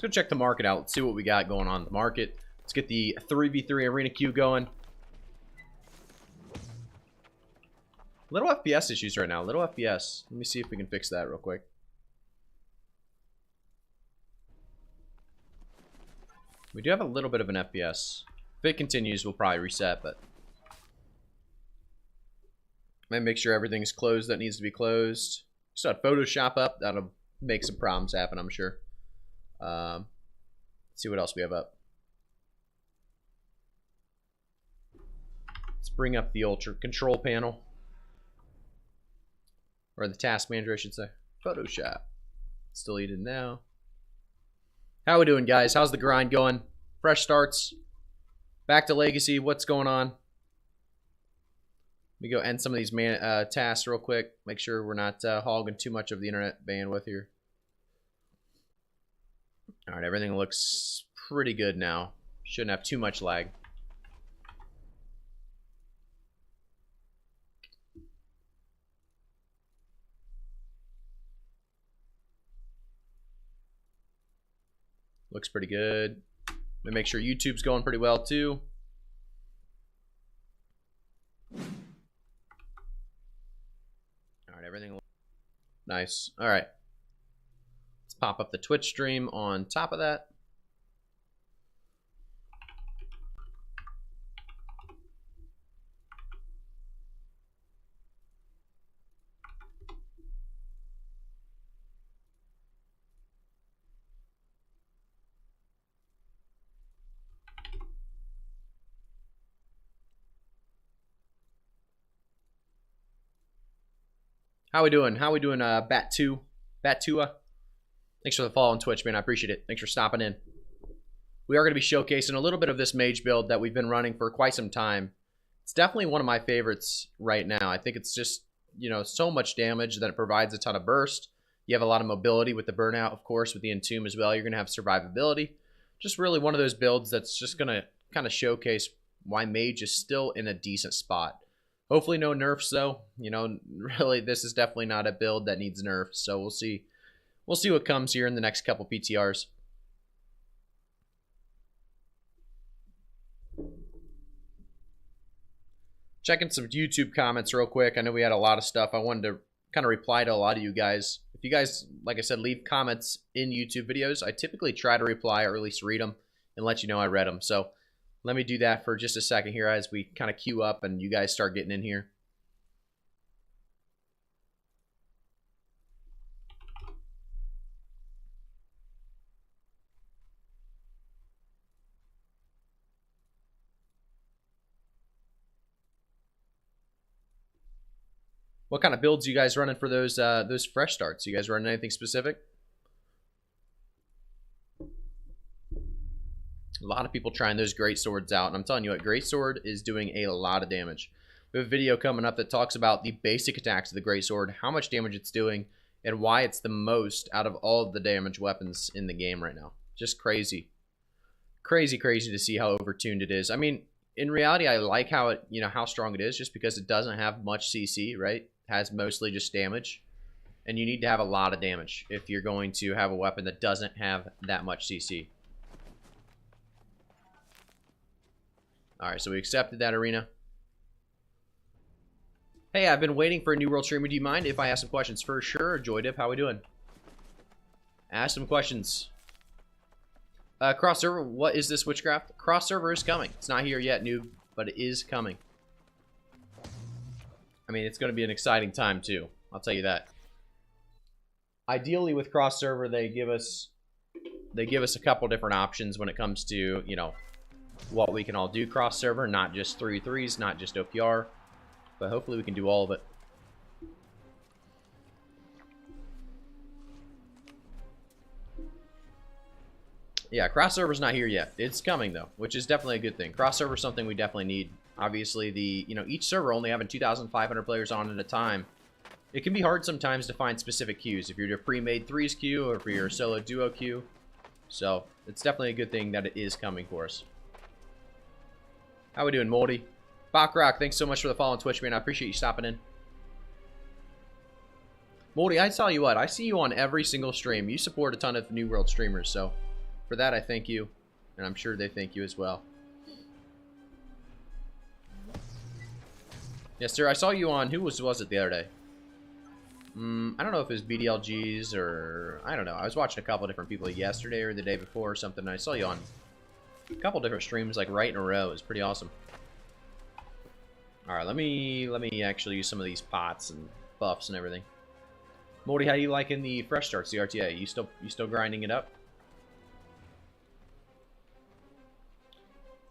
go check the market out. Let's see what we got going on in the market. Let's get the 3v3 arena queue going. Little FPS issues right now. Little FPS. Let me see if we can fix that real quick. We do have a little bit of an FPS. If it continues, we'll probably reset, but maybe make sure everything's closed that needs to be closed. Start Photoshop up. That'll make some problems happen, I'm sure. Let's see what else we have up. Let's bring up the Ultra Control panel. Or the task manager, I should say. Photoshop. It's deleted now. How we doing, guys? How's the grind going? Fresh starts. Back to Legacy. What's going on? Let me go end some of these tasks real quick. Make sure we're not hogging too much of the internet bandwidth here. All right, everything looks pretty good now. Shouldn't have too much lag. Looks pretty good. Let me make sure YouTube's going pretty well too. All right, everything nice. All right. Let's pop up the Twitch stream on top of that. How we doing? How we doing, Bat2? Bat2? Thanks for the follow on Twitch, man. I appreciate it. Thanks for stopping in. We are going to be showcasing a little bit of this mage build that we've been running for quite some time. It's definitely one of my favorites right now. I think it's just, you know, so much damage that it provides a ton of burst. You have a lot of mobility with the burnout, of course, with the entomb as well. You're going to have survivability. Just really one of those builds that's just going to kind of showcase why mage is still in a decent spot. Hopefully no nerfs though. You know, really this is definitely not a build that needs nerfs. So we'll see. We'll see what comes here in the next couple PTRs. Checking some YouTube comments real quick. I know we had a lot of stuff. I wanted to kind of reply to a lot of you guys. If you guys, like I said, leave comments in YouTube videos, I typically try to reply or at least read them and let you know I read them. So let me do that for just a second here as we kind of queue up and you guys start getting in here. What kind of builds are you guys running for those fresh starts? You guys running anything specific? A lot of people trying those great swords out, and I'm telling you what, great sword is doing a lot of damage. We have a video coming up that talks about the basic attacks of the great sword, how much damage it's doing, and why it's the most out of all of the damage weapons in the game right now. Just crazy. Crazy to see how overtuned it is. I mean, in reality, I like how it, you know, how strong it is, just because it doesn't have much CC, right? It has mostly just damage, and you need to have a lot of damage if you're going to have a weapon that doesn't have that much CC. Alright, so we accepted that arena. Hey, I've been waiting for a New World streamer. Do you mind if I ask some questions? For sure. Joydip, how we doing? Ask some questions. Cross server, what is this witchcraft? Cross server is coming. It's not here yet, noob, but it is coming. I mean, it's going to be an exciting time too. I'll tell you that. Ideally, with cross server, they give us a couple different options when it comes to, you know, what we can all do cross server, not just 3v3s, not just OPR, but hopefully we can do all of it. Yeah, cross server's not here yet. It's coming though, which is definitely a good thing. Cross server is something we definitely need. Obviously, each server only having 2,500 players on at a time, it can be hard sometimes to find specific queues if you're a pre-made threes queue or for your solo duo queue. So it's definitely a good thing that it is coming for us. How we doing, Moldy? Bachrock, thanks so much for the follow on Twitch, man. I appreciate you stopping in. Moldy, I tell you what, I see you on every single stream. You support a ton of New World streamers, so For that, I thank you. And I'm sure they thank you as well. Yes, sir. I saw you on... Who was it the other day? I don't know if it was BDLGs or... I don't know. I was watching a couple of different people yesterday or the day before or something. And I saw you on a couple different streams like right in a row. It was pretty awesome. Alright, let me actually use some of these pots and buffs and everything. Morty, how you liking the fresh starts, the RTA? You still grinding it up?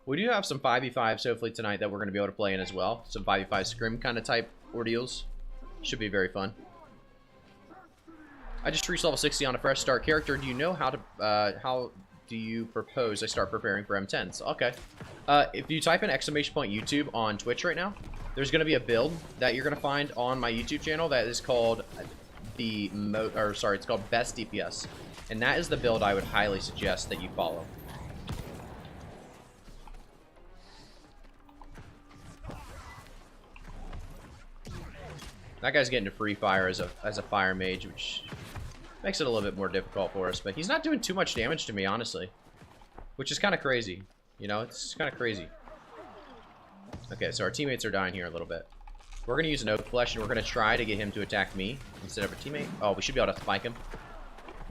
We do have some 5v5s hopefully tonight that we're going to be able to play in as well. Some 5v5 scrim kind of type ordeals. Should be very fun. I just reached level 60 on a fresh start character. Do you know how do you propose I start preparing for M10s? Okay. If you type in !YouTube on Twitch right now, there's going to be a build that you're going to find on my YouTube channel that is called it's called Best DPS. And that is the build I would highly suggest that you follow. That guy's getting to free fire as a fire mage, which makes it a little bit more difficult for us. But he's not doing too much damage to me, honestly. Which is kind of crazy. You know, it's kind of crazy. Okay, so our teammates are dying here a little bit. We're going to use an Oak Flesh, and we're going to try to get him to attack me instead of a teammate. Oh, we should be able to spike him.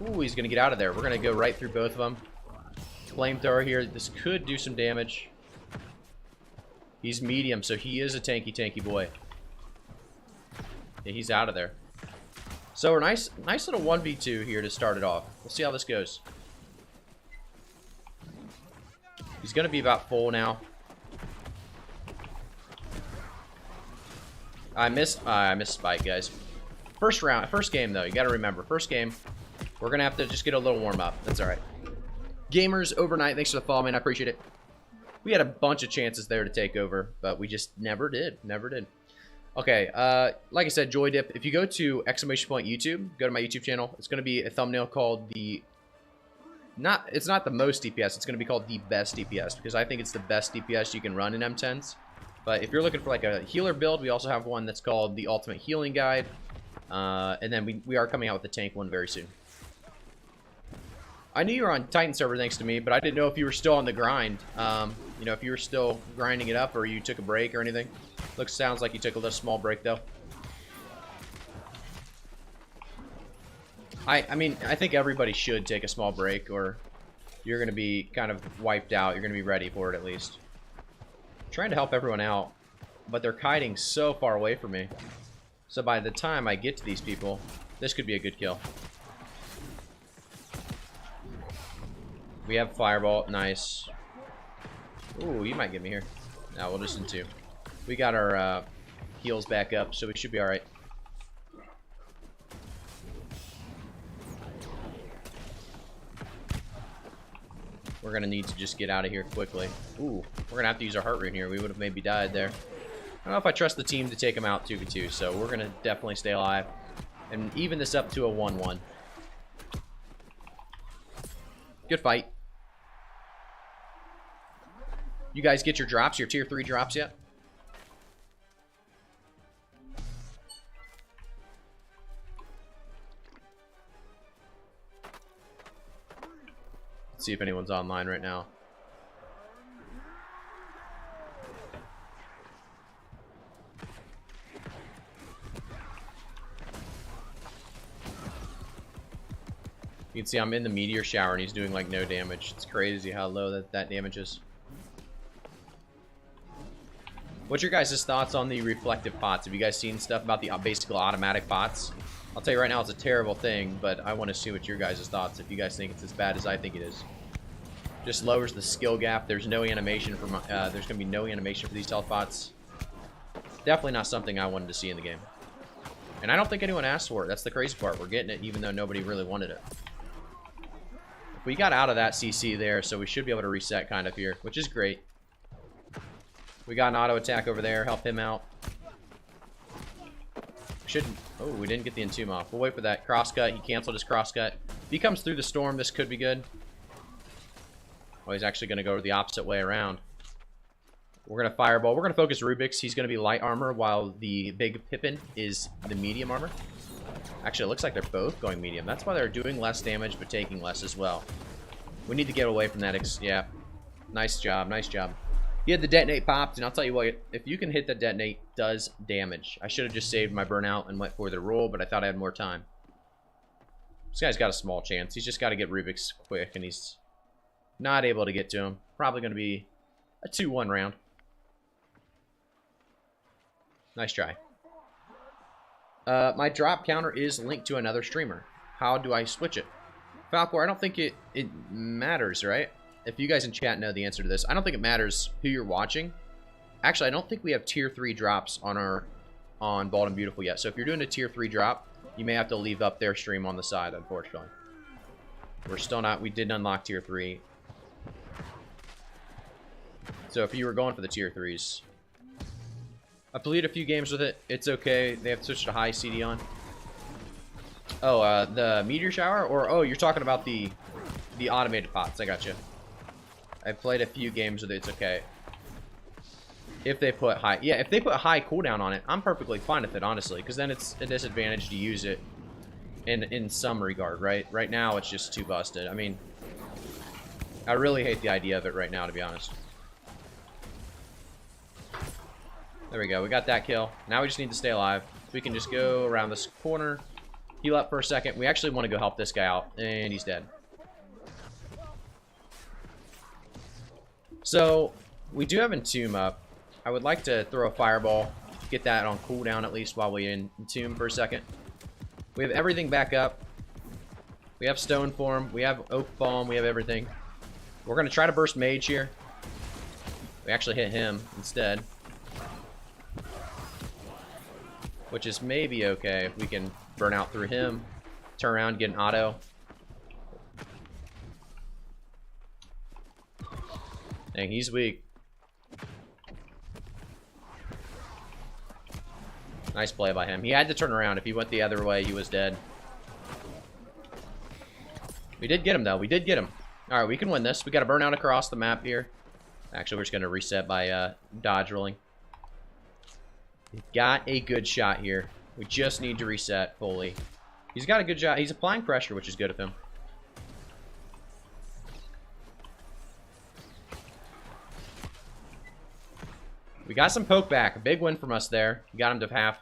Ooh, he's going to get out of there. We're going to go right through both of them. Flamethrower here. This could do some damage. He's medium, so he is a tanky boy. Yeah, he's out of there. So we're nice little 1v2 here to start it off. We'll see how this goes. He's going to be about full now. I missed spike, guys. First game though. You got to remember, first game. We're going to have to just get a little warm up. That's all right. Gamers overnight, thanks for the follow, man. I appreciate it. We had a bunch of chances there to take over, but we just never did. Never did. Okay, like I said, Joy Dip, if you go to !YouTube, go to my YouTube channel, it's going to be a thumbnail called it's not the most DPS, it's going to be called the best DPS, because I think it's the best DPS you can run in M10s. But if you're looking for like a healer build, we also have one that's called the Ultimate Healing Guide, and then we are coming out with the tank one very soon. I knew you were on Titan server thanks to me, but I didn't know if you were still on the grind. You know, if you were still grinding it up or you took a break or anything. Sounds like you took a little small break though. I mean, I think everybody should take a small break or you're going to be kind of wiped out. You're going to be ready for it at least. I'm trying to help everyone out, but they're kiting so far away from me. So by the time I get to these people, this could be a good kill. We have Fireball. Nice. Ooh, you might get me here. No, we'll just in two. We got our heals back up, so we should be alright. We're going to need to just get out of here quickly. Ooh, we're going to have to use our heart rune here. We would have maybe died there. I don't know if I trust the team to take them out 2v2, so we're going to definitely stay alive. And even this up to a 1-1. Good fight. You guys get your drops, your tier 3 drops yet? Let's see if anyone's online right now. You can see I'm in the meteor shower and he's doing like no damage. It's crazy how low that damage is. What's your guys' thoughts on the reflective pots? Have you guys seen stuff about the basically automatic pots? I'll tell you right now, it's a terrible thing, but I want to see what your guys' thoughts, if you guys think it's as bad as I think it is. Just lowers the skill gap. There's no animation for there's going to be no animation for these health pots. Definitely not something I wanted to see in the game. And I don't think anyone asked for it. That's the crazy part. We're getting it even though nobody really wanted it. We got out of that CC there, so we should be able to reset kind of here, which is great. We got an auto attack over there. Help him out. Shouldn't. Oh, we didn't get the entomb off. We'll wait for that crosscut. He canceled his crosscut. If he comes through the storm, this could be good. Oh, he's actually going to go the opposite way around. We're going to fireball. We're going to focus Rubik's. He's going to be light armor while the big Pippin is the medium armor. Actually, it looks like they're both going medium. That's why they're doing less damage but taking less as well. We need to get away from that. Yeah. Nice job. Nice job. He had the detonate popped, and I'll tell you what, if you can hit the detonate, it does damage. I should have just saved my burnout and went for the roll, but I thought I had more time. This guy's got a small chance. He's just got to get Rubik's quick, and he's not able to get to him. Probably going to be a 2-1 round. Nice try. My drop counter is linked to another streamer. How do I switch it? Falcor, I don't think it matters, right? If you guys in chat know the answer to this, I don't think it matters who you're watching. Actually, I don't think we have tier 3 drops on Bald and Beautiful yet. So if you're doing a tier 3 drop, you may have to leave up their stream on the side, unfortunately. We're still not, we didn't unlock tier 3. So if you were going for the tier 3s, I played a few games with it. It's okay. They have switched to high CD on. Oh, the meteor shower? Or, oh, you're talking about the automated pots. I got you. I played a few games with it. It's okay. If they put high... Yeah, if they put high cooldown on it, I'm perfectly fine with it, honestly. Because then it's a disadvantage to use it in some regard, right? Right now, it's just too busted. I mean, I really hate the idea of it right now, to be honest. There we go. We got that kill. Now we just need to stay alive. We can just go around this corner, heal up for a second. We actually want to go help this guy out, and he's dead. So, we do have Entomb up. I would like to throw a fireball, get that on cooldown at least while we Entomb for a second. We have everything back up. We have Stone Form. We have Oak Balm. We have everything. We're going to try to burst Mage here. We actually hit him instead. Which is maybe okay if we can burn out through him. Turn around, get an auto. Dang, he's weak. Nice play by him. He had to turn around. If he went the other way, he was dead. We did get him, though. We did get him. Alright, we can win this. We got to burn out across the map here. Actually, we're just going to reset by dodge rolling. We got a good shot here. We just need to reset fully. He's got a good shot. He's applying pressure, which is good of him. We got some poke back. A big win from us there. We got him to half.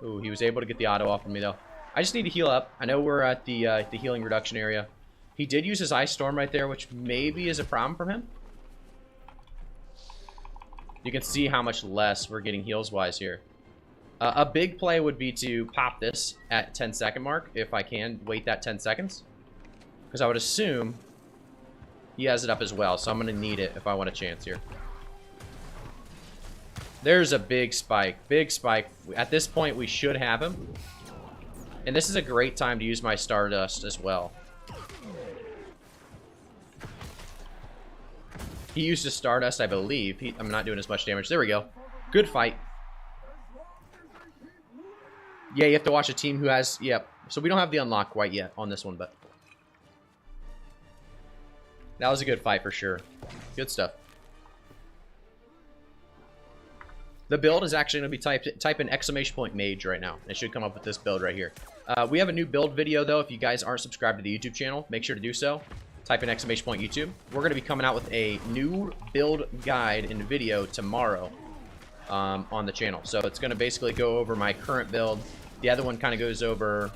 Ooh, he was able to get the auto off of me, though. I just need to heal up. I know we're at the healing reduction area. He did use his Ice Storm right there, which maybe is a problem for him. You can see how much less we're getting heals-wise here. A big play would be to pop this at 10-second mark, if I can wait that 10 seconds. Because I would assume he has it up as well, so I'm going to need it if I want a chance here. There's a big spike. Big spike. At this point, we should have him. And this is a great time to use my Stardust as well. He used his Stardust, I believe. I'm not doing as much damage. There we go. Good fight. Yeah, you have to watch a team who has... Yep. So we don't have the unlock quite yet on this one, but... That was a good fight for sure. Good stuff. The build is actually going to be type in !mage right now. It should come up with this build right here. We have a new build video, though. If you guys aren't subscribed to the YouTube channel, make sure to do so. Type in !YouTube. We're going to be coming out with a new build guide and video tomorrow on the channel. So it's going to basically go over my current build. The other one kind of goes over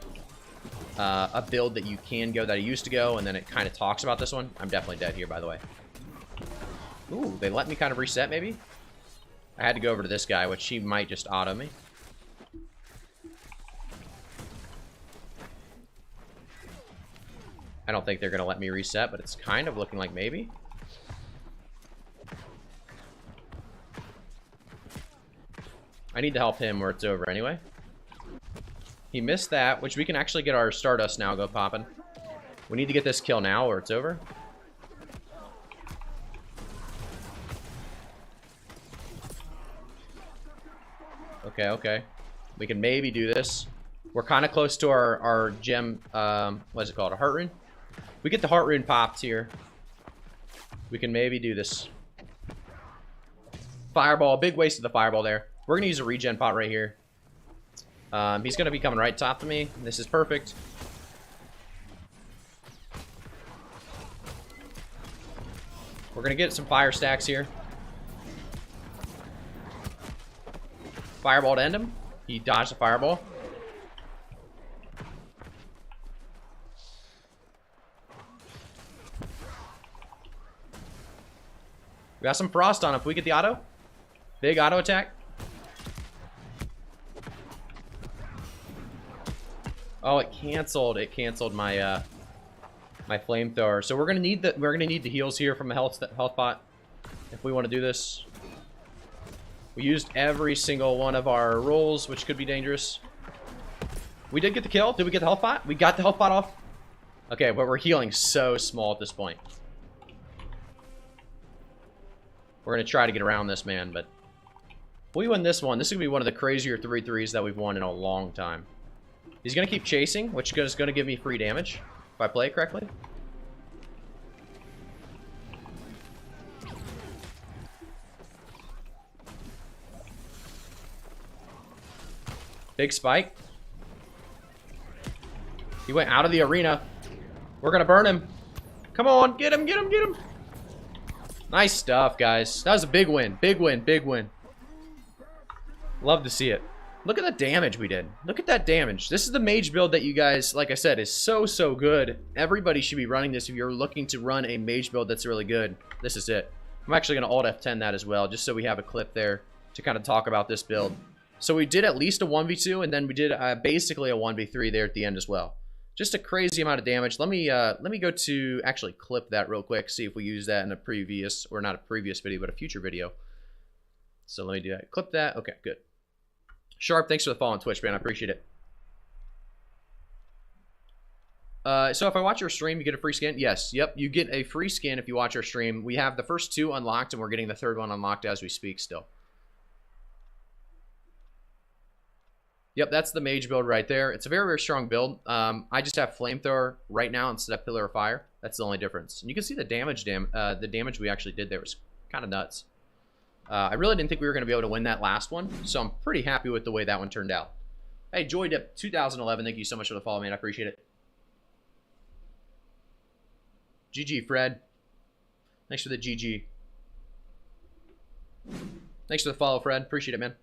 a build that you can go that I used to go, and then it kind of talks about this one. I'm definitely dead here, by the way. Ooh, they let me kind of reset, maybe? I had to go over to this guy, which he might just auto me. I don't think they're going to let me reset, but it's kind of looking like maybe. I need to help him or it's over anyway. He missed that, which we can actually get our Stardust now go popping. We need to get this kill now or it's over. Okay, okay. We can maybe do this. We're kind of close to our gem, what is it called? A heart rune? We get the heart rune popped here. We can maybe do this. Fireball, big waste of the fireball there. We're going to use a regen pot right here. He's going to be coming right top of me. This is perfect. We're gonna get some fire stacks here. Fireball to end him. He dodged the fireball. We got some frost on him. If we get the auto. Big auto attack. Oh, it canceled. It canceled my my flamethrower. So we're gonna need the heals here from a health bot if we want to do this. We used every single one of our rolls, which could be dangerous. We did get the kill. Did we get the health bot? We got the health bot off. Okay, but we're healing so small at this point. We're going to try to get around this, man, but if we win this one, this is going to be one of the crazier 3-3s that we've won in a long time. He's going to keep chasing, which is going to give me free damage if I play it correctly. Big spike. He went out of the arena. We're going to burn him. Come on, get him, get him, get him. Nice stuff, guys. That was a big win. Big win, big win. Love to see it. Look at the damage we did. Look at that damage. This is the mage build that you guys, like I said, is so, so good. Everybody should be running this if you're looking to run a mage build that's really good. This is it. I'm actually going to Alt F10 that as well, just so we have a clip there to kind of talk about this build. So we did at least a 1v2, and then we did basically a 1v3 there at the end as well. Just a crazy amount of damage. Let me go to actually clip that real quick, see if we use that in a previous, or not a previous video, but a future video. So let me do that. Clip that. Okay, good. Sharp, thanks for the follow on Twitch, man. I appreciate it. So if I watch your stream, you get a free skin? Yes. Yep, you get a free skin if you watch our stream. We have the first 2 unlocked, and we're getting the 3rd one unlocked as we speak still. Yep, that's the mage build right there. It's a very, very strong build. I just have flamethrower right now instead of pillar of fire. That's the only difference. And you can see the damage we actually did there was kind of nuts. I really didn't think we were going to be able to win that last one, so I'm pretty happy with the way that one turned out. Hey, JoyDip 2011, thank you so much for the follow, man. I appreciate it. GG, Fred. Thanks for the GG. Thanks for the follow, Fred. Appreciate it, man.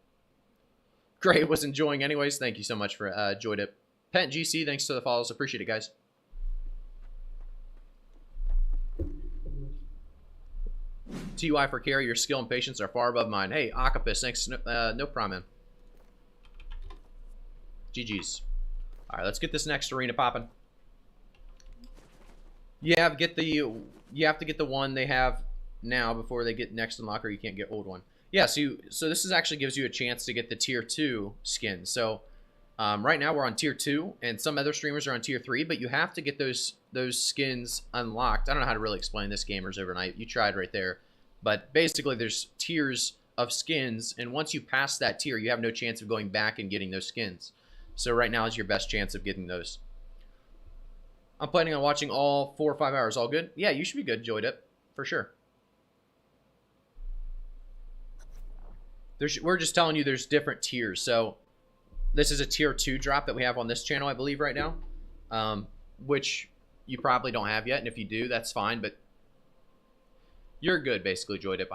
Great, was enjoying anyways. Thank you so much for JoyDip. Pent GC, thanks for the follows. Appreciate it, guys. TUI for carry, your skill and patience are far above mine. Hey, Octopus, thanks. No problem, man. GG's. All right, let's get this next arena popping. You have to get the one they have now before they get next unlock, or you can't get old one. Yeah, so this actually gives you a chance to get the tier 2 skin. So right now we're on tier 2, and some other streamers are on tier 3, but you have to get those skins unlocked. I don't know how to really explain this, gamers overnight. You tried right there. But basically there's tiers of skins, and once you pass that tier, you have no chance of going back and getting those skins. So right now is your best chance of getting those. I'm planning on watching all 4 or 5 hours. All good? Yeah, you should be good, JoyDip, for sure. We're just telling you there's different tiers. So this is a tier 2 drop that we have on this channel, I believe, right now, which you probably don't have yet. And if you do, that's fine. But you're good, basically, JoyDip.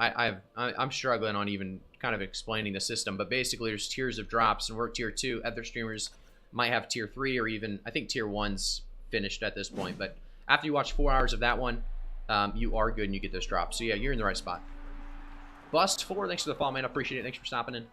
I'm struggling on even kind of explaining the system. But basically, there's tiers of drops, and we're tier 2. Other streamers might have tier 3, or even, I think tier 1's finished at this point. But after you watch 4 hours of that one, you are good and you get those drops. So yeah, you're in the right spot. Bust4, thanks for the follow, man. I appreciate it. Thanks for stopping in.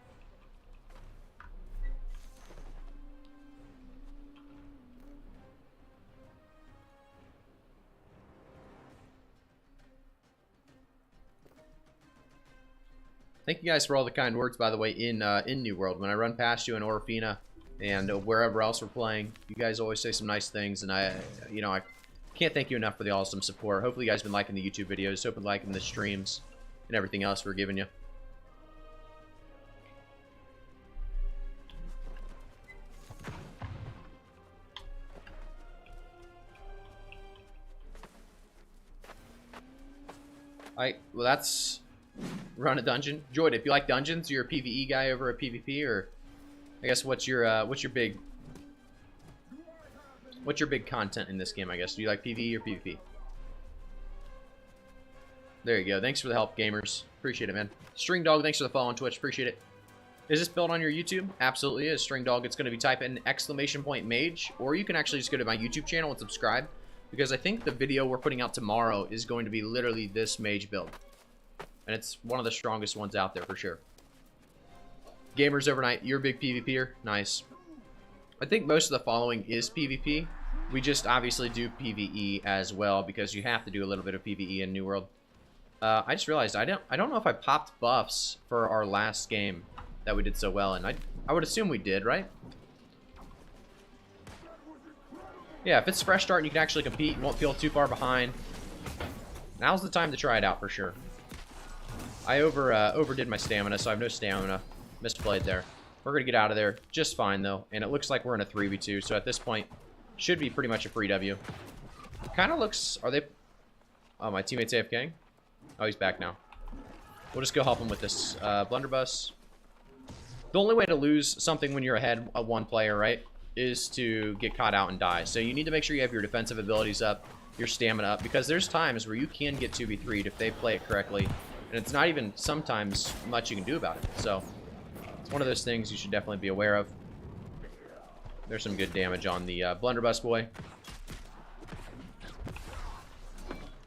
Thank you guys for all the kind words, by the way, in New World. When I run past you in Orofina and wherever else we're playing, you guys always say some nice things, and I can't thank you enough for the awesome support. Hopefully you guys have been liking the YouTube videos, hoping liking the streams, and everything else we're giving you. Well, that's run a dungeon. JoyDip, if you like dungeons, you're a PvE guy over a PvP, or I guess what's your big content in this game? I guess, do you like PvE or PvP? There you go. Thanks for the help, gamers. Appreciate it, man. String Dog, thanks for the follow on Twitch. Appreciate it. Is this built on your YouTube? Absolutely is. String Dog, it's going to be type in !mage, or you can actually just go to my YouTube channel and subscribe, because I think the video we're putting out tomorrow is going to be literally this mage build. And it's one of the strongest ones out there for sure. Gamers Overnight, you're a big PvPer. Nice. I think most of the following is PvP. We just obviously do PvE as well, because you have to do a little bit of PvE in New World. I just realized I don't know if I popped buffs for our last game that we did so well, and I would assume we did, right? Yeah, if it's fresh start and you can actually compete, you won't feel too far behind. Now's the time to try it out for sure. I overdid my stamina, so I have no stamina. Misplayed there. We're gonna get out of there just fine though, and it looks like we're in a 3v2, so at this point, should be pretty much a free W. Kind of looks. Are they? Oh, my teammate's AFKing. Oh, he's back now. We'll just go help him with this blunderbuss. The only way to lose something when you're ahead of one player, right, is to get caught out and die. So you need to make sure you have your defensive abilities up, your stamina up, because there's times where you can get 2v3'd if they play it correctly, and it's not even sometimes much you can do about it. So it's one of those things you should definitely be aware of. There's some good damage on the blunderbuss boy.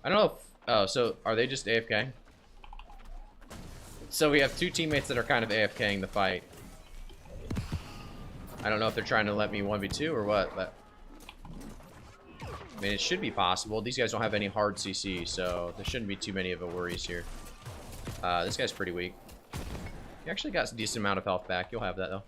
I don't know if... Oh, so are they just AFK? So we have two teammates that are kind of AFKing the fight. I don't know if they're trying to let me 1v2 or what, but... I mean, it should be possible. These guys don't have any hard CC, so there shouldn't be too many of a worries here. This guy's pretty weak. He actually got a decent amount of health back. You'll have that, though.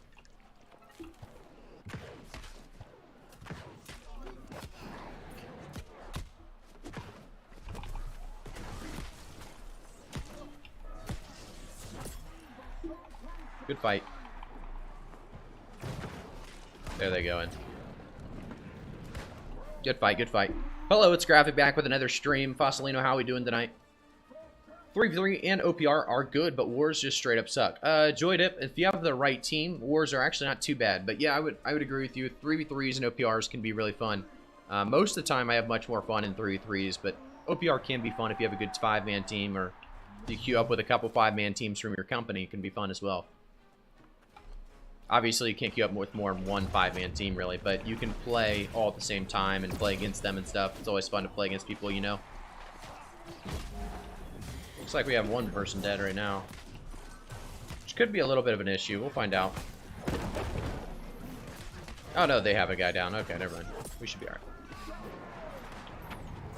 Good fight. There they go in. Good fight, good fight. Hello, it's Graphic back with another stream. Fossilino, how are we doing tonight? 3v3 and OPR are good, but wars just straight up suck. Joy Dip, if you have the right team, wars are actually not too bad. But yeah, I would agree with you. 3v3s and OPRs can be really fun. Most of the time, I have much more fun in 3v3s, but OPR can be fun if you have a good 5-man team, or you queue up with a couple 5-man teams from your company. It can be fun as well. Obviously, you can't queue up with more than one 5-man team, really, but you can play all at the same time and play against them and stuff. It's always fun to play against people you know. Looks like we have one person dead right now, which could be a little bit of an issue. We'll find out. Oh, no, they have a guy down. Okay, never mind. We should be alright.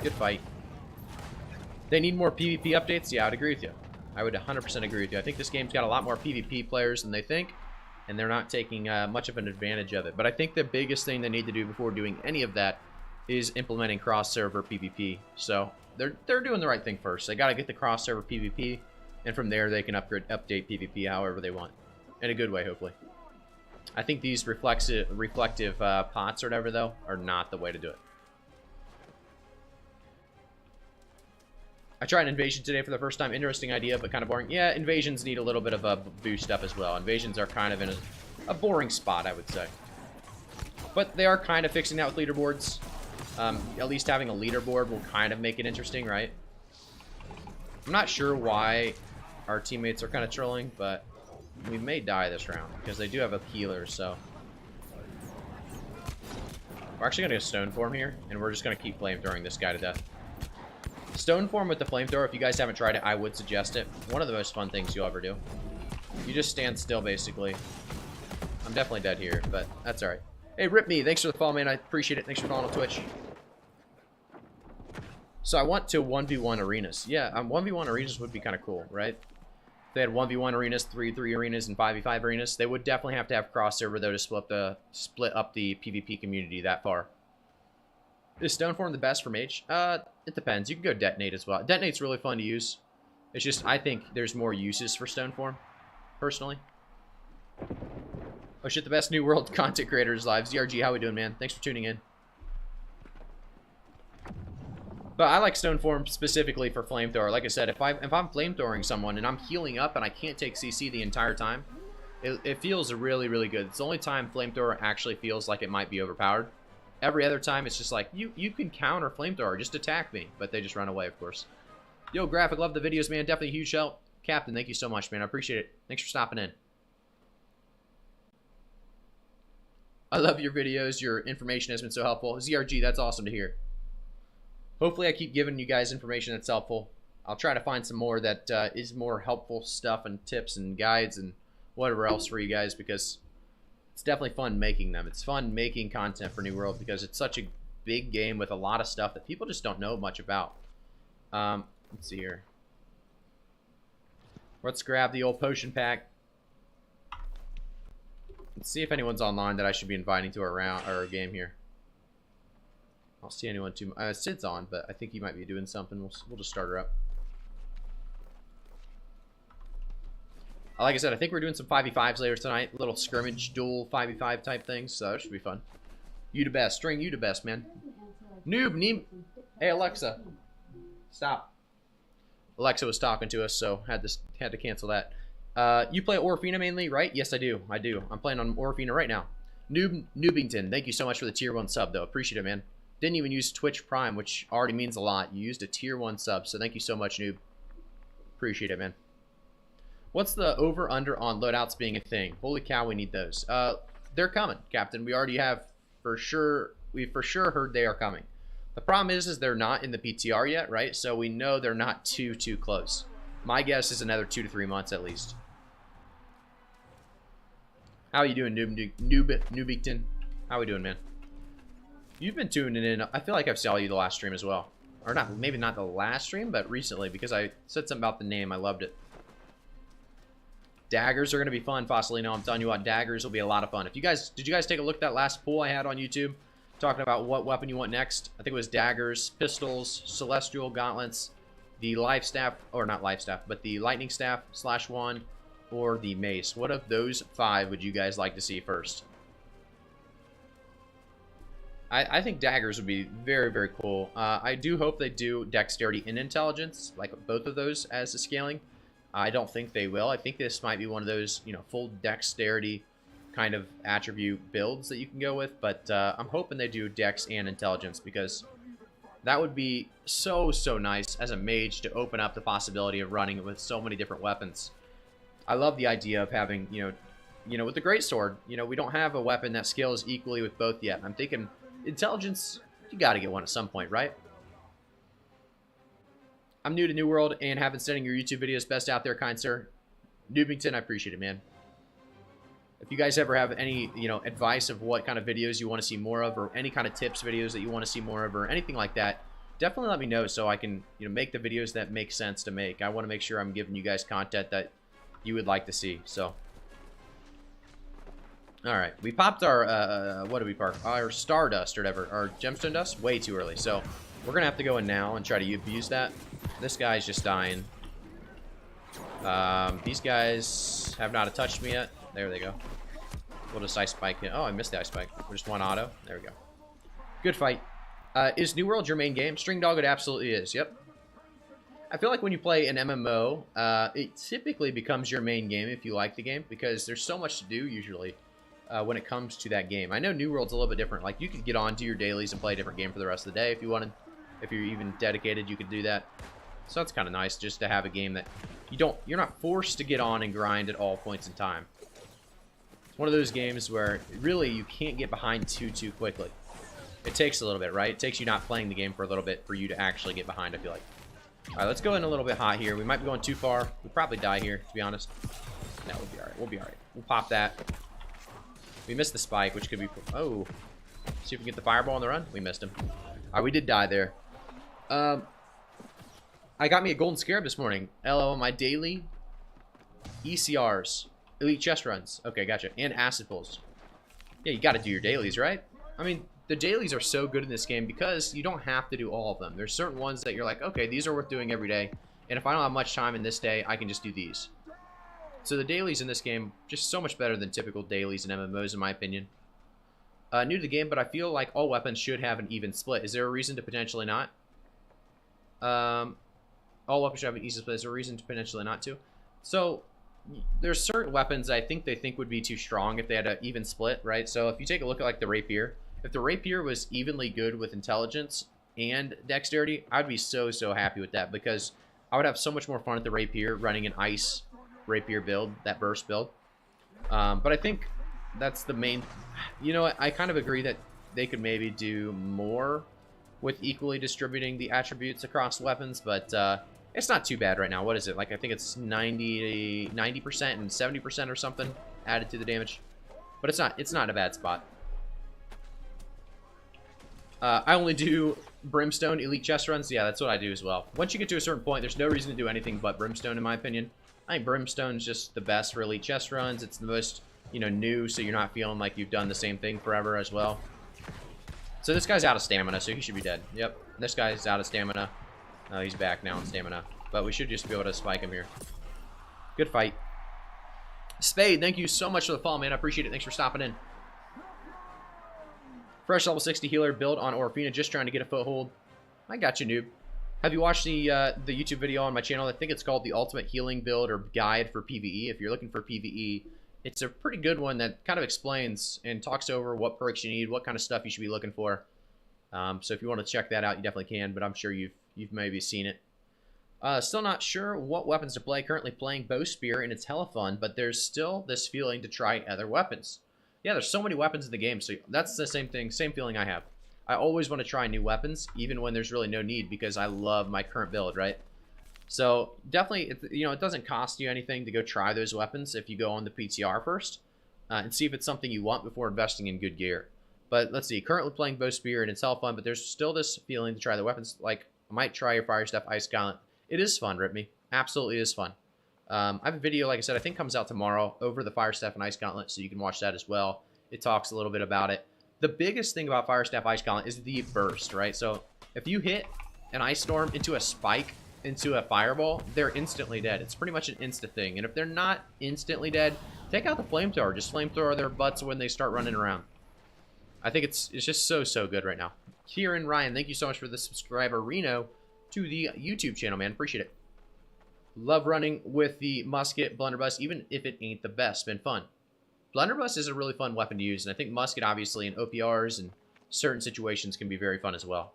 Good fight. They need more PvP updates? Yeah, I'd agree with you. I would 100% agree with you. I think this game's got a lot more PvP players than they think, and they're not taking much of an advantage of it. But I think the biggest thing they need to do before doing any of that is implementing cross-server PvP. So they're doing the right thing first. They got to get the cross-server PvP, and from there they can update PvP however they want, in a good way, hopefully. I think these reflective pots or whatever, though, are not the way to do it. I tried Invasion today for the first time. Interesting idea, but kind of boring. Yeah, Invasions need a little bit of a boost up as well. Invasions are kind of in a boring spot, I would say. But they are kind of fixing that with leaderboards. At least having a leaderboard will kind of make it interesting, right? I'm not sure why our teammates are kind of trolling, but we may die this round because they do have a healer, so... We're actually going to go Stone Form here, and we're just going to keep flamethrowing this guy to death. Stone Form with the flamethrower, if you guys haven't tried it, I would suggest it. One of the most fun things you'll ever do. You just stand still, basically. I'm definitely dead here, but that's alright. Hey, Rip Me, thanks for the follow, man. I appreciate it. Thanks for following on Twitch. So I want to 1v1 arenas. Yeah, 1v1 arenas would be kind of cool, right? If they had 1v1 arenas, 3v3 arenas, and 5v5 arenas, they would definitely have to have cross-server, though, to split up the PvP community that far. Is Stoneform the best for Mage? It depends. You can go Detonate as well. Detonate's really fun to use. It's just, I think there's more uses for Stoneform, personally. Oh shit, the best New World content creators live. ZRG, how we doing, man? Thanks for tuning in. But I like Stoneform specifically for Flamethrower. Like I said, if I'm flamethrowing someone and I'm healing up and I can't take CC the entire time, it feels really, really good. It's the only time Flamethrower actually feels like it might be overpowered. Every other time, it's just like, you can counter Flamethrower, just attack me. But they just run away, of course. Yo, Graphic, love the videos, man. Definitely a huge help. Captain, thank you so much, man. I appreciate it. Thanks for stopping in. I love your videos. Your information has been so helpful. ZRG, that's awesome to hear. Hopefully I keep giving you guys information that's helpful. I'll try to find some more that is more helpful stuff and tips and guides and whatever else for you guys, because it's definitely fun making them. It's fun making content for New World because it's such a big game with a lot of stuff that people just don't know much about. Let's see here. Let's grab the old potion pack. Let's see if anyone's online that I should be inviting to our game here. I don't see anyone too much. Sid's on, but I think he might be doing something. We'll just start her up. Like I said, I think we're doing some 5v5s later tonight. Little scrimmage, duel 5v5 type things, so that should be fun. You the best. String, you the best, man. Noob. Hey, Alexa. Stop. Alexa was talking to us, so had to cancel that. You play Orfina mainly, right? Yes, I do. I'm playing on Orfina right now. Noobington, thank you so much for the tier 1 sub, though. Appreciate it, man. Didn't even use Twitch Prime, which already means a lot. You used a tier 1 sub, so thank you so much, Noob. Appreciate it, man. What's the over-under on loadouts being a thing? Holy cow, we need those. They're coming, Captain. We already have we've for sure heard they are coming. The problem is they're not in the PTR yet, right? So we know they're not too close. My guess is another 2 to 3 months at least. How you doing, Noobington? How we doing, man? You've been tuning in. I feel like I've saw you the last stream as well. Or not, maybe not the last stream, but recently, because I said something about the name. I loved it. Daggers are going to be fun, Fossilino. I'm telling you what, daggers will be a lot of fun. Did you guys take a look at that last poll I had on YouTube? Talking about what weapon you want next. I think it was daggers, pistols, celestial gauntlets, the life staff, or not life staff, but the lightning staff /1, or the mace. What of those 5 would you guys like to see first? I think daggers would be very, very cool. I do hope they do dexterity and intelligence, like both of those as the scaling. I don't think they will. I think this might be one of those, full dexterity kind of attribute builds that you can go with, but I'm hoping they do dex and intelligence, because that would be so nice as a mage to open up the possibility of running with so many different weapons. I love the idea of having, with the greatsword, we don't have a weapon that scales equally with both yet. I'm thinking intelligence, you got to get one at some point, right? I'm new to New World and have been studying your YouTube videos. Best out there, kind sir. Noobington, I appreciate it, man. If you guys ever have any, advice of what kind of videos you want to see more of, or any kind of tips videos that you want to see more of, or anything like that, definitely let me know so I can, make the videos that make sense to make. I want to make sure I'm giving you guys content that you would like to see. So, all right, we popped our what did we park? Our Stardust or whatever, our Gemstone Dust, way too early. So we're gonna have to go in now and try to abuse that. This guy's just dying. These guys have not touched me yet. There they go. We'll just ice spike it. Oh, I missed the ice spike. We're just one auto. There we go. Good fight. Is New World your main game? String Dog, it absolutely is. Yep. I feel like when you play an MMO, it typically becomes your main game if you like the game, because there's so much to do usually when it comes to that game. I know New World's a little bit different. Like, you could get on, do your dailies, and play a different game for the rest of the day if you wanted. If you're even dedicated, you could do that. So that's kind of nice, just to have a game that you're not forced to get on and grind at all points in time. It's one of those games where really you can't get behind too quickly. It takes a little bit, right? It takes you not playing the game for a little bit for you to actually get behind, I feel like. All right, let's go in a little bit hot here. We might be going too far. We'll probably die here, to be honest. No, we'll be all right. We'll be all right. We'll pop that. We missed the spike, which could be... Oh. See if we can get the fireball on the run. We missed him. All right, we did die there. I got me a golden scarab this morning. LO, my daily ECRs. Elite chest runs. Okay, gotcha. And acid pulls. Yeah, you got to do your dailies, right? I mean, the dailies are so good in this game because you don't have to do all of them. There's certain ones that you're like, okay, these are worth doing every day. And if I don't have much time in this day, I can just do these. So the dailies in this game, just so much better than typical dailies in MMOs, in my opinion. New to the game, but I feel like all weapons should have an even split. Is there a reason to potentially not? All weapons should have an even split. Is there a reason to potentially not to? So there's certain weapons I think they think would be too strong if they had an even split, right? So if you take a look at like the rapier, if the rapier was evenly good with intelligence and dexterity, I'd be so happy with that, because I would have so much more fun at the rapier running an ice rapier build, that burst build. But I think that's the main. You know what? I kind of agree that they could maybe do more with equally distributing the attributes across weapons, but it's not too bad right now. What is it? Like, I think it's 90% and 70% or something added to the damage. But it's not a bad spot. I only do Brimstone Elite chest runs. Yeah, that's what I do as well. Once you get to a certain point, there's no reason to do anything but Brimstone, in my opinion. I think Brimstone's just the best for Elite chest runs. It's the most, you know, new, so you're not feeling like you've done the same thing forever as well. So this guy's out of stamina, so he should be dead. Yep, this guy's out of stamina. He's back now in stamina. But we should just be able to spike him here. Good fight. Spade, thank you so much for the follow, man. I appreciate it. Thanks for stopping in. Fresh level 60 healer build on Orfina, just trying to get a foothold. I got you, noob. Have you watched the YouTube video on my channel? I think it's called the Ultimate Healing Build or Guide for PvE. If you're looking for PvE, it's a pretty good one that kind of explains and talks over what perks you need, what kind of stuff you should be looking for. So if you want to check that out, you definitely can, but I'm sure you've maybe seen it. Still not sure what weapons to play. Currently playing Bow Spear, and it's hella fun, but there's still this feeling to try other weapons. Yeah, there's so many weapons in the game, so that's the same thing, same feeling I have. I always want to try new weapons, even when there's really no need, because I love my current build, right? So definitely, you know, it doesn't cost you anything to go try those weapons if you go on the PTR first and see if it's something you want before investing in good gear. But let's see, currently playing Bow Spear, and it's all fun, but there's still this feeling to try the weapons. Like, I might try your firestaff ice gauntlet. It is fun, Ripme. Absolutely is fun. I have a video, like I said, I think comes out tomorrow over the firestaff and ice gauntlet, so you can watch that as well. It talks a little bit about it. The biggest thing about firestaff ice gauntlet is the burst, right? So if you hit an ice storm into a spike, into a fireball, they're instantly dead. It's pretty much an insta thing. And if they're not instantly dead, take out the flamethrower. Just flamethrower their butts when they start running around. I think it's just so good right now. Kieran Ryan, thank you so much for the subscriber. Reno to the YouTube channel, man. Appreciate it. Love running with the musket blunderbuss, even if it ain't the best. Been fun. Blunderbuss is a really fun weapon to use, and I think musket, obviously, in OPRs and certain situations can be very fun as well.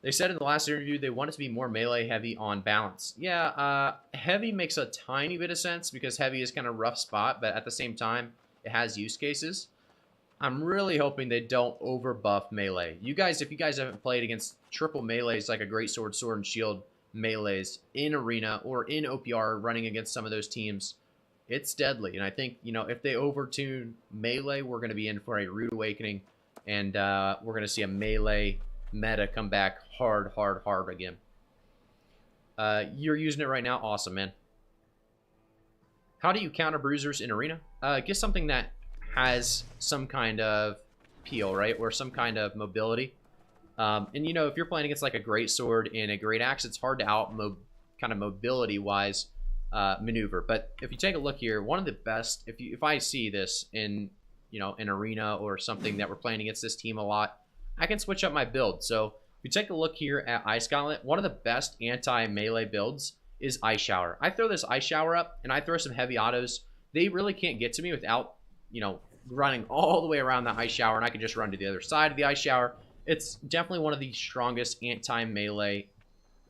They said in the last interview they want it to be more melee heavy on balance. Yeah, heavy makes a tiny bit of sense because heavy is kind of a rough spot, but at the same time, it has use cases. I'm really hoping they don't over buff melee. You guys, if you guys haven't played against triple melees like a great sword, sword, and shield melees in arena or in OPR running against some of those teams, it's deadly. And I think, you know, if they overtune melee, we're going to be in for a rude awakening, and we're going to see a melee meta come back hard again. You're using it right now. Awesome, man. How do you counter bruisers in arena? Get something that has some kind of peel, right? Or some kind of mobility. And, you know, if you're playing against like a great sword and a great axe, it's hard to kind of mobility-wise maneuver. But if you take a look here, one of the best, if I see this in, you know, an arena or something that we're playing against this team a lot, I can switch up my build. So if you take a look here at Ice Gauntlet, one of the best anti-melee builds is Ice Shower. I throw this Ice Shower up, and I throw some heavy autos. They really can't get to me without, you know, running all the way around the Ice Shower, and I can just run to the other side of the Ice Shower. It's definitely one of the strongest anti-melee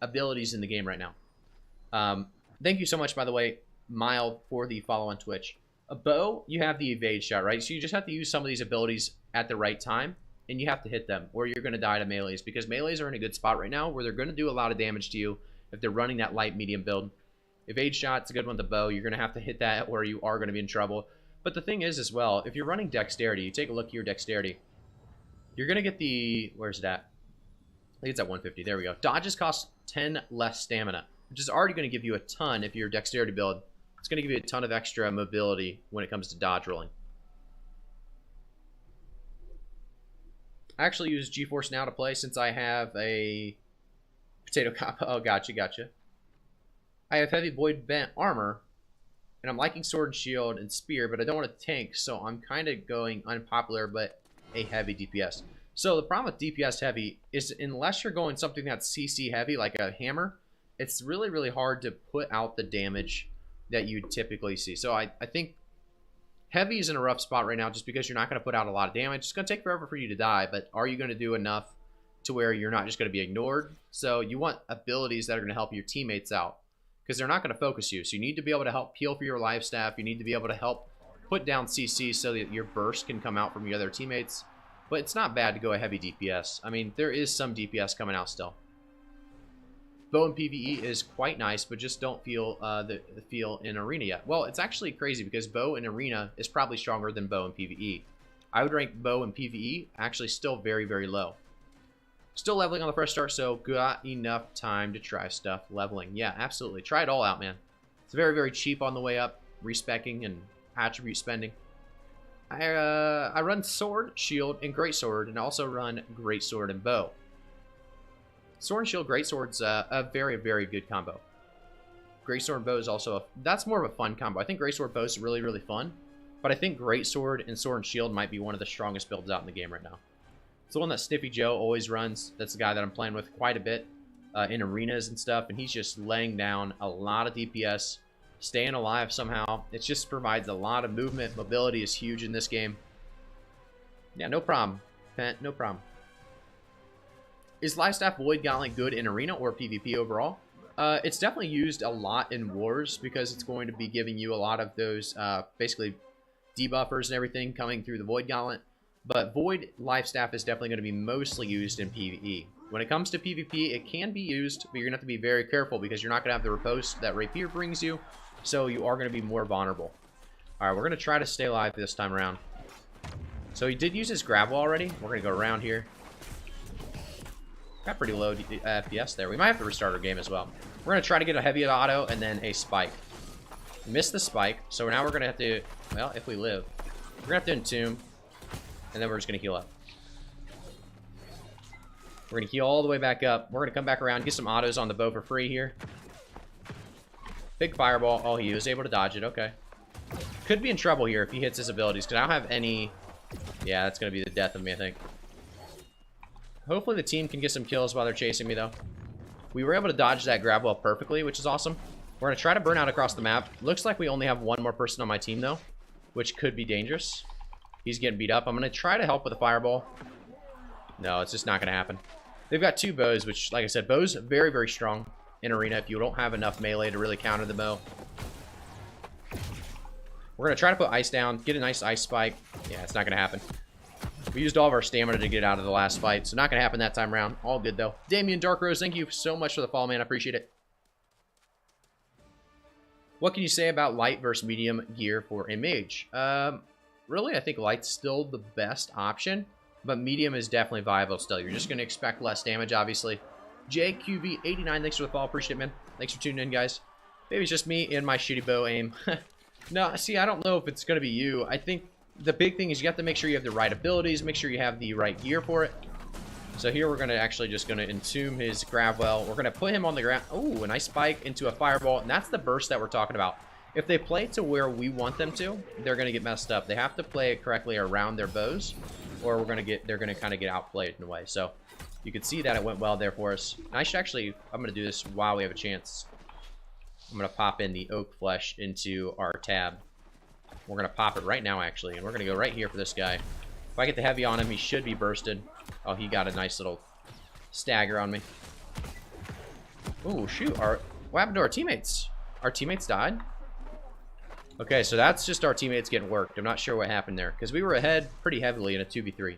abilities in the game right now. Thank you so much, by the way, Mild, for the follow on Twitch. A bow, you have the evade shot, right? So you just have to use some of these abilities at the right time, and you have to hit them, or you're going to die to melees, because melees are in a good spot right now where they're going to do a lot of damage to you if they're running that light medium build. Evade shot's a good one with the bow. You're going to have to hit that, or you are going to be in trouble. But the thing is as well, if you're running dexterity, you take a look at your dexterity, you're going to get the, where's it at? I think it's at 150. There we go. Dodges cost 10 less stamina, which is already going to give you a ton if you're a dexterity build. It's going to give you a ton of extra mobility when it comes to dodge rolling. I actually use G-Force now to play since I have a potato cop. Oh, gotcha. I have heavy void bent armor, and I'm liking sword and shield and spear, but I don't want to tank, so I'm kind of going unpopular, but a heavy DPS. So the problem with DPS heavy is unless you're going something that's CC heavy, like a hammer, it's really hard to put out the damage that you typically see. So I think heavy is in a rough spot right now just because you're not going to put out a lot of damage. It's going to take forever for you to die, but are you going to do enough to where you're not just going to be ignored. So you want abilities that are going to help your teammates out, because they're not going to focus you. So you need to be able to help peel for your life staff. You need to be able to help put down CC so that your burst can come out from your other teammates. But it's not bad to go a heavy DPS. I mean, there is some DPS coming out still. Bow in PvE is quite nice, but just don't feel the feel in Arena yet. Well, it's actually crazy because bow in Arena is probably stronger than bow in PvE. I would rank bow in PvE actually still very, very low. Still leveling on the fresh start, so got enough time to try stuff leveling. Yeah, absolutely. Try it all out, man. It's very, very cheap on the way up, respeccing and attribute spending. I run sword, shield, and greatsword, and also run greatsword and bow. Sword and shield, greatsword's a very, very good combo. Greatsword and bow is also that's more of a fun combo. I think greatsword bow is really, really fun, but I think greatsword and sword and shield might be one of the strongest builds out in the game right now. It's the one that Sniffy Joe always runs. That's the guy that I'm playing with quite a bit in arenas and stuff, and he's just laying down a lot of DPS. Staying alive somehow. It just provides a lot of movement. Mobility is huge in this game. Yeah, no problem. Pent, no problem. Is Lifestaff Void Gauntlet good in Arena or PvP overall? It's definitely used a lot in Wars because it's going to be giving you a lot of those basically debuffers and everything coming through the Void Gauntlet. But Void Lifestaff is definitely going to be mostly used in PvE. When it comes to PvP, it can be used, but you're going to have to be very careful because you're not going to have the riposte that Rapier brings you. So you are going to be more vulnerable. Alright, we're going to try to stay alive this time around. So he did use his grab wall already. We're going to go around here. Got pretty low FPS there. We might have to restart our game as well. We're going to try to get a heavy auto and then a spike. Missed the spike. So now we're going to have to, well, if we live, we're going to have to entomb. And then we're just going to heal up. We're going to heal all the way back up. We're going to come back around, get some autos on the bow for free here. Big fireball. Oh, he was able to dodge it. Okay. Could be in trouble here if he hits his abilities, because I don't have any... Yeah, that's going to be the death of me, I think. Hopefully the team can get some kills while they're chasing me, though. We were able to dodge that grab well perfectly, which is awesome. We're going to try to burn out across the map. Looks like we only have one more person on my team, though, which could be dangerous. He's getting beat up. I'm going to try to help with a fireball. No, it's just not going to happen. They've got two bows, which, like I said, bows very, very strong in Arena if you don't have enough melee to really counter the bow. We're going to try to put ice down, get a nice ice spike. Yeah, it's not going to happen. We used all of our stamina to get out of the last fight, so not going to happen that time around. All good, though. Damien Dark Rose, thank you so much for the follow, man. I appreciate it. What can you say about light versus medium gear for a mage? Really, I think light's still the best option, but medium is definitely viable still. You're just going to expect less damage, obviously. JQV89, thanks for the follow. Appreciate it, man. Thanks for tuning in, guys. Maybe it's just me and my shitty bow aim. No, see, I don't know if it's going to be you. I think the big thing is you have to make sure you have the right abilities, make sure you have the right gear for it. So here we're going to actually just going to entomb his grab well. We're going to put him on the ground. Oh, a nice spike into a fireball, and that's the burst that we're talking about. If they play to where we want them to, they're going to get messed up. They have to play it correctly around their bows, or they're going to kind of get outplayed in a way. So you can see that it went well there for us. And I should actually, I'm going to do this while we have a chance. I'm going to pop in the oak flesh into our tab. We're going to pop it right now, actually, and we're going to go right here for this guy. If I get the heavy on him, he should be bursted. Oh, he got a nice little stagger on me. Oh, shoot. What happened to our teammates? Our teammates died? Okay, so that's just our teammates getting worked. I'm not sure what happened there, because we were ahead pretty heavily in a 2v3.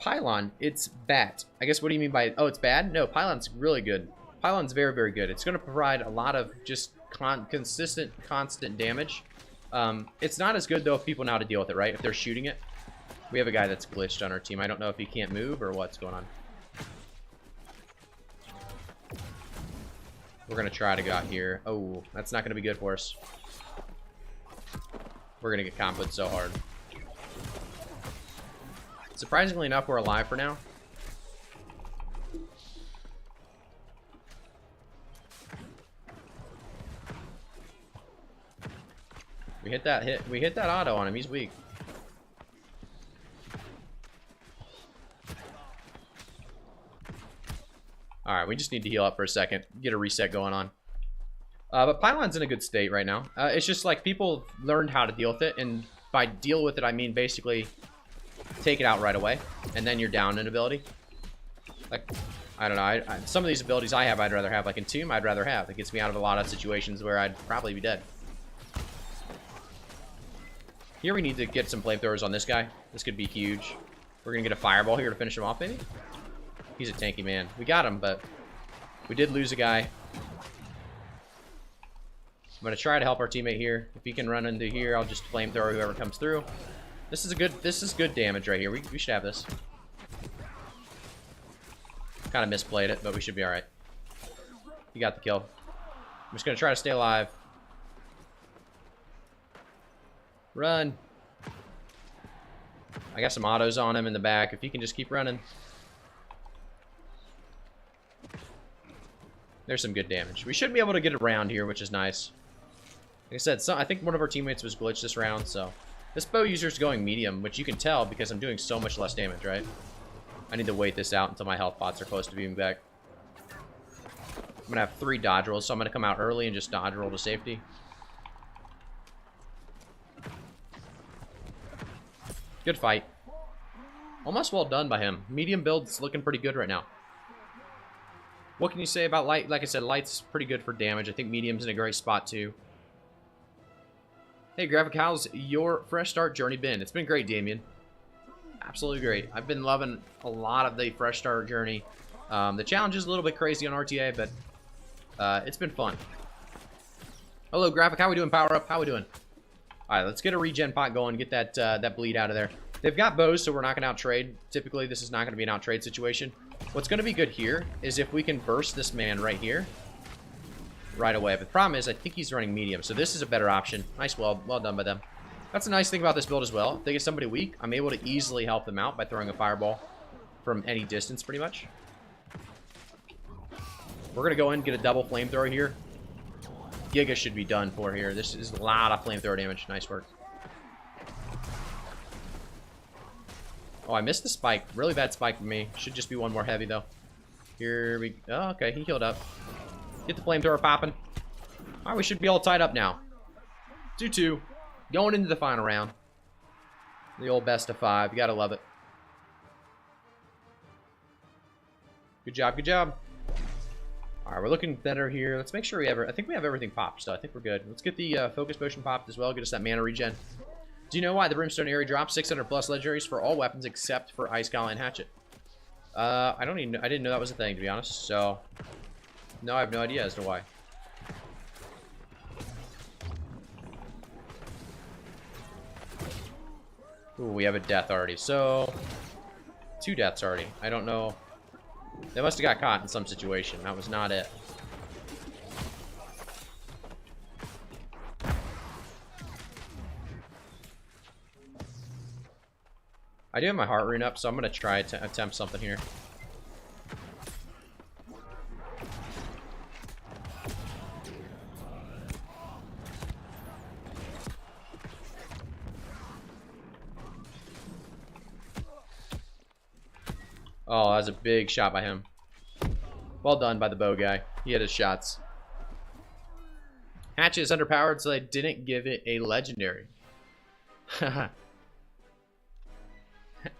Pylon, it's bat. I guess, what do you mean by... Oh, it's bad? No, Pylon's really good. Pylon's very, very good. It's going to provide a lot of just consistent, constant damage. It's not as good, though, if people know how to deal with it, right? If they're shooting it. We have a guy that's glitched on our team. I don't know if he can't move or what's going on. We're going to try to go out here. Oh, that's not going to be good for us. We're going to get comboed so hard. Surprisingly enough, we're alive for now. We hit that auto on him. He's weak. Alright, we just need to heal up for a second. Get a reset going on. But Pylon's in a good state right now. It's just like people learned how to deal with it. And by deal with it, I mean basically take it out right away, and then you're down an ability. Like, I don't know. Some of these abilities I have, I'd rather have. Like Entomb, I'd rather have. It gets me out of a lot of situations where I'd probably be dead. Here we need to get some flamethrowers on this guy. This could be huge. We're going to get a fireball here to finish him off, maybe? He's a tanky man. We got him, but we did lose a guy. I'm going to try to help our teammate here. If he can run into here, I'll just flamethrower whoever comes through. This is good damage right here. We should have this. Kind of misplayed it, but we should be alright. He got the kill. I'm just going to try to stay alive. Run. I got some autos on him in the back. If he can just keep running. There's some good damage. We should be able to get around here, which is nice. Like I said, I think one of our teammates was glitched this round, so... This bow user is going medium, which you can tell because I'm doing so much less damage, right? I need to wait this out until my health pots are close to being back. I'm going to have 3 dodge rolls, so I'm going to come out early and just dodge roll to safety. Good fight. Almost well done by him. Medium build's looking pretty good right now. What can you say about light? Like I said, light's pretty good for damage. I think medium's in a great spot too. Hey, Graphic, how's your fresh start journey been? It's been great, Damien. Absolutely great. I've been loving a lot of the fresh start journey. The challenge is a little bit crazy on RTA, but it's been fun. Hello, Graphic. How we doing? Power up. How we doing? All right, let's get a regen pot going. Get that that bleed out of there. They've got bows, so we're not going to out-trade. Typically, this is not going to be an out-trade situation. What's going to be good here is if we can burst this man right here. Right away. But the problem is, I think he's running medium, so this is a better option. Nice, well done by them. That's a nice thing about this build as well. If they get somebody weak, I'm able to easily help them out by throwing a fireball from any distance, pretty much. We're going to go in and get a double flamethrower here. Giga should be done for here. This is a lot of flamethrower damage. Nice work. Oh, I missed the spike. Really bad spike for me. Should just be one more heavy, though. Here we go. Oh, okay, he healed up. Get the flamethrower popping. All right, we should be all tied up now. 2-2. Going into the final round. The old best of 5. You gotta love it. Good job, good job. All right, we're looking better here. Let's make sure we have... I think we have everything popped, so I think we're good. Let's get the focus potion popped as well. Get us that mana regen. Do you know why the Brimstone area drops 600 plus legendaries for all weapons except for Ice Gauntlet and Hatchet? I didn't know that was a thing, to be honest. So, no, I have no idea as to why. Ooh, we have a death already. So, 2 deaths already. I don't know. They must have got caught in some situation. That was not it. I do have my heart rune up, so I'm going to try to attempt something here. Oh, that was a big shot by him. Well done by the bow guy. He had his shots. Hatchet is underpowered, so they didn't give it a legendary. I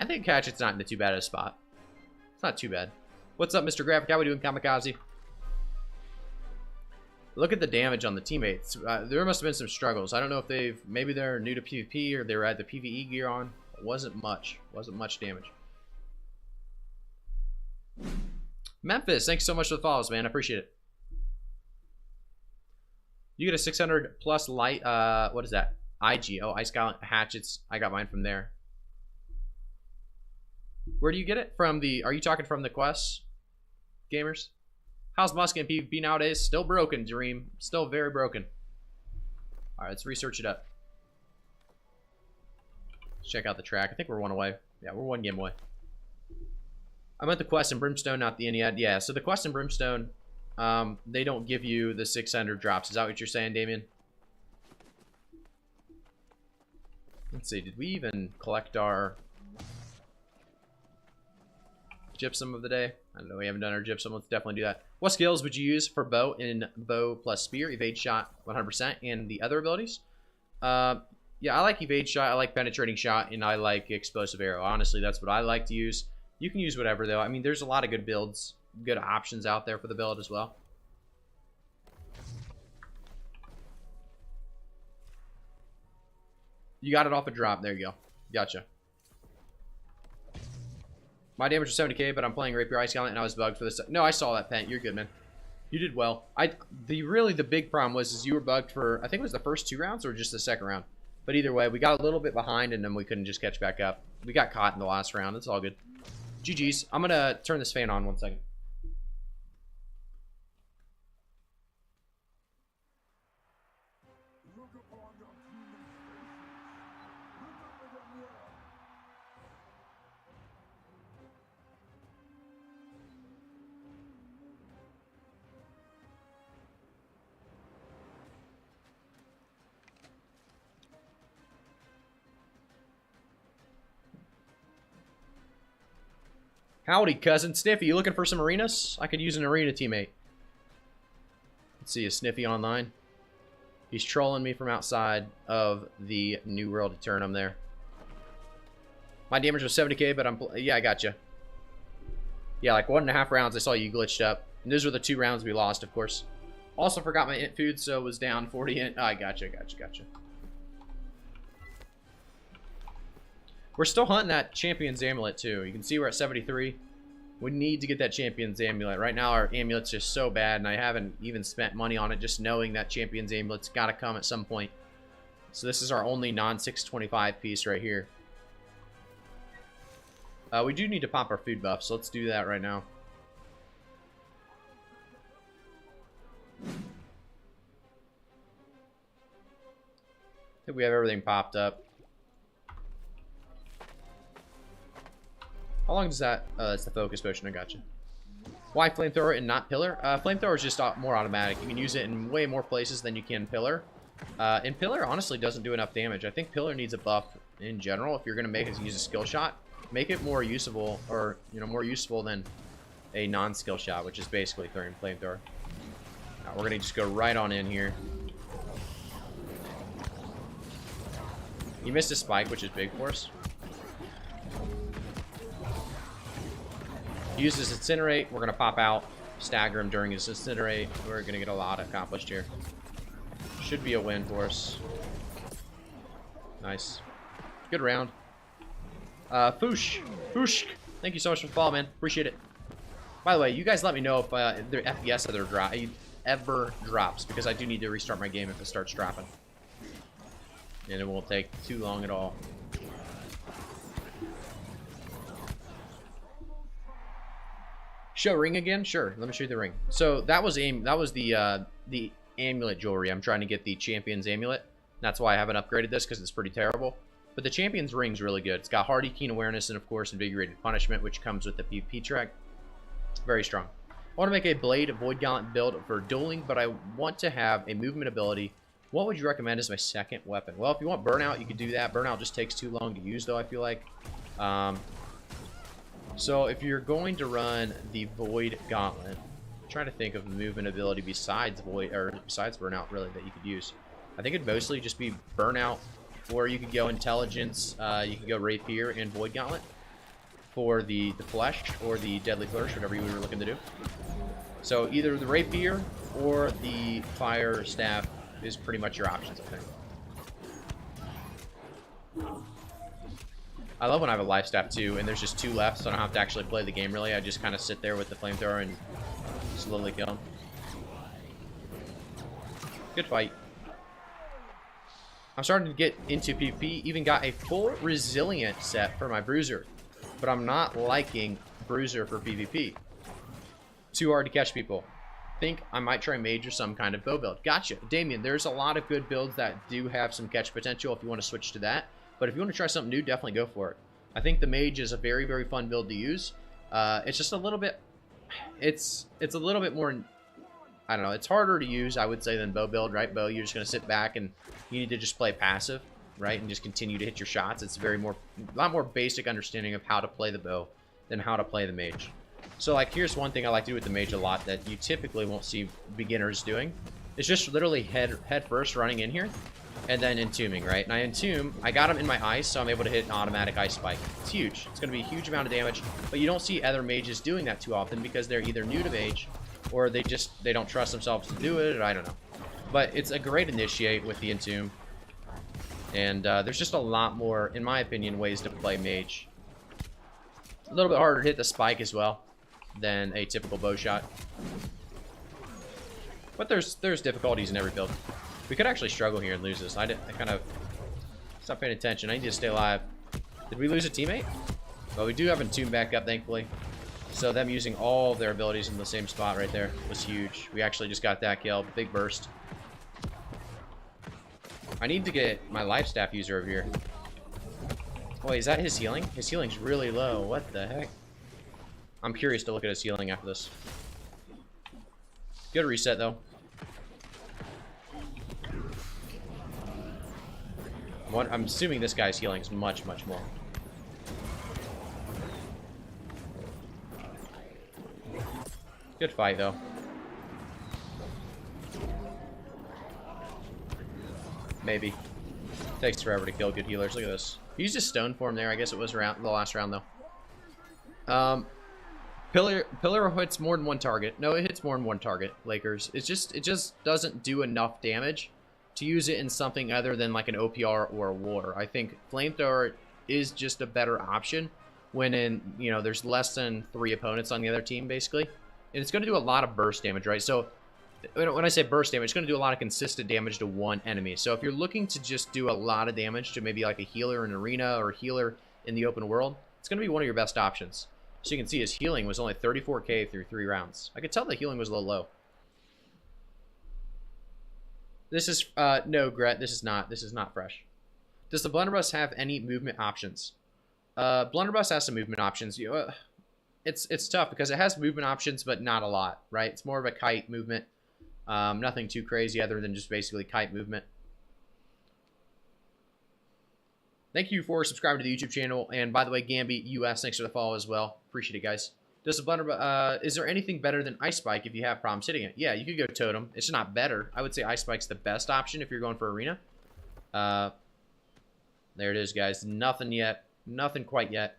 think Hatchet's not in too bad of a spot. It's not too bad. What's up, Mr. Graphic? How we doing, Kamikaze? Look at the damage on the teammates. There must have been some struggles. I don't know if maybe they're new to PvP or they were at the PvE gear on. It wasn't much. Wasn't much damage. Memphis, thanks so much for the follows, man. I appreciate it. You get a 600 plus light. What is that? IG. Oh, Ice Gauntlet Hatchets. I got mine from there. Where do you get it? From the... Are you talking from the quests? Gamers? How's Musket and PvP nowadays? Still broken, Dream. Still very broken. Alright, let's research it up. Let's check out the track. I think we're 1 away. Yeah, we're 1 game away. I'm at the quest in Brimstone, not the Iliad. Yeah, so the quest in Brimstone, they don't give you the 600 drops. Is that what you're saying, Damien? Let's see. Did we even collect our... gypsum of the day? I don't know, we haven't done our gypsum. Let's definitely do that. What skills would you use for bow in bow plus spear, evade shot 100%, and the other abilities? Yeah, I like evade shot, I like penetrating shot, and I like explosive arrow. Honestly, that's what I like to use. You can use whatever, though. I mean, there's a lot of good builds, good options out there for the build as well. You got it off a drop. There you go. Gotcha. My damage was 70k, but I'm playing Rapier Ice Gauntlet, and I was bugged for this. No, I saw that, Pent. You're good, man. You did well. Really the big problem was you were bugged for, I think it was the first 2 rounds or just the second round. But either way, we got a little bit behind, and then we couldn't just catch back up. We got caught in the last round. It's all good. GG's. I'm going to turn this fan on 1 second. Howdy, cousin. Sniffy, you looking for some arenas? I could use an arena teammate. Let's see, is Sniffy online? He's trolling me from outside of the New World Eternum there. My damage was 70k, but yeah, I got you. Yeah, like 1.5 rounds, I saw you glitched up. And those were the 2 rounds we lost, of course. Also forgot my int food, so it was down 40 int. Oh, I gotcha. We're still hunting that Champion's Amulet, too. You can see we're at 73. We need to get that Champion's Amulet. Right now, our Amulet's just so bad, and I haven't even spent money on it, just knowing that Champion's Amulet's got to come at some point. So this is our only non-625 piece right here. We do need to pop our food buff, so let's do that right now. I think we have everything popped up. How long does that... that's the focus potion, I gotcha. Why flamethrower and not pillar? Flamethrower is just more automatic. You can use it in way more places than you can pillar. And pillar honestly doesn't do enough damage. I think pillar needs a buff in general. If you're going to make it use a skill shot, make it more usable, or, you know, more useful than a non-skill shot, which is basically throwing flamethrower. Now, we're going to just go right on in here. He missed a spike, which is big for us. He uses Incinerate. We're going to pop out, stagger him during his Incinerate. We're going to get a lot accomplished here. Should be a win for us. Nice. Good round. Foosh. Thank you so much for the follow, man. Appreciate it. By the way, you guys let me know if their FPS ever drops, because I do need to restart my game if it starts dropping. And it won't take too long at all. Show ring again? Sure. Let me show you the ring. So that was the amulet jewelry. I'm trying to get the Champion's Amulet. That's why I haven't upgraded this, because it's pretty terrible. But the Champion's ring's really good. It's got Hardy, Keen Awareness, and of course Invigorated Punishment, which comes with the PvP track. Very strong. I want to make a Blade Void Gauntlet build for dueling, but I want to have a movement ability. What would you recommend as my second weapon? Well, if you want Burnout, you could do that. Burnout just takes too long to use, though, I feel like. So if you're going to run the Void Gauntlet, I'm trying to think of a movement ability besides Void, or besides Burnout, really, that you could use. I think it'd mostly just be Burnout, or you could go Intelligence, you could go Rapier and Void Gauntlet for the Flesh or the Deadly Flourish, whatever you were looking to do. So either the Rapier or the Firestaff is pretty much your options, I think. I love when I have a life staff too, and there's just 2 left, so I don't have to actually play the game really. I just kind of sit there with the flamethrower and slowly kill him. Good fight. I'm starting to get into PvP. Even got a full resilient set for my bruiser, but I'm not liking bruiser for PvP. Too hard to catch people. Think I might try mage or some kind of bow build. Gotcha. Damien, there's a lot of good builds that do have some catch potential if you want to switch to that. But if you want to try something new, definitely go for it. I think the mage is a very, very fun build to use. It's just a little bit... It's a little bit more... I don't know. It's harder to use, I would say, than bow build, right? Bow, you're just going to sit back and you need to just play passive, right? And just continue to hit your shots. It's a lot more basic understanding of how to play the bow than how to play the mage. So, like, here's one thing I like to do with the mage a lot that you typically won't see beginners doing. It's just literally head first running in here and then entombing, right? And I entomb, I got him in my ice, so I'm able to hit an automatic ice spike. It's huge. It's going to be a huge amount of damage, but you don't see other mages doing that too often because they're either new to mage or they don't trust themselves to do it, or I don't know. But it's a great initiate with the entomb, and there's just a lot more, in my opinion, ways to play mage. A little bit harder to hit the spike as well than a typical bow shot, but there's difficulties in every build. We could actually struggle here and lose this. I kind of stopped paying attention. I need to stay alive. Did we lose a teammate? Well, we do have Entomb back up, thankfully. So them using all of their abilities in the same spot right there was huge. We actually just got that kill. Big burst. I need to get my life staff user over here. Oh, wait, is that his healing? His healing's really low. What the heck? I'm curious to look at his healing after this. Good reset, though. I'm assuming this guy's healing is much, much more. Good fight, though. Maybe. Takes forever to kill good healers. Look at this. He used a stone form there. I guess it was the last round, though. Pillar hits more than one target. No, it hits more than one target, Lakers. It just doesn't do enough damage to use it in something other than like an OPR or a war. I think flamethrower is just a better option when there's less than 3 opponents on the other team, basically. And it's going to do a lot of burst damage, right? So when I say burst damage, it's going to do a lot of consistent damage to one enemy. So if you're looking to just do a lot of damage to maybe like a healer in arena or a healer in the open world, it's going to be one of your best options. So you can see his healing was only 34k through 3 rounds. I could tell the healing was a little low. This is, no, Gret, this is not fresh. Does the blunderbuss have any movement options? Blunderbuss has some movement options. It's tough because it has movement options, but not a lot, right? It's more of a kite movement. Nothing too crazy other than just basically kite movement. Thank you for subscribing to the YouTube channel. And by the way, Gamby US, thanks for the follow as well. Appreciate it, guys. Does the blunderbuss, is there anything better than Ice Spike if you have problems hitting it? Yeah, you could go Totem. It's not better. I would say Ice Spike's the best option if you're going for arena. There it is, guys. Nothing yet. Nothing quite yet.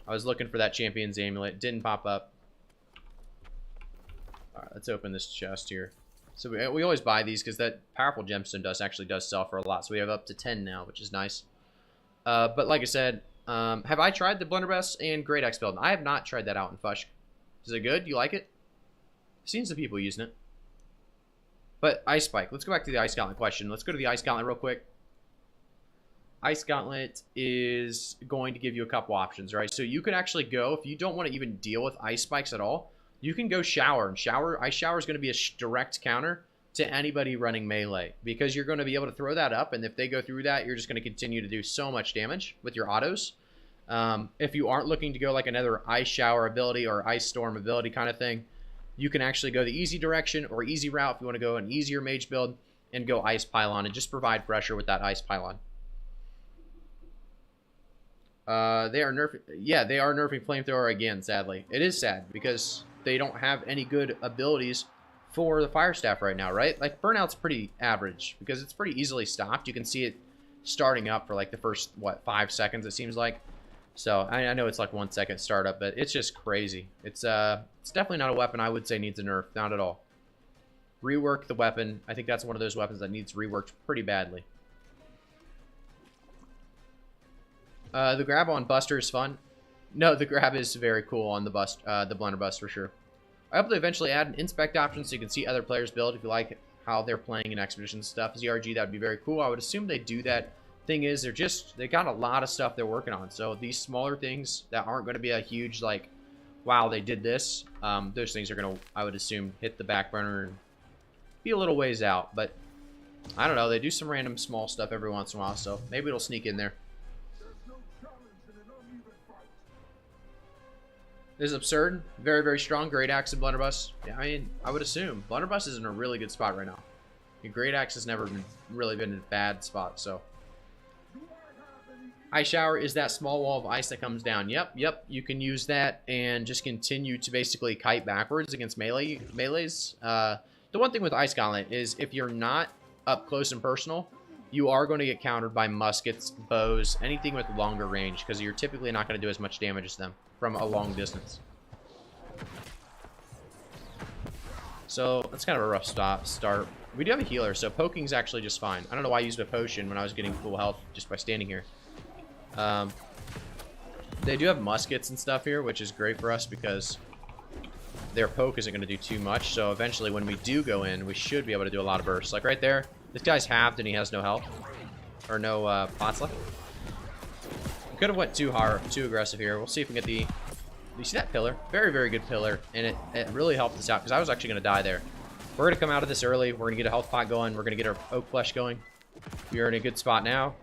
I was looking for that Champion's Amulet. Didn't pop up. Alright, let's open this chest here. So we always buy these because that powerful gemstone dust actually does sell for a lot. So we have up to 10 now, which is nice. But like I said, have I tried the blunderbuss and Great Axe build? I have not tried that out in Fushk. Is it good? You like it? I've seen some people using it. But Ice Spike. Let's go back to the Ice Gauntlet question. Let's go to the Ice Gauntlet real quick. Ice Gauntlet is going to give you a couple options, right? So you can actually go, if you don't want to even deal with Ice Spikes at all, you can go Shower. And Ice Shower is going to be a direct counter to anybody running melee, because you're going to be able to throw that up, and if they go through that, you're just going to continue to do so much damage with your autos. If you aren't looking to go like another Ice Shower ability or Ice Storm ability kind of thing, you can actually go the easy direction or easy route if you want to go an easier mage build and go Ice Pylon and just provide pressure with that Ice Pylon. They are nerfing Flamethrower again, sadly. It is sad because they don't have any good abilities for the firestaff right now, right? Like Burnout's pretty average because it's pretty easily stopped. You can see it starting up for like the first, what, 5 seconds it seems like. So I know it's like 1 second startup, but it's just crazy. It's definitely not a weapon I would say needs a nerf, not at all. Rework the weapon. I think that's one of those weapons that needs reworked pretty badly. The grab on Buster is fun. No, the grab is very cool on the blunderbuss for sure. I hope they eventually add an inspect option so you can see other players build if you like how they're playing in expedition stuff. ZRG, that would be very cool. I would assume they do that. Thing is, they got a lot of stuff they're working on. So these smaller things that aren't going to be a huge like, wow, they did this. Those things are going to, I would assume, hit the back burner and be a little ways out. But I don't know. They do some random small stuff every once in a while, so maybe it'll sneak in there. This is absurd. Very, very strong. Great Axe and Blunderbuss. Yeah, I mean, I would assume. Blunderbuss is in a really good spot right now. Great Axe has never really been in a bad spot, so. Ice Shower is that small wall of ice that comes down. Yep. You can use that and just continue to basically kite backwards against melees. The one thing with Ice Gauntlet is if you're not up close and personal, you are going to get countered by muskets, bows, anything with longer range, because you're typically not going to do as much damage as them from a long distance. So that's kind of a rough start. We do have a healer, so poking's actually just fine. I don't know why I used a potion when I was getting full health just by standing here. They do have muskets and stuff here, which is great for us because their poke isn't going to do too much. So eventually when we do go in, we should be able to do a lot of bursts. Like right there, this guy's halved and he has no health. Or no pots left. We could have went too hard, too aggressive here. We'll see if we can get the... You see that pillar? Very, very good pillar. And it really helped us out because I was actually going to die there. We're going to come out of this early. We're going to get a health pot going. We're going to get our oak flesh going. We are in a good spot now.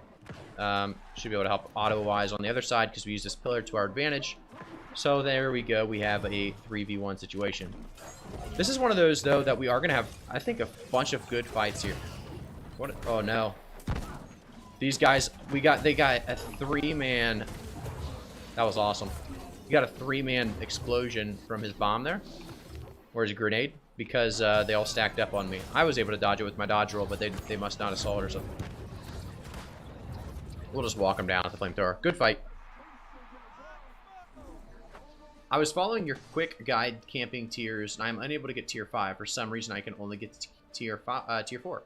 Should be able to help auto-wise on the other side because we use this pillar to our advantage. So there we go. We have a 3v1 situation. This is one of those, though, that we are going to have, I think, a bunch of good fights here. What? Oh, no. These guys, they got a 3-man. That was awesome. You got a 3-man explosion from his bomb there. Or his grenade. Because they all stacked up on me. I was able to dodge it with my dodge roll, but they must not have saw it or something. We'll just walk them down with the flamethrower. Good fight. I was following your quick guide camping tiers, and I'm unable to get tier 5. For some reason, I can only get to tier 4.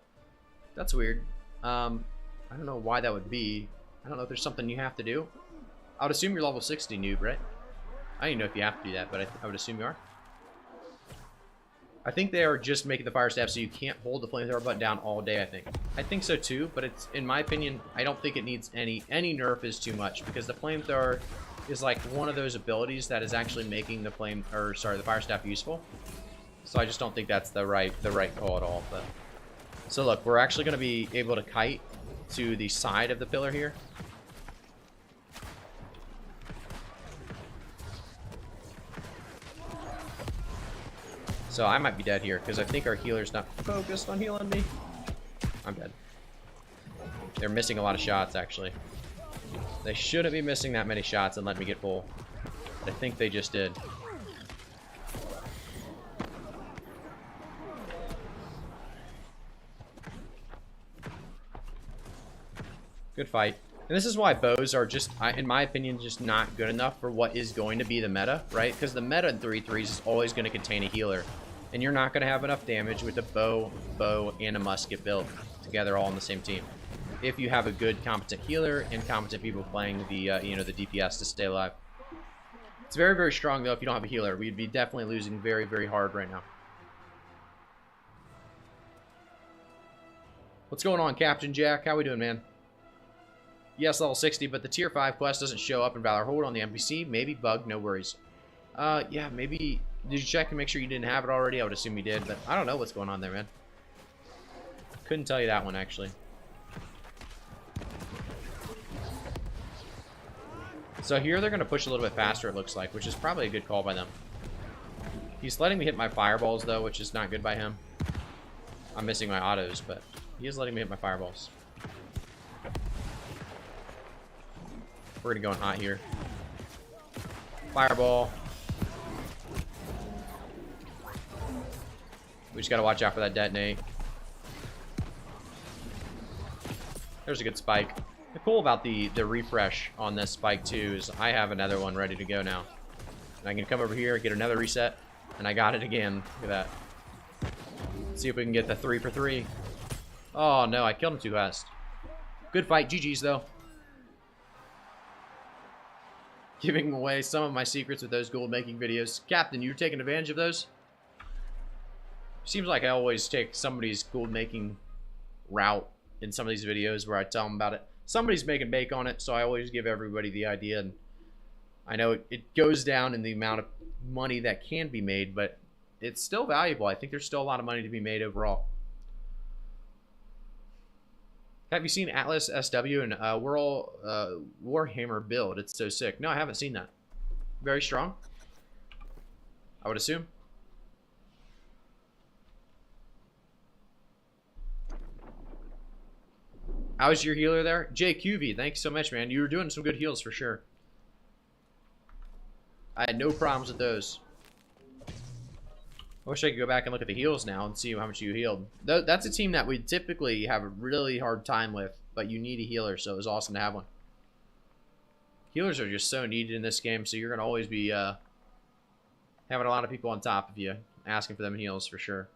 That's weird. I don't know why that would be. I don't know if there's something you have to do. I would assume you're level 60 noob, right? I don't even know if you have to do that, but I would assume you are. I think they are just making the fire staff so you can't hold the flamethrower button down all day, I think. I think so too, but it's, in my opinion, I don't think it needs any nerf is too much because the flamethrower is like one of those abilities that is actually making the the fire staff useful. So I just don't think that's the right call at all. But so look, we're actually going to be able to kite to the side of the pillar here. So I might be dead here because I think our healer's not focused on healing me. I'm dead. They're missing a lot of shots, actually. They shouldn't be missing that many shots and let me get full. But I think they just did. Good fight. And this is why bows are just, in my opinion, just not good enough for what is going to be the meta, right? Because the meta in 3-3s is always going to contain a healer. And you're not going to have enough damage with a bow, and a musket built together all on the same team. If you have a good, competent healer and competent people playing the, the DPS to stay alive. It's very, very strong, though, if you don't have a healer. We'd be definitely losing very, very hard right now. What's going on, Captain Jack? How we doing, man? Yes, level 60, but the tier 5 quest doesn't show up in Valor Hold on the NPC. Maybe bug, no worries. Yeah, maybe... Did you check and make sure you didn't have it already? I would assume you did, but I don't know what's going on there, man. Couldn't tell you that one, actually. So here they're going to push a little bit faster, it looks like, which is probably a good call by them. He's letting me hit my fireballs, though, which is not good by him. I'm missing my autos, but he is letting me hit my fireballs. We're going to go in hot here. Fireball. We just got to watch out for that detonate. There's a good spike. The cool about the refresh on this spike, too, is I have another one ready to go now. And I can come over here, get another reset, and I got it again. Look at that. Let's see if we can get the 3 for 3. Oh, no, I killed him too fast. Good fight. GG's, though. Giving away some of my secrets with those gold making videos. Captain, you're taking advantage of those? Seems like I always take somebody's gold making route in some of these videos where I tell them about it. Somebody's making bake on it, so I always give everybody the idea. And I know it goes down in the amount of money that can be made, but it's still valuable. I think there's still a lot of money to be made overall. Have you seen Atlas SW and Warhammer build? It's so sick. No, I haven't seen that. Very strong, I would assume. How's your healer there? JQV, thanks so much, man. You were doing some good heals for sure. I had no problems with those. I wish I could go back and look at the heals now and see how much you healed. That's a team that we typically have a really hard time with, but you need a healer, so it was awesome to have one. Healers are just so needed in this game, so you're going to always be having a lot of people on top of you, asking for them heals for sure.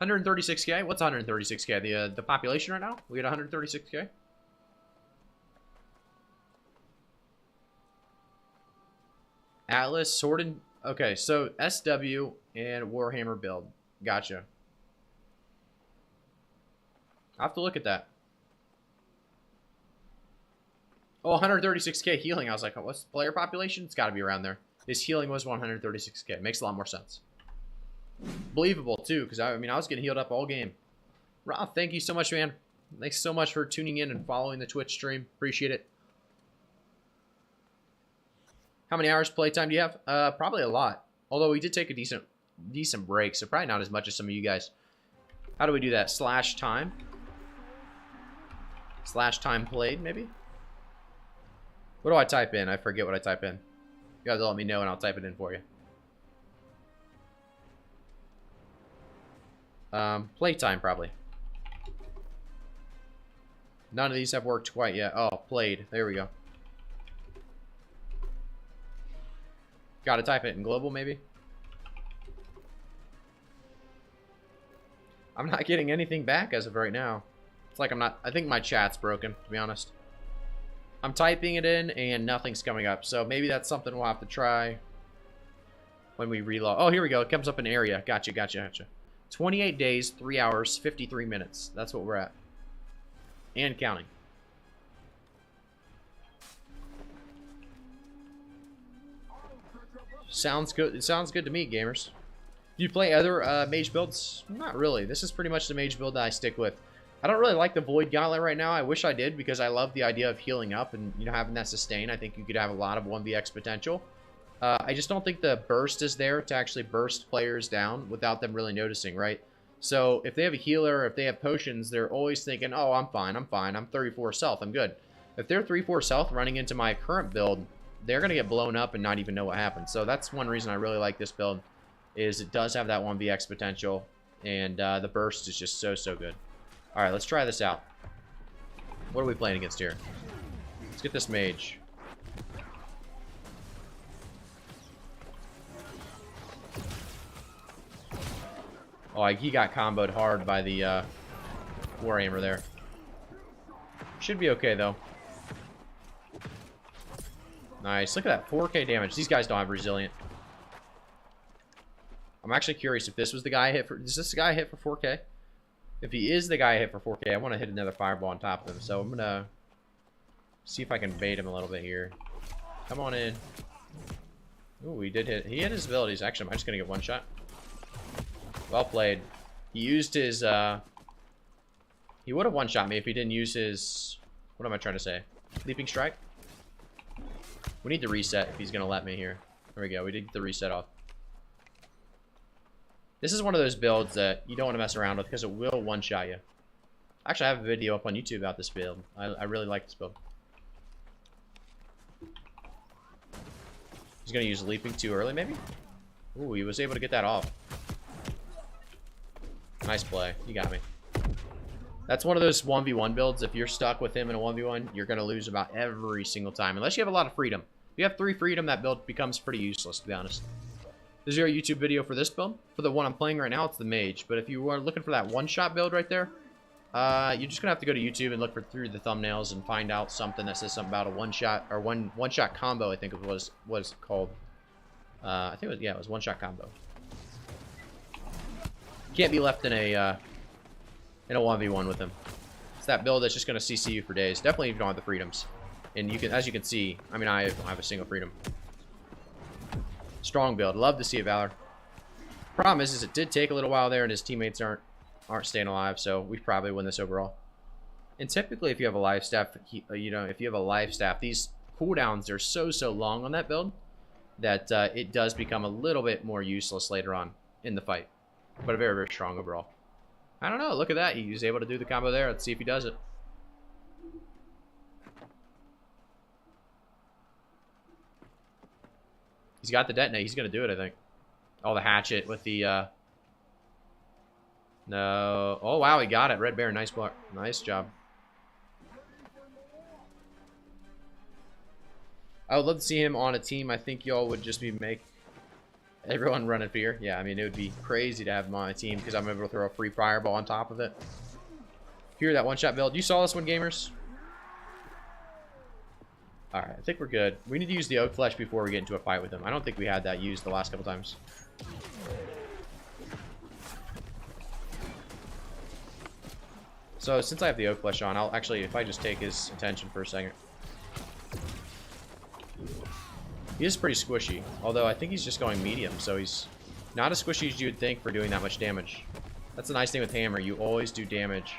136k? What's 136k? The population right now? We got 136k? Atlas, Sword and... Okay, so SW and Warhammer build. Gotcha. I'll have to look at that. Oh, 136k healing. I was like, oh, what's the player population? It's got to be around there. His healing was 136k. Makes a lot more sense. Believable, too, because I mean, I was getting healed up all game. Rob, thank you so much, man. Thanks so much for tuning in and following the Twitch stream. Appreciate it. How many hours playtime do you have? Probably a lot. Although we did take a decent break, so probably not as much as some of you guys. How do we do that? Slash time? Slash time played, maybe? What do I type in? I forget what I type in. You guys let me know and I'll type it in for you. Playtime, probably. None of these have worked quite yet. Oh, played. There we go. Gotta type it in global, maybe? I'm not getting anything back as of right now. It's like I'm not... I think my chat's broken, to be honest. I'm typing it in and nothing's coming up. So maybe that's something we'll have to try when we reload. Oh, here we go. It comes up in area. Gotcha, gotcha, gotcha. 28 days, 3 hours, 53 minutes. That's what we're at. And counting. Sounds good. It sounds good to me, gamers. Do you play other mage builds? Not really. This is pretty much the mage build that I stick with. I don't really like the Void Gauntlet right now. I wish I did because I love the idea of healing up and, you know, having that sustain. I think you could have a lot of 1vx potential. I just don't think the burst is there to actually burst players down without them really noticing, right? So if they have a healer, if they have potions, they're always thinking, oh, I'm fine, I'm fine. I'm 34 health, I'm good. If they're 3/4 health running into my current build, they're going to get blown up and not even know what happened. So that's one reason I really like this build, is it does have that 1vx potential, and the burst is just so good. All right, let's try this out. What are we playing against here? Let's get this mage. Oh, he got comboed hard by the Warhammer there. Should be okay, though. Nice. Look at that 4k damage. These guys don't have resilient. I'm actually curious if this was the guy I hit for... Is this the guy I hit for 4k? If he is the guy I hit for 4k, I want to hit another fireball on top of him. So I'm going to see if I can bait him a little bit here. Come on in. Ooh, he did hit. He hit his abilities. Actually, I'm just going to get one shot. Well played. He used his... He would have one-shot me if he didn't use his... What am I trying to say? Leaping strike? We need to reset if he's going to let me here. There we go. We did get the reset off. This is one of those builds that you don't want to mess around with because it will one-shot you. Actually, I have a video up on YouTube about this build. I really like this build. He's going to use leaping too early, maybe? Ooh, he was able to get that off. Nice play. You got me. That's one of those 1v1 builds. If you're stuck with him in a 1v1, you're going to lose about every single time. Unless you have a lot of freedom. If you have 3 freedom, that build becomes pretty useless, to be honest. Is there a YouTube video for this build? For the one I'm playing right now, it's the Mage. But if you are looking for that one-shot build right there, you're just going to have to go to YouTube and look through the thumbnails and find out something that says something about a one-shot, or one-shot combo, I think it was called. I think it was, yeah, it was one-shot combo. Can't be left in a 1v1 with him. It's that build that's just going to CC you for days. Definitely if you don't have the freedoms. And you can, as you can see, I mean, I don't have a single freedom. Strong build. Love to see it, Valor. Problem is it did take a little while there, and his teammates aren't staying alive, so we probably win this overall. And typically, if you have a life staff, you know, if you have a life staff, these cooldowns are so long on that build that it does become a little bit more useless later on in the fight. But a very strong overall. I don't know. Look at that. He was able to do the combo there. Let's see if he does it. He's got the detonate. He's going to do it, I think. Oh, the hatchet with the... No. Oh, wow, he got it. Red Bear, nice block. Nice job. I would love to see him on a team. I think y'all would just be everyone run in fear. Yeah, I mean, it would be crazy to have him on a team because I'm able to throw a free fireball on top of it. Hear that one-shot build. You saw this one, gamers? Alright, I think we're good. We need to use the oak flesh before we get into a fight with him. I don't think we had that used the last couple times. So, since I have the oak flesh on, I'll actually, if I just take his attention for a second. He is pretty squishy, although I think he's just going medium, so he's not as squishy as you would think for doing that much damage. That's the nice thing with hammer, you always do damage.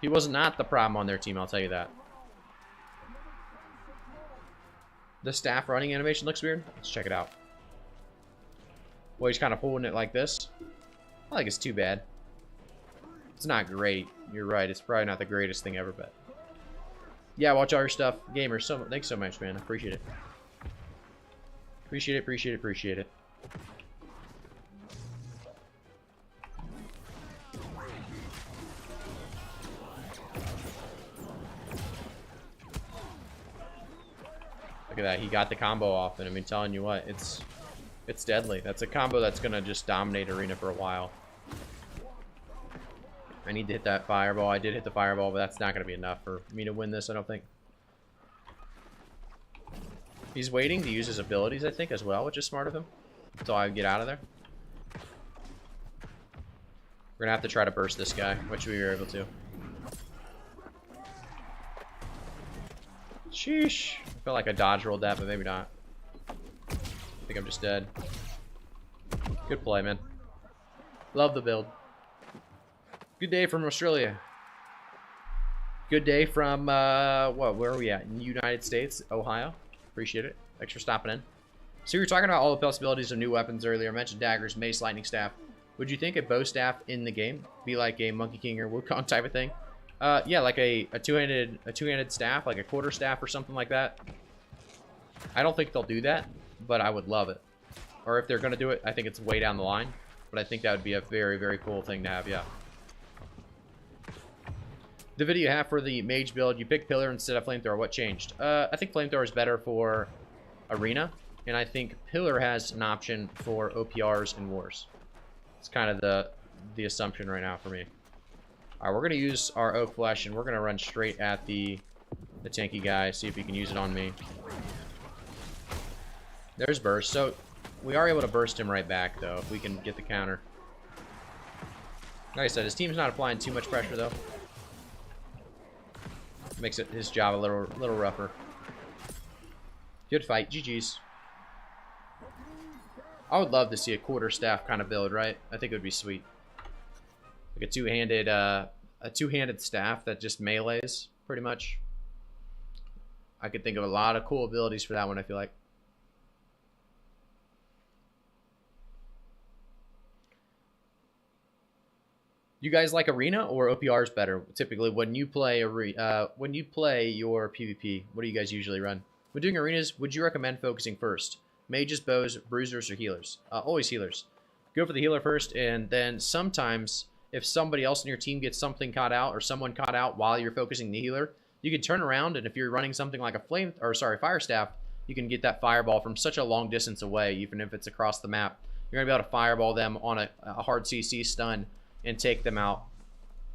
He was not the problem on their team, I'll tell you that. The staff running animation looks weird. Let's check it out. Well, he's kind of holding it like this. I think it's too bad. It's not great. You're right, it's probably not the greatest thing ever, but... Yeah, watch all your stuff. Gamers, thanks so much, man. I appreciate it. Appreciate it, appreciate it, appreciate it. Look at that. He got the combo off, and I mean, telling you what, it's deadly. That's a combo that's going to just dominate Arena for a while. I need to hit that fireball. I did hit the fireball, but that's not going to be enough for me to win this, I don't think. He's waiting to use his abilities, I think, as well, which is smart of him. Until I get out of there. We're going to have to try to burst this guy, which we were able to. Sheesh. I feel like I dodge rolled that, but maybe not. I think I'm just dead. Good play, man. Love the build. Good day from Australia. Good day from, what, where are we at? In the United States, Ohio. Appreciate it. Thanks for stopping in. So you were talking about all the possibilities of new weapons earlier. I mentioned daggers, mace, lightning staff. Would you think a bow staff in the game be like a Monkey King or Wukong type of thing? Yeah, like a two-handed staff, like a quarter staff or something like that. I don't think they'll do that, but I would love it. Or if they're going to do it, I think it's way down the line. But I think that would be a very, very cool thing to have, yeah. The video you have for the mage build, you picked pillar instead of flamethrower. What changed? I think flamethrower is better for arena, and I think pillar has an option for OPRs and wars. It's kind of the assumption right now for me. All right, we're gonna use our oak flesh, and we're gonna run straight at the tanky guy. See if he can use it on me. There's burst. So we are able to burst him right back, though, if we can get the counter. Like I said, his team's not applying too much pressure, though. Makes it his job a little rougher. Good fight. GG's. I would love to see a quarter staff kind of build, right? I think it would be sweet. Like a two-handed staff that just melees, pretty much. I could think of a lot of cool abilities for that one, I feel like. You guys like arena or OPRs better? Typically, when you play your PvP, what do you guys usually run? When doing arenas, would you recommend focusing first? Mages, bows, bruisers, or healers? Always healers. Go for the healer first, and then sometimes if somebody else in your team gets something caught out or someone caught out while you're focusing the healer, you can turn around, and if you're running something like a fire staff, you can get that fireball from such a long distance away, even if it's across the map. You're gonna be able to fireball them on a hard CC stun and take them out.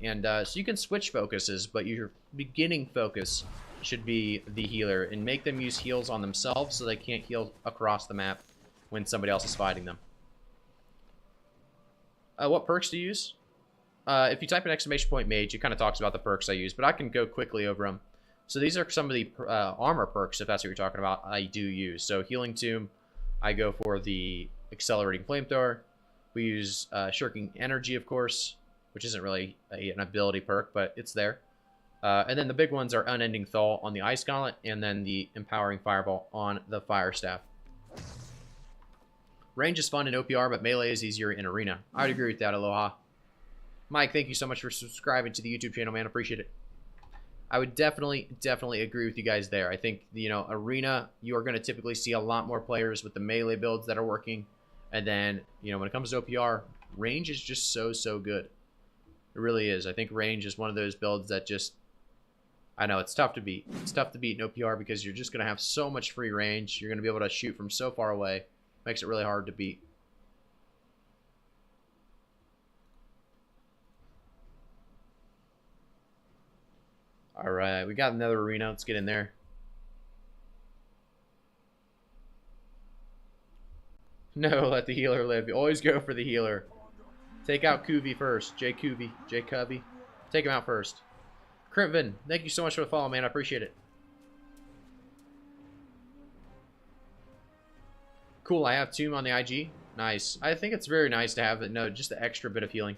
And so you can switch focuses, but your beginning focus should be the healer, and make them use heals on themselves so they can't heal across the map when somebody else is fighting them. What perks do you use? If you type an exclamation point mage, it kind of talks about the perks I use, but I can go quickly over them. So these are some of the armor perks, if that's what you're talking about, I do use. So Healing Tomb, I go for the Accelerating Flamethrower. We use Shirking Energy, of course, which isn't really an ability perk, but it's there. And then the big ones are Unending Thaw on the Ice Gauntlet, and then the Empowering Fireball on the Fire Staff. Range is fun in OPR, but melee is easier in Arena. I'd agree with that, Aloha. Mike, thank you so much for subscribing to the YouTube channel, man. Appreciate it. I would definitely agree with you guys there. I think, you know, arena, you are going to typically see a lot more players with the melee builds that are working. And then, you know, when it comes to OPR, range is just so good. It really is. I think range is one of those builds that just, I know it's tough to beat. It's tough to beat in OPR because you're just going to have so much free range. You're going to be able to shoot from so far away. Makes it really hard to beat. All right, we got another arena. Let's get in there. No, let the healer live. You always go for the healer. Take out Cuvey first. J Covey. Take him out first. Crimvin, thank you so much for the follow, man. I appreciate it. Cool, I have Tomb on the IG. Nice. I think it's very nice to have it. No, just the extra bit of healing.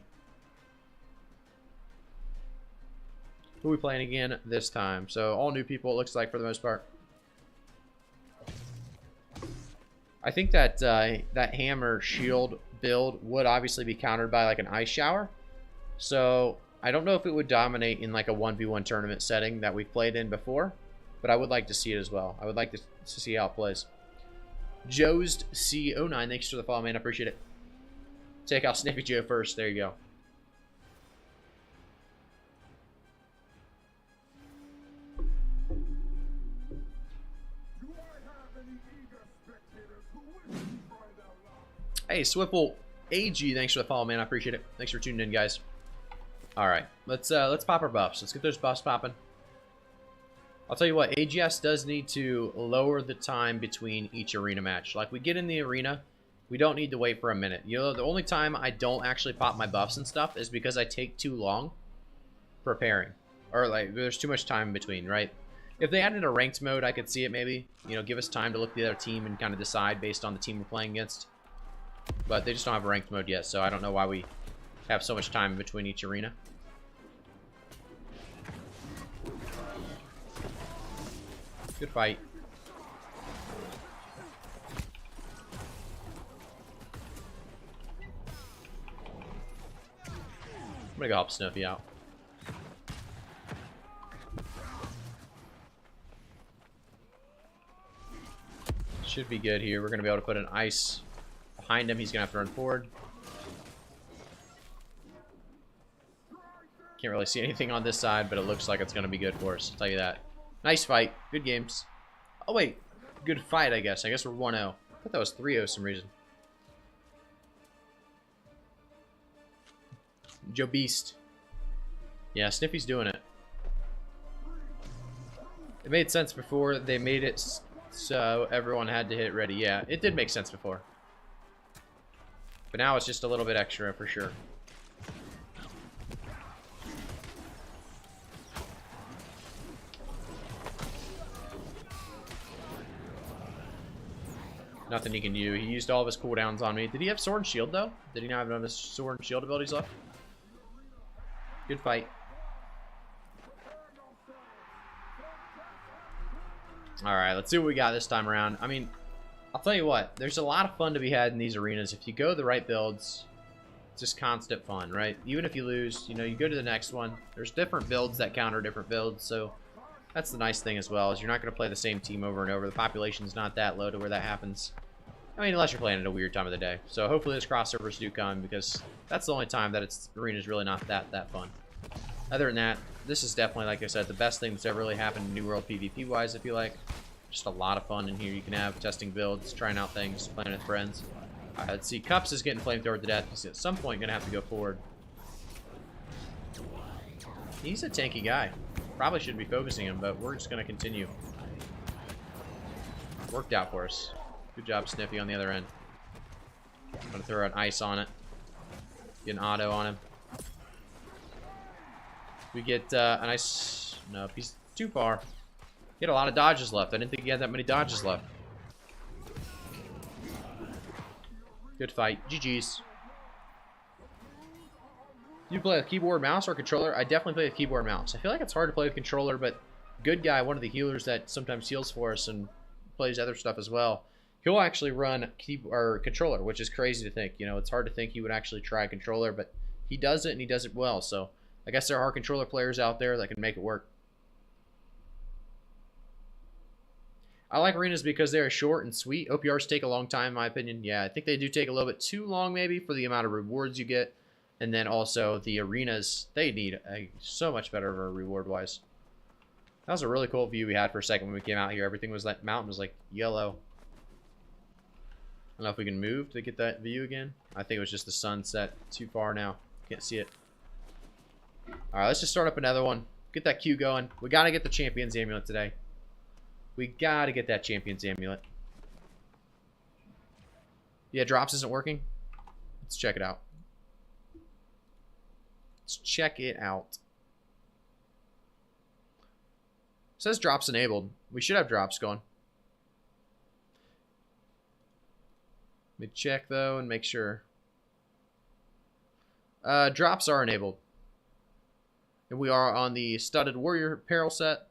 Who are we playing again this time? So all new people, it looks like, for the most part. I think that that hammer shield build would obviously be countered by like an ice shower. So I don't know if it would dominate in like a 1v1 tournament setting that we've played in before, but I would like to see it as well. I would like to see how it plays. Joe's C09, thanks for the follow, man. I appreciate it. Take out Sniffy Joe first. There you go. Hey, Swiftle AG, thanks for the follow, man. I appreciate it. Thanks for tuning in, guys. All right, let's pop our buffs. Let's get those buffs popping. I'll tell you what, AGS does need to lower the time between each arena match. Like, we get in the arena, we don't need to wait for a minute. You know, the only time I don't actually pop my buffs and stuff is because I take too long preparing. Or, like, there's too much time in between, right? If they added a ranked mode, I could see it maybe. You know, give us time to look at the other team and kind of decide based on the team we're playing against. But they just don't have a ranked mode yet, so I don't know why we have so much time in between each arena. Good fight. I'm gonna go help Snuffy out. Should be good here. We're gonna be able to put an ice behind him. He's gonna have to run forward. Can't really see anything on this side, but it looks like it's gonna be good for us. I'll tell you that. Nice fight. Good games. Oh, wait. Good fight, I guess. I guess we're 1-0. I thought that was 3-0 for some reason. Joe Beast. Yeah, Sniffy's doing it. It made sense before they made it so everyone had to hit ready. Yeah, it did make sense before. But now it's just a little bit extra for sure. Nothing he can do. He used all of his cooldowns on me. Did he have sword and shield though? Did he not have none of his sword and shield abilities left? Good fight. Alright, let's see what we got this time around. I mean, I'll tell you what. There's a lot of fun to be had in these arenas. If you go the right builds, it's just constant fun, right? Even if you lose, you know, you go to the next one. There's different builds that counter different builds, so that's the nice thing as well, is you're not going to play the same team over and over. The population's not that low to where that happens. I mean, unless you're playing at a weird time of the day. So hopefully those crossovers do come, because that's the only time that arena's really not that fun. Other than that, this is definitely, like I said, the best thing that's ever really happened in New World PvP-wise, I feel like. Just a lot of fun in here you can have, testing builds, trying out things, playing with friends. Alright, let's see. Cups is getting flamethrowered to death. He's at some point going to have to go forward. He's a tanky guy. Probably shouldn't be focusing him, but we're just going to continue. Worked out for us. Good job, Sniffy, on the other end. I'm going to throw an ice on it. Get an auto on him. We get a nice... Nope, he's too far. He had a lot of dodges left. I didn't think he had that many dodges left. Good fight. GG's. You play with keyboard, mouse, or controller? I definitely play with keyboard, mouse. I feel like it's hard to play with controller, but Good Guy, one of the healers that sometimes heals for us and plays other stuff as well, he'll actually run or controller, which is crazy to think. You know, it's hard to think he would actually try controller, but he does it, and he does it well. So I guess there are controller players out there that can make it work. I like arenas because they're short and sweet. OPRs take a long time, in my opinion. Yeah, I think they do take a little bit too long, maybe, for the amount of rewards you get. And then also the arenas, they need so much better of a reward-wise. That was a really cool view we had for a second when we came out here. Everything was like, mountain was like yellow. I don't know if we can move to get that view again. I think it was just the sunset too far now. Can't see it. All right, let's just start up another one. Get that queue going. We got to get the Champion's Amulet today. We got to get that Champion's Amulet. Yeah, drops isn't working. Let's check it out. Let's check it out. It says drops enabled. We should have drops going. Let me check, though, and make sure. Drops are enabled. And we are on the Studded Warrior apparel set.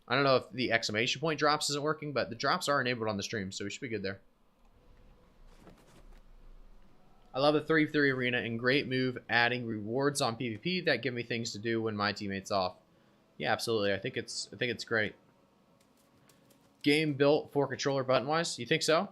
I don't know if the exclamation point drops isn't working, but the drops are enabled on the stream, so we should be good there. I love the 3v3 arena and great move adding rewards on PvP that give me things to do when my teammate's off. Yeah, absolutely. I think it's great. Game built for controller button-wise. You think so?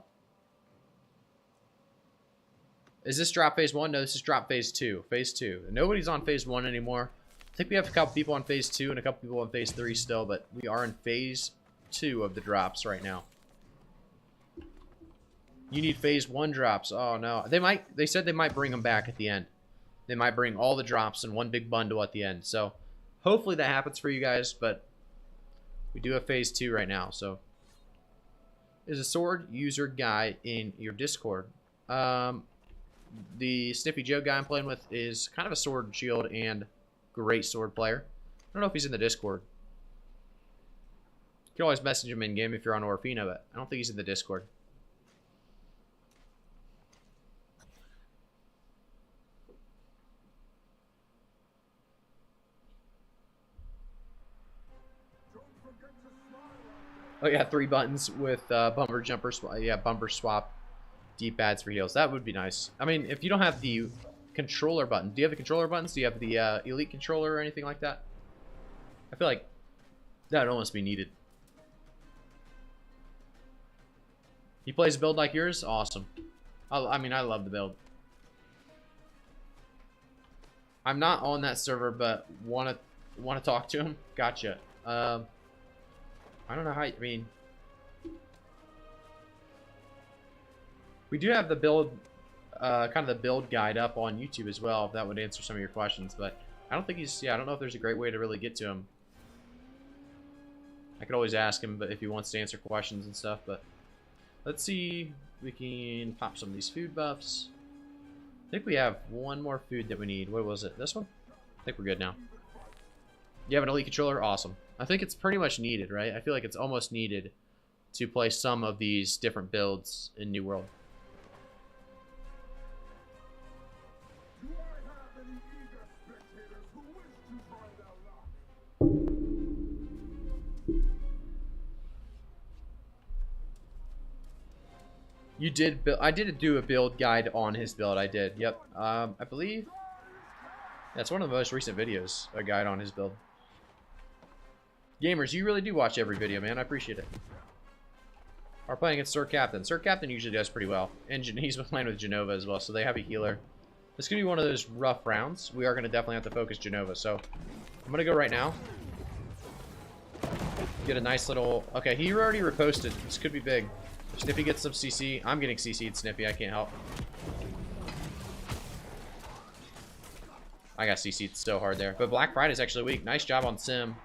Is this drop phase 1? No, this is drop phase 2. Phase 2. Nobody's on phase 1 anymore. I think we have a couple people on phase 2 and a couple people on phase 3 still, but we are in phase 2 of the drops right now. You need phase 1 drops. Oh no. They said they might bring them back at the end. They might bring all the drops in one big bundle at the end. So hopefully that happens for you guys, but we do have phase 2 right now. So is a sword user guy in your Discord? The Sniffy Joe guy I'm playing with is kind of a sword and shield and great sword player. I don't know if he's in the Discord. You can always message him in game if you're on Orfina, but I don't think he's in the Discord. Oh yeah, 3 buttons with bumper jumper swap. Yeah, bumper swap. D-pads for heals. That would be nice. I mean, if you don't have the controller button, do you have the controller buttons? Do you have the elite controller or anything like that? I feel like that would almost be needed. He plays a build like yours? Awesome. I mean, I love the build. I'm not on that server, but want to talk to him? Gotcha. I don't know how. I mean, we do have the build, kind of the build guide up on YouTube as well. If that would answer some of your questions, but I don't think he's. Yeah, I don't know if there's a great way to really get to him. I could always ask him, but if he wants to answer questions and stuff. But let's see. We can pop some of these food buffs. I think we have one more food that we need. What was it? This one? I think we're good now. You have an elite controller? Awesome. I think it's pretty much needed, right? I feel like it's almost needed to play some of these different builds in New World. You did build. I did do a build guide on his build. I did. Yep. I believe that's one of the most recent videos. A guide on his build. Gamers, you really do watch every video, man. I appreciate it. We're playing against Sir Captain. Sir Captain usually does pretty well, and he's been playing with Genova as well, so they have a healer. This could be one of those rough rounds. We are going to definitely have to focus Genova, so I'm going to go right now. Get a nice little. Okay, he already reposted. This could be big. Sniffy gets some CC. I'm getting CC'd, Sniffy. I can't help. I got CC'd so hard there. But Black Friday's actually weak. Nice job on Sim.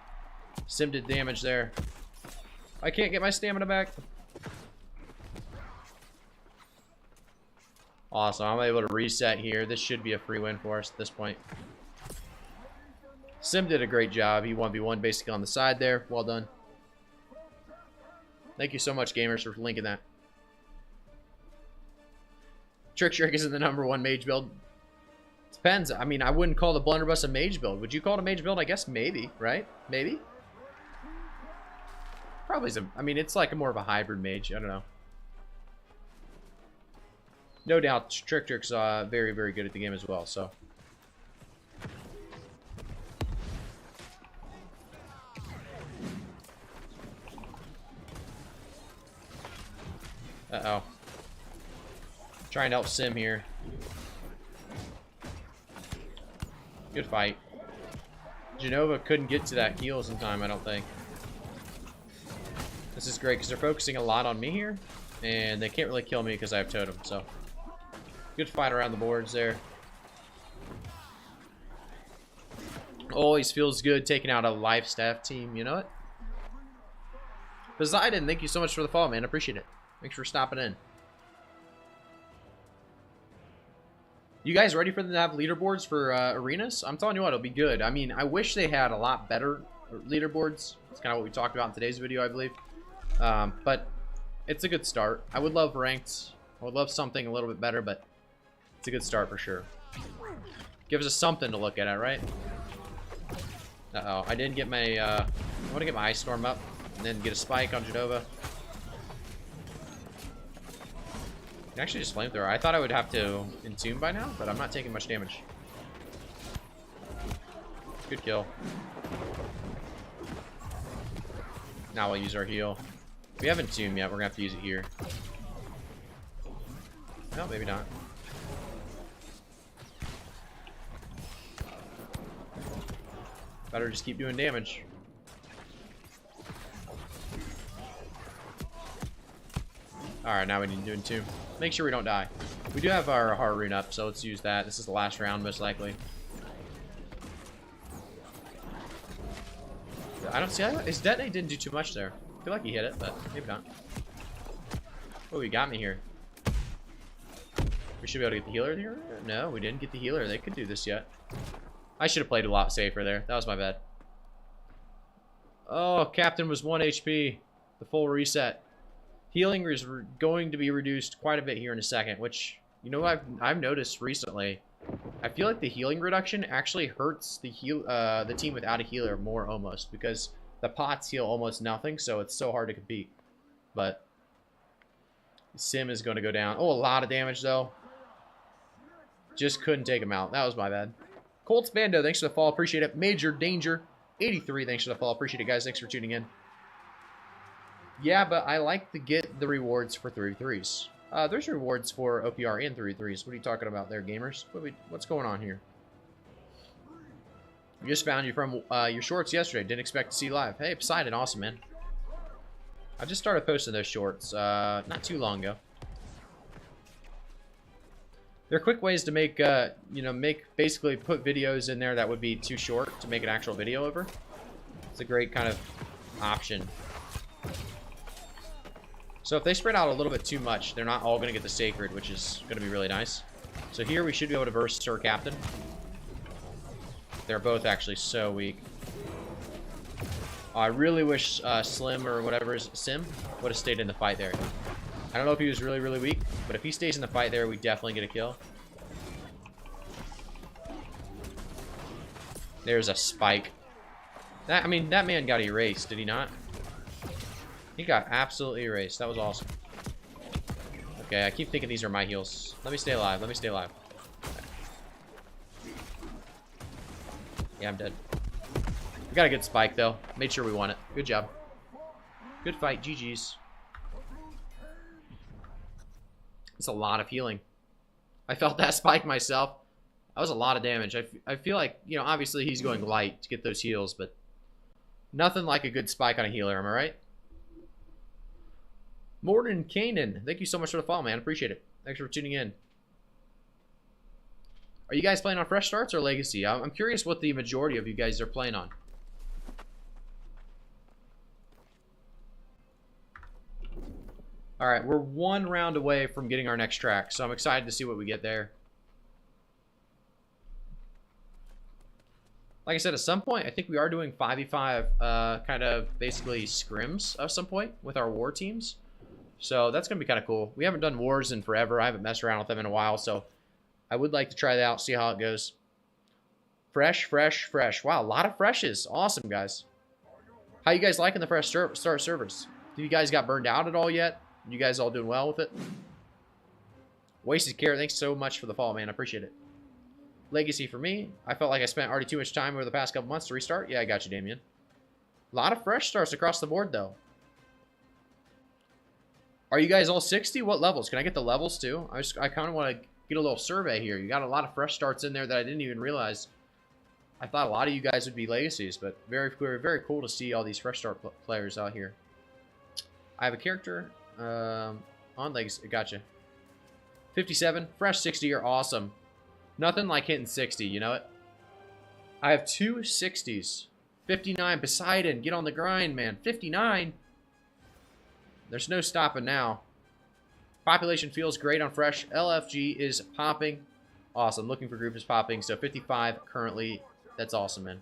Sim did damage there. I can't get my stamina back. Awesome. I'm able to reset here. This should be a free win for us at this point. Sim did a great job. He 1v1 basically on the side there. Well done. Thank you so much, gamers, for linking that. Trick isn't the #1 mage build. Depends. I mean, I wouldn't call the Blunderbuss a mage build. Would you call it a mage build? I guess maybe, right? Maybe? Probably some. I mean, it's like more of a hybrid mage. I don't know. No doubt, Trick's very, very good at the game as well, so. Uh-oh. Trying to help Sim here. Good fight. Genova couldn't get to that heals in time, I don't think. This is great because they're focusing a lot on me here. And they can't really kill me because I have totem, so. Good fight around the boards there. Always feels good taking out a life staff team, you know what? Poseidon, thank you so much for the follow, man. I appreciate it. Thanks for stopping in. You guys ready for them to have leaderboards for arenas? I'm telling you what, it'll be good. I mean, I wish they had a lot better leaderboards. It's kind of what we talked about in today's video, I believe. But it's a good start. I would love ranked. I would love something a little bit better, but it's a good start for sure. Gives us something to look at, right? Uh-oh, I didn't get my, I want to get my Ice Storm up, and then get a spike on Genova. Actually, just flamethrower. I thought I would have to entomb by now, but I'm not taking much damage. Good kill. Now we'll use our heal. We haven't entomb yet. We're gonna have to use it here. No, maybe not. Better just keep doing damage. Alright, now we need to do entomb. Make sure we don't die. We do have our heart rune up, so let's use that. This is the last round, most likely. I don't see... His detonate didn't do too much there. I feel like he hit it, but maybe not. Oh, he got me here. We should be able to get the healer here? No, we didn't get the healer. They could do this yet. I should have played a lot safer there. That was my bad. Oh, Captain was 1 HP. The full reset. Healing is going to be reduced quite a bit here in a second, which, you know, I've noticed recently. I feel like the healing reduction actually hurts the team without a healer more almost, because the pots heal almost nothing, so it's so hard to compete. But Sim is going to go down. Oh, a lot of damage though. Just couldn't take him out. That was my bad. Colts Bando, thanks for the follow. Appreciate it. Major Danger 83, thanks for the follow. Appreciate it, guys. Thanks for tuning in. Yeah, but I like to get the rewards for 3-3s. There's rewards for OPR and 3-3s. What are you talking about there, gamers? What's going on here? We just found you from your shorts yesterday. Didn't expect to see live. Hey, Poseidon, awesome, man. I just started posting those shorts not too long ago. They're quick ways to make, you know, basically put videos in there that would be too short to make an actual video over. It's a great kind of option. So if they spread out a little bit too much, they're not all going to get the Sacred, which is going to be really nice. So here we should be able to verse Sir Captain. They're both actually so weak. I really wish Slim or whatever is Sim would have stayed in the fight there. I don't know if he was really, really weak, but if he stays in the fight there, we definitely get a kill. There's a spike. I mean, that man got erased, did he not? He got absolutely erased. That was awesome. Okay, I keep thinking these are my heals. Let me stay alive. Let me stay alive. Okay. Yeah, I'm dead. We got a good spike, though. Made sure we won it. Good job. Good fight. GG's. It's a lot of healing. I felt that spike myself. That was a lot of damage. I feel like, you know, obviously he's going light to get those heals, but nothing like a good spike on a healer, am I right? Morton Kanan, thank you so much for the follow, man. Appreciate it. Thanks for tuning in. Are you guys playing on Fresh Starts or Legacy? I'm curious what the majority of you guys are playing on. All right, we're one round away from getting our next track, so I'm excited to see what we get there. Like I said, at some point, I think we are doing 5v5 kind of basically scrims at some point with our war teams. So that's going to be kind of cool. We haven't done wars in forever. I haven't messed around with them in a while, so I would like to try that out, see how it goes. Fresh, fresh, fresh. Wow, a lot of freshes. Awesome, guys. How you guys liking the Fresh Start servers? Have you guys got burned out at all yet? You guys all doing well with it? Wasted Care, thanks so much for the follow, man. I appreciate it. Legacy for me. I felt like I spent already too much time over the past couple months to restart. Yeah, I got you, Damien. A lot of fresh starts across the board, though. Are you guys all 60? What levels? Can I get the levels too? I kind of want to get a little survey here. You got a lot of fresh starts in there that I didn't even realize. I thought a lot of you guys would be legacies, but very cool to see all these fresh start players out here. I have a character on legacy. Gotcha. 57, fresh 60 are awesome. Nothing like hitting 60, you know it? I have 2 60s. 59, Poseidon, get on the grind, man. 59? There's no stopping now. Population feels great on fresh. LFG is popping. Awesome. Looking for group is popping. So 55 currently. That's awesome, man.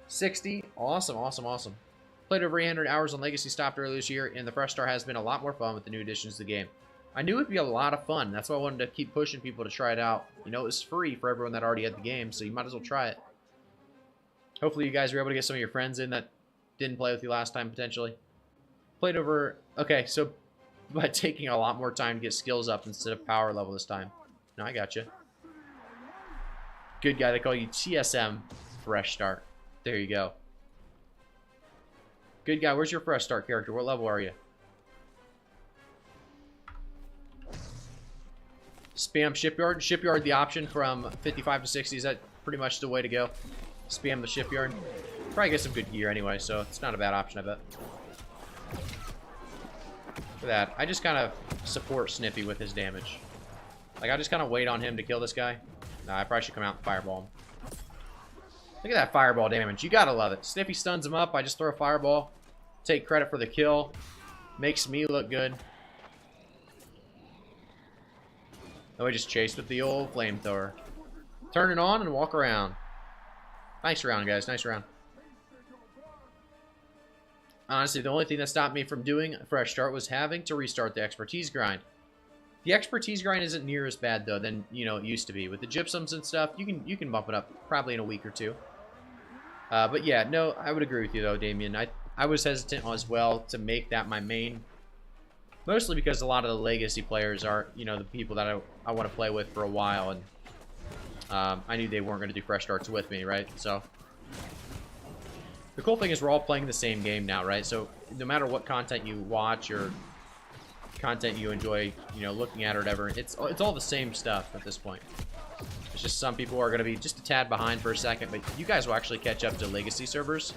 60. Awesome, awesome, awesome. Played over 800 hours on Legacy, stopped earlier this year, and the Fresh Start has been a lot more fun with the new additions to the game. I knew it'd be a lot of fun. That's why I wanted to keep pushing people to try it out. You know, it was free for everyone that already had the game, so you might as well try it. Hopefully you guys were able to get some of your friends in that didn't play with you last time, potentially. Played over... Okay, so by taking a lot more time to get skills up instead of power level this time. No, I got you. Good guy. They call you TSM Fresh Start. There you go. Good guy. Where's your Fresh Start character? What level are you? Spam Shipyard. Shipyard, the option from 55 to 60. Is that pretty much the way to go? Spam the Shipyard. Probably get some good gear anyway, so it's not a bad option, I bet. For that, I just kind of support Snippy with his damage. Like, I just kind of wait on him to kill this guy. Nah, I probably should come out and fireball him. Look at that fireball damage. You gotta love it. Snippy stuns him up. I just throw a fireball. Take credit for the kill. Makes me look good. Oh, we just chased with the old flamethrower. Turn it on and walk around. Nice round, guys. Nice round. Honestly, the only thing that stopped me from doing a fresh start was having to restart the expertise grind. The expertise grind isn't near as bad though than, you know, it used to be. With the gypsums and stuff, you can bump it up probably in a week or two. But yeah, no, I would agree with you though, Damien. I was hesitant as well to make that my main. Mostly because a lot of the legacy players are, you know, the people that I want to play with for a while, and I knew they weren't going to do fresh starts with me, right? So the cool thing is we're all playing the same game now, right? So no matter what content you watch or content you enjoy, you know, looking at or whatever, it's all the same stuff at this point. It's just some people are going to be just a tad behind for a second, but you guys will actually catch up to legacy servers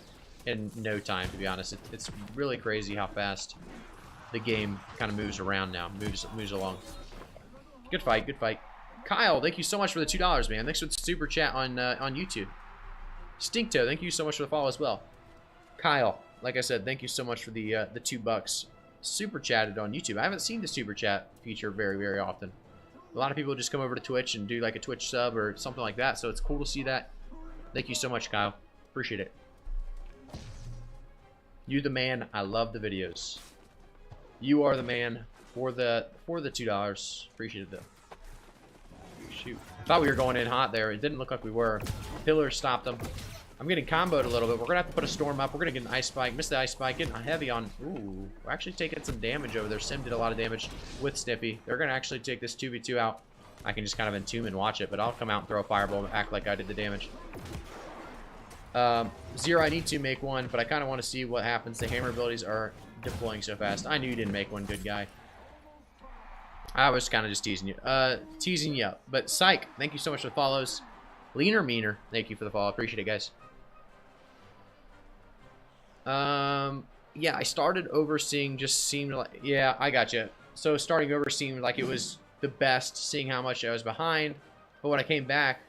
in no time, to be honest. It's really crazy how fast the game kind of moves around now, moves along. Good fight, good fight. Kyle, thank you so much for the $2, man. Thanks for the super chat on YouTube. Stinkto, thank you so much for the follow as well. Kyle, like I said, thank you so much for the $2. Super chatted on YouTube. I haven't seen the super chat feature very, very often. A lot of people just come over to Twitch and do like a Twitch sub or something like that, so it's cool to see that. Thank you so much, Kyle. Appreciate it. You the man. I love the videos. You are the man for the $2. Appreciate it though. Shoot. Thought we were going in hot there. It didn't look like we were. Pillar stopped them. I'm getting comboed a little bit. We're going to have to put a storm up. We're going to get an ice spike. Missed the ice spike. Getting heavy on... Ooh. We're actually taking some damage over there. Sim did a lot of damage with Snippy. They're going to actually take this 2v2 out. I can just kind of entomb and watch it, but I'll come out and throw a fireball and act like I did the damage. Zero, I need to make one, but I kind of want to see what happens. The hammer abilities are deploying so fast. I knew you didn't make one, good guy. I was kind of just teasing you. Teasing you up. But Psych, thank you so much for the follows. Leaner Meaner, thank you for the follow. Appreciate it, guys. Yeah, I started overseeing, just seemed like... Yeah, I got you. So starting over seemed like it was the best, seeing how much I was behind. But when I came back,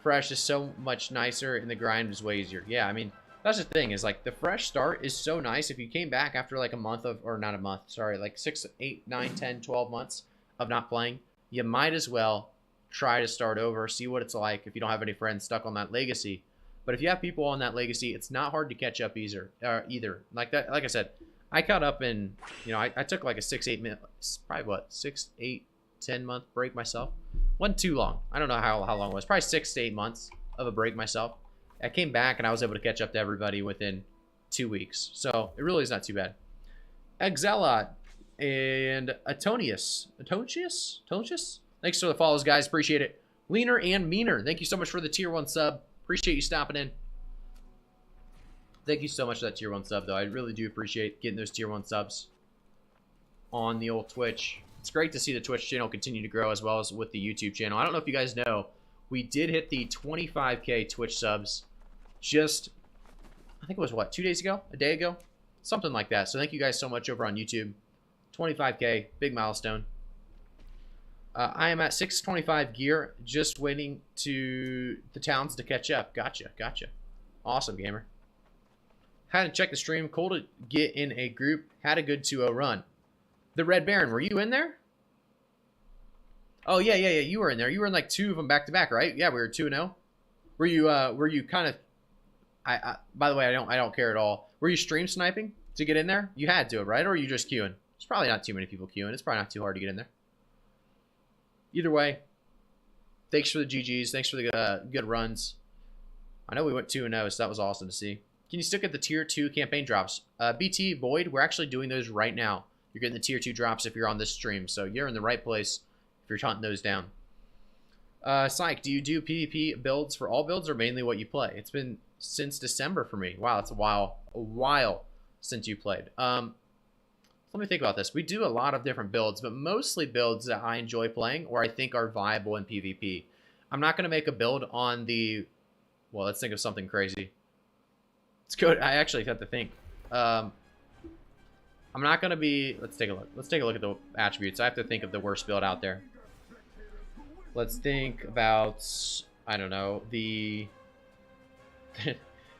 fresh is so much nicer and the grind was way easier. Yeah, I mean, that's the thing, is like the fresh start is so nice. If you came back after like a month of, or not a month, sorry, like 6, 8, 9, 10, 12 months of not playing, you might as well try to start over, see what it's like if you don't have any friends stuck on that legacy. But if you have people on that legacy, it's not hard to catch up either. Like that, like I said, I caught up in, you know, I took like a 6, 8 minute, probably what, 6, 8, 10 month break myself. Wasn't too long. I don't know how long it was. Probably 6 to 8 months of a break myself. I came back and I was able to catch up to everybody within 2 weeks. So it really is not too bad. Exela and Antonius. Thanks for the follows, guys. Appreciate it. Leaner and Meaner, thank you so much for the tier 1 sub. Appreciate you stopping in. Thank you so much for that tier 1 sub, though. I really do appreciate getting those tier 1 subs on the old Twitch. It's great to see the Twitch channel continue to grow as well as with the YouTube channel. I don't know if you guys know, we did hit the 25K Twitch subs just, I think it was what, 2 days ago? A day ago? Something like that. So thank you guys so much over on YouTube. 25K, big milestone. I am at 625 gear, just waiting to the towns to catch up. Gotcha. Awesome, gamer. Had to check the stream. Cool to get in a group. Had a good 2-0 run. The Red Baron, were you in there? Oh, yeah. You were in there. You were in like 2 of them back to back, right? Yeah, we were 2-0. Were you kind of... by the way, I don't care at all. Were you stream sniping to get in there? You had to, right? Or were you just queuing? There's probably not too many people queuing. It's probably not too hard to get in there. Either way, thanks for the GGs. Thanks for the good runs. I know we went 2-0, so that was awesome to see. Can you still get the tier 2 campaign drops? BT, Boyd, we're actually doing those right now. You're getting the tier 2 drops if you're on this stream, so you're in the right place if you're hunting those down. Psych, do you do PvP builds for all builds or mainly what you play? It's been since December for me. Wow, it's a while since you played. Let me think about this. We do a lot of different builds, but mostly builds that I enjoy playing or I think are viable in PvP. I'm not going to make a build on the... Well, let's think of something crazy. Let's go... I actually have to think. I'm not going to be... Let's take a look. Let's take a look at the attributes. I have to think of the worst build out there. Let's think about... I don't know. The...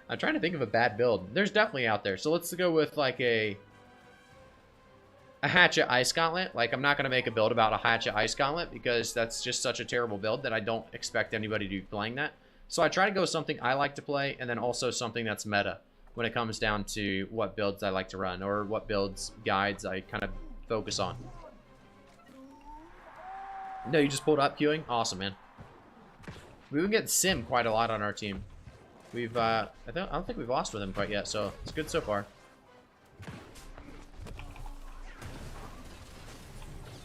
I'm trying to think of a bad build. There's definitely out there. So let's go with like a Hatchet Ice Gauntlet. Like, I'm not going to make a build about a Hatchet Ice Gauntlet because that's just such a terrible build that I don't expect anybody to be playing that. So I try to go with something I like to play and then also something that's meta when it comes down to what builds I like to run or what builds, guides I kind of focus on. No, you just pulled up queuing? Awesome, man. We've been getting Sim quite a lot on our team. We've, I don't think we've lost with him quite yet, so it's good so far.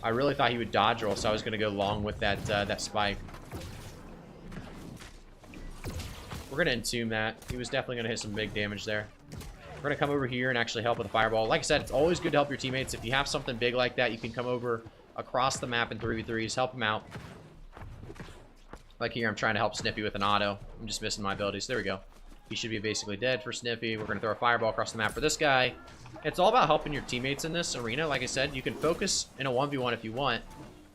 I really thought he would dodge roll, so I was going to go long with that that spike. We're going to entomb that. He was definitely going to hit some big damage there. We're going to come over here and actually help with a fireball. Like I said, it's always good to help your teammates. If you have something big like that, you can come over across the map in 3v3s, help them out. Like here, I'm trying to help Sniffy with an auto. I'm just missing my abilities. There we go. He should be basically dead for Sniffy. We're going to throw a fireball across the map for this guy. It's all about helping your teammates in this arena. Like I said, you can focus in a 1v1 if you want.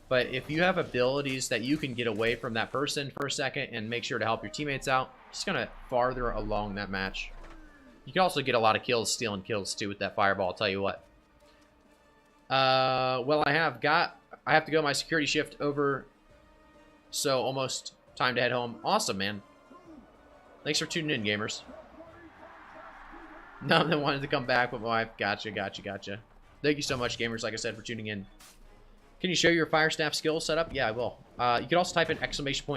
But if you have abilities that you can get away from that person for a second and make sure to help your teammates out, it's going to farther along that match. You can also get a lot of kills, stealing kills too with that fireball, I'll tell you what. Well, I have to go my security shift over, so almost time to head home. Awesome, man. Thanks for tuning in, gamers. None of them wanted to come back, but my wife. Gotcha. Thank you so much, gamers, like I said, for tuning in. Can you show your firestaff skill setup? Yeah, I will. You can also type in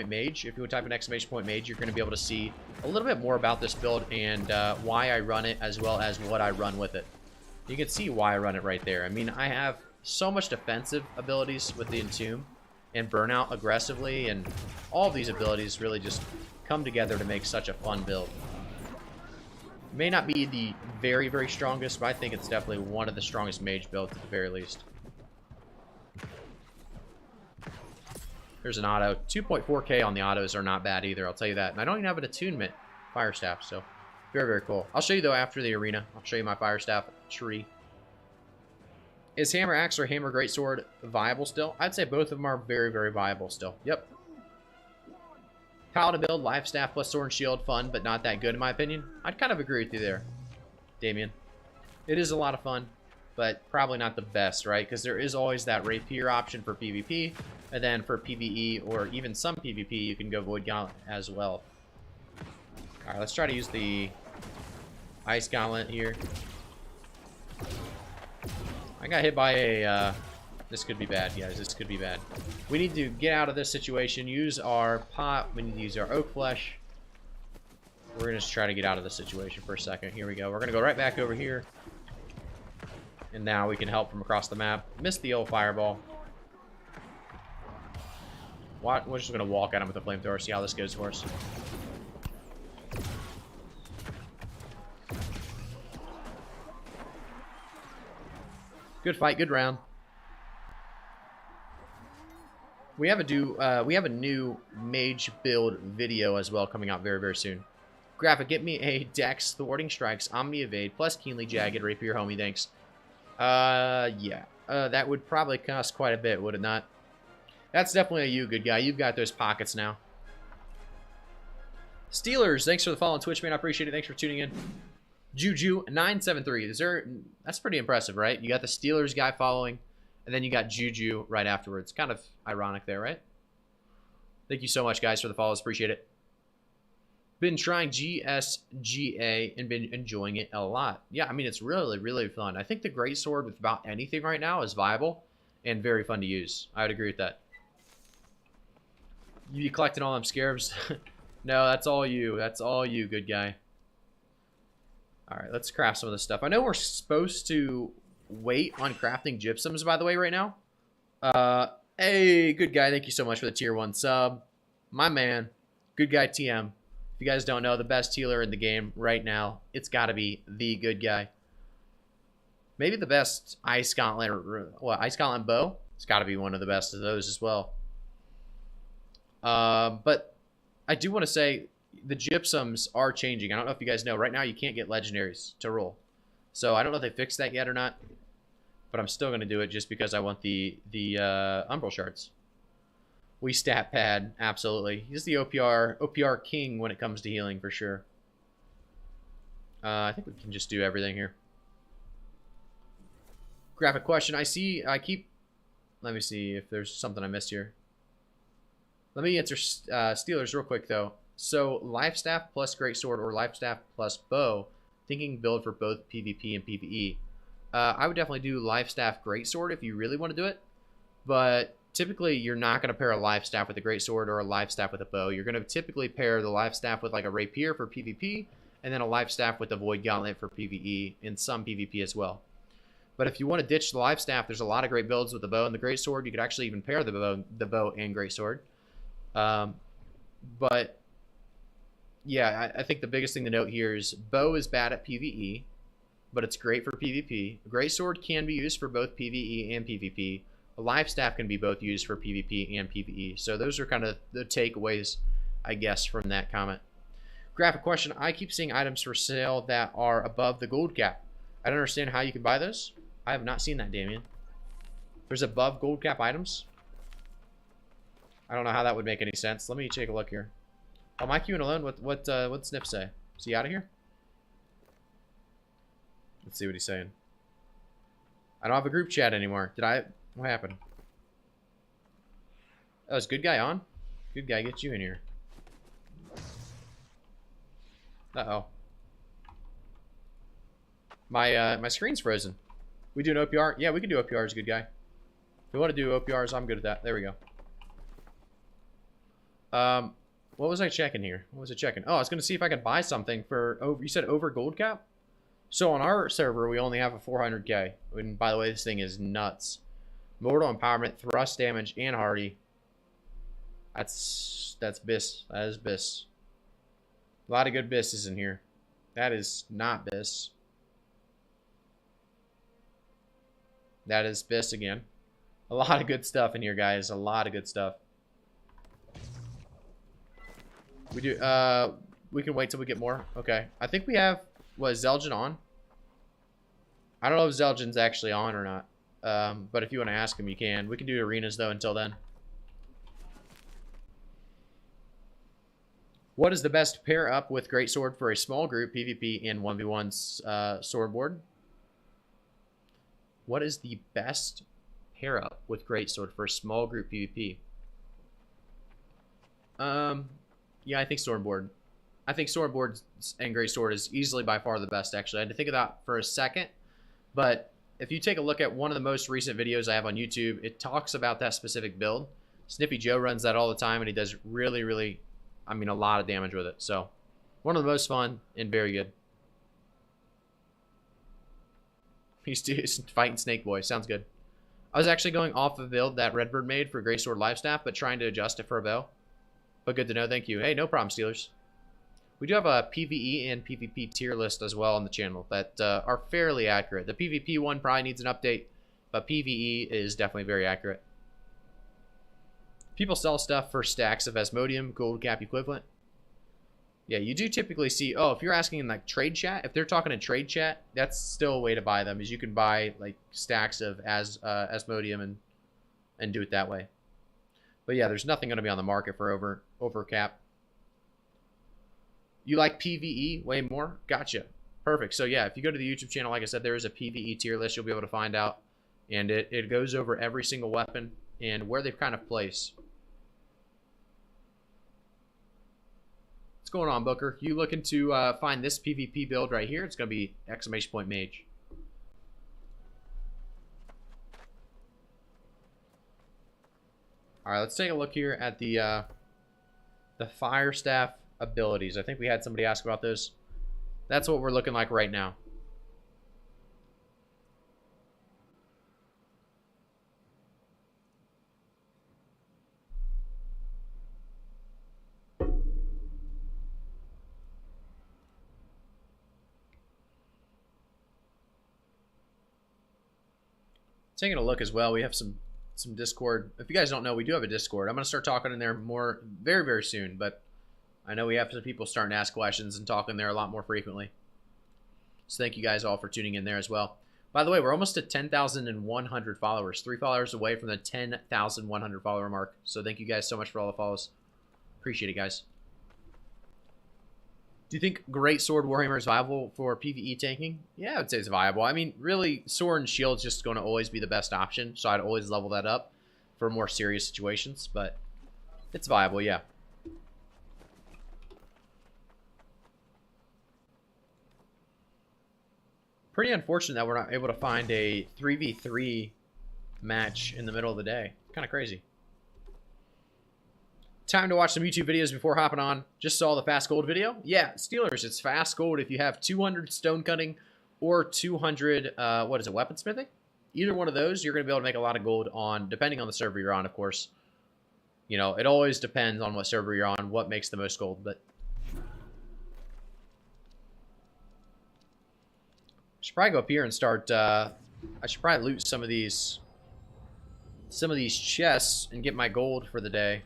!mage. If you would type in !mage, you're going to be able to see a little bit more about this build and why I run it, as well as what I run with it. You can see why I run it right there. I mean, I have so much defensive abilities with the Entomb and Burnout aggressively, and all of these abilities really just come together to make such a fun build. May not be the very, very strongest, but I think it's definitely one of the strongest mage builds at the very least. There's an auto. 2.4k on the autos are not bad either, I'll tell you that. And I don't even have an attunement firestaff, so very, very cool. I'll show you, though, after the arena. I'll show you my firestaff tree. Is Hammer Axe or Hammer Greatsword viable still? I'd say both of them are very, very viable still. Yep. Paladin build, life staff plus sword and shield, fun, but not that good in my opinion. I'd kind of agree with you there, Damien. It is a lot of fun, but probably not the best, right? Because there is always that rapier option for PvP, and then for PvE or even some PvP, you can go Void Gauntlet as well. All right, let's try to use the Ice Gauntlet here. I got hit by a... This could be bad, guys. This could be bad. We need to get out of this situation. Use our pot. We need to use our oak flesh. We're going to just try to get out of this situation for a second. Here we go. We're going to go right back over here. And now we can help from across the map. Missed the old fireball. We're just going to walk at him with the flamethrower. See how this goes for us. Good fight, good round. We have a new mage build video as well coming out very, very soon. Graphic, get me a Dex, Thwarting Strikes, Omni Evade, plus Keenly Jagged, Rapier Homie, thanks. Yeah. That would probably cost quite a bit, would it not? That's definitely a you, good guy. You've got those pockets now. Steelers, thanks for the follow on Twitch, man. I appreciate it. Thanks for tuning in. Juju973. That's pretty impressive, right? You got the Steelers guy following, and then you got Juju right afterwards. Kind of ironic there, right? Thank you so much, guys, for the follows. Appreciate it. Been trying GSGA and been enjoying it a lot. Yeah, I mean, it's really, really fun. I think the Greatsword with about anything right now is viable and very fun to use. I would agree with that. You be collecting all them scarabs? No, that's all you. That's all you, good guy. All right, let's craft some of this stuff. I know we're supposed to wait on crafting gypsums, by the way, right now. Hey, good guy. Thank you so much for the tier 1 sub. My man, good guy TM. If you guys don't know, the best healer in the game right now, it's got to be the good guy. Maybe the best Ice Gauntlet or what? Ice Gauntlet bow. It's got to be one of the best of those as well. But I do want to say the gypsums are changing. I don't know if you guys know. Right now, you can't get legendaries to roll. So I don't know if they fixed that yet or not. But I'm still going to do it just because I want the Umbral Shards. We stat pad, absolutely. He's the OPR king when it comes to healing for sure. I think we can just do everything here. Graphic question. Let me see if there's something I missed here. Let me answer Steelers real quick though. So Life Staff plus Greatsword or Life Staff plus Bow. Thinking build for both PvP and PvE. I would definitely do Life Staff Greatsword if you really want to do it. But typically you're not going to pair a Life Staff with a Greatsword or a Life Staff with a Bow. You're going to typically pair the Life Staff with like a Rapier for PvP. And then a Life Staff with a Void Gauntlet for PvE and some PvP as well. But if you want to ditch the Life Staff, there's a lot of great builds with the Bow and the Greatsword. You could actually even pair the bow and Greatsword. But yeah, I think the biggest thing to note here is Bow is bad at PvE, but it's great for PvP. Greatsword can be used for both PvE and PvP. A Life Staff can be both used for PvP and PvE. So those are kind of the takeaways, I guess, from that comment. Graphic question. I keep seeing items for sale that are above the gold cap. I don't understand how you can buy those. I have not seen that, Damien. There's above gold cap items? I don't know how that would make any sense. Let me take a look here. Oh, am I queuing alone? What's Sniff say? Is he out of here? Let's see what he's saying. I don't have a group chat anymore. What happened? Oh, is good guy on? Good guy, get you in here. Uh-oh. My screen's frozen. We do an OPR? Yeah, we can do OPRs, good guy. If we want to do OPRs, I'm good at that. There we go. What was I checking here? What was I checking? Oh, I was going to see if I could buy something for over. You said over gold cap? So on our server, we only have a 400k. And by the way, this thing is nuts. Mortal empowerment, thrust damage, and hardy. That's bis. That is bis. A lot of good bisses in here. That is not bis. That is bis again. A lot of good stuff in here, guys. A lot of good stuff. We do. We can wait till we get more. Okay. I think we have. What, is Zelgin on? I don't know if Zelgin's actually on or not. But if you want to ask him, you can. We can do arenas though until then. What is the best pair up with Greatsword for a small group PvP and 1v1 sword board? What is the best pair up with Greatsword for a small group PvP? Yeah, I think swordboard. I think swordboard and Greatsword is easily by far the best, actually. I had to think of that for a second. But if you take a look at one of the most recent videos I have on YouTube, it talks about that specific build. Snippy Joe runs that all the time, and he does really, really, I mean, a lot of damage with it. So, one of the most fun and very good. He's fighting Snake Boy. Sounds good. I was actually going off the build that Redbird made for Greatsword Life Staff, but trying to adjust it for a bow. But good to know. Thank you. Hey, no problem, Steelers. We do have a PvE and PvP tier list as well on the channel that are fairly accurate. The PvP one probably needs an update. but PvE is definitely very accurate. People sell stuff for stacks of Asmodeum gold cap equivalent. Yeah, you do typically see, oh, if you're asking in like trade chat, if they're talking in trade chat, that's still a way to buy them, is you can buy like stacks of Asmodeum and do it that way. But yeah, there's nothing going to be on the market for over cap. You like PvE way more? Gotcha. Perfect. So yeah, if you go to the YouTube channel, like I said, there is a PvE tier list you'll be able to find out. And it goes over every single weapon and where they've kind of placed. What's going on, Booker? You looking to find this PvP build right here? It's going to be ! Mage. All right, let's take a look here at the firestaff abilities. I think we had somebody ask about those. That's what we're looking like right now. Taking a look as well, we have some Discord. If you guys don't know, we do have a Discord. I'm going to start talking in there more very, very soon, but I know we have some people starting to ask questions and talking there a lot more frequently. So thank you guys all for tuning in there as well. By the way, we're almost at 10,100 followers. 3 followers away from the 10,100 follower mark. So thank you guys so much for all the follows. Appreciate it, guys. Do you think Great Sword Warhammer is viable for PvE tanking? Yeah, I would say it's viable. I mean, really, Sword and Shield is just going to always be the best option, so I'd always level that up for more serious situations, but it's viable, yeah. Pretty unfortunate that we're not able to find a 3v3 match in the middle of the day. Kind of crazy. Time to watch some YouTube videos before hopping on. Just saw the fast gold video. Yeah, Steelers, it's fast gold if you have 200 stone cutting or 200, what is it, weaponsmithing? Either one of those, you're going to be able to make a lot of gold on, depending on the server you're on, of course. You know, it always depends on what server you're on, what makes the most gold, but I should probably go up here and start, I should probably loot some of these chests and get my gold for the day.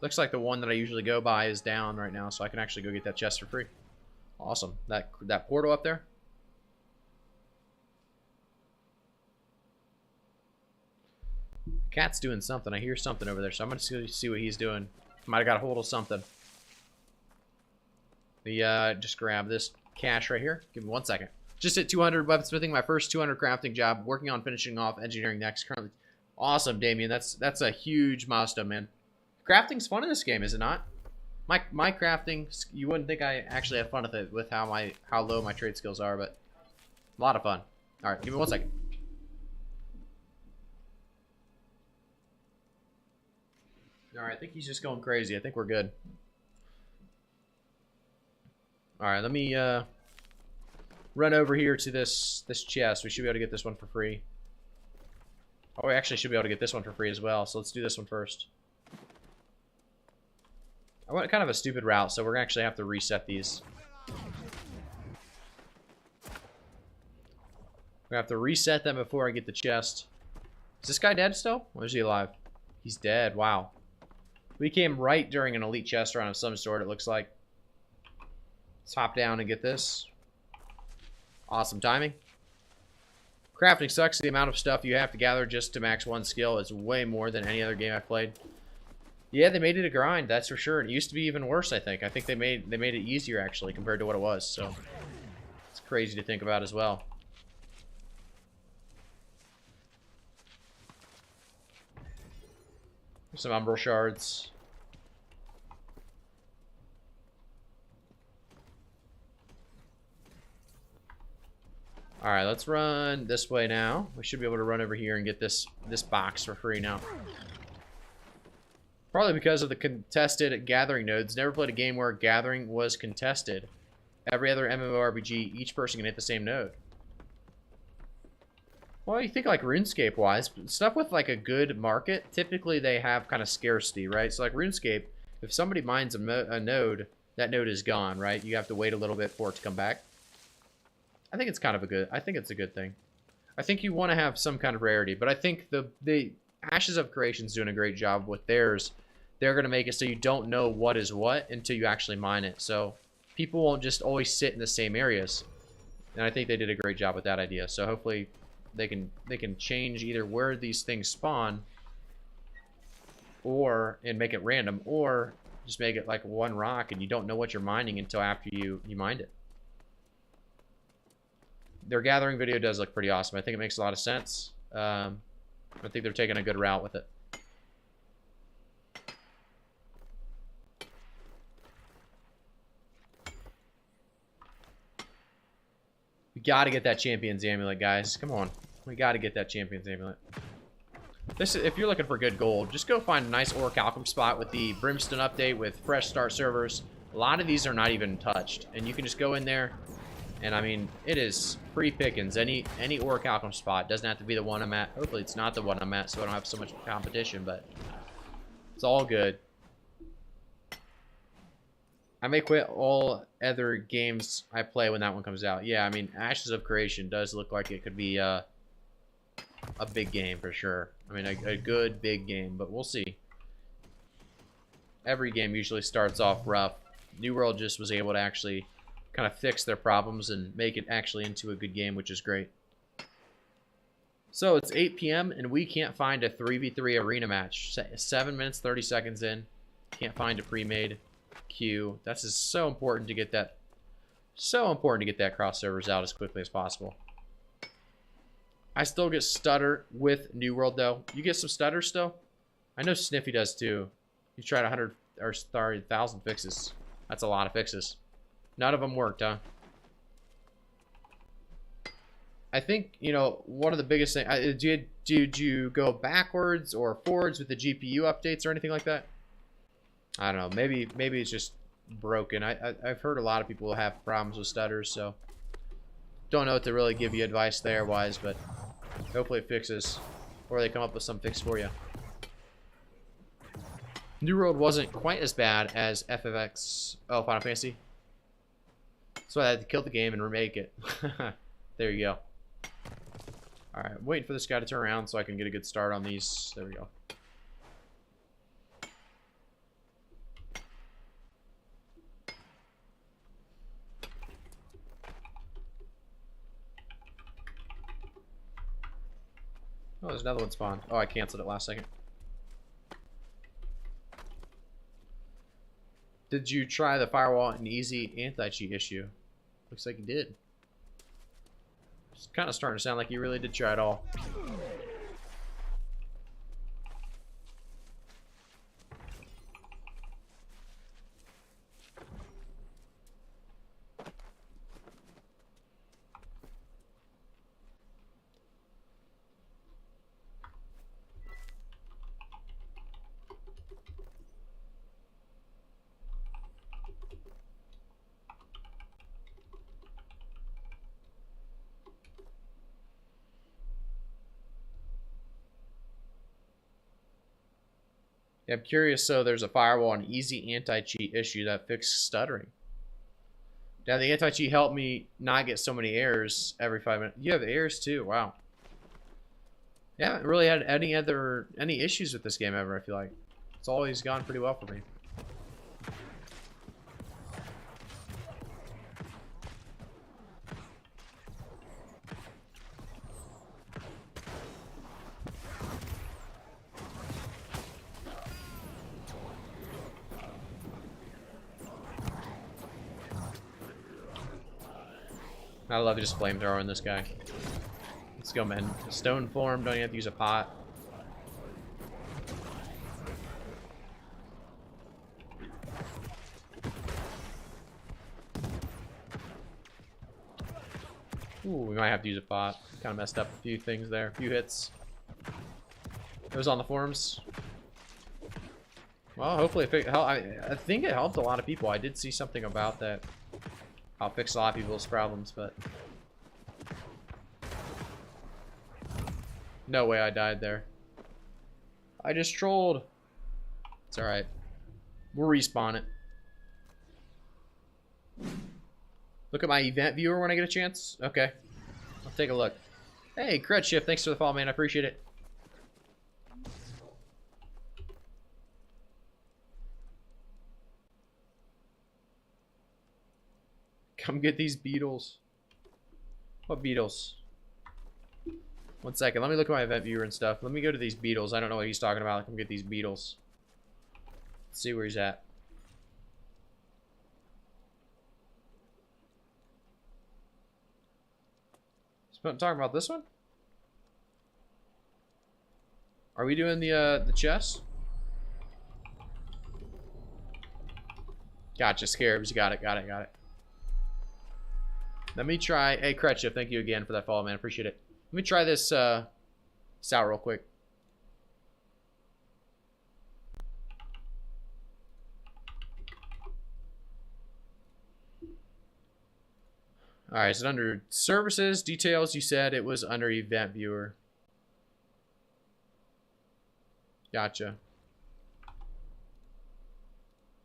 Looks like the one that I usually go by is down right now, so I can actually go get that chest for free. Awesome. That portal up there. Cat's doing something. I hear something over there, so I'm going to see what he's doing. Might have got a hold of something. Just grab this cash right here. Give me 1 second. Just hit 200 weaponsmithing, my first 200 crafting job. Working on finishing off engineering next. Currently, awesome, Damien. That's a huge milestone, man. Crafting's fun in this game, is it not? My crafting, you wouldn't think I actually have fun with it with how low my trade skills are, but a lot of fun. All right, give me 1 second. All right, I think he's just going crazy. I think we're good. All right, let me run over here to this chest. We should be able to get this one for free. Oh, we actually should be able to get this one for free as well. So let's do this one first. I went kind of a stupid route, so we're going to actually have to reset these. We have to reset them before I get the chest. Is this guy dead still? Or is he alive? He's dead. Wow. We came right during an elite chest run of some sort, it looks like. Let's hop down and get this. Awesome timing. Crafting sucks. The amount of stuff you have to gather just to max one skill is way more than any other game I've played. Yeah, they made it a grind, that's for sure. It used to be even worse, I think. I think they made it easier, actually, compared to what it was. So it's crazy to think about as well. Some umbral shards. Alright, let's run this way now. We should be able to run over here and get this box for free now. Probably because of the contested gathering nodes. Never played a game where gathering was contested. Every other MMORPG, each person can hit the same node. Well, you think like RuneScape-wise, stuff with like a good market, typically they have kind of scarcity, right? So like RuneScape, if somebody mines a node, that node is gone, right? You have to wait a little bit for it to come back. I think it's kind of I think it's a good thing. I think you want to have some kind of rarity, but I think the Ashes of Creation's doing a great job with theirs. They're going to make it so you don't know what is what until you actually mine it. So people won't just always sit in the same areas. And I think they did a great job with that idea. So hopefully they can change either where these things spawn and make it random, or just make it like one rock and you don't know what you're mining until after you mined it. Their gathering video does look pretty awesome. I think it makes a lot of sense. I think they're taking a good route with it. We got to get that Champion's Amulet, guys. Come on. We got to get that Champion's Amulet. If you're looking for good gold, just go find a nice Orichalcum spot with the Brimstone update with fresh start servers. A lot of these are not even touched, and you can just go in there, and I mean, it is free pickings. Any Orichalcum spot. Doesn't have to be the one I'm at. Hopefully it's not the one I'm at, so I don't have so much competition, but it's all good. I may quit all other games I play when that one comes out. Yeah, I mean, Ashes of Creation does look like it could be a big game for sure. I mean, a good big game, but we'll see. Every game usually starts off rough. New World just was able to actually kind of fix their problems and make it actually into a good game, which is great. So it's 8 p.m. and we can't find a 3v3 arena match. 7 minutes, 30 seconds in. Can't find a pre-made queue. That's just so important to get that. So important to get that cross servers out as quickly as possible. I still get stutter with New World though. You get some stutter still? I know Sniffy does too. He tried 1,000 fixes. That's a lot of fixes. None of them worked, huh? I think, you know, one of the biggest things... Did you go backwards or forwards with the GPU updates or anything like that? I don't know. Maybe it's just broken. I've heard a lot of people have problems with stutters, so... Don't know what to really give you advice there wise, but hopefully it fixes, or they come up with some fix for you. New World wasn't quite as bad as FFX. Oh, Final Fantasy. So I had to kill the game and remake it. There you go. All right, waiting for this guy to turn around so I can get a good start on these. There we go. Oh, there's another one spawned. Oh, I canceled it last second. Did you try the firewall and easy anti-cheat issue? Looks like you did. It's kind of starting to sound like you really did try it all. Yeah, I'm curious. So there's a firewall and easy anti-cheat issue that fixes stuttering. Now the anti-cheat helped me not get so many errors every 5 minutes. You have errors too. Wow. Yeah, I haven't really had any issues with this game ever. I feel like it's always gone pretty well for me. I love just flamethrowing this guy. Let's go, man. Stone form, don't even have to use a pot. Ooh, we might have to use a pot. Kind of messed up a few things there, a few hits. It was on the forums. Well, hopefully I think it helped a lot of people. I did see something about that. I'll fix a lot of people's problems, but no way I died there. I just trolled. It's alright. We'll respawn it. Look at my event viewer when I get a chance. Okay. I'll take a look. Hey, Cred Shift, thanks for the follow, man. I appreciate it. Come get these beetles. What beetles? 1 second. Let me look at my event viewer and stuff. Let me go to these beetles. I don't know what he's talking about. Come get these beetles. Let's see where he's at. I'm talking about this one? Are we doing the chest? Gotcha, Scarabs. Got it, got it, got it. Let me try. Hey, Kretchif, thank you again for that follow, man. Appreciate it. Let me try this out real quick. Alright, is it under services, details? You said it was under event viewer. Gotcha.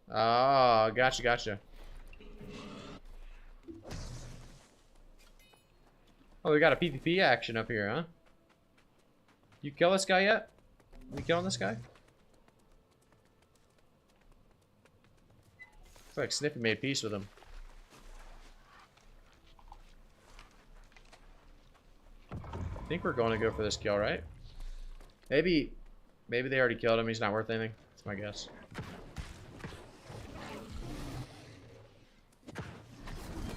Oh, gotcha, gotcha. Oh, we got a PvP action up here, huh? You kill this guy yet? We killing this guy? I feel like Sniffy made peace with him. I think we're going to go for this kill, right? Maybe they already killed him. He's not worth anything. That's my guess.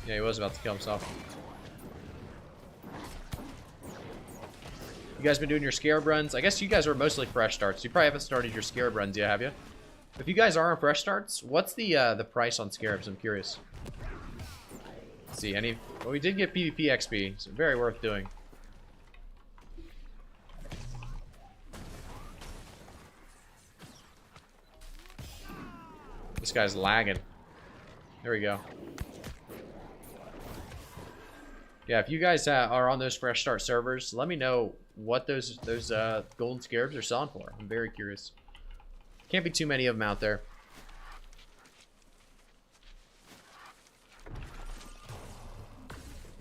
Yeah, he was about to kill himself. You guys been doing your Scarab runs? I guess you guys are mostly fresh starts. You probably haven't started your Scarab runs yet, have you? If you guys are on fresh starts, what's the price on Scarabs? I'm curious. Let's see, well, we did get PvP XP, so very worth doing. This guy's lagging. There we go. Yeah, if you guys are on those fresh start servers, let me know what those golden scarabs are selling for. I'm very curious. Can't be too many of them out there.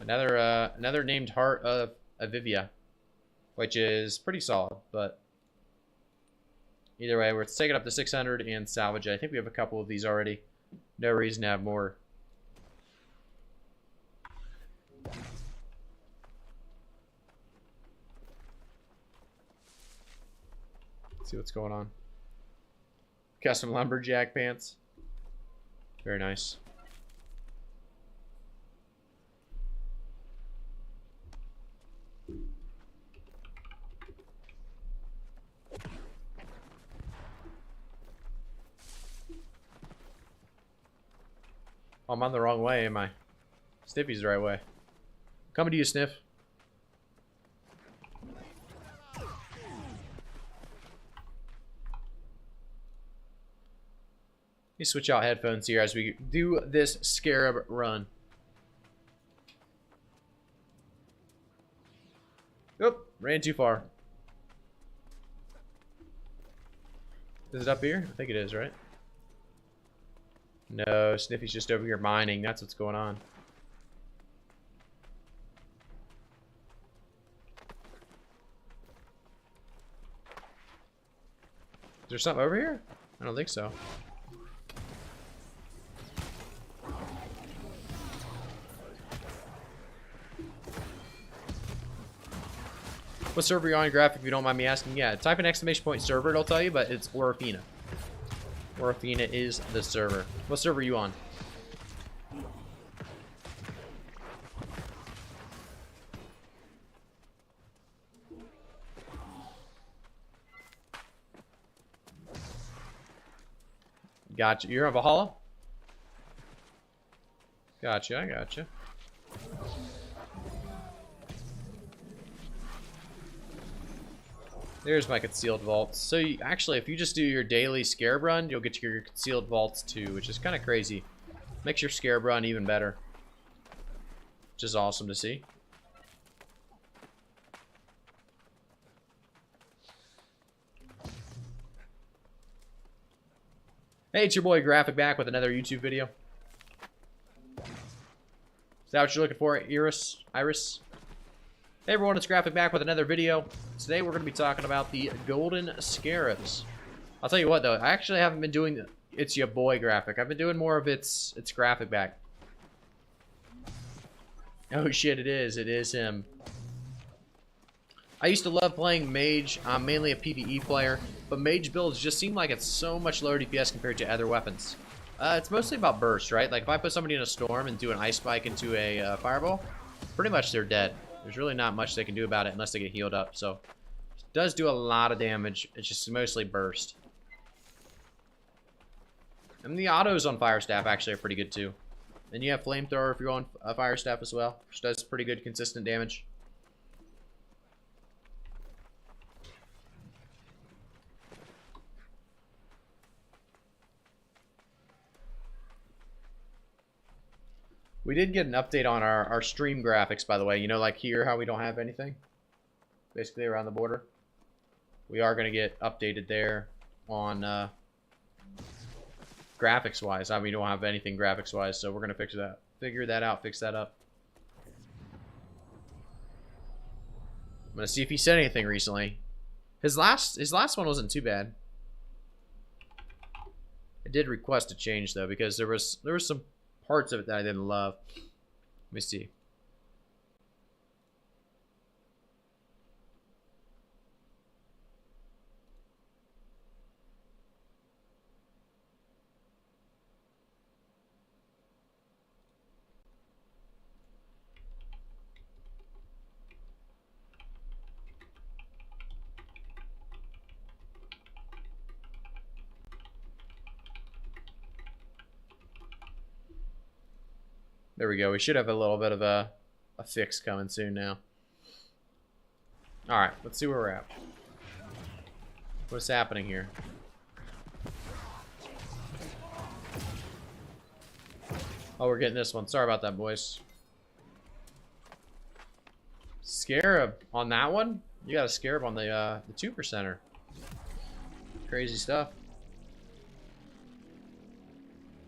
Another named Heart of Avivia, which is pretty solid, but either way, we're taking up to 600 and salvage it. I think we have a couple of these already. No reason to have more. Let's see what's going on. Custom lumberjack pants. Very nice. Oh, I'm on the wrong way, am I? Sniffy's the right way. Coming to you, Sniff. Let me switch out headphones here as we do this Scarab run. Oop, ran too far. Is it up here? I think it is, right? No, Sniffy's just over here mining. That's what's going on. Is there something over here? I don't think so. What server are you on, Graphic, if you don't mind me asking? Yeah, type an exclamation point server, it'll tell you, but it's Orafina. Orafina is the server. What server are you on? Gotcha. You're on Valhalla? Gotcha, I gotcha. There's my concealed vaults. So actually, if you just do your daily Scarab run, you'll get your concealed vaults too, which is kind of crazy. Makes your Scarab run even better, which is awesome to see. Hey, it's your boy Graphic back with another YouTube video. Is that what you're looking for, Iris? Hey everyone, it's Graphic back with another video. Today we're going to be talking about the golden scarabs. I'll tell you what though, I actually haven't been doing it's your boy Graphic. I've been doing more of its Graphic back. Oh shit, it is him. I used to love playing Mage. I'm mainly a PvE player, but Mage builds just seem like it's so much lower DPS compared to other weapons. It's mostly about burst, right? Like if I put somebody in a storm and do an ice spike into a fireball, pretty much they're dead. There's really not much they can do about it unless they get healed up. So it does do a lot of damage. It's just mostly burst. And the autos on firestaff actually are pretty good too. And you have flamethrower if you're on a firestaff as well, which does pretty good consistent damage. We did get an update on our stream graphics, by the way. You know, like here, how we don't have anything? Basically around the border. We are going to get updated there on graphics-wise. I mean, we don't have anything graphics-wise, so we're going to fix that. Figure that out, fix that up. I'm going to see if he said anything recently. His last one wasn't too bad. I did request a change, though, because there was some parts of it that I didn't love. Let me see. There we go. We should have a little bit of a fix coming soon now. Alright, let's see where we're at. What's happening here? Oh, we're getting this one. Sorry about that, boys. Scarab on that one? You got a scarab on the 2%er. Crazy stuff.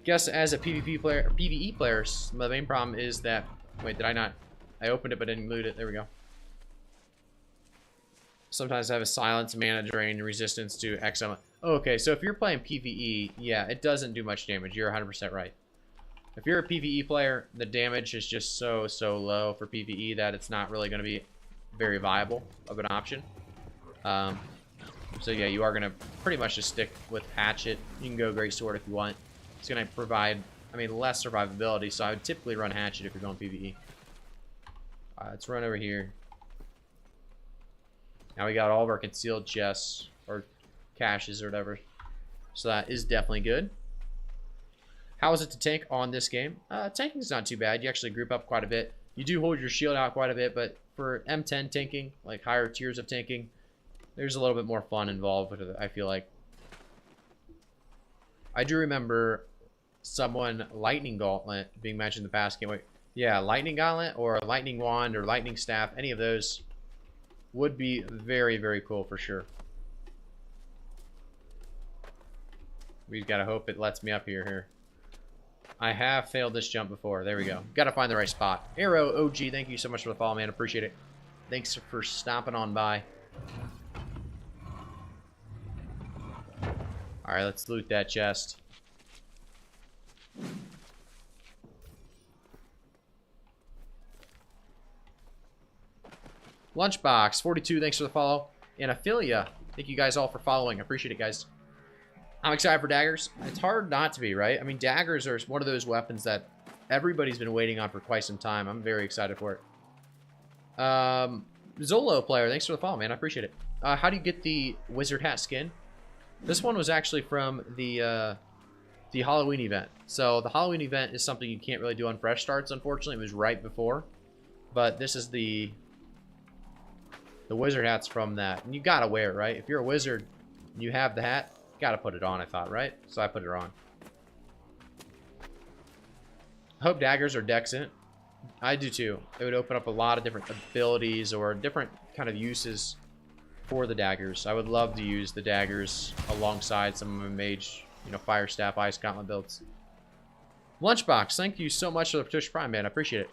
Guess as a PvP player, PvE player, the main problem is that, wait, did I not? I opened it but didn't loot it. There we go. Sometimes I have a silence, mana drain, resistance to XM. Oh, okay, so if you're playing PvE, yeah, it doesn't do much damage. You're 100% right. If you're a PvE player, the damage is just so low for PvE that it's not really going to be very viable of an option. So yeah, you are going to pretty much just stick with Hatchet. You can go Great Sword if you want. It's going to provide, I mean, less survivability, so I would typically run Hatchet if you're going PvE. Let's run over here. Now we got all of our concealed chests, or caches, or whatever. So that is definitely good. How is it to tank on this game? Tanking is not too bad. You actually group up quite a bit. You do hold your shield out quite a bit, but for M10 tanking, like higher tiers of tanking, there's a little bit more fun involved with it, I feel like. I do remember someone lightning gauntlet being mentioned in the past game. Yeah, lightning gauntlet or a lightning wand or lightning staff, any of those would be very cool for sure. We've got to hope it lets me up here. I have failed this jump before. There we go. Got to find the right spot. Arrow OG, thank you so much for the follow, man. Appreciate it. Thanks for stopping on by. All right, let's loot that chest. Lunchbox 42, thanks for the follow. And Ophelia, thank you guys all for following. I appreciate it, guys. I'm excited for daggers. It's hard not to be, right? I mean, daggers are one of those weapons that everybody's been waiting on for quite some time. I'm very excited for it. Zolo player, thanks for the follow, man. I appreciate it. How do you get the wizard hat skin? This one was actually from the Halloween event. So the Halloween event is something you can't really do on fresh starts, unfortunately. It was right before. But this is the wizard hat's from that. And you gotta wear it, right? If you're a wizard and you have the hat, you gotta put it on, I thought, right? So I put it on. I hope daggers are decent. I do too. It would open up a lot of different abilities or different kind of uses for the daggers. I would love to use the daggers alongside some of my mage, you know, firestaff, ice gauntlet builds. Lunchbox, thank you so much for the Twitch Prime, man. I appreciate it.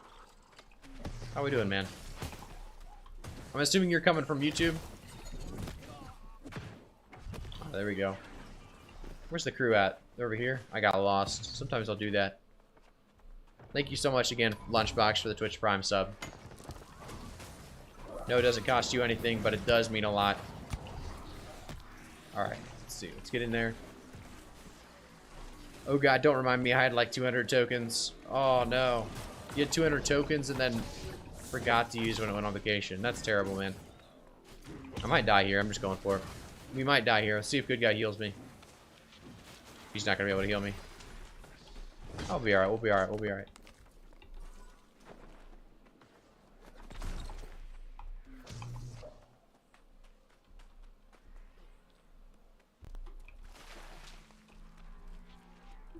How we doing, man? I'm assuming you're coming from YouTube. Oh, there we go. Where's the crew at? They're over here? I got lost. Sometimes I'll do that. Thank you so much again, Lunchbox, for the Twitch Prime sub. No, it doesn't cost you anything, but it does mean a lot. Alright, let's see. Let's get in there. Oh god, don't remind me I had like 200 tokens. Oh no. You had 200 tokens and then forgot to use when I went on vacation. That's terrible, man. I might die here. I'm just going for it. We might die here. Let's see if good guy heals me. He's not going to be able to heal me. I'll be alright. We'll be alright. We'll be alright.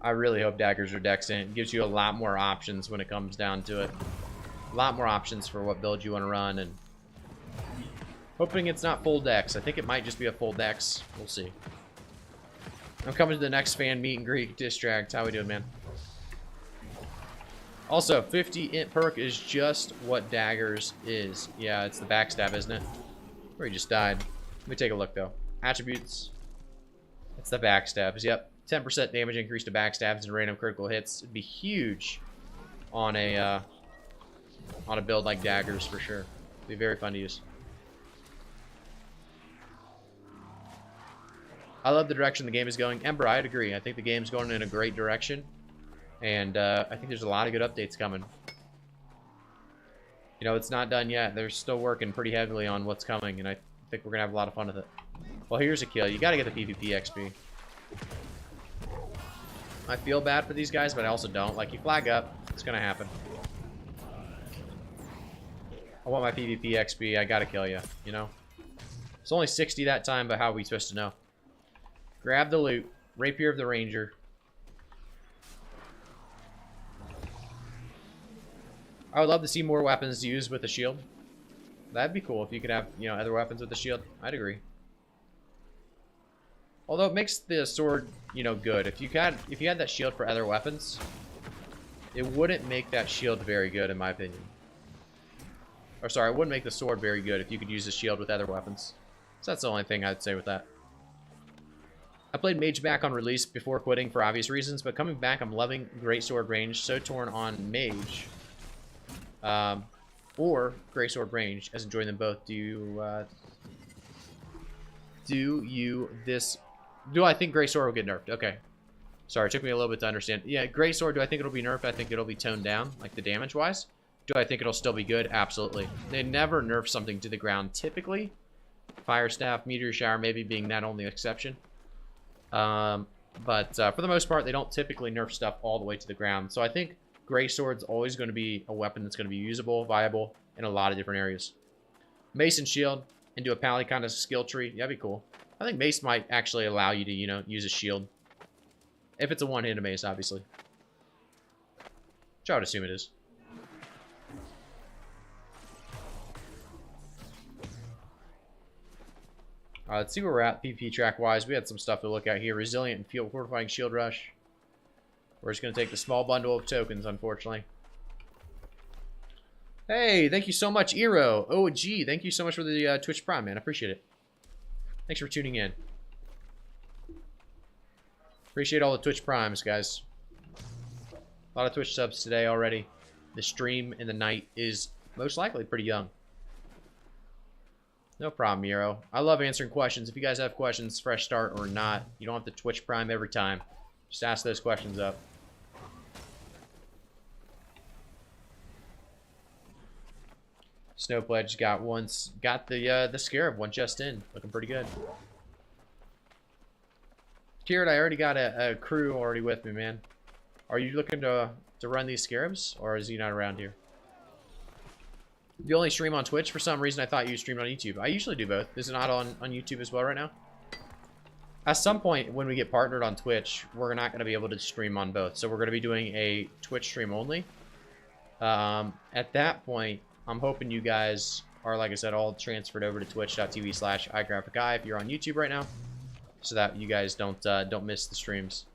I really hope daggers are dex in. It gives you a lot more options when it comes down to it. A lot more options for what build you want to run, and hoping it's not full dex. I think it might just be a full dex. We'll see. I'm coming to the next fan meet and greet distract. How we doing, man? Also, 50 int perk is just what daggers is. Yeah, it's the backstab, isn't it? Where he just died. Let me take a look though. Attributes. It's the backstabs. Yep. 10% damage increase to backstabs and random critical hits. It'd be huge on a build like daggers for sure. It'd be very fun to use. I love the direction the game is going. Ember, I'd agree. I think the game's going in a great direction. And I think there's a lot of good updates coming. You know, it's not done yet. They're still working pretty heavily on what's coming, and I think we're going to have a lot of fun with it. Well, here's a kill. You got to get the PvP XP. I feel bad for these guys, but I also don't. Like, you flag up, it's going to happen. I want my PvP XP. I got to kill you, you know? It's only 60 that time, but how are we supposed to know? Grab the loot. Rapier of the Ranger. I would love to see more weapons used with the shield. That'd be cool if you could have, you know, other weapons with the shield. I'd agree. Although it makes the sword, you know, good. If you had that shield for other weapons, it wouldn't make that shield very good, in my opinion. Or sorry, it wouldn't make the sword very good if you could use the shield with other weapons. So that's the only thing I'd say with that. I played Mage back on release before quitting for obvious reasons, but coming back, I'm loving Greatsword range. So torn on Mage. Or Greatsword range, as enjoying them both. Do I think Greatsword will get nerfed? Okay. Sorry, it took me a little bit to understand. Yeah, Greatsword, do I think it'll be nerfed? I think it'll be toned down, like the damage-wise. Do I think it'll still be good? Absolutely. They never nerf something to the ground, typically. Firestaff, Meteor Shower maybe being that only exception. But for the most part, they don't typically nerf stuff all the way to the ground. So I think Greatsword's always going to be a weapon that's going to be usable, viable, in a lot of different areas. Mace and Shield into a pally kind of skill tree. That'd be cool. I think Mace might actually allow you to, you know, use a shield. If it's a one-handed Mace, obviously. Which I would assume it is. Let's see where we're at PvP track-wise. We had some stuff to look at here. Resilient and Field Fortifying Shield Rush. We're just going to take the small bundle of tokens, unfortunately. Hey, thank you so much, Eero. Oh, gee, thank you so much for the Twitch Prime, man. I appreciate it. Thanks for tuning in. Appreciate all the Twitch Primes, guys. A lot of Twitch subs today already. The stream in the night is most likely pretty young. No problem, Eero. I love answering questions. If you guys have questions, fresh start or not, you don't have to Twitch Prime every time. Just ask those questions up. Snow Pledge got the Scarab one just in, looking pretty good. Kieran, I already got a crew already with me, man. Are you looking to run these Scarabs, or is he not around here? You only stream on Twitch? For some reason, I thought you streamed on YouTube. I usually do both. Is it not on YouTube as well right now? At some point, when we get partnered on Twitch, we're not going to be able to stream on both. So we're going to be doing a Twitch stream only. At that point, I'm hoping you guys are, like I said, all transferred over to twitch.tv/iGraphicEye if you're on YouTube right now, so that you guys don't miss the streams.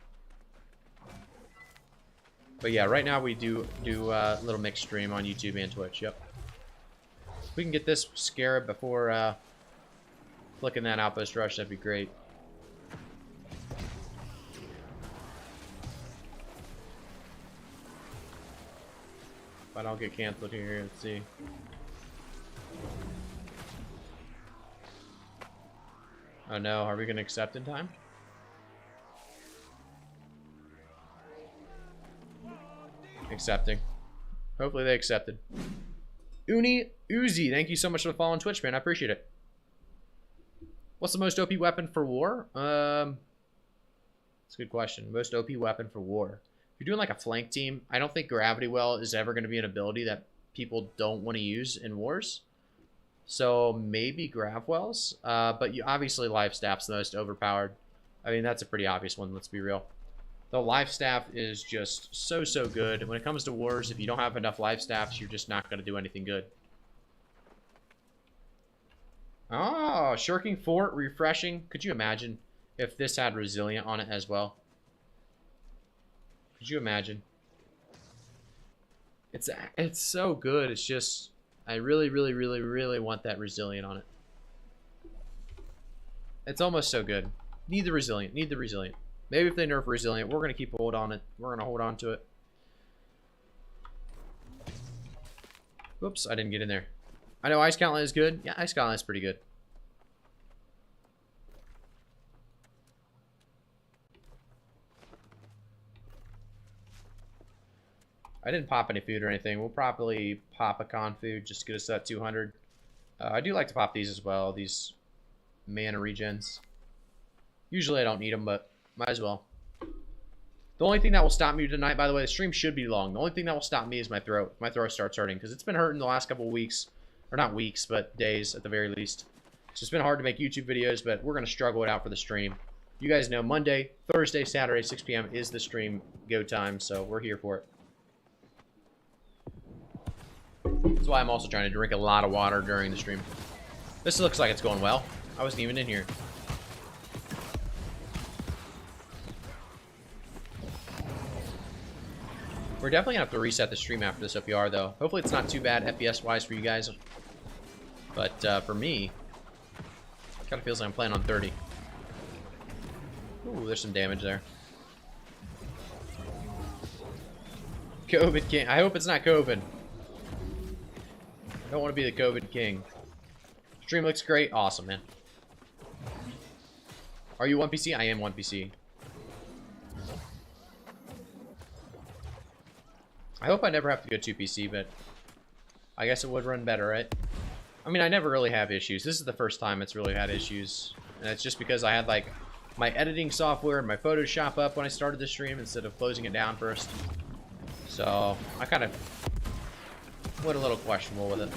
But yeah, right now we do a little mixed stream on YouTube and Twitch. Yep. If we can get this scarab before flicking that outpost rush, that'd be great. If I don't get canceled here, let's see. Oh no, are we gonna accept in time? Accepting. Hopefully they accepted. Uzi, thank you so much for the follow on Twitch, man. I appreciate it. What's the most OP weapon for war? That's a good question. Most OP weapon for war. If you're doing like a flank team, I don't think Gravity Well is ever going to be an ability that people don't want to use in wars. So maybe Grav Wells. But you obviously Life Staff's the most overpowered. I mean, that's a pretty obvious one, let's be real. The Life Staff is just so good. When it comes to wars, if you don't have enough Life Staffs, you're just not going to do anything good. Oh, Shirking Fort, refreshing. Could you imagine if this had Resilient on it as well? Could you imagine? It's so good. It's just, I really want that Resilient on it. It's almost so good. Need the Resilient. Need the Resilient. Maybe if they nerf Resilient, we're going to keep a hold on it. We're going to hold on to it. Whoops, I didn't get in there. I know Ice Gauntlet is good. Yeah, Ice Gauntlet is pretty good. I didn't pop any food or anything. We'll probably pop a con food just to get us that 200. I do like to pop these as well, these mana regens. Usually I don't need them, but might as well. The only thing that will stop me tonight, by the way, the stream should be long. The only thing that will stop me is my throat. My throat starts hurting because it's been hurting the last couple of weeks. Or not weeks, but days at the very least. So it's been hard to make YouTube videos, but we're going to struggle it out for the stream. You guys know Monday, Thursday, Saturday, 6 p.m. is the stream go time, so we're here for it. That's why I'm also trying to drink a lot of water during the stream. This looks like it's going well. I wasn't even in here. We're definitely going to have to reset the stream after this OPR, though. Hopefully it's not too bad FPS-wise for you guys. But for me, it kind of feels like I'm playing on 30. Ooh, there's some damage there. COVID King. I hope it's not COVID. I don't want to be the COVID King. Stream looks great. Awesome, man. Are you 1PC? I am 1PC. I hope I never have to go 2PC, but I guess it would run better, right? I mean, I never really have issues. This is the first time it's really had issues. And it's just because I had, like, my editing software and my Photoshop up when I started the stream instead of closing it down first. So, I kind of went a little questionable with it.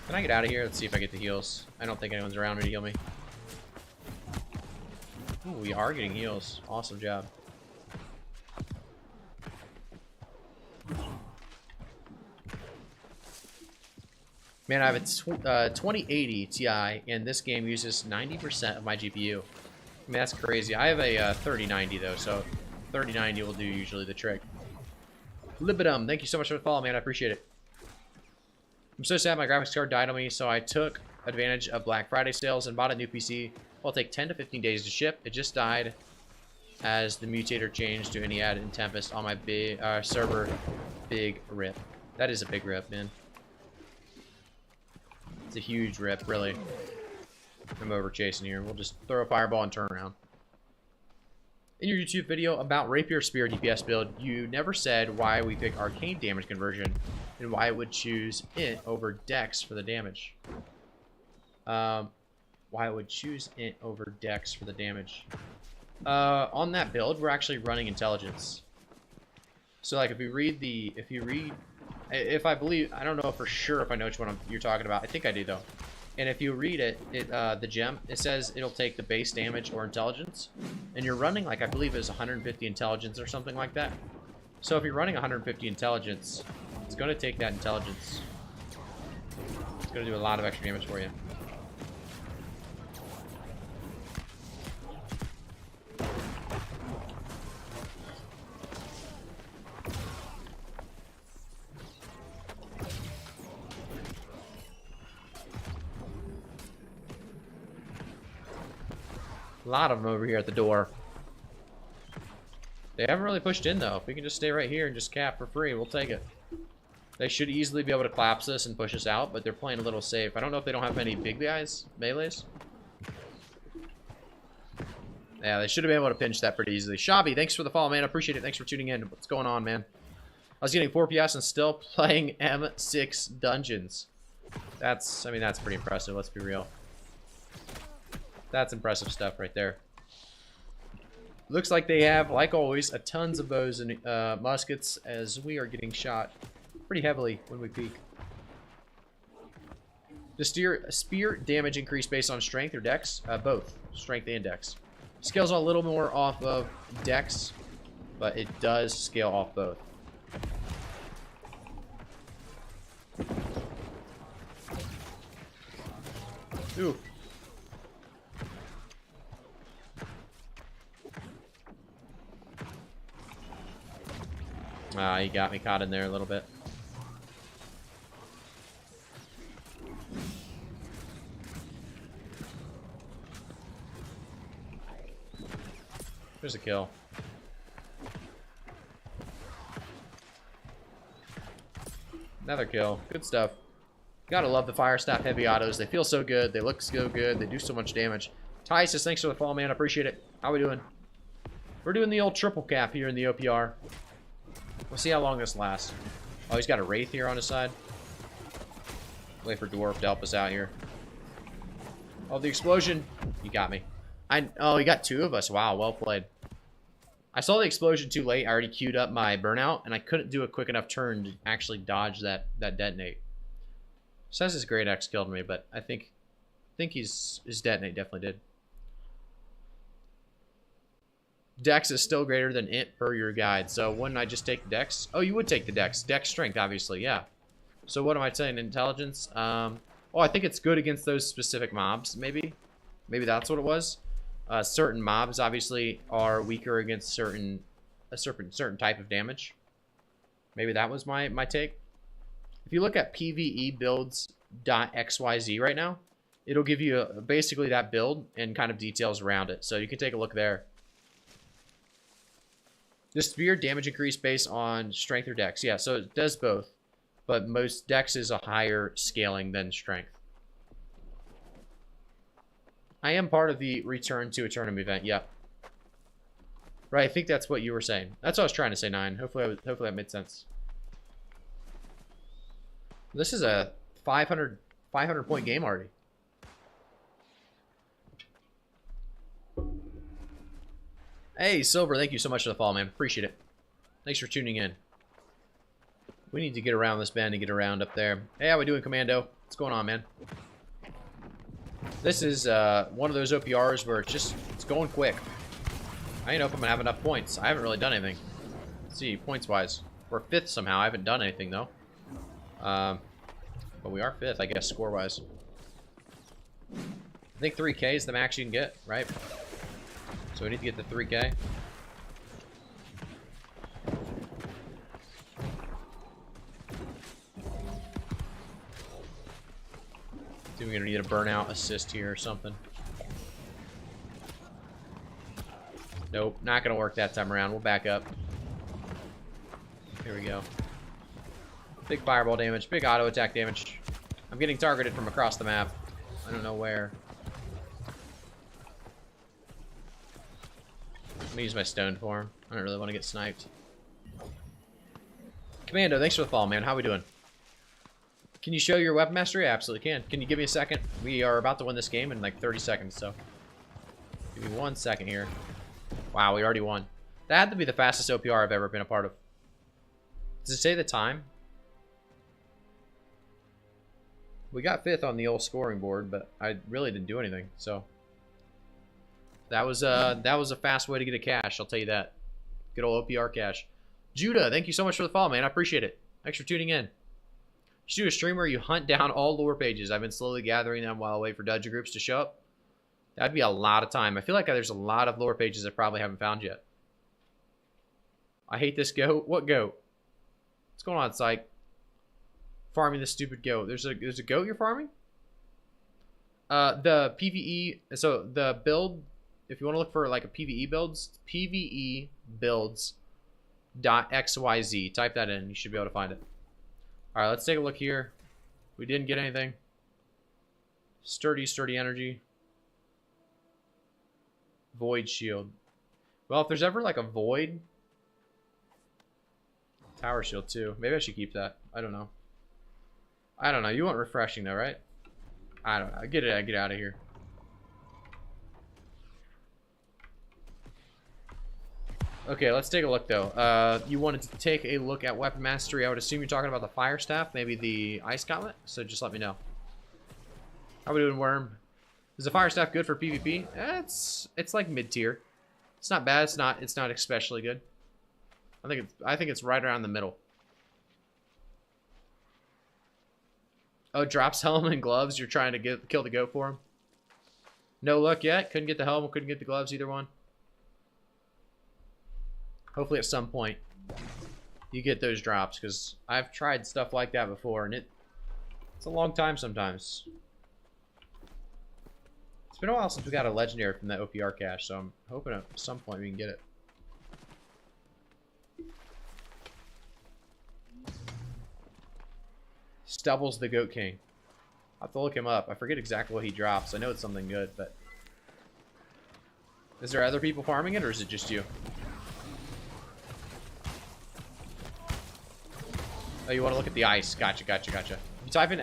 Can I get out of here? Let's see if I get the heals. I don't think anyone's around me to heal me. Ooh, we are getting heals. Awesome job. Man, I have a 2080 Ti, and this game uses 90% of my GPU. I mean, that's crazy. I have a 3090, though, so 3090 will do usually the trick. Libidum, thank you so much for the follow, man. I appreciate it. I'm so sad my graphics card died on me, so I took advantage of Black Friday sales and bought a new PC. It'll take 10 to 15 days to ship. It just died as the mutator changed to any added in Tempest on my big server. Big rip. That is a big rip, man. It's a huge rip, really. I'm over chasing here. We'll just throw a fireball and turn around. In your YouTube video about Rapier Spear DPS build, you never said why we pick arcane damage conversion and why it would choose it over Dex for the damage. Why it would choose it over Dex for the damage. On that build, we're actually running intelligence. So like if you read, I believe, I don't know for sure if I know which one you're talking about. I think I do though. And if you read it, the gem, it says it'll take the base damage or intelligence. And you're running like, I believe it's 150 intelligence or something like that. So if you're running 150 intelligence, it's going to take that intelligence. It's going to do a lot of extra damage for you. A lot of them over here at the door. They haven't really pushed in, though. If we can just stay right here and just cap for free, we'll take it. They should easily be able to collapse us and push us out, but they're playing a little safe. I don't know if they don't have many big guys, melees. Yeah, they should have been able to pinch that pretty easily. Shabby, thanks for the follow, man. I appreciate it. Thanks for tuning in. What's going on, man? I was getting 4 PS and still playing M6 Dungeons. That's, I mean, that's pretty impressive. Let's be real. That's impressive stuff right there. Looks like they have, like always, a tons of bows and muskets as we are getting shot pretty heavily when we peek. Does spear damage increase based on strength or dex? Both. Strength and dex. Scales a little more off of dex, but it does scale off both. Ooh. Ah, he got me caught in there a little bit. There's a kill. Another kill. Good stuff. Gotta love the firestaff heavy autos. They feel so good. They look so good. They do so much damage. Tysus, thanks for the follow, man. I appreciate it. How we doing? We're doing the old triple cap here in the OPR. We'll see how long this lasts. Oh, he's got a Wraith here on his side. Wait for Dwarf to help us out here. Oh, the explosion. You got me. Oh, he got 2 of us. Wow, well played. I saw the explosion too late. I already queued up my burnout, and I couldn't do a quick enough turn to actually dodge that detonate. Says his great X killed me, but I think his detonate definitely did. Dex is still greater than int per your guide, so wouldn't I just take the Dex? Oh, you would take the Dex. Dex strength, obviously, yeah. So what am I saying? Intelligence? Oh, I think it's good against those specific mobs, maybe. Maybe that's what it was. Certain mobs obviously are weaker against a certain type of damage. Maybe that was my take. If you look at PvE builds.xyz right now, it'll give you basically that build and kind of details around it. So you can take a look there. The spear damage increase based on strength or dex. Yeah, so it does both. But most dex is a higher scaling than strength. I am part of the return to Eternum event, yeah. Right, I think that's what you were saying. That's what I was trying to say, 9. Hopefully that made sense. This is a 500 point game already. Hey, Silver, thank you so much for the follow, man. Appreciate it. Thanks for tuning in. We need to get around this bend and get around up there. Hey, how we doing, Commando? What's going on, man? This is one of those OPRs where it's going quick. I don't know if I'm going to have enough points. I haven't really done anything. Let's see, points-wise. We're 5th somehow. I haven't done anything, though. But we are 5th, I guess, score-wise. I think 3K is the max you can get, right? So we need to get to 3K. I think we're going to need a burnout assist here or something. Nope, not going to work that time around. We'll back up. Here we go. Big fireball damage, big auto attack damage. I'm getting targeted from across the map. I don't know where. Let me use my stone form. I don't really want to get sniped. Commando, thanks for the follow, man. How we doing? Can you show your weapon mastery? I absolutely can. Can you give me a second? We are about to win this game in like 30 seconds, so give me 1 second here. Wow, we already won. That had to be the fastest OPR I've ever been a part of. Does it say the time? We got 5th on the old scoring board, but I really didn't do anything, so that was a fast way to get a cash, I'll tell you that. Good old OPR cash. Judah, thank you so much for the follow, man. I appreciate it. Thanks for tuning in. You should do a stream where you hunt down all lore pages. I've been slowly gathering them while I wait for dungeon groups to show up. That'd be a lot of time. I feel like there's a lot of lore pages I probably haven't found yet. I hate this goat. What goat? What's going on, Psych? Farming this stupid goat. There's a goat you're farming? The PvE, so the build if you want to look for like a PvE builds, PvEbuilds.xyz. Type that in. You should be able to find it. All right, let's take a look here. We didn't get anything. Sturdy energy. Void shield. Well, if there's ever like a void. Tower shield too. Maybe I should keep that. I don't know. You want refreshing though, right? I don't know. Get out of here. Okay, let's take a look though. You wanted to take a look at weapon mastery. I would assume you're talking about the firestaff, maybe the ice gauntlet. So just let me know. How are we doing, Worm? Is the firestaff good for PvP? It's like mid tier. It's not bad. It's not especially good. I think it's right around the middle. Oh, drops helm and gloves. You're trying to kill the goat for him. No luck yet. Couldn't get the helm. Couldn't get the gloves. Either one. Hopefully at some point you get those drops, because I've tried stuff like that before and it's a long time sometimes. It's been a while since we got a legendary from that OPR cache, so I'm hoping at some point we can get it. Stubbles the Goat King. I'll have to look him up. I forget exactly what he drops. I know it's something good, but is there other people farming it, or is it just you? Oh, you want to look at the ice. Gotcha. If you type in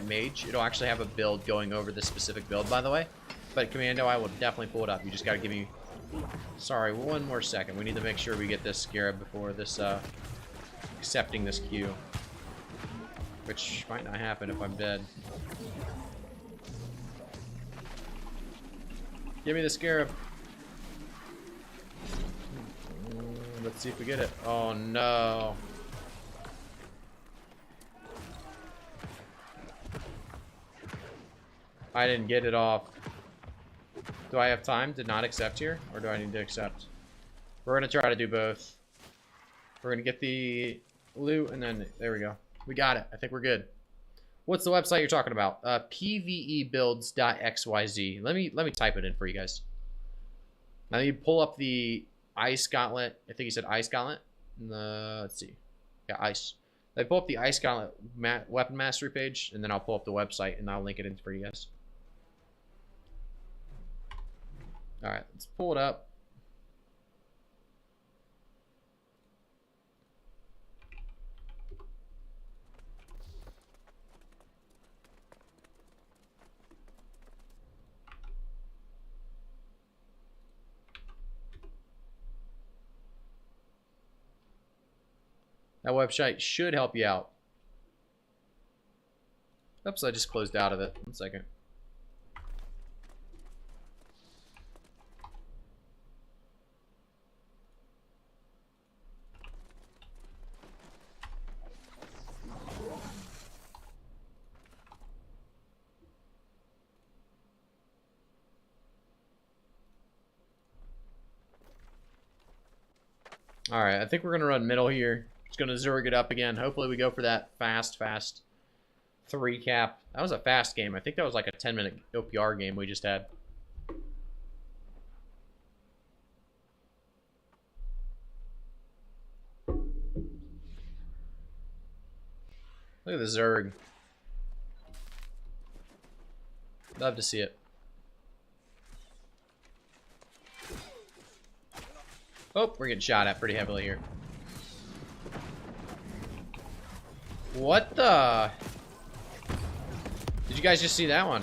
!mage, it'll actually have a build going over this specific build, by the way. But Commando, I will definitely pull it up. You just gotta give me... Sorry, one more second. We need to make sure we get this scarab before this, accepting this queue. Which might not happen if I'm dead. Give me the scarab. Let's see if we get it. Oh, no. I didn't get it off. Do I have time to not accept here? Or do I need to accept? We're going to try to do both. We're going to get the loot and then... There we go. We got it. I think we're good. What's the website you're talking about? PvEbuilds.xyz. Let me type it in for you guys. Now you pull up the ice gauntlet. I think you said ice gauntlet. Let's see. Yeah, ice. I pull up the ice gauntlet weapon mastery page, and then I'll pull up the website and I'll link it in for you guys. All right, let's pull it up. That website should help you out. Oops, I just closed out of it. 1 second. All right, I think we're gonna run middle here. Just gonna Zerg it up again. Hopefully we go for that fast 3 cap. That was a fast game. I think that was like a 10-minute OPR game we just had. Look at the Zerg. Love to see it. Oh, we're getting shot at pretty heavily here. What the? Did you guys just see that one?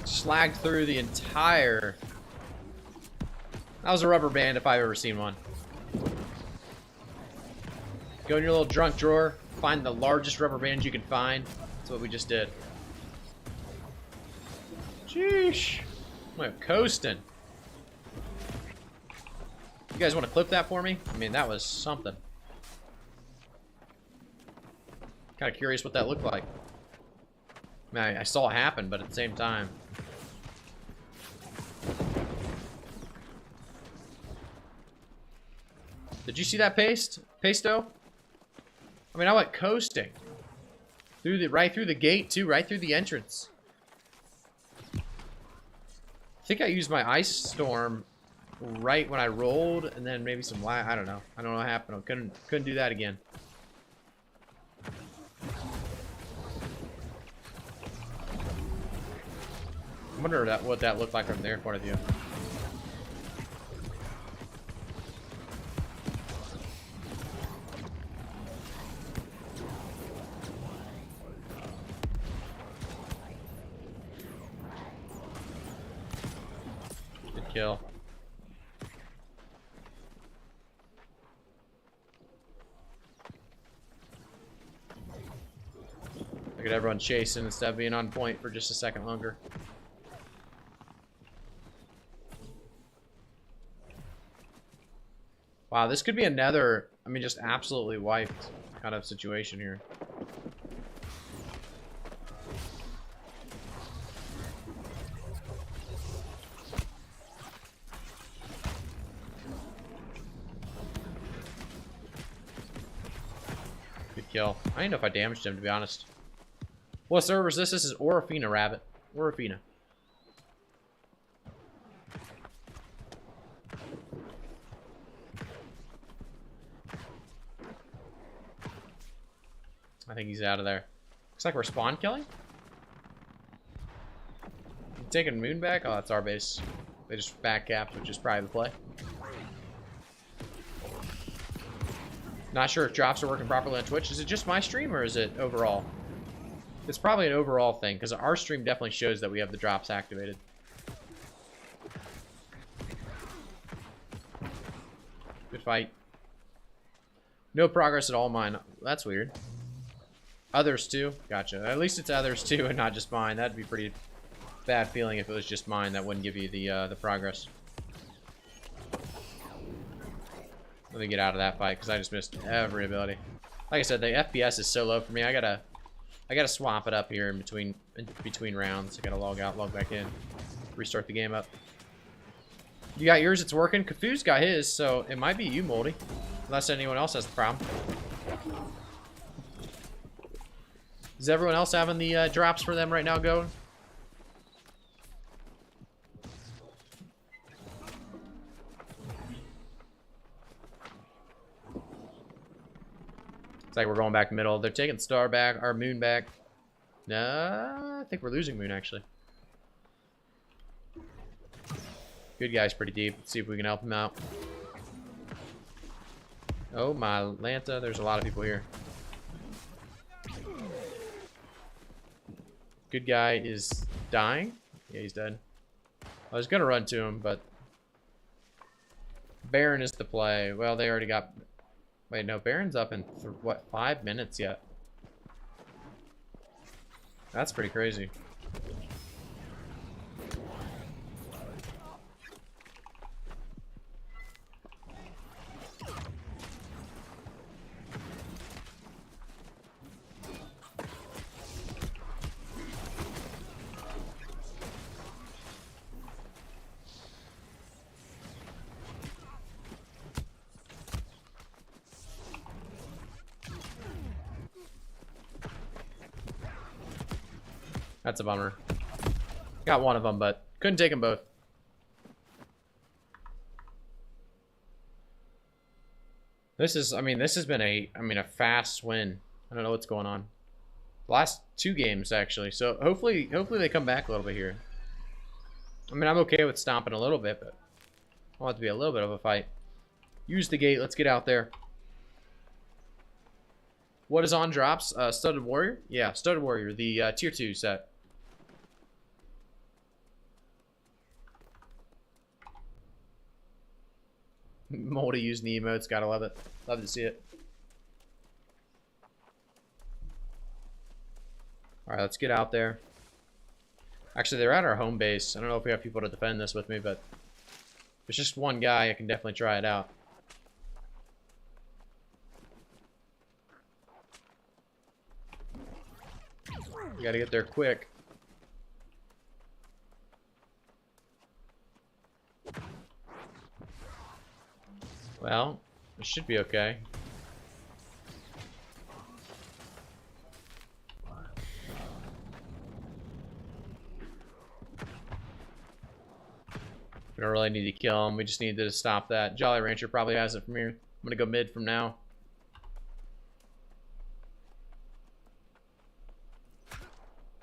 Slagged through the entire... That was a rubber band if I've ever seen one. Go in your little drunk drawer, find the largest rubber band you can find. That's what we just did. Sheesh. I'm coasting. You guys want to clip that for me? I mean, that was something. Kind of curious what that looked like. I mean, I saw it happen, but at the same time. Did you see that Pesto? I mean, I went coasting. Right through the gate, too. Right through the entrance. think I used my ice storm right when I rolled, and then maybe some I don't know. I don't know what happened. I couldn't do that again. I wonder what that looked like from their point of view. Good kill. Look at everyone chasing instead of being on point for just a second longer. Wow, this could be another, I mean, just absolutely wiped kind of situation here. Good kill. I don't know if I damaged him, to be honest. What server is this? This is Orofina, Rabbit. Orofina. I think he's out of there. Looks like we're spawn killing. Taking Moon back? Oh, that's our base. They just back capped, which is probably the play. Not sure if drops are working properly on Twitch. Is it just my stream or is it overall? It's probably an overall thing, because our stream definitely shows that we have the drops activated. Good fight. No progress at all mine. That's weird. Others too? Gotcha. At least it's others too and not just mine. That'd be pretty bad feeling if it was just mine. That wouldn't give you the progress. Let me get out of that fight because I just missed every ability. Like I said, the FPS is so low for me. I gotta swap it up here in between rounds. I gotta log out, log back in, restart the game up. You got yours? It's working. Cafu's got his, so it might be you, Moldy, unless anyone else has the problem. Is everyone else having the drops for them right now going? It's like we're going back middle. They're taking Star back, our Moon back. Nah, I think we're losing Moon, actually. Good guy's pretty deep. Let's see if we can help him out. Oh, my Lanta. There's a lot of people here. Good guy is dying. Yeah, he's dead. I was going to run to him, but Baron is the play. Well, they already got... Wait, no, Baron's up in, what, 5 minutes yet? That's pretty crazy. That's a bummer. Got one of them, but couldn't take them both. This is, I mean, this has been a fast win. I don't know what's going on. Last 2 games, actually. So hopefully they come back a little bit here. I mean, I'm okay with stomping a little bit, but I want it to be a little bit of a fight. Use the gate. Let's get out there. What is on drops? Studded Warrior? Yeah, Studded Warrior, the tier 2 set. Moldy using the emotes, gotta love it. Love to see it. Alright, let's get out there. Actually, they're at our home base. I don't know if we have people to defend this with me, but if it's just one guy, I can definitely try it out. You gotta get there quick. Well, it should be okay. We don't really need to kill him. We just need to stop that. Jolly Rancher probably has it from here. I'm gonna go mid from now.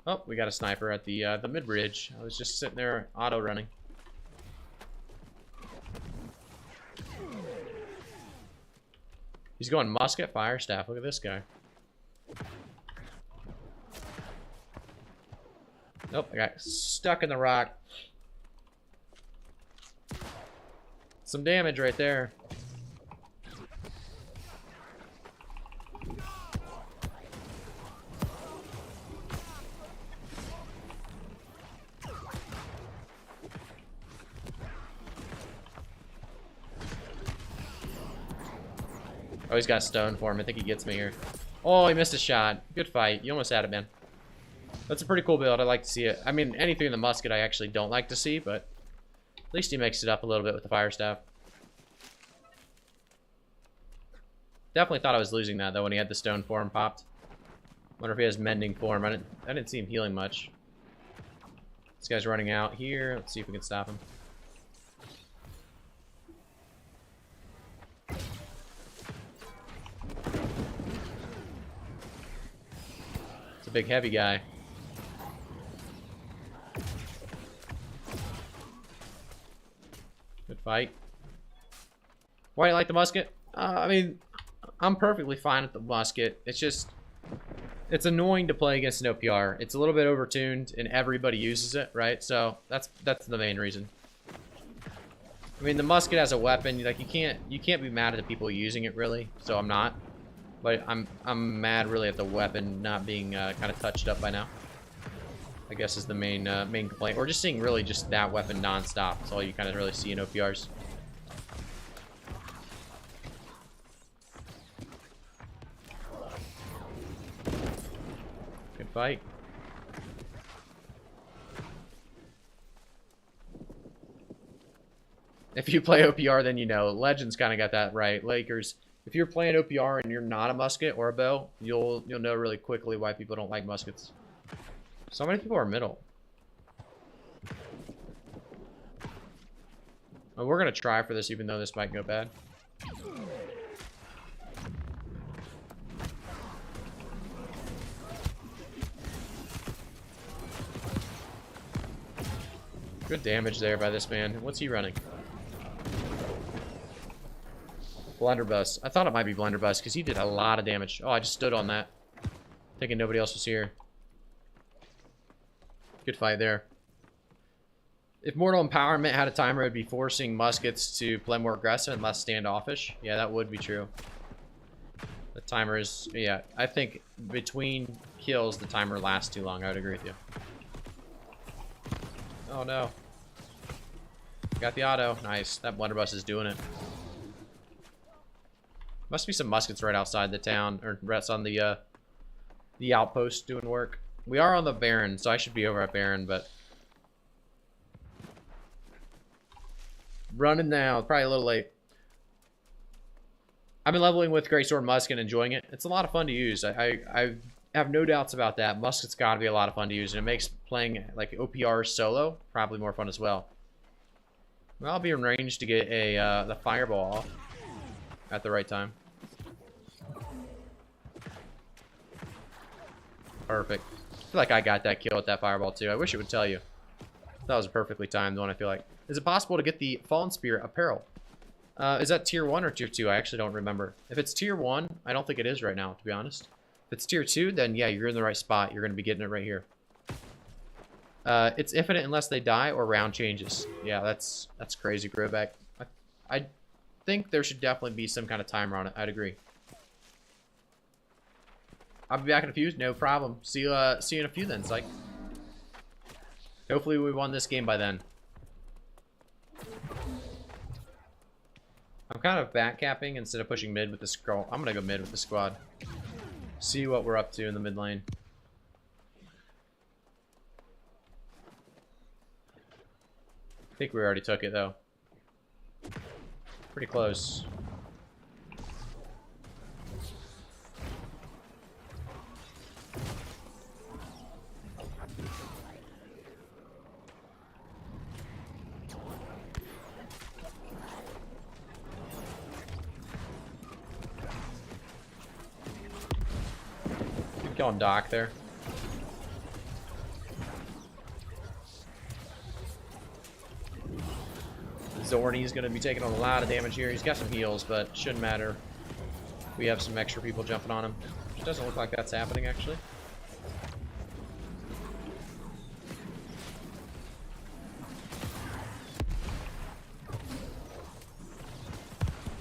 Oh, we got a sniper at the mid bridge. I was just sitting there auto running. He's going musket, firestaff. Look at this guy. Nope, I got stuck in the rock. Some damage right there. Oh, he's got stone for him. I think he gets me here. Oh, he missed a shot. Good fight. You almost had it, man. That's a pretty cool build. I like to see it. I mean, anything in the musket I actually don't like to see, but at least he makes it up a little bit with the firestaff. Definitely thought I was losing that, though, when he had the stone form popped. Wonder if he has mending form. I didn't see him healing much. This guy's running out here. Let's see if we can stop him. It's a big, heavy guy. Good fight. Why do you like the musket? I mean, I'm perfectly fine with the musket. It's just, it's annoying to play against an OPR. It's a little bit overtuned, and everybody uses it, right? So that's the main reason. I mean, the musket as a weapon, like you can't be mad at the people using it, really. So I'm not, but I'm mad really at the weapon not being kind of touched up by now. I guess is the main complaint, or just seeing really just that weapon non-stop. That's all you kind of really see in OPRs. Good fight. If you play OPR, then you know. Legends kind of got that right. Lakers, if you're playing OPR and you're not a musket or a bow, you'll know really quickly why people don't like muskets. So many people are middle. Well, we're gonna try for this, even though this might go bad. Good damage there by this man. What's he running? Blunderbuss. I thought it might be Blunderbuss because he did a lot of damage. Oh, I just stood on that, thinking nobody else was here. Good fight there. If Mortal Empowerment had a timer, it would be forcing muskets to play more aggressive and less standoffish. Yeah, that would be true. The timer is, yeah, I think between kills, the timer lasts too long. I would agree with you. Oh, no. Got the auto. Nice. That blunderbuss is doing it. Must be some muskets right outside the town, or rest on the outpost doing work. We are on the Baron, so I should be over at Baron, but running now, probably a little late. I've been leveling with Greatsword Musket and enjoying it. It's a lot of fun to use. I have no doubts about that. Musket's got to be a lot of fun to use, and it makes playing like OPR solo probably more fun as well. Well, I'll be in range to get the fireball off at the right time. Perfect. I feel like I got that kill with that fireball too. I wish it would tell you. That was a perfectly timed one, I feel like. Is it possible to get the Fallen Spirit apparel? Is that tier 1 or tier 2? I actually don't remember. If it's tier 1, I don't think it is right now, to be honest. If it's tier 2, then yeah, you're in the right spot. You're going to be getting it right here. It's infinite unless they die or round changes. Yeah, that's crazy, Growback. I think there should definitely be some kind of timer on it. I'd agree. I'll be back in a few. No problem. See you in a few then, Psych. Hopefully we won this game by then. I'm kind of backcapping instead of pushing mid with the scroll. I'm going to go mid with the squad. See what we're up to in the mid lane. I think we already took it, though. Pretty close. Killing Doc there. Zorny's going to be taking a lot of damage here. He's got some heals, but shouldn't matter. We have some extra people jumping on him. It doesn't look like that's happening, actually.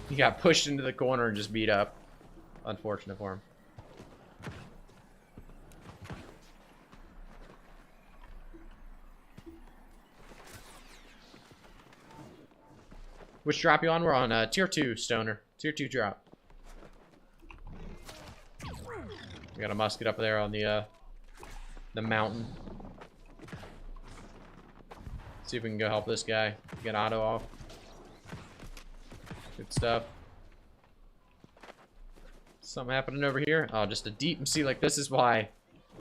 He got pushed into the corner and just beat up. Unfortunate for him. Which drop you on? We're on tier 2 stoner. Tier 2 drop. We got a musket up there on the mountain. See if we can go help this guy get auto off. Good stuff. Something happening over here. Oh, just a deep. See, like, this is why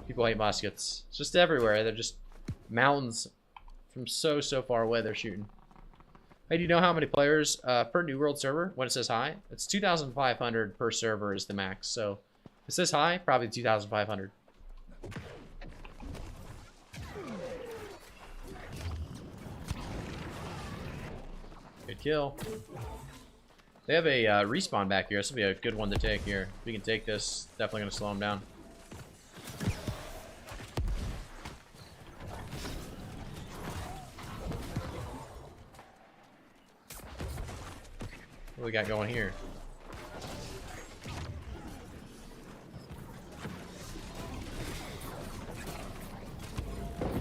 people hate muskets. It's just everywhere. They're just mountains from so far away they're shooting. Hey, do you know how many players per New World server when it says high? It's 2,500 per server is the max. So if it says high, probably 2,500. Good kill. They have a respawn back here. This will be a good one to take here. If we can take this, definitely going to slow them down. What do we got going here?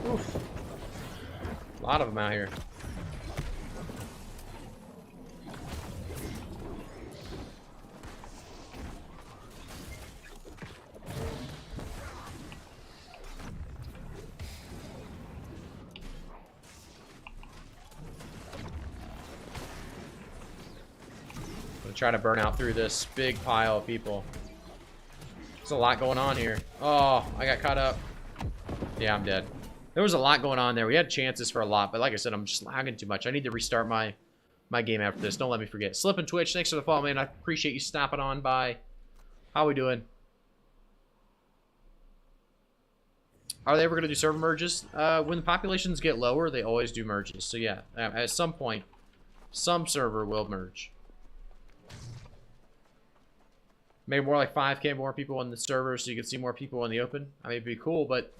Oof. A lot of them out here. Try to burn out through this big pile of people. There's a lot going on here. Oh, I got caught up. Yeah, I'm dead. There was a lot going on there. We had chances for a lot, but like I said, I'm just lagging too much. I need to restart my game after this. Don't let me forget. Slip and Twitch, thanks for the follow, man. I appreciate you stopping on by. How we doing? Are they ever going to do server merges? When the populations get lower, they always do merges. So yeah, at some point, some server will merge. Maybe more like 5K more people on the server so you can see more people in the open. I mean, it'd be cool, but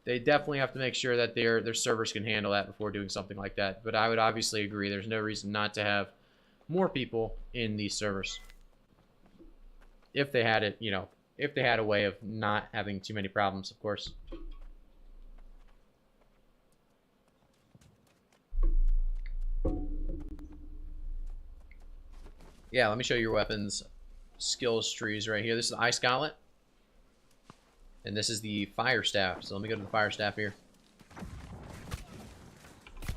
they definitely have to make sure that their servers can handle that before doing something like that. But I would obviously agree. There's no reason not to have more people in these servers. If they had it, you know, if they had a way of not having too many problems, of course. Yeah, let me show you your weapons. Skills trees right here. This is the ice gauntlet, and this is the firestaff. So let me go to the firestaff here.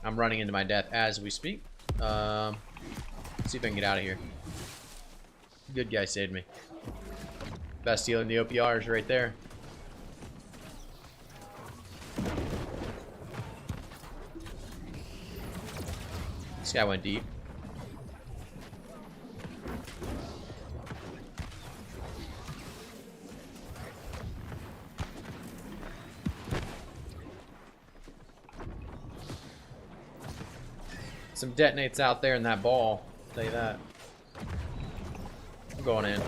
I'm running into my death as we speak. Let's see if I can get out of here. Good guy saved me. Best heal in the OPR is right there. This guy went deep. Some detonates out there in that ball. I'll tell you that. I'm going in.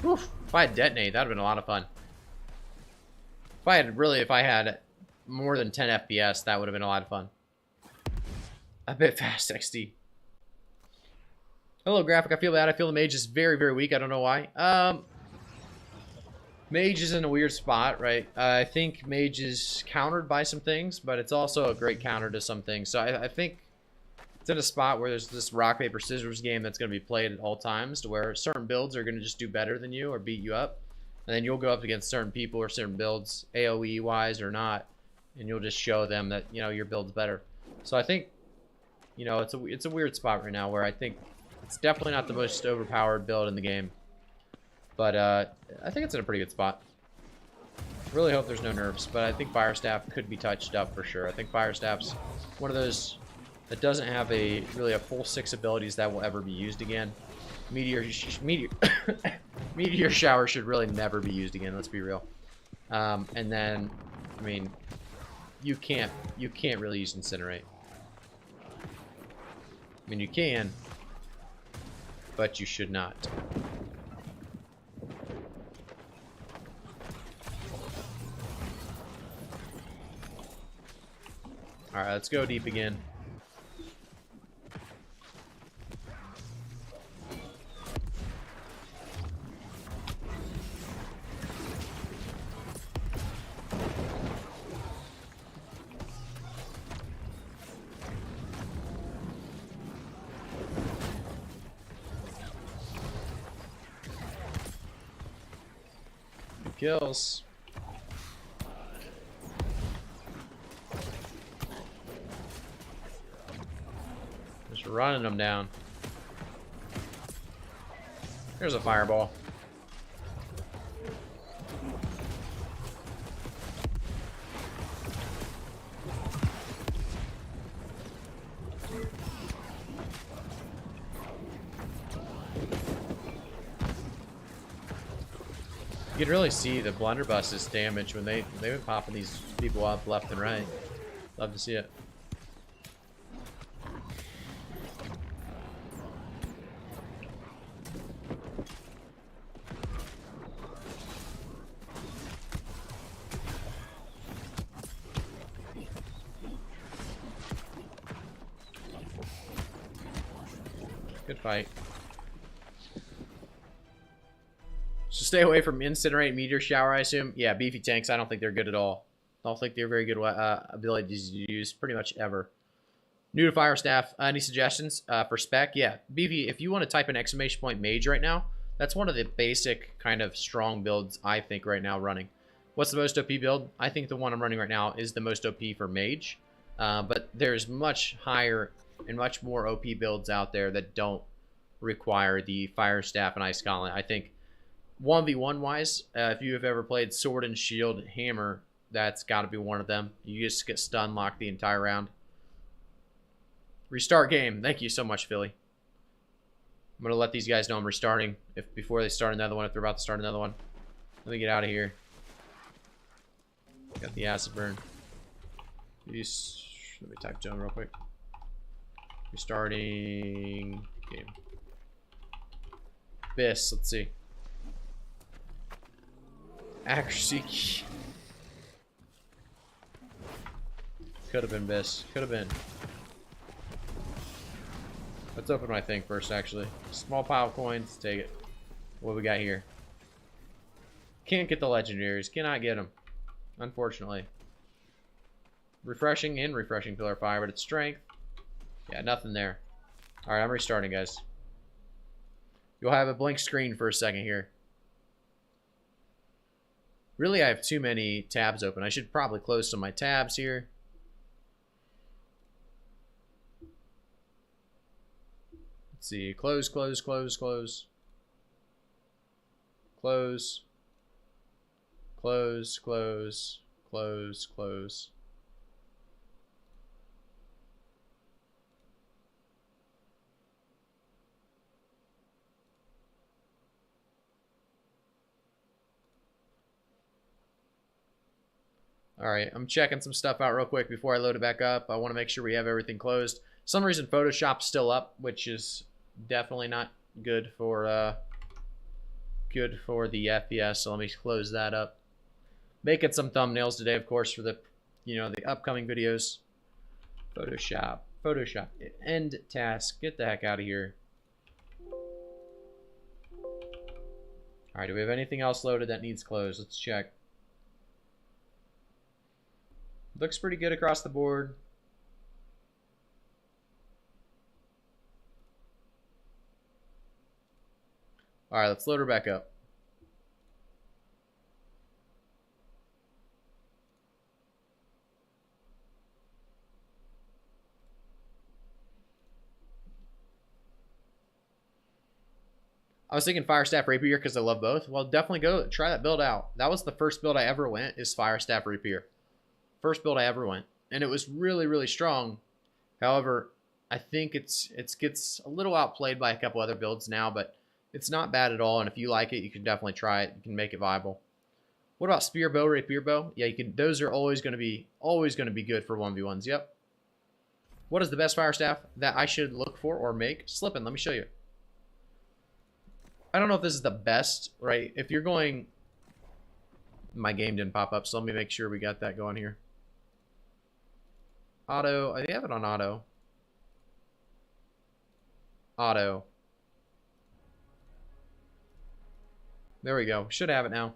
Oof. If I had detonate, that would have been a lot of fun. If I had more than 10 FPS, that would have been a lot of fun. A bit fast XD. Hello, Graphic. I feel bad. I feel the mage is very, very weak. I don't know why. Mage is in a weird spot, right? I think mage is countered by some things, but it's also a great counter to some things. So I think it's in a spot where there's this rock, paper, scissors game that's going to be played at all times, to where certain builds are going to just do better than you or beat you up. And then you'll go up against certain people or certain builds, AoE-wise or not, and you'll just show them that, you know, your build's better. So I think, you know, it's a weird spot right now where I think it's definitely not the most overpowered build in the game. But I think it's in a pretty good spot. Really hope there's no nerfs, but I think firestaff could be touched up for sure. I think firestaff's one of those that doesn't have really a full 6 abilities that will ever be used again. Meteor Meteor shower should really never be used again, let's be real. And then, I mean, you can't really use incinerate. I mean, you can, but you should not. Alright, let's go deep again. Good kills. Just running them down. There's a fireball. You can really see the blunderbuss's damage when they've been popping these people up left and right. Love to see it. Good fight. So stay away from incinerate, meteor shower, I assume. Yeah, beefy tanks, I don't think they're good at all. I don't think they're very good abilities to use pretty much ever. New to firestaff, any suggestions for spec? Yeah, beefy, if you want to type an exclamation point mage right now, that's one of the basic kind of strong builds I think right now running. What's the most OP build? I think the one I'm running right now is the most OP for mage. But there's much higher and much more OP builds out there that don't require the firestaff and ice gauntlet. I think 1v1 wise, if you have ever played sword and shield hammer, that's got to be one of them. You just get stun locked the entire round. Restart game. Thank you so much, Philly. I'm gonna let these guys know I'm restarting before they start another one, if they're about to start another one. Let me get out of here. Got the acid burn. Let me type zone real quick. Restarting game. Abyss, let's see. Accuracy. Could have been Abyss. Could have been. Let's open my thing first, actually. Small pile of coins. Take it. What do we got here? Can't get the legendaries. Cannot get them. Unfortunately. Refreshing and refreshing pillar fire, but it's strength. Yeah, nothing there. Alright, I'm restarting, guys. You'll have a blank screen for a second here. Really, I have too many tabs open. I should probably close some of my tabs here. Let's see. Close, close, close, close. Close. Close, close, close, close. Alright, I'm checking some stuff out real quick before I load it back up. I want to make sure we have everything closed. For some reason, Photoshop's still up, which is definitely not good for the FPS, so let me close that up. Making some thumbnails today, of course, for the the upcoming videos. Photoshop, end task. Get the heck out of here. Alright, do we have anything else loaded that needs closed? Let's check. Looks pretty good across the board. Alright, let's load her back up. I was thinking firestaff rapier because I love both. Well, definitely go try that build out. That was the first build I ever went, is firestaff rapier. First build I ever went, and it was really, really strong. However, I think it gets a little outplayed by a couple other builds now, but it's not bad at all. And if you like it, you can definitely try it. You can make it viable. What about spear bow, rapier bow? Yeah, you can. Those are always going to be good for 1v1s. Yep. What is the best firestaff that I should look for or make? Slipping. Let me show you. I don't know if this is the best, right? If you're going, my game didn't pop up, so let me make sure we got that going here. Auto. I have it on auto. Auto. There we go. Should have it now.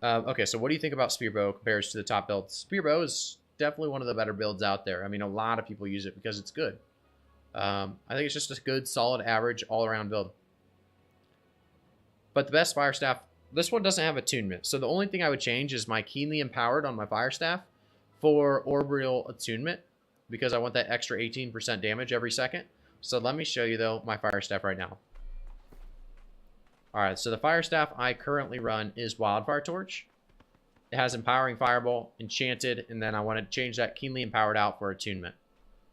Okay, so what do you think about Spearbow compared to the top builds? Spearbow is definitely one of the better builds out there. I mean, a lot of people use it because it's good. I think it's just a good, solid, average, all-around build. But the best firestaff, this one doesn't have attunement. So the only thing I would change is my keenly empowered on my firestaff for orbital attunement, because I want that extra 18% damage every second. So let me show you, though, my firestaff right now. Alright, so the firestaff I currently run is Wildfire Torch. It has Empowering Fireball, Enchanted, and then I want to change that Keenly Empowered out for Attunement.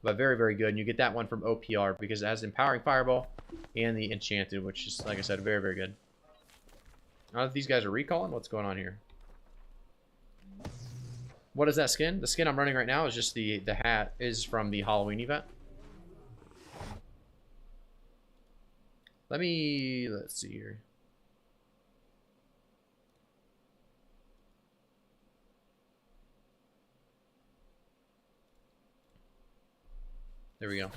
But very, very good. And you get that one from OPR because it has Empowering Fireball and the Enchanted, which is, like I said, very, very good. I don't know if these guys are recalling. What's going on here? What is that skin? The skin I'm running right now is just the hat is from the Halloween event. Let's see here. There we go.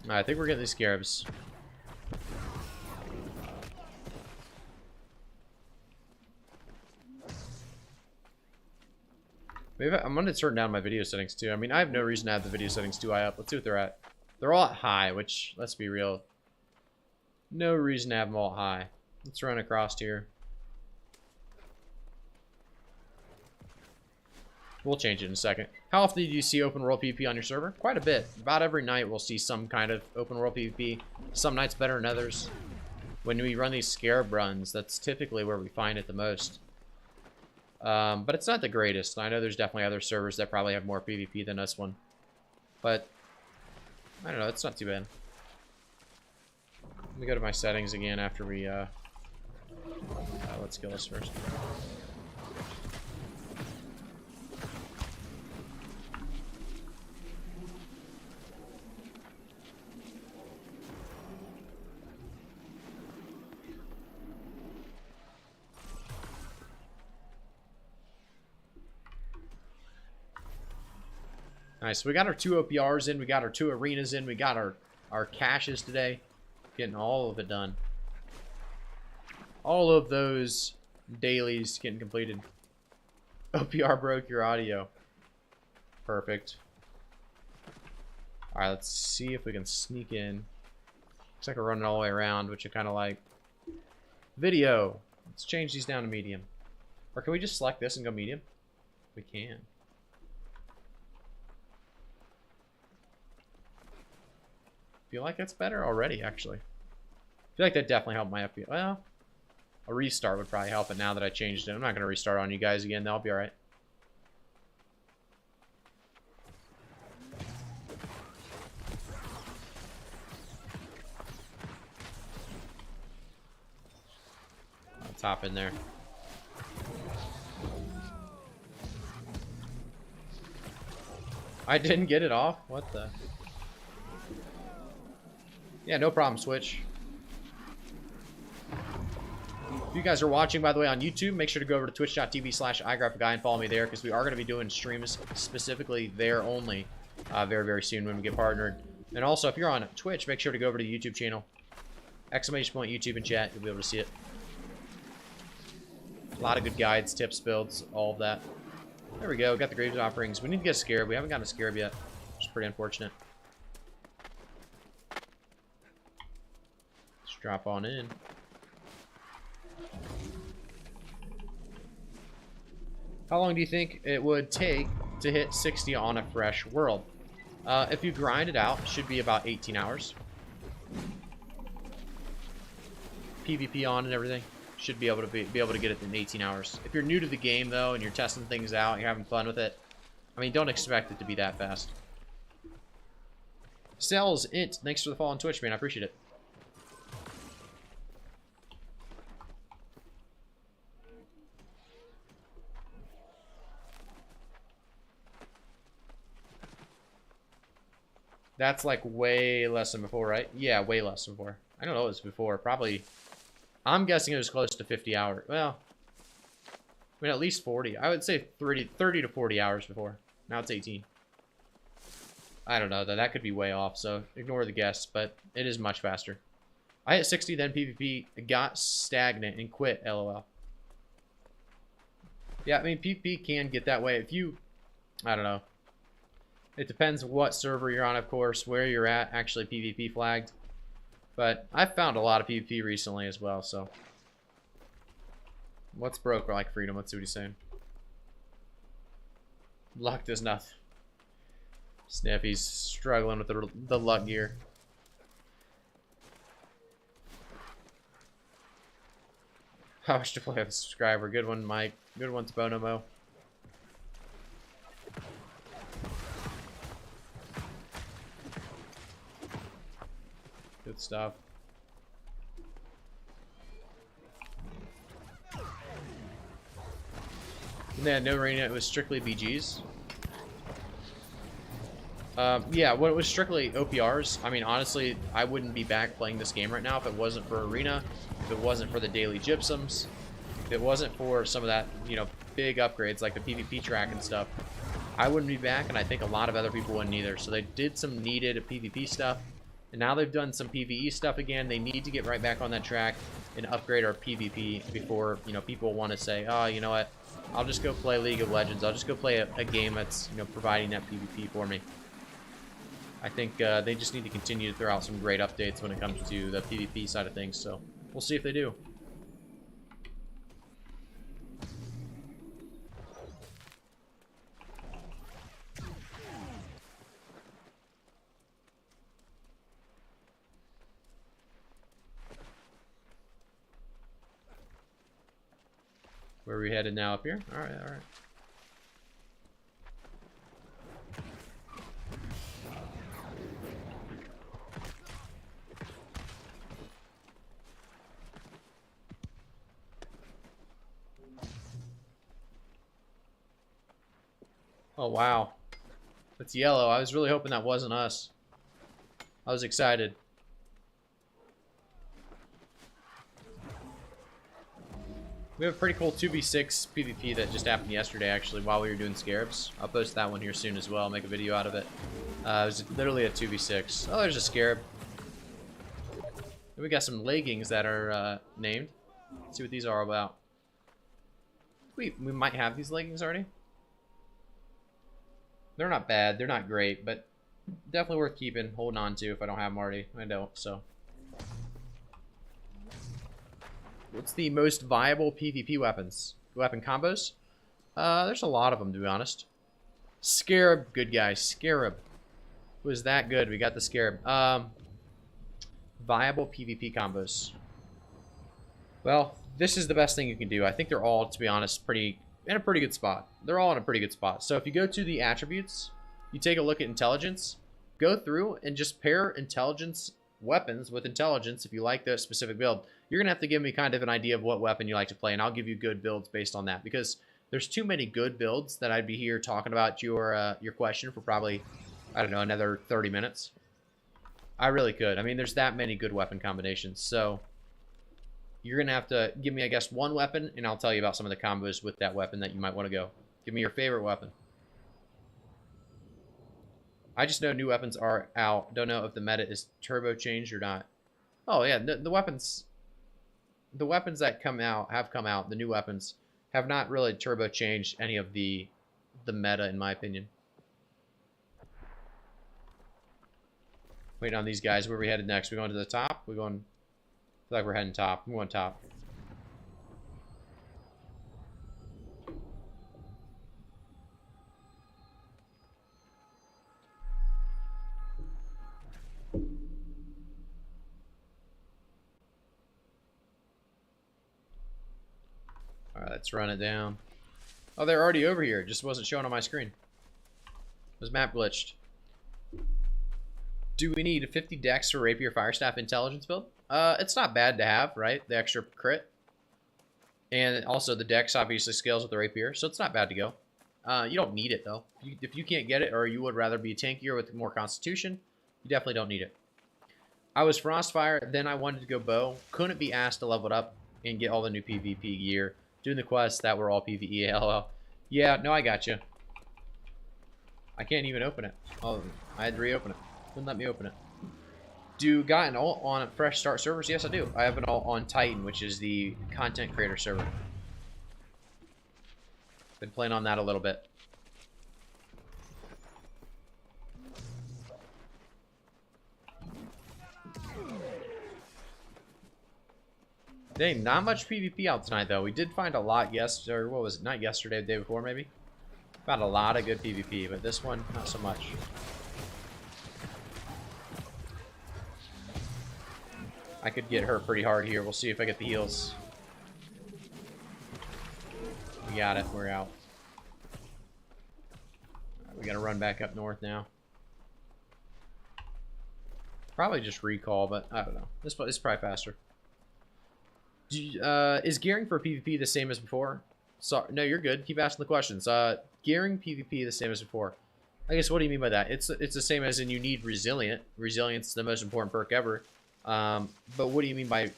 I think we're getting these scarabs. Maybe I'm going to turn down my video settings too. I mean, I have no reason to have the video settings too high up. Let's see what they're at. They're all at high, which, let's be real, no reason to have them all high. Let's run across here. We'll change it in a second. How often do you see open world PvP on your server? Quite a bit. About every night we'll see some kind of open world PvP. Some nights better than others. When we run these scarab runs, that's typically where we find it the most. But it's not the greatest. I know there's definitely other servers that probably have more PvP than this one. But, I don't know, it's not too bad. Let me go to my settings again after we, let's kill this first. Nice, so we got our 2 OPRs in, we got our 2 arenas in, we got our caches today. Getting all of it done. All of those dailies getting completed. OPR broke your audio. Perfect. Alright, let's see if we can sneak in. Looks like we're running all the way around, which I kind of like. Video. Let's change these down to medium. Or can we just select this and go medium? We can. Feel like that's better already, actually. I feel like that definitely helped my FPS. Well, a restart would probably help it now that I changed it. I'm not going to restart on you guys again. That'll be alright. Let's hop in there. I didn't get it off? What the? Yeah, no problem, Switch. If you guys are watching, by the way, on YouTube, make sure to go over to twitch.tv/iGraphicGuy and follow me there, because we are going to be doing streams specifically there only very, very soon when we get partnered. And also, if you're on Twitch, make sure to go over to the YouTube channel. !YouTube in chat. You'll be able to see it. A lot of good guides, tips, builds, all of that. There we go. Got the Graves Offerings. We need to get a scarab. We haven't gotten a scarab yet, which is pretty unfortunate. Drop on in. How long do you think it would take to hit 60 on a fresh world? If you grind it out, it should be about 18 hours. PvP on and everything. Should be able to be able to get it in 18 hours. If you're new to the game though and you're testing things out, you're having fun with it, I mean, don't expect it to be that fast. Cells Int, thanks for the follow on Twitch, man. I appreciate it. That's like way less than before, right? Yeah, way less than before. I don't know what it was before. Probably, I'm guessing it was close to 50 hours. Well, I mean, at least 40. I would say 30 to 40 hours before. Now it's 18. I don't know, though. That could be way off, so ignore the guess, but it is much faster. I hit 60, then PvP got stagnant and quit, LOL. Yeah, I mean, PvP can get that way. If you, I don't know. It depends what server you're on, of course, where you're at, actually PvP flagged. But I've found a lot of PvP recently as well, so. What's broke like freedom? Let's see what he's saying. Luck does nothing. Sniffy's struggling with the luck gear. How much to play with a subscriber? Good one, Mike. Good one, Bonomo. Good stuff. Yeah, no arena. It was strictly BGs. Yeah, when it was strictly OPRs, I mean, honestly, I wouldn't be back playing this game right now if it wasn't for arena, if it wasn't for the daily gypsums, if it wasn't for some of that, you know, big upgrades like the PvP track and stuff. I wouldn't be back, and I think a lot of other people wouldn't either. So they did some needed PvP stuff. And now they've done some PvE stuff again. They need to get right back on that track and upgrade our PvP before, you know, people want to say, oh, you know what, I'll just go play League of Legends. I'll just go play a game that's, you know, providing that PvP for me. I think they just need to continue to throw out some great updates when it comes to the PvP side of things. So we'll see if they do. Where are we headed now? Up here? Alright, alright. Oh, wow. It's yellow. I was really hoping that wasn't us. I was excited. We have a pretty cool 2v6 PvP that just happened yesterday, actually, while we were doing Scarabs. I'll post that one here soon as well, make a video out of it. It was literally a 2v6. Oh, there's a Scarab. We got some leggings that are named. Let's see what these are about. We might have these leggings already. They're not bad. They're not great, but definitely worth keeping, holding on to if I don't have them already. I don't, so. What's the most viable PvP weapons? Weapon combos? There's a lot of them, to be honest. Scarab, good guy. Scarab. Was that good? We got the Scarab. Viable PvP combos. Well, this is the best thing you can do. I think they're all, to be honest, in a pretty good spot. They're all in a pretty good spot. So if you go to the attributes, you take a look at intelligence, go through and just pair intelligence weapons with intelligence if you like the specific build. You're going to have to give me kind of an idea of what weapon you like to play, and I'll give you good builds based on that, because there's too many good builds that I'd be here talking about your question for probably, I don't know, another 30 minutes. I really could. I mean, there's that many good weapon combinations. So you're going to have to give me, I guess, one weapon, and I'll tell you about some of the combos with that weapon that you might want to go. Give me your favorite weapon. I just know new weapons are out. Don't know if the meta is turbo changed or not. Oh, yeah, the weapons that have come out, the new weapons, have not really turbo changed any of the meta, in my opinion. Waiting on these guys. Where are we headed next? We going to the top? We're going... I feel like we're heading top. I'm going top. Alright, let's run it down. Oh, they're already over here. It just wasn't showing on my screen. It was map glitched. Do we need 50 dex for Rapier Firestaff Intelligence build? It's not bad to have, right? The extra crit. And also the dex obviously scales with the Rapier, so it's not bad to go. You don't need it, though. If you can't get it, or you would rather be tankier with more constitution, you definitely don't need it. I was Frostfire, then I wanted to go bow. Couldn't be asked to level it up and get all the new PvP gear. Doing the quests that were all PvE, lol. Yeah, no, I got you. I can't even open it. Oh, I had to reopen it. Wouldn't let me open it. Do got an alt on Fresh Start servers? Yes, I do. I have an alt on Titan, which is the content creator server. Been playing on that a little bit. Dang, not much PvP out tonight, though. We did find a lot yesterday, or what was it? Not yesterday, the day before, maybe? Found a lot of good PvP, but this one, not so much. I could get hurt pretty hard here. We'll see if I get the heals. We got it. We're out. Right, we gotta run back up north now. Probably just recall, but I don't know. This is probably faster. Is gearing for PvP the same as before? So, no, you're good. Keep asking the questions. Gearing PvP the same as before. I guess, what do you mean by that? It's the same as in you need resilient. Resilience is the most important perk ever. But what do you mean by...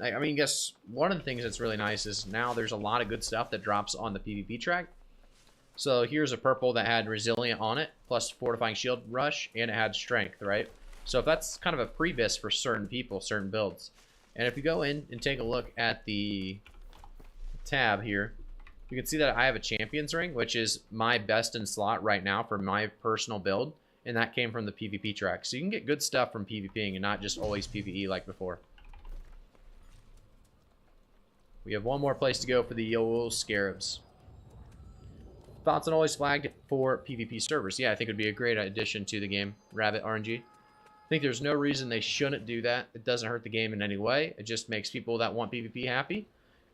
I mean, I guess one of the things that's really nice is now there's a lot of good stuff that drops on the PvP track. So here's a purple that had resilient on it, plus fortifying shield rush, and it had strength, right? So if that's kind of a previs for certain people, certain builds. And if you go in and take a look at the tab here, you can see that I have a champions ring, which is my best in slot right now for my personal build. And that came from the PvP track. So you can get good stuff from PvPing and not just always PvE like before. We have one more place to go for the Yule Scarabs. Thoughts on always flagged for PvP servers? Yeah, I think it would be a great addition to the game. Rabbit RNG. I think there's no reason they shouldn't do that. It doesn't hurt the game in any way. It just makes people that want PvP happy.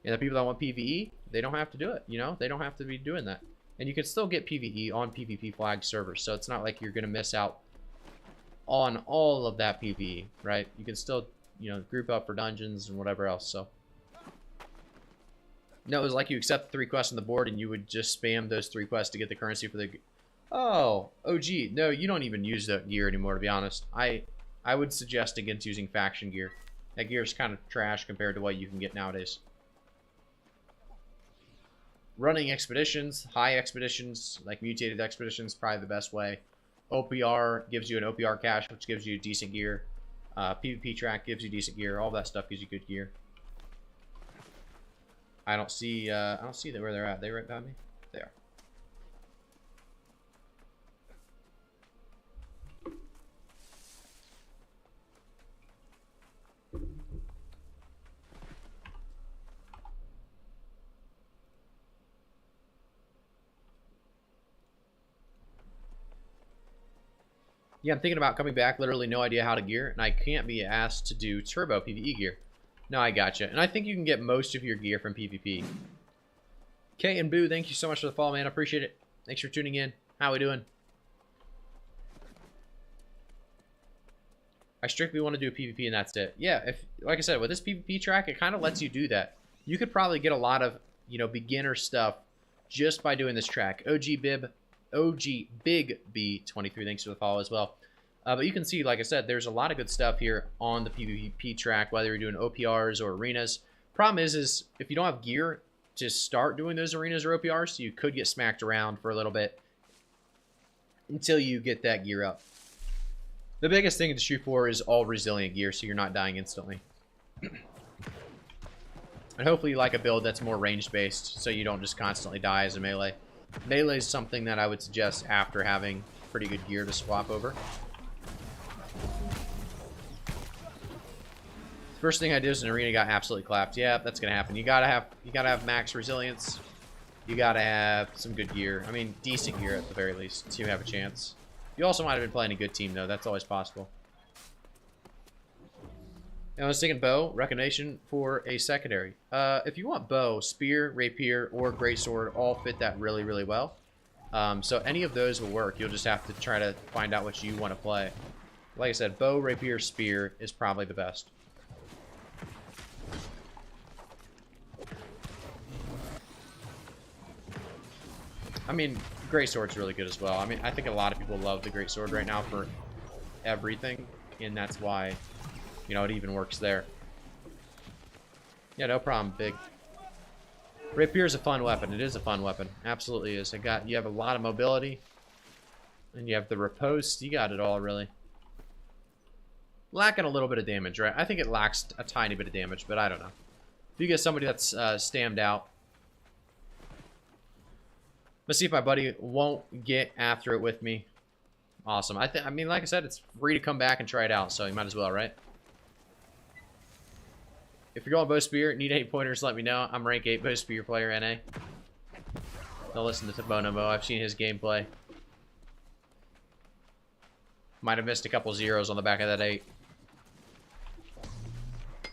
And the people that want PvE, they don't have to do it. You know, they don't have to be doing that. And you can still get PvE on PvP flagged servers. So it's not like you're going to miss out on all of that PvE, right? You can still, you know, group up for dungeons and whatever else. So no, it was like you accept the 3 quests on the board and you would just spam those 3 quests to get the currency for the... Oh, OG. No, you don't even use that gear anymore, to be honest. I would suggest against using faction gear. That gear is kind of trash compared to what you can get nowadays. Running expeditions, high expeditions, like mutated expeditions, probably the best way. OPR gives you an OPR cache, which gives you decent gear. PvP track gives you decent gear. All that stuff gives you good gear. I don't see where they're at. They right by me? They are. Yeah, I'm thinking about coming back. Literally no idea how to gear, and I can't be asked to do turbo PvE gear. No, I gotcha. And I think you can get most of your gear from PvP. Kay and Boo, thank you so much for the follow, man. I appreciate it. Thanks for tuning in. How we doing? I strictly want to do PvP and that's it. Yeah, if like I said, with this PvP track, it kind of lets you do that. You could probably get a lot of, you know, beginner stuff just by doing this track. OG Big B23, thanks for the follow as well. But you can see, like I said, there's a lot of good stuff here on the PvP track, whether you're doing OPRs or arenas. Problem is if you don't have gear to start doing those arenas or OPRs, you could get smacked around for a little bit until you get that gear up. The biggest thing to shoot for is all resilient gear, so you're not dying instantly. And hopefully you like a build that's more range-based, so you don't just constantly die as a melee. Melee is something that I would suggest after having pretty good gear to swap over. First thing I did was an arena got absolutely clapped. Yeah, that's gonna happen. You gotta have max resilience. You gotta have some good gear. I mean, decent gear at the very least to have a chance. You also might have been playing a good team though. That's always possible. And I was thinking bow, recognition for a secondary. If you want bow, spear, rapier, or greatsword all fit that really, really well. So any of those will work. You'll just have to try to find out what you want to play. Like I said, bow, rapier, spear is probably the best. I mean, greatsword's really good as well. I mean, I think a lot of people love the greatsword right now for everything, and that's why, you know, it even works there. Yeah, no problem, big. Rapier is a fun weapon. It is a fun weapon. Absolutely is. You have a lot of mobility, and you have the riposte. You got it all, really. Lacking a little bit of damage, right? I think it lacks a tiny bit of damage, but I don't know. If you get somebody that's stammed out, let's see if my buddy won't get after it with me. Awesome. I mean, like I said, it's free to come back and try it out, so you might as well, right? If you're going bow spear, need any pointers, let me know. I'm rank 8 bow spear player, NA. Don't listen to Bonomo. I've seen his gameplay. Might have missed a couple zeros on the back of that 8.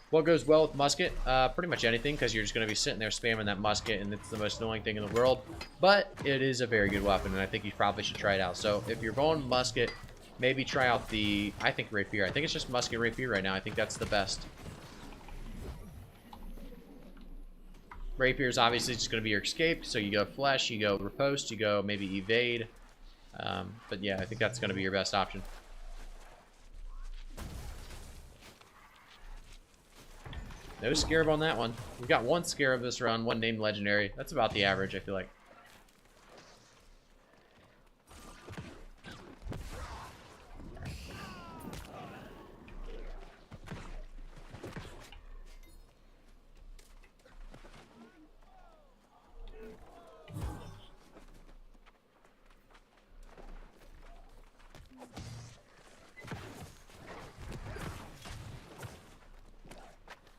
What goes well with musket? Pretty much anything, because you're just going to be sitting there spamming that musket, and it's the most annoying thing in the world. But it is a very good weapon, and I think you probably should try it out. So if you're going musket, maybe try out the, I think, rapier. I think it's just musket rapier right now. I think that's the best. Rapier is obviously just going to be your escape, so you go flesh, you go riposte, you go maybe evade. But yeah, I think that's going to be your best option. No scarab on that one. We've got one scarab this run, one named legendary. That's about the average, I feel like.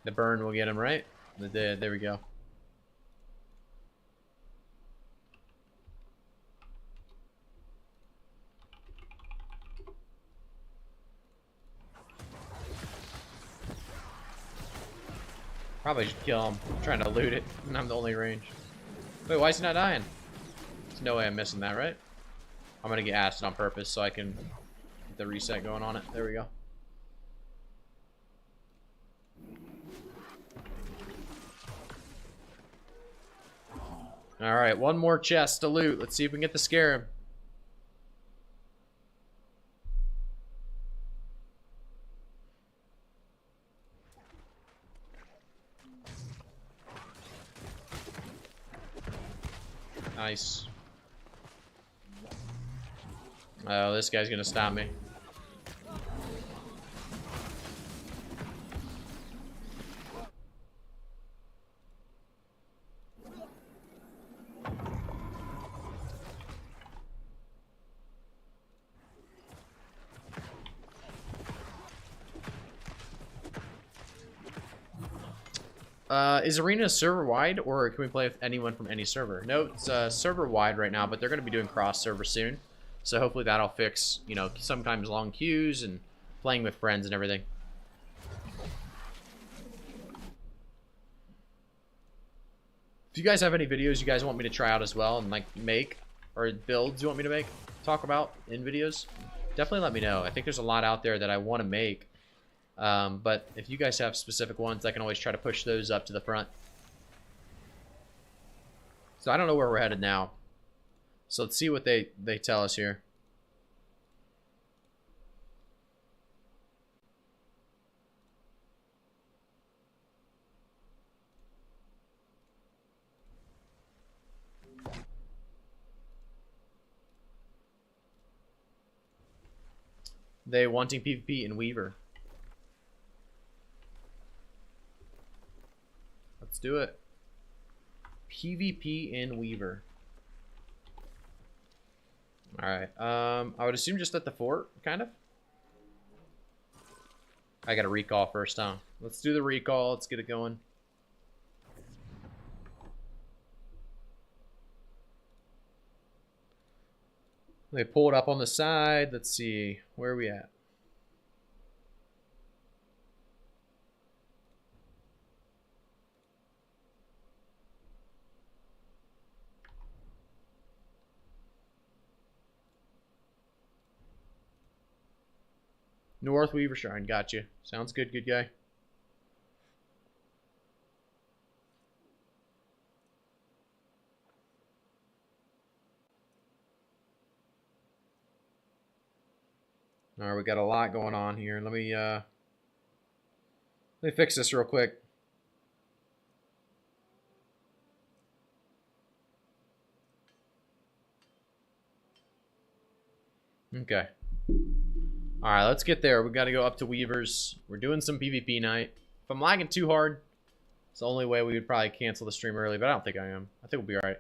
The burn will get him, right? There we go. Probably should kill him. I'm trying to loot it, and I'm the only range. Wait, why is he not dying? There's no way I'm missing that, right? I'm gonna get acid on purpose so I can get the reset going on it. There we go. Alright, one more chest to loot. Let's see if we can get the scarab. Nice. Oh, this guy's gonna stop me. Is Arena server-wide, or can we play with anyone from any server? No, it's server-wide right now, but they're going to be doing cross-server soon. So hopefully that'll fix, you know, sometimes long queues and playing with friends and everything. If you guys have any videos you guys want me to try out as well and, like, make, or builds you want me to make, talk about in videos, definitely let me know. I think there's a lot out there that I want to make. But if you guys have specific ones, I can always try to push those up to the front. So I don't know where we're headed now. So let's see what they tell us here. They wanting PvP in Weaver. Let's do it. PvP in Weaver. Alright. I would assume just at the fort, kind of. I gotta recall first, huh? Let's do the recall. Let's get it going. They pull it up on the side. Let's see. Where are we at? North Weaver Shrine. Got you. Sounds good, good guy. All right, we got a lot going on here. Let me fix this real quick. Okay. All right, let's get there. We got to go up to Weavers. We're doing some PvP night. If I'm lagging too hard, it's the only way we would probably cancel the stream early, but I don't think I am. I think we'll be all right.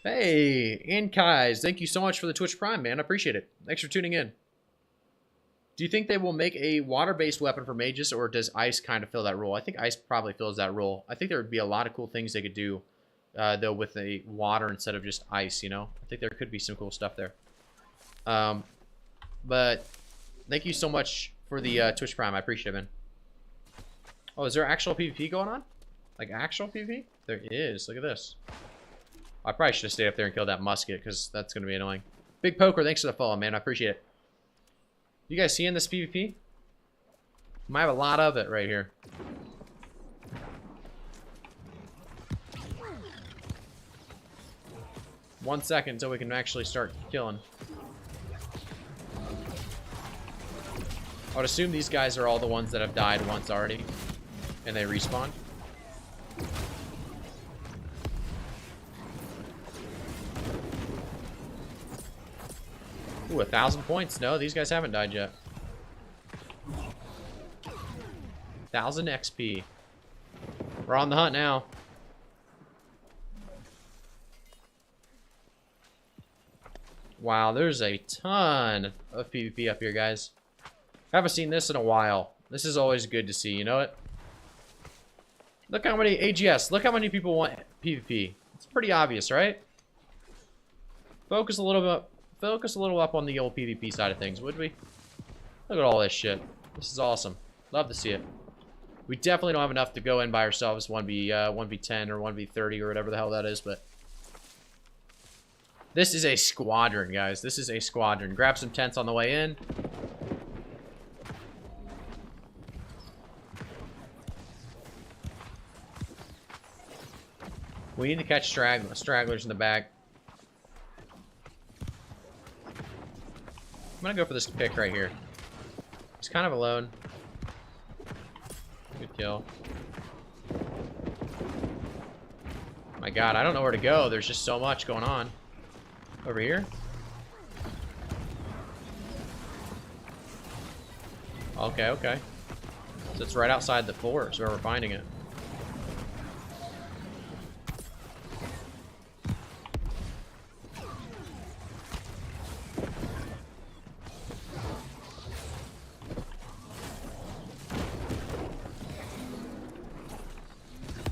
Hey, Ankais, thank you so much for the Twitch Prime, man. I appreciate it. Thanks for tuning in. Do you think they will make a water-based weapon for mages, or does ice kind of fill that role? I think ice probably fills that role. I think there would be a lot of cool things they could do, though, with a water instead of just ice, you know? I think there could be some cool stuff there. But thank you so much for the Twitch Prime. I appreciate it, man. Oh, is there actual PvP going on? Like, actual PvP? There is. Look at this. I probably should have stayed up there and killed that musket, because that's going to be annoying. Big Poker, thanks for the follow, man. I appreciate it. You guys seeing this PvP? Might have a lot of it right here. One second until we can actually start killing. I would assume these guys are all the ones that have died once already, and they respawn. Ooh, 1,000 points. No, these guys haven't died yet. 1,000 XP. We're on the hunt now. Wow, there's a ton of PvP up here, guys. I haven't seen this in a while. This is always good to see, you know it? Look how many AGS. Look how many people want PvP. It's pretty obvious, right? Focus a little bit. Focus a little up on the old PvP side of things, would we? Look at all this shit. This is awesome. Love to see it. We definitely don't have enough to go in by ourselves 1v10 or 1v30 or whatever the hell that is, but this is a squadron, guys. This is a squadron. Grab some tents on the way in. We need to catch stragglers in the back. I'm gonna go for this pick right here. He's kind of alone. Good kill. My god, I don't know where to go. There's just so much going on. Over here? Okay, okay. So it's right outside the forest where we're finding it.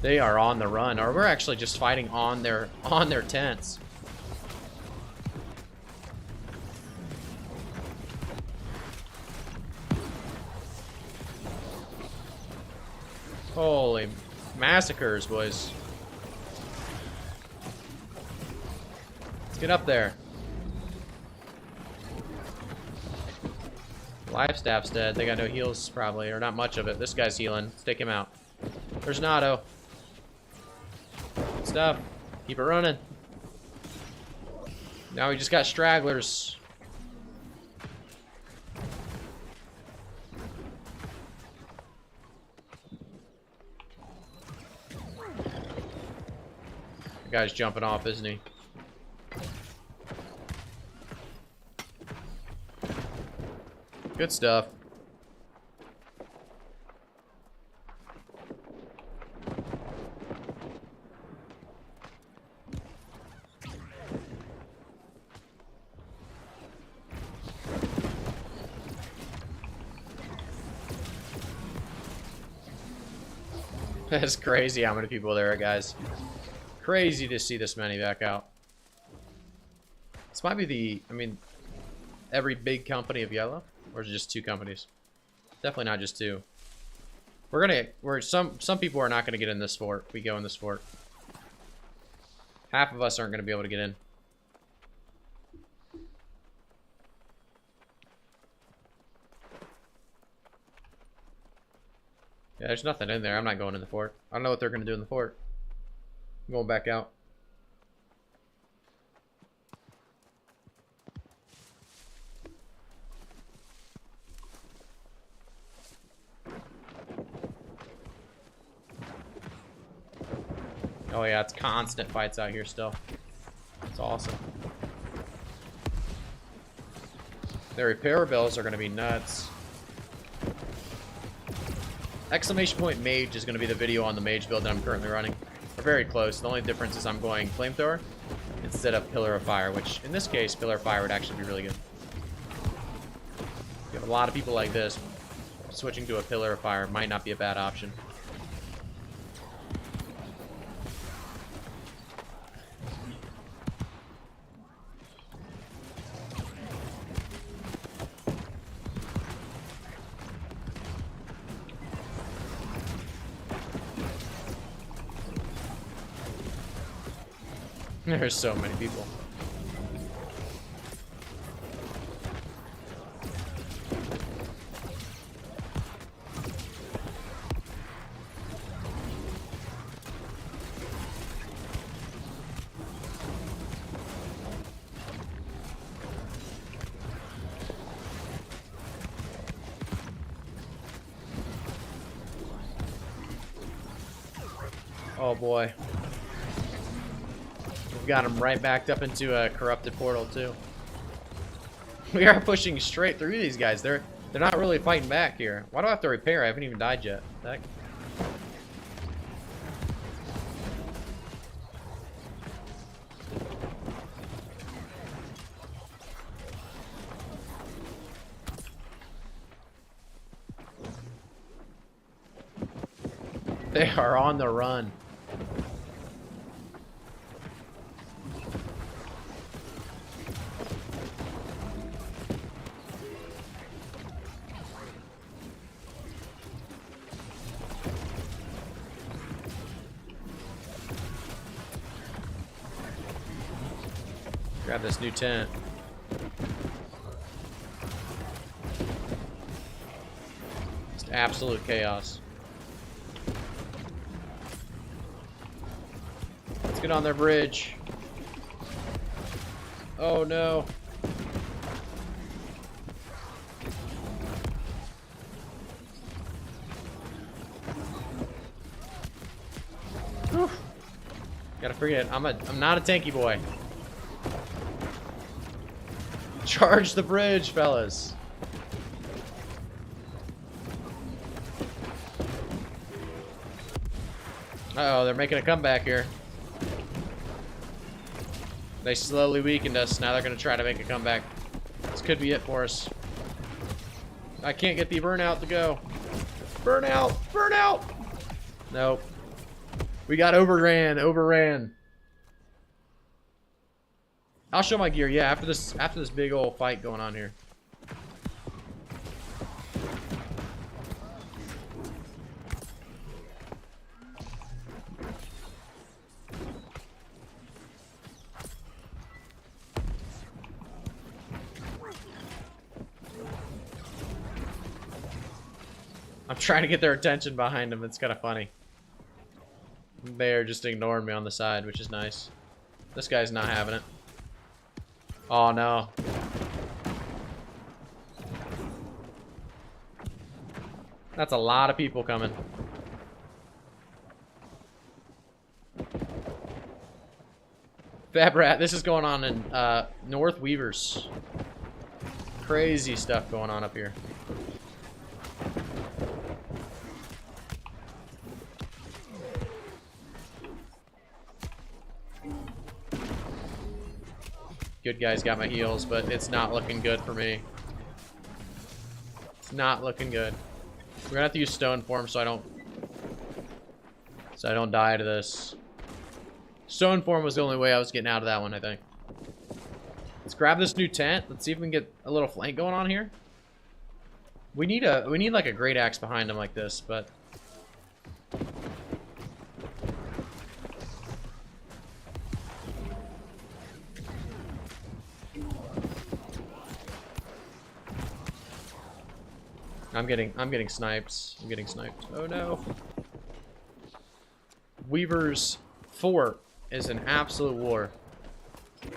They are on the run, or we're actually just fighting on their tents. Holy massacres, boys. Let's get up there. Life staff's dead. They got no heals, probably, or not much of it. This guy's healing. Let's take him out. There's Nato. Good stuff. Keep it running. Now we just got stragglers. The guy's jumping off, isn't he? Good stuff. That's crazy how many people there are, guys. Crazy to see this many back out. This might be the, I mean, every big company of yellow, or is it just two companies? Definitely not just two. Some people are not gonna get in this fort. We go in this fort. Half of us aren't gonna be able to get in. Yeah, there's nothing in there. I'm not going in the fort. I don't know what they're going to do in the fort. I'm going back out. Oh yeah, it's constant fights out here still. It's awesome. The repair bills are going to be nuts. Exclamation point mage is going to be the video on the mage build that I'm currently running. We're very close. The only difference is I'm going flamethrower instead of pillar of fire, which in this case, pillar of fire would actually be really good. You have a lot of people like this. Switching to a pillar of fire might not be a bad option. There's so many people. Oh boy. We've got him right backed up into a corrupted portal too. We are pushing straight through these guys. They're not really fighting back here. Why do I have to repair? I haven't even died yet. Heck. They are on the run. Grab this new tent. Just absolute chaos. Let's get on their bridge. Oh no. Whew. Gotta forget, I'm not a tanky boy. Charge the bridge, fellas. Uh-oh, they're making a comeback here. They slowly weakened us. Now they're going to try to make a comeback. This could be it for us. I can't get the burnout to go. Burnout! Burnout! Nope. We got overran. I'll show my gear, yeah, after this big old fight going on here. I'm trying to get their attention behind them. It's kind of funny. They're just ignoring me on the side, which is nice. This guy's not having it. Oh no. That's a lot of people coming. Fab Rat, this is going on in North Weavers. Crazy stuff going on up here. Good guys got my heals, but it's not looking good for me. It's not looking good. We're gonna have to use stone form so I don't die to this. Stone form was the only way I was getting out of that one, I think. Let's grab this new tent. Let's see if we can get a little flank going on here. We need like a great axe behind him like this, but I'm getting sniped. I'm getting sniped. Oh no. Weaver's fort is an absolute war. I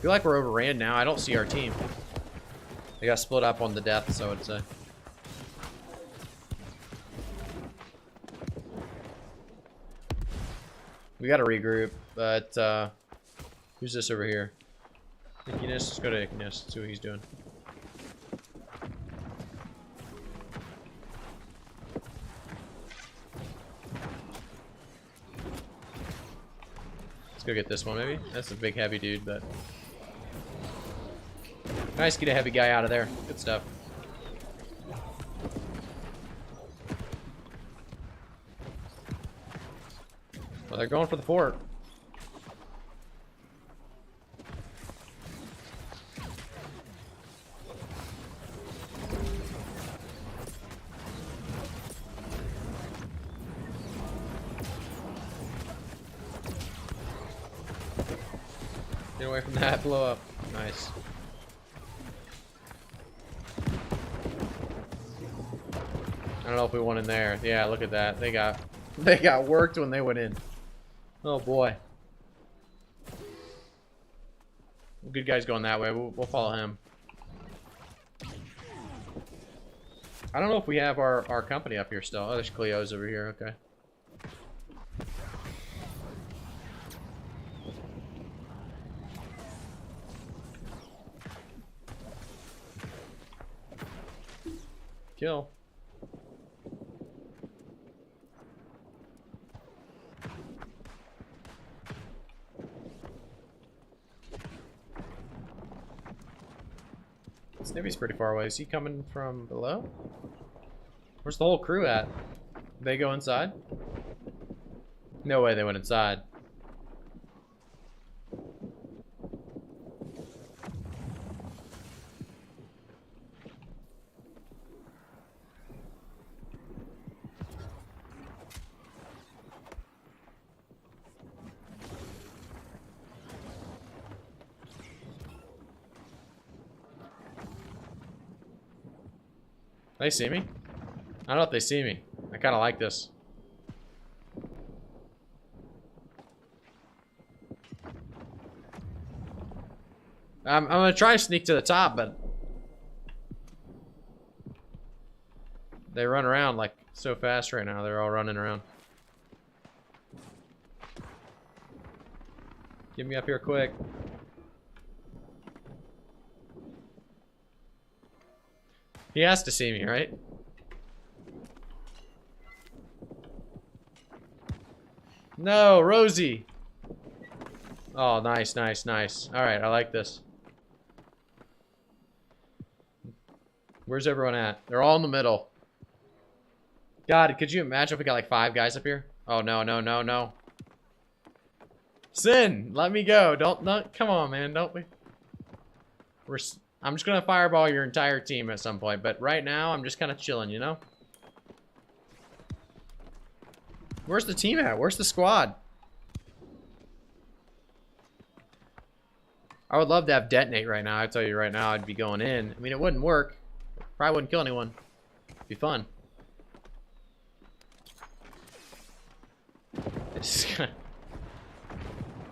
feel like we're overran now. I don't see our team. They got split up on the death, so it's a. We gotta regroup, but who's this over here? Ickiness, let's go to Ickiness, see what he's doing. Let's go get this one maybe. That's a big heavy dude, but nice, get a heavy guy out of there. Good stuff. Well, they're going for the fort. Get away from that, blow up. Nice. I don't know if we went in there. Yeah, look at that. They got worked when they went in. Oh boy. Good guy's going that way. We'll follow him. I don't know if we have our company up here still. Oh, there's Cleo's over here. Okay. Kill. Snippy's pretty far away. Is he coming from below? Where's the whole crew at? They go inside? No way they went inside. They see me? I don't know if they see me. I kind of like this. I'm gonna try to sneak to the top, but they run around like so fast right now. They're all running around. Get me up here quick. He has to see me, right? No, Rosie. Oh, nice, nice, nice. All right, I like this. Where's everyone at? They're all in the middle. God, could you imagine if we got like 5 guys up here? Oh, no, no, no, no. Sin, let me go. Don't, come on, man. Don't we? I'm just gonna fireball your entire team at some point, but right now I'm just kind of chilling, you know? Where's the team at? Where's the squad? I would love to have detonate right now. I tell you right now, I'd be going in. I mean, it wouldn't work. Probably wouldn't kill anyone. It'd be fun.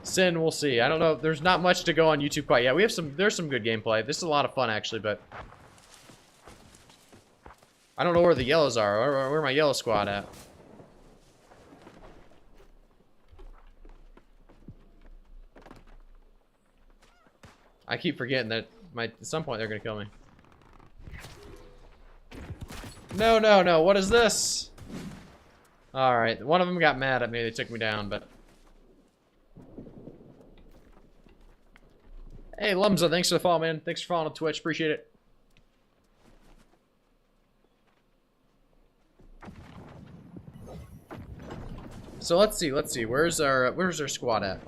Sin, we'll see. I don't know. There's not much to go on YouTube quite yet. There's some good gameplay. This is a lot of fun actually, but I don't know where the yellows are. Where my yellow squad at? I keep forgetting that at some point they're gonna kill me. No, no, no. What is this? All right. One of them got mad at me. They took me down, but. Hey, Lumza, thanks for the follow, man. Thanks for following on Twitch. Appreciate it. So let's see. Where's our squad at?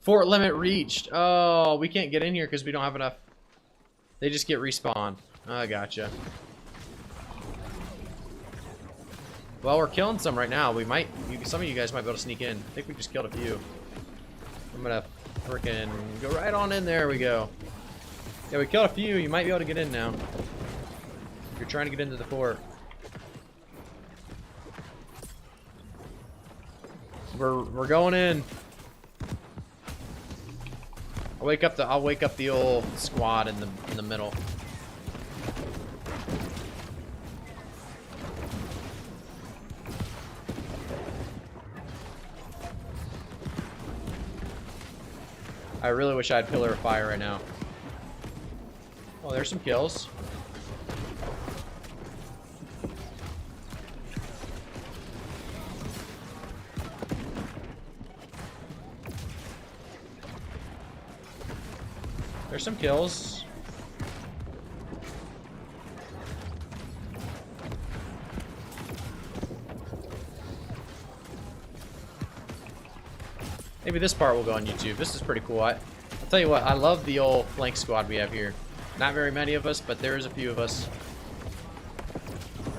Fort limit reached. Oh, we can't get in here because we don't have enough. They just get respawned. I gotcha. Well, we're killing some right now. We might. Some of you guys might be able to sneak in. I think we just killed a few. I'm gonna freaking go right on in there. We go. Yeah, we killed a few. You might be able to get in now. If you're trying to get into the fort. We're going in. I'll wake up the old squad in the middle. I really wish I had Pillar of Fire right now. Oh, there's some kills. There's some kills. Maybe this part will go on YouTube. This is pretty cool. I'll tell you what, I love the old flank squad we have here. Not very many of us, but there is a few of us.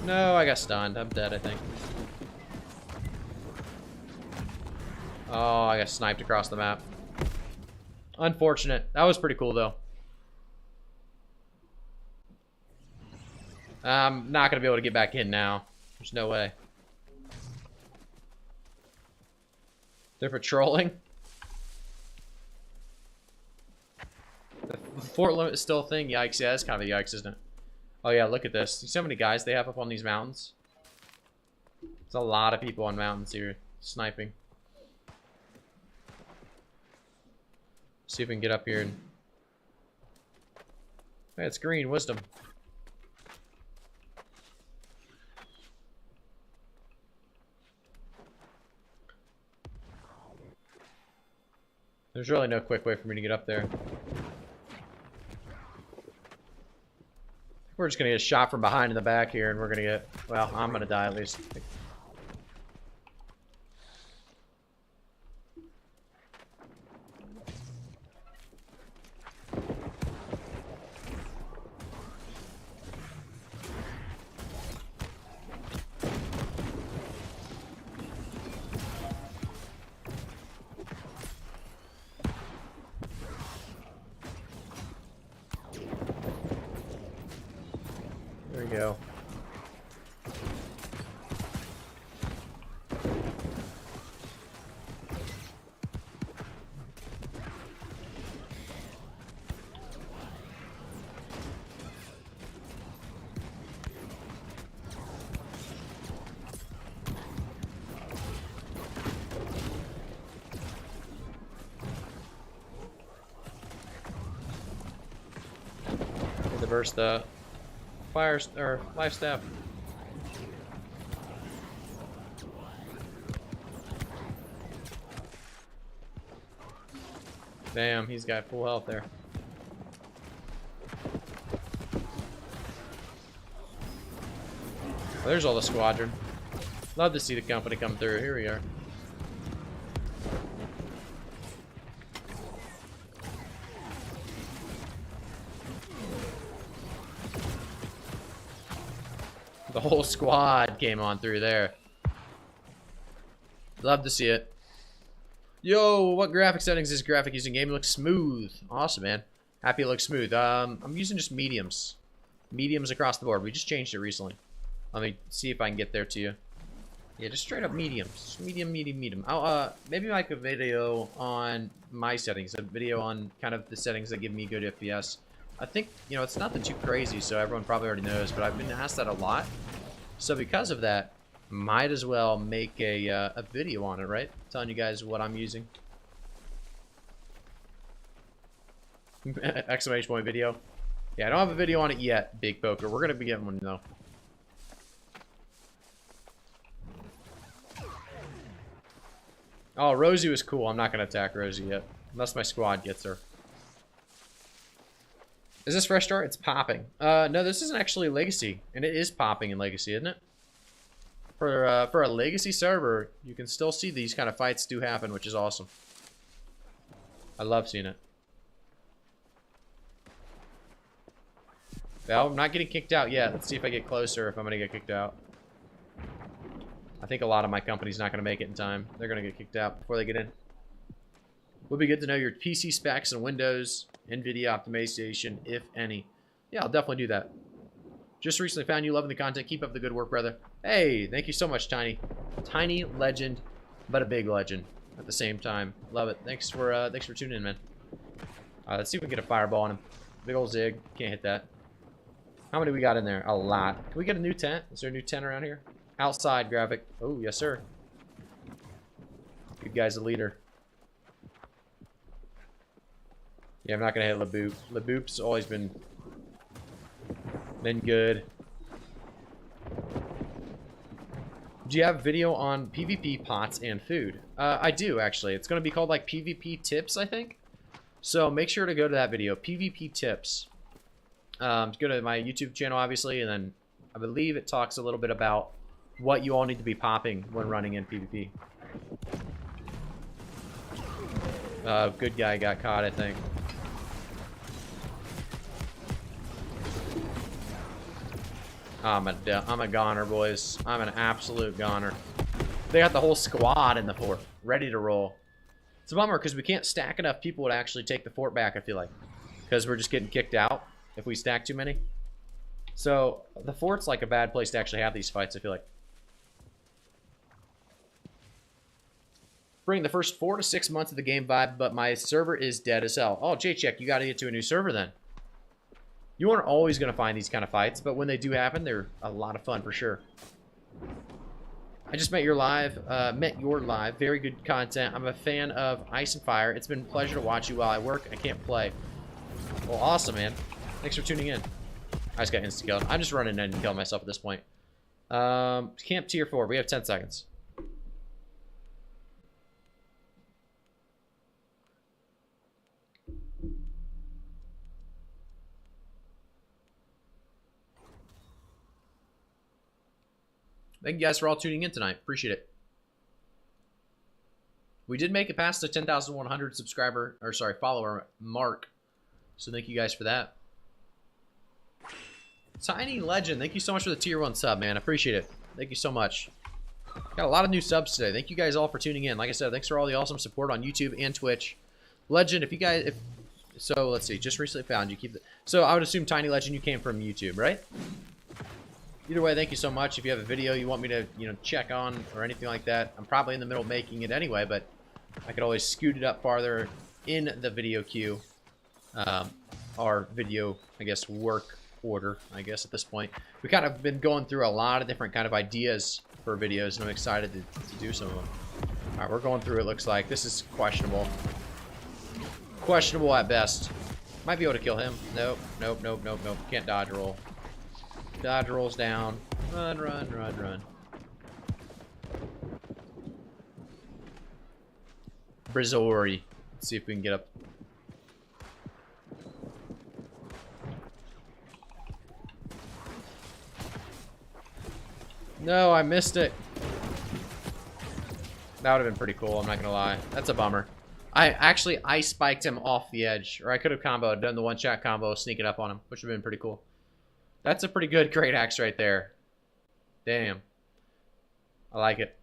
No, I got stunned. I'm dead, I think. Oh, I got sniped across the map. Unfortunate. That was pretty cool, though. I'm not going to be able to get back in now. There's no way. They're patrolling. The fort limit is still a thing. Yikes. Yeah, that's kind of a yikes, isn't it? Oh, yeah, look at this. See so many guys they have up on these mountains? There's a lot of people on mountains here sniping. See if we can get up here and... Hey, it's green. Wisdom. There's really no quick way for me to get up there. We're just gonna get shot from behind in the back here, and we're gonna get... Well, I'm gonna die at least. There we go. Reverse the fire or life staff. Damn, he's got full health there. Well, there's all the squadron. Love to see the company come through. Here we are. The whole squad came on through there. Love to see it. Yo, what graphic settings is graphic using? Game looks smooth. Awesome, man. Happy it looks smooth. I'm using just mediums. Mediums across the board. We just changed it recently. Let me see if I can get there to you. Yeah, just straight up mediums. Medium, medium, medium. I'll maybe make a video on my settings. A video on kind of the settings that give me good FPS. I think, you know, it's nothing too crazy, so everyone probably already knows, but I've been asked that a lot. So because of that, might as well make a video on it, right? Telling you guys what I'm using. Exclamation point video. Yeah, I don't have a video on it yet, Big Poker. We're going to be getting one, though. Oh, Rosie was cool. I'm not going to attack Rosie yet. Unless my squad gets her. Is this fresh start? It's popping. No, this isn't actually Legacy. And it is popping in Legacy, isn't it? For a Legacy server, you can still see these kind of fights do happen, which is awesome. I love seeing it. Well, I'm not getting kicked out yet. Let's see if I get closer if I'm going to get kicked out. I think a lot of my company's not going to make it in time. They're going to get kicked out before they get in. Would be good to know your PC specs and Windows, NVIDIA optimization, if any. Yeah, I'll definitely do that. Just recently found you loving the content. Keep up the good work, brother. Hey, thank you so much, Tiny. Tiny legend, but a big legend at the same time. Love it. Thanks for tuning in, man. Let's see if we can get a fireball on him. Big old zig. Can't hit that. How many we got in there? A lot. Can we get a new tent? Is there a new tent around here? Outside graphic. Oh, yes, sir. Good guy's a leader. Yeah, I'm not gonna hit LaBoop. LaBoop's always been good. Do you have video on PvP pots and food? I do, actually. It's gonna be called like PvP tips, I think. So make sure to go to that video, PvP tips. Go to my YouTube channel, obviously, and then I believe it talks a little bit about what you all need to be popping when running in PvP. Good guy got caught, I think. I'm a goner, boys. I'm an absolute goner. They got the whole squad in the fort, ready to roll. It's a bummer because we can't stack enough people to actually take the fort back, I feel like. Because we're just getting kicked out if we stack too many. So, the fort's like a bad place to actually have these fights, I feel like. Bring the first 4 to 6 months of the game vibe, but my server is dead as hell. Oh, J-Check, you got to get to a new server then. You aren't always going to find these kind of fights, but when they do happen, they're a lot of fun for sure. I just met your live. Very good content. I'm a fan of Ice and Fire. It's been a pleasure to watch you while I work. I can't play. Well, awesome, man. Thanks for tuning in. I just got insta-killed. I'm just running in and killing myself at this point. Camp tier 4. We have 10 seconds. Thank you guys for all tuning in tonight. Appreciate it. We did make it past the 10,100 subscriber, or sorry, follower mark. So thank you guys for that. Tiny Legend, thank you so much for the tier 1 sub, man. I appreciate it. Thank you so much. Got a lot of new subs today. Thank you guys all for tuning in. Like I said, thanks for all the awesome support on YouTube and Twitch. Legend, if you guys, so let's see, just recently found you. So I would assume Tiny Legend, you came from YouTube, right? Either way, thank you so much. If you have a video you want me to, check on or anything like that, I'm probably in the middle of making it anyway, but I could always scoot it up farther in the video queue. Our video, I guess, work order, I guess, at this point. We kind of been going through a lot of different kind of ideas for videos, and I'm excited to do some of them. All right, we're going through it, looks like. This is questionable. Questionable at best. Might be able to kill him. Nope, nope, nope, nope, nope. Can't dodge roll. Dodge rolls down. Run, run, run, run. Brizori. Let's see if we can get up. No, I missed it. That would have been pretty cool, I'm not gonna lie. That's a bummer. I spiked him off the edge. Or I could have comboed, done the one-shot combo, sneak it up on him, which would have been pretty cool. That's a pretty good great axe right there. Damn. I like it.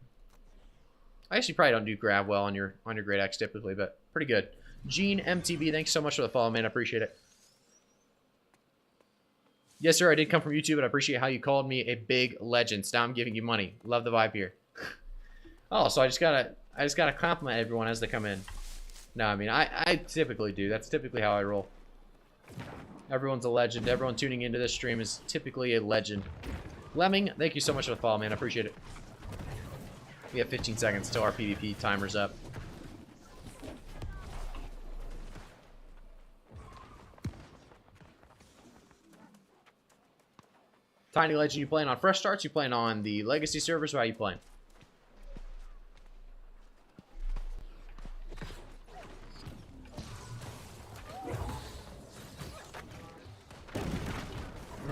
I actually probably don't do grab well on your great axe typically, but pretty good. Gene MTB, thanks so much for the follow, man. I appreciate it. Yes, sir, I did come from YouTube, and I appreciate how you called me a big legend. So now I'm giving you money. Love the vibe here. Oh, so I just gotta compliment everyone as they come in. No, I mean I typically do. That's typically how I roll. Everyone's a legend. Everyone tuning into this stream is typically a legend. Lemming, thank you so much for the follow, man. I appreciate it. We have 15 seconds till our PvP timer's up. Tiny Legend, you playing on fresh starts? You playing on the legacy servers? Or how you playing?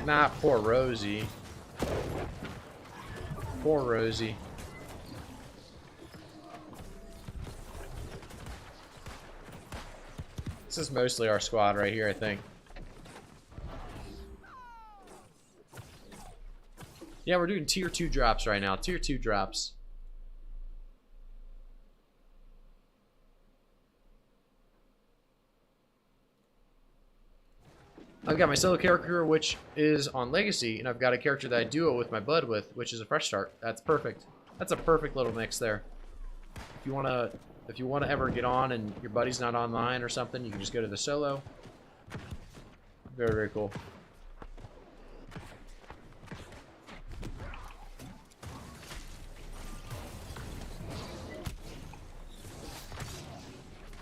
Not poor Rosie. Poor Rosie. This is mostly our squad right here, I think. Yeah, we're doing tier 2 drops right now. Tier 2 drops. I've got my solo character, which is on Legacy, and I've got a character that I duo with my bud with, which is a fresh start. That's perfect. That's a perfect little mix there. If you wanna ever get on and your buddy's not online or something, you can just go to the solo. Very, very cool.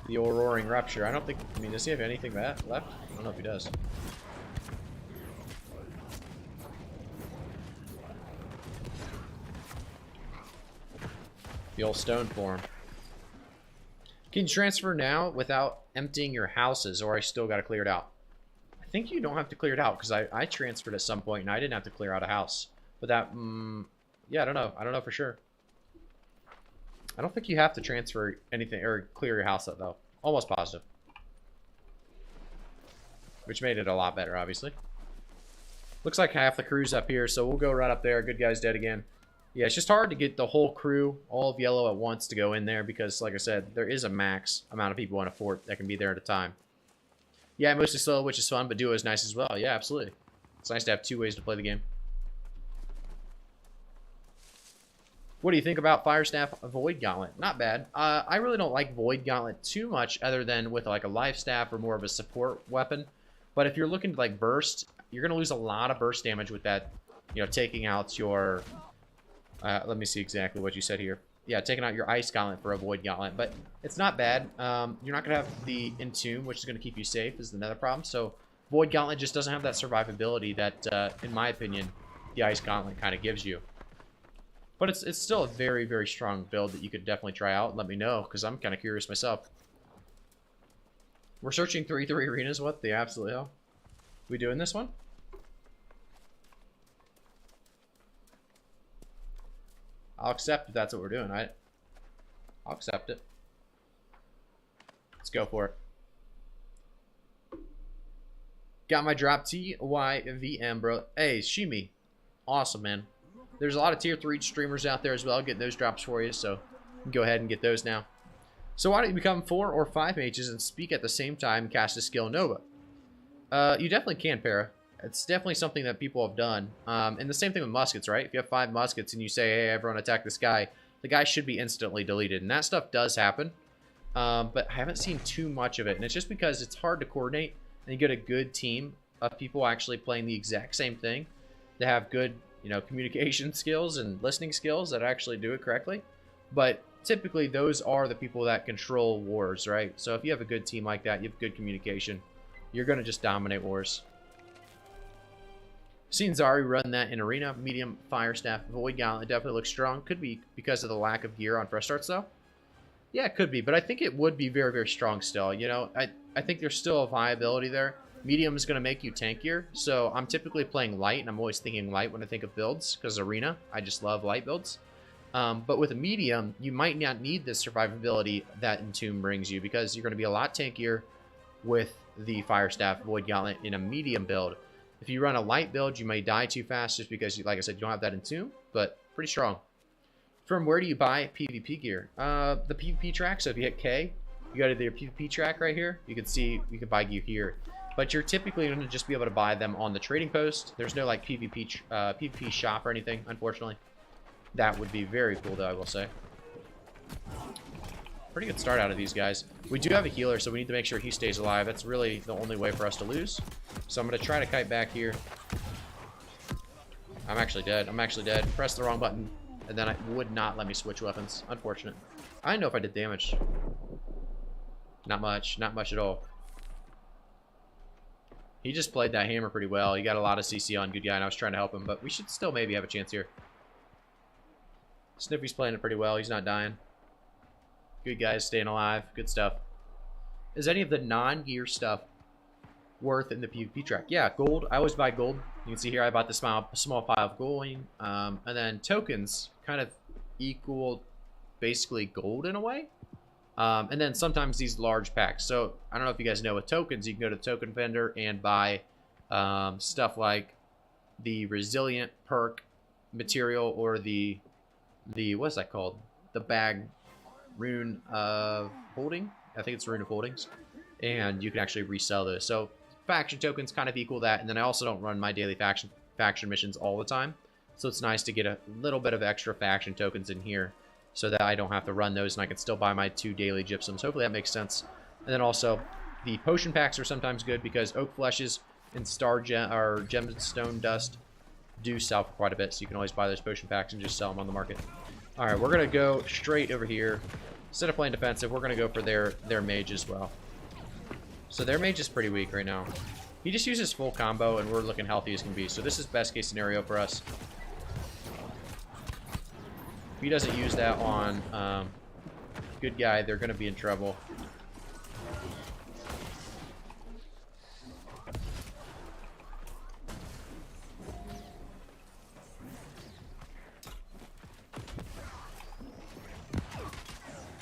The old roaring rupture. I don't think. I mean, does he have anything left? I don't know if he does. The old stone form. Can you transfer now without emptying your houses, or I still got to clear it out? I think you don't have to clear it out because I transferred at some point and I didn't have to clear out a house. But that, yeah, I don't know. I don't know for sure. I don't think you have to transfer anything or clear your house out though. Almost positive. Which made it a lot better, obviously. Looks like half the crew's up here, so we'll go right up there. Good guy's dead again. Yeah, it's just hard to get the whole crew, all of yellow at once, to go in there because, like I said, there is a max amount of people on a fort that can be there at a time. Yeah, mostly solo, which is fun, but duo is nice as well. Yeah, absolutely. It's nice to have two ways to play the game. What do you think about firestaff void gauntlet? Not bad. I really don't like void gauntlet too much, other than with like a life staff or more of a support weapon. But if you're looking to like burst, you're gonna lose a lot of burst damage with that. You know, taking out your. Let me see exactly what you said here. Yeah, taking out your ice gauntlet for a void gauntlet, but it's not bad. You're not gonna have the entomb, which is gonna keep you safe, is another problem. So void gauntlet just doesn't have that survivability that, in my opinion, the ice gauntlet kind of gives you. But it's still a very, very strong build that you could definitely try out and let me know, because I'm kind of curious myself. We're searching 3-3 arenas. What the absolute hell? We doing this one? I'll accept if that's what we're doing. I'll accept it. Let's go for it. Got my drop TYVM, bro. Hey, Shimi. Awesome, man. There's a lot of tier 3 streamers out there as well getting those drops for you, so you can go ahead and get those now. So why don't you become 4 or 5 mages and speak at the same time and cast a skill Nova? You definitely can, Para. It's definitely something that people have done. And the same thing with muskets, right? If you have 5 muskets and you say, hey, everyone attack this guy, the guy should be instantly deleted. And that stuff does happen. But I haven't seen too much of it. And it's just because it's hard to coordinate and you get a good team of people actually playing the exact same thing. They have good, you know, communication skills and listening skills that actually do it correctly. But typically those are the people that control wars, right? So if you have a good team like that, you have good communication, you're going to just dominate wars. Seen Zari run that in arena. Medium firestaff void gauntlet definitely looks strong. Could be because of the lack of gear on fresh starts though. Yeah, it could be, but I think it would be very, very strong still. You know, I think there's still a viability there. Medium is going to make you tankier, so I'm typically playing light, and I'm always thinking light when I think of builds, because arena, I just love light builds. But with a medium, you might not need the survivability that Entomb brings you, because you're going to be a lot tankier with the firestaff void gauntlet in a medium build. If you run a light build, you may die too fast just because, like I said, you don't have that Entomb, but pretty strong. From where do you buy PvP gear? The PvP track, so if you hit K, you go to their PvP track right here. You can see, you can buy gear here. But you're typically going to just be able to buy them on the trading post. There's no like PvP shop or anything, unfortunately. That would be very cool though, I will say. Pretty good start out of these guys. We do have a healer, so we need to make sure he stays alive. That's really the only way for us to lose. So I'm going to try to kite back here. I'm actually dead. I'm actually dead. Press the wrong button, and then it would not let me switch weapons. Unfortunate. I don't know if I did damage. Not much. Not much at all. He just played that hammer pretty well. He got a lot of CC on good guy, and I was trying to help him, but we should still maybe have a chance here. Snippy's playing it pretty well. He's not dying. Good guys staying alive. Good stuff. Is any of the non-gear stuff worth in the PvP track? Yeah, gold. I always buy gold. You can see here I bought the small pile of gold. And then tokens kind of equal basically gold in a way. And then sometimes these large packs. So I don't know if you guys know, with tokens, you can go to token vendor and buy stuff like the resilient perk material, or the what's that called? The bag rune of holding. I think it's rune of holdings, and you can actually resell those. So faction tokens kind of equal that, and then I also don't run my daily faction missions all the time, so it's nice to get a little bit of extra faction tokens in here so that I don't have to run those and I can still buy my 2 daily gypsums. Hopefully that makes sense. And then also the potion packs are sometimes good because oak fleshes and gemstone dust do sell for quite a bit, so you can always buy those potion packs and just sell them on the market. All right, we're gonna go straight over here. Instead of playing defensive, we're gonna go for their mage as well. So their mage is pretty weak right now. He just uses full combo, and we're looking healthy as can be. So this is best case scenario for us. If he doesn't use that on good guy, they're gonna be in trouble.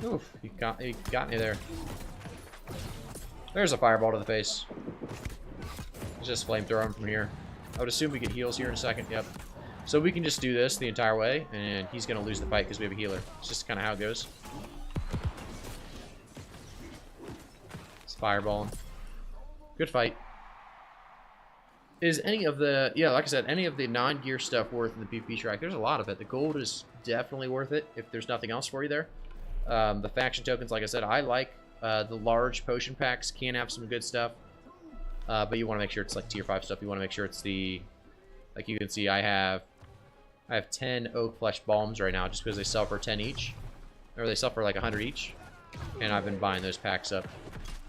Oof, he got me there. There's a fireball to the face. Just flamethrow him from here. I would assume we get heals here in a second. Yep. So we can just do this the entire way, and he's going to lose the fight because we have a healer. It's just kind of how it goes. It's fireballing. Good fight. Is any of the, yeah, like I said, any of the non-gear stuff worth in the PvP track? There's a lot of it. The gold is definitely worth it if there's nothing else for you there. The faction tokens, like I said, I like the large potion packs. Can have some good stuff, but you want to make sure it's like tier 5 stuff. You want to make sure it's the, like you can see, I have 10 oak flesh bombs right now just because they sell for 10 each, or they sell for like 100 each, and I've been buying those packs up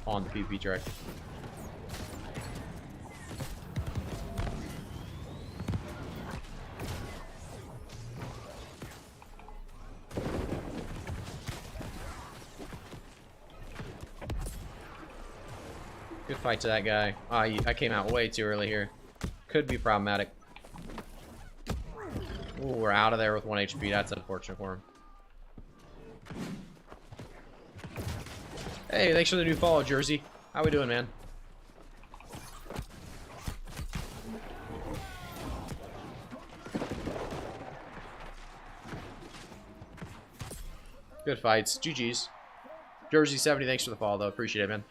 on the PvP track. Good fight to that guy. I came out way too early here. Could be problematic. Ooh, we're out of there with 1 HP. That's unfortunate for him. Hey, thanks for the new follow, Jersey. How we doing, man? Good fights. GG's. Jersey70, thanks for the follow, though. Appreciate it, man.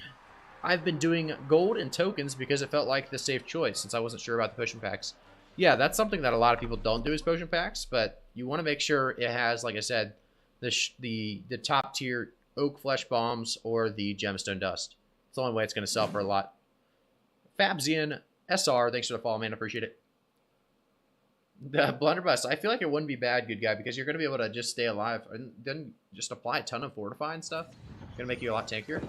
I've been doing gold and tokens because it felt like the safe choice since I wasn't sure about the potion packs. Yeah, that's something that a lot of people don't do is potion packs, but you want to make sure it has, like I said, the top tier oak flesh bombs or the gemstone dust. It's the only way it's going to sell for a lot. Fabzian SR, thanks for the follow, man. Appreciate it. The blunderbuss, I feel like it wouldn't be bad, good guy, because you're going to be able to just stay alive and then just apply a ton of fortify and stuff. It's going to make you a lot tankier.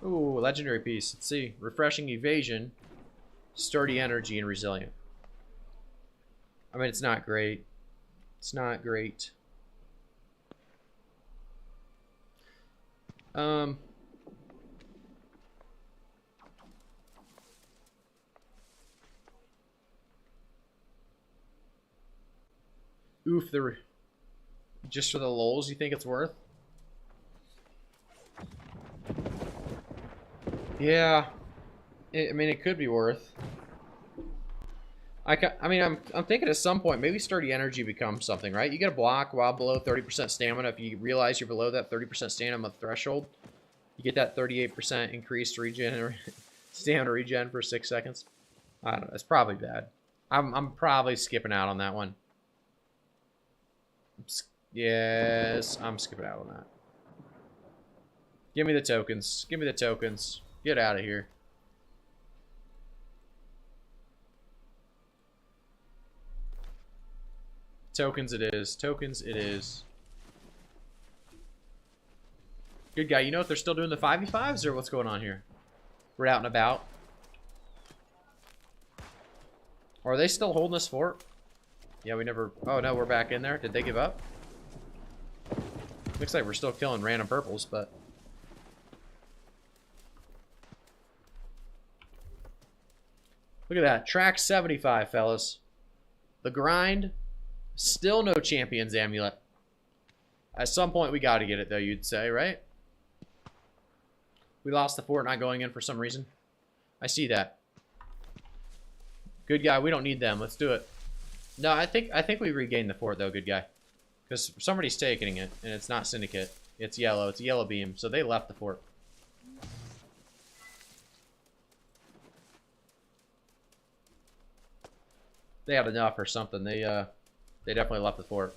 Ooh, legendary piece. Let's see. Refreshing evasion, sturdy energy, and resilient. I mean, it's not great. It's not great. Oof, just for the lulz, you think it's worth? Yeah, I mean, it could be worth. I mean, I'm thinking at some point maybe sturdy energy becomes something, right? You get a block while below 30% stamina. If you realize you're below that 30% stamina threshold, you get that 38% increased regen stamina regen for 6 seconds. I don't know. It's probably bad. I'm probably skipping out on that one. Yes, I'm skipping out on that. Give me the tokens. Give me the tokens. Get out of here. Tokens it is. Tokens it is. Good guy. You know if they're still doing the 5v5s or what's going on here? We're out and about. Or are they still holding this fort? Yeah, we never... Oh, no, we're back in there. Did they give up? Looks like we're still killing random purples, but... Look at that. Track 75, fellas. The grind. Still no Champion's Amulet. At some point, we got to get it, though, you'd say, right? We lost the fort not going in for some reason. I see that. Good guy. We don't need them. Let's do it. No, I think we regained the fort, though, good guy. Because somebody's taking it, and it's not Syndicate. It's yellow. It's a yellow beam. So they left the fort. They had enough or something. They definitely left the fort.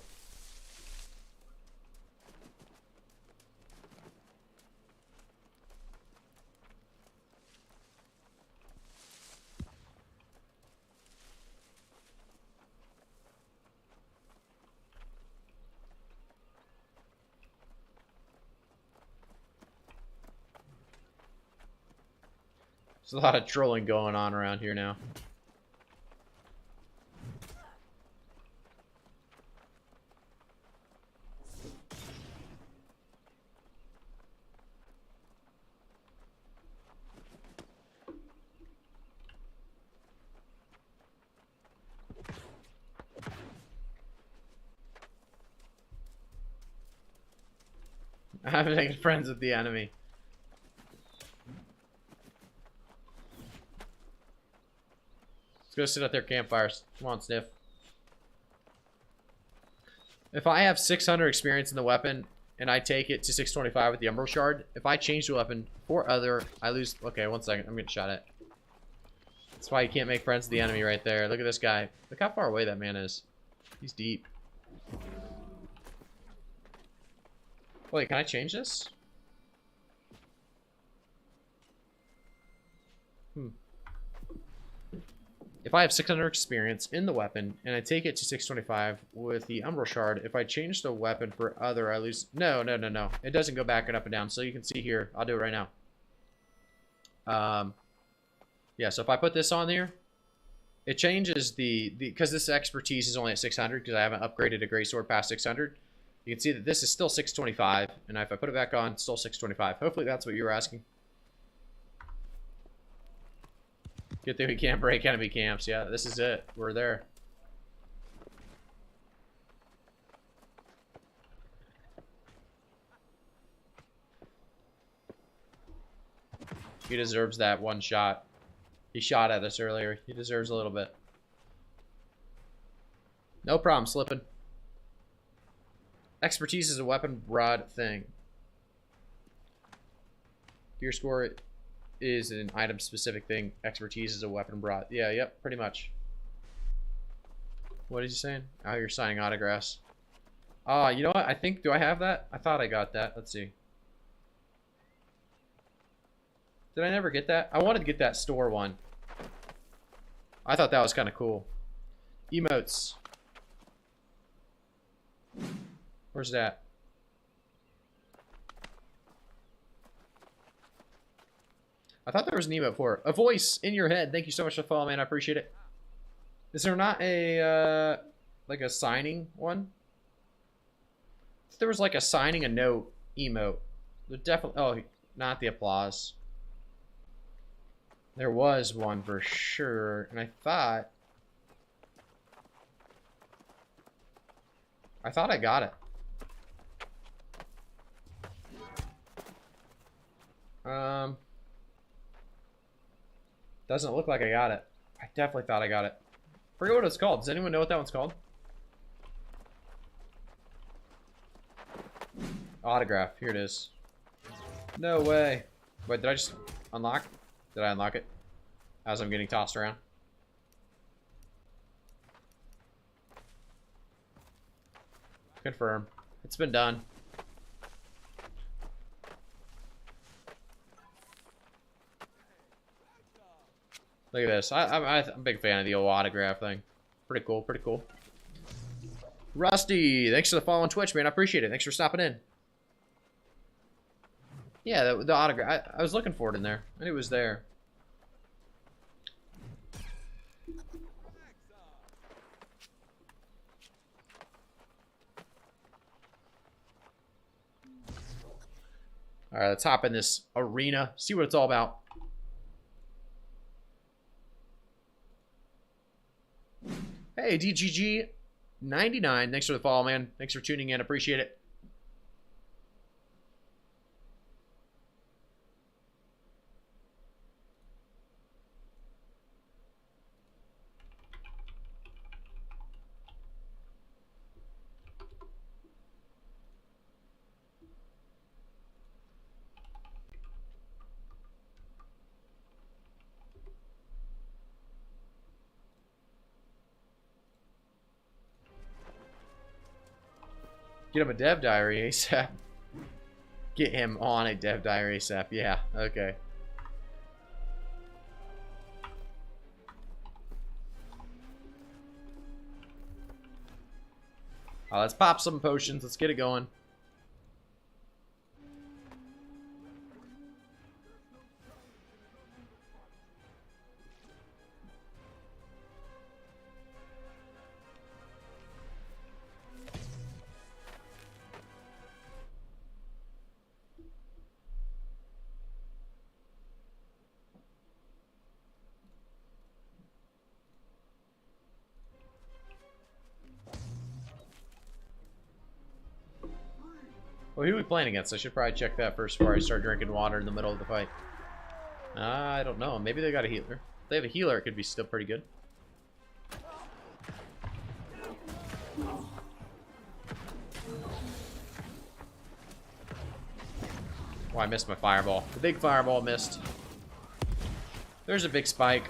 There's a lot of trolling going on around here now. I'm making friends with the enemy. Let's go sit at their campfires. Come on, Sniff. If I have 600 experience in the weapon and I take it to 625 with the Umbral Shard, if I change the weapon for other, I lose. Okay, 1 second. I'm getting shot at. That's why you can't make friends with the enemy right there. Look at this guy. Look how far away that man is. He's deep. Wait, can I change this? If I have 600 experience in the weapon and I take it to 625 with the Umbral Shard, if I change the weapon for other, I lose. No. It doesn't go back and up and down. So you can see here. I'll do it right now. Yeah, so if I put this on there, it changes because this expertise is only at 600 because I haven't upgraded a greatsword past 600. You can see that this is still 625, and if I put it back on, it's still 625. Hopefully that's what you were asking. Good thing we can't break enemy camps. Yeah, this is it. We're there. He deserves that one shot. He shot at us earlier. He deserves a little bit. No problem, slipping. Expertise is a weapon broad thing. Gear score is an item specific thing. Expertise is a weapon broad. Yeah, yep, pretty much. What is he saying? Oh, you're signing autographs. You know what? I think, do I have that? I thought I got that. Let's see. Did I never get that? I wanted to get that store one. I thought that was kind of cool. Emotes. Where's that? I thought there was an emote for it. A voice in your head. Thank you so much for the follow, man. I appreciate it. Is there not a, like a signing one? If there was like a signing a note emote. There definitely, oh, not the applause. There was one for sure, and I thought I got it. Doesn't look like I got it. I definitely thought I got it. Forget what it's called. Does anyone know what that one's called? Autograph. Here it is. No way. Wait, did I just unlock? Did I unlock it? As I'm getting tossed around. Confirm. It's been done. Look at this. I'm a big fan of the old autograph thing. Pretty cool, pretty cool. Rusty, thanks for the follow on Twitch, man. I appreciate it. Thanks for stopping in. Yeah, the autograph. I was looking for it in there. I knew it was there. All right, let's hop in this arena. See what it's all about. Hey, DGG99. Thanks for the follow, man. Thanks for tuning in. Appreciate it. Get him a dev diary ASAP. Get him on a dev diary ASAP. Yeah, okay. Let's pop some potions. Let's get it going. Well, who are we playing against? I should probably check that first before I start drinking water in the middle of the fight. I don't know. Maybe they got a healer. If they have a healer, it could be still pretty good. Oh, I missed my fireball. The big fireball missed. There's a big spike.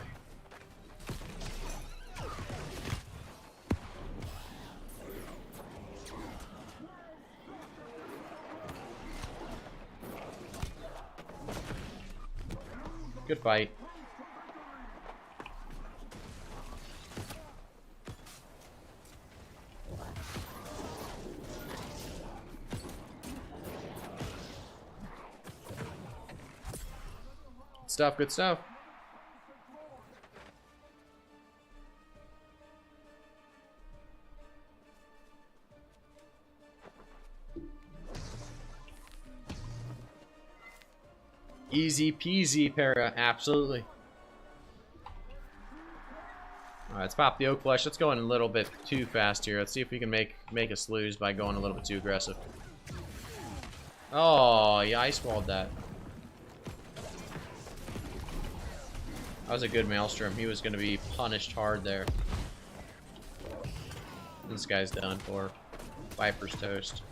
Good fight. Good stuff, good stuff. Easy peasy, para. Absolutely. Alright, let's pop the oak flesh. Let's go in a little bit too fast here. Let's see if we can make us lose by going a little bit too aggressive. Oh, yeah, ice walled that. That was a good maelstrom. He was going to be punished hard there. This guy's done for. Viper's toast.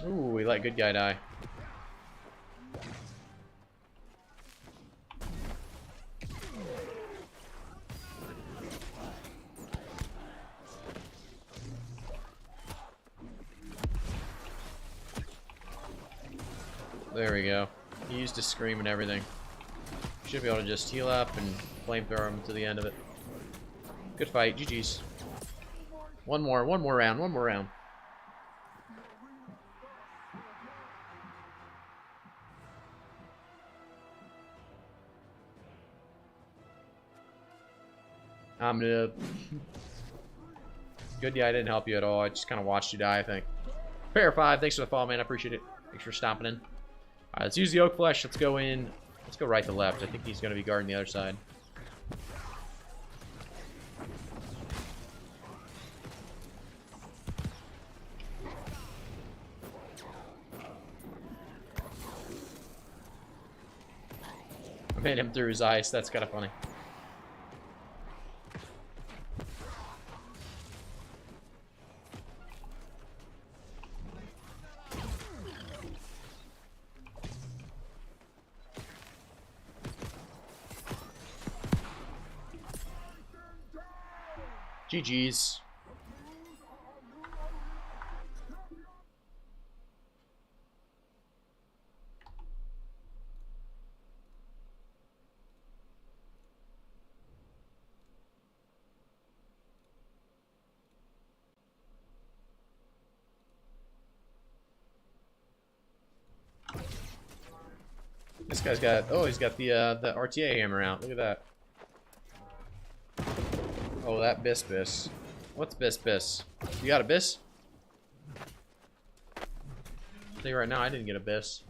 Ooh, we let good guy die. There we go. He used to scream and everything. Should be able to just heal up and flamethrower him to the end of it. Good fight. GG's. One more round. I'm gonna... Good, yeah, I didn't help you at all. I just kind of watched you die, I think. Pair 5, thanks for the follow, man. I appreciate it. Thanks for stopping in. Alright, let's use the oak flesh. Let's go in. Let's go right to left. I think he's going to be guarding the other side. I made him through his ice. That's kind of funny. GG's. This guy's got, oh, he's got the RTA hammer out. Look at that. Oh, that bis. What's bis? You got a bis? I'll tell you right now, I didn't get a bis.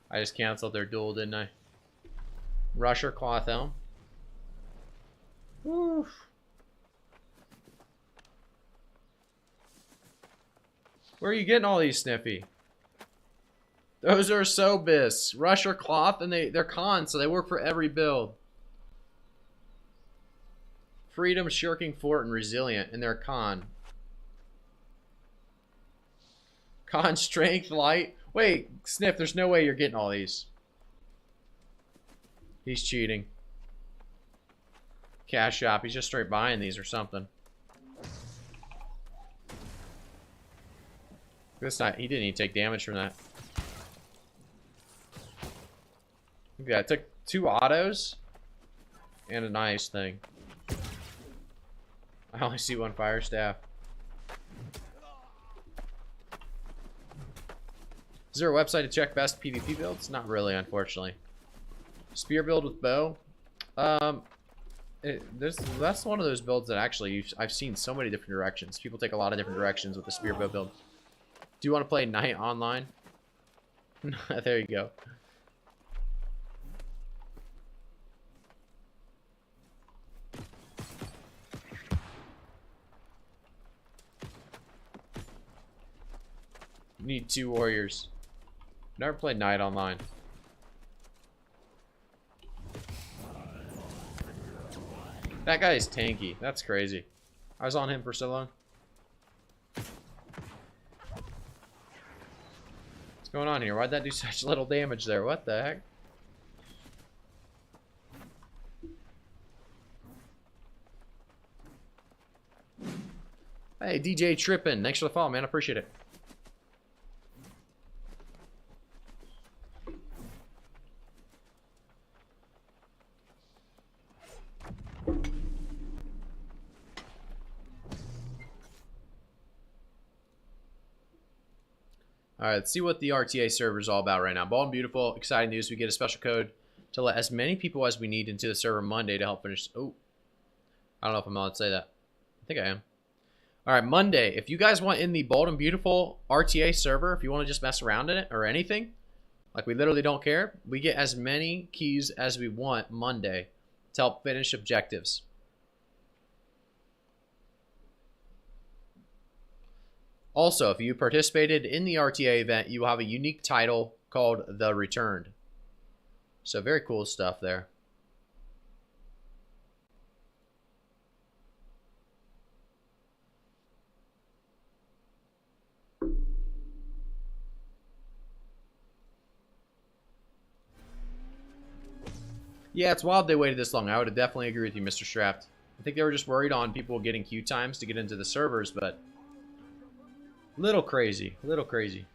I just canceled their duel, didn't I? Rusher Cloth Helm. Woo. Where are you getting all these, Sniffy? Those are so bis. Rusher Cloth, and they're cons, so they work for every build. Freedom, Shirking Fort, and Resilient, and they're con. Con, Strength, Light. Wait, Sniff, there's no way you're getting all these. He's cheating. Cash shop. He's just straight buying these or something. This time, he didn't even take damage from that. Yeah, I took 2 autos and a nice thing. I only see 1 firestaff. Is there a website to check best PvP builds? Not really, unfortunately. Spear build with bow. That's one of those builds that actually I've seen so many different directions. People take a lot of different directions with the spear bow build. Do you want to play Night online? There you go. You need 2 warriors. Never played Night online. That guy is tanky. That's crazy. I was on him for so long. What's going on here? Why'd that do such little damage there? What the heck? Hey, DJ Trippin'. Thanks for the follow, man. I appreciate it. Alright, let's see what the RTA server is all about right now. Bold and beautiful, exciting news. We get a special code to let as many people as we need into the server Monday to help finish. Oh, I don't know if I'm allowed to say that. I think I am. Alright, Monday. If you guys want in the Bold and Beautiful RTA server, if you want to just mess around in it or anything, like we literally don't care, we get as many keys as we want Monday to help finish objectives. Also, if you participated in the RTA event, you will have a unique title called The Returned. So very cool stuff there. Yeah, it's wild they waited this long. I would have definitely agree with you, Mr. Strapped. I think they were just worried on people getting queue times to get into the servers, but little crazy, little crazy.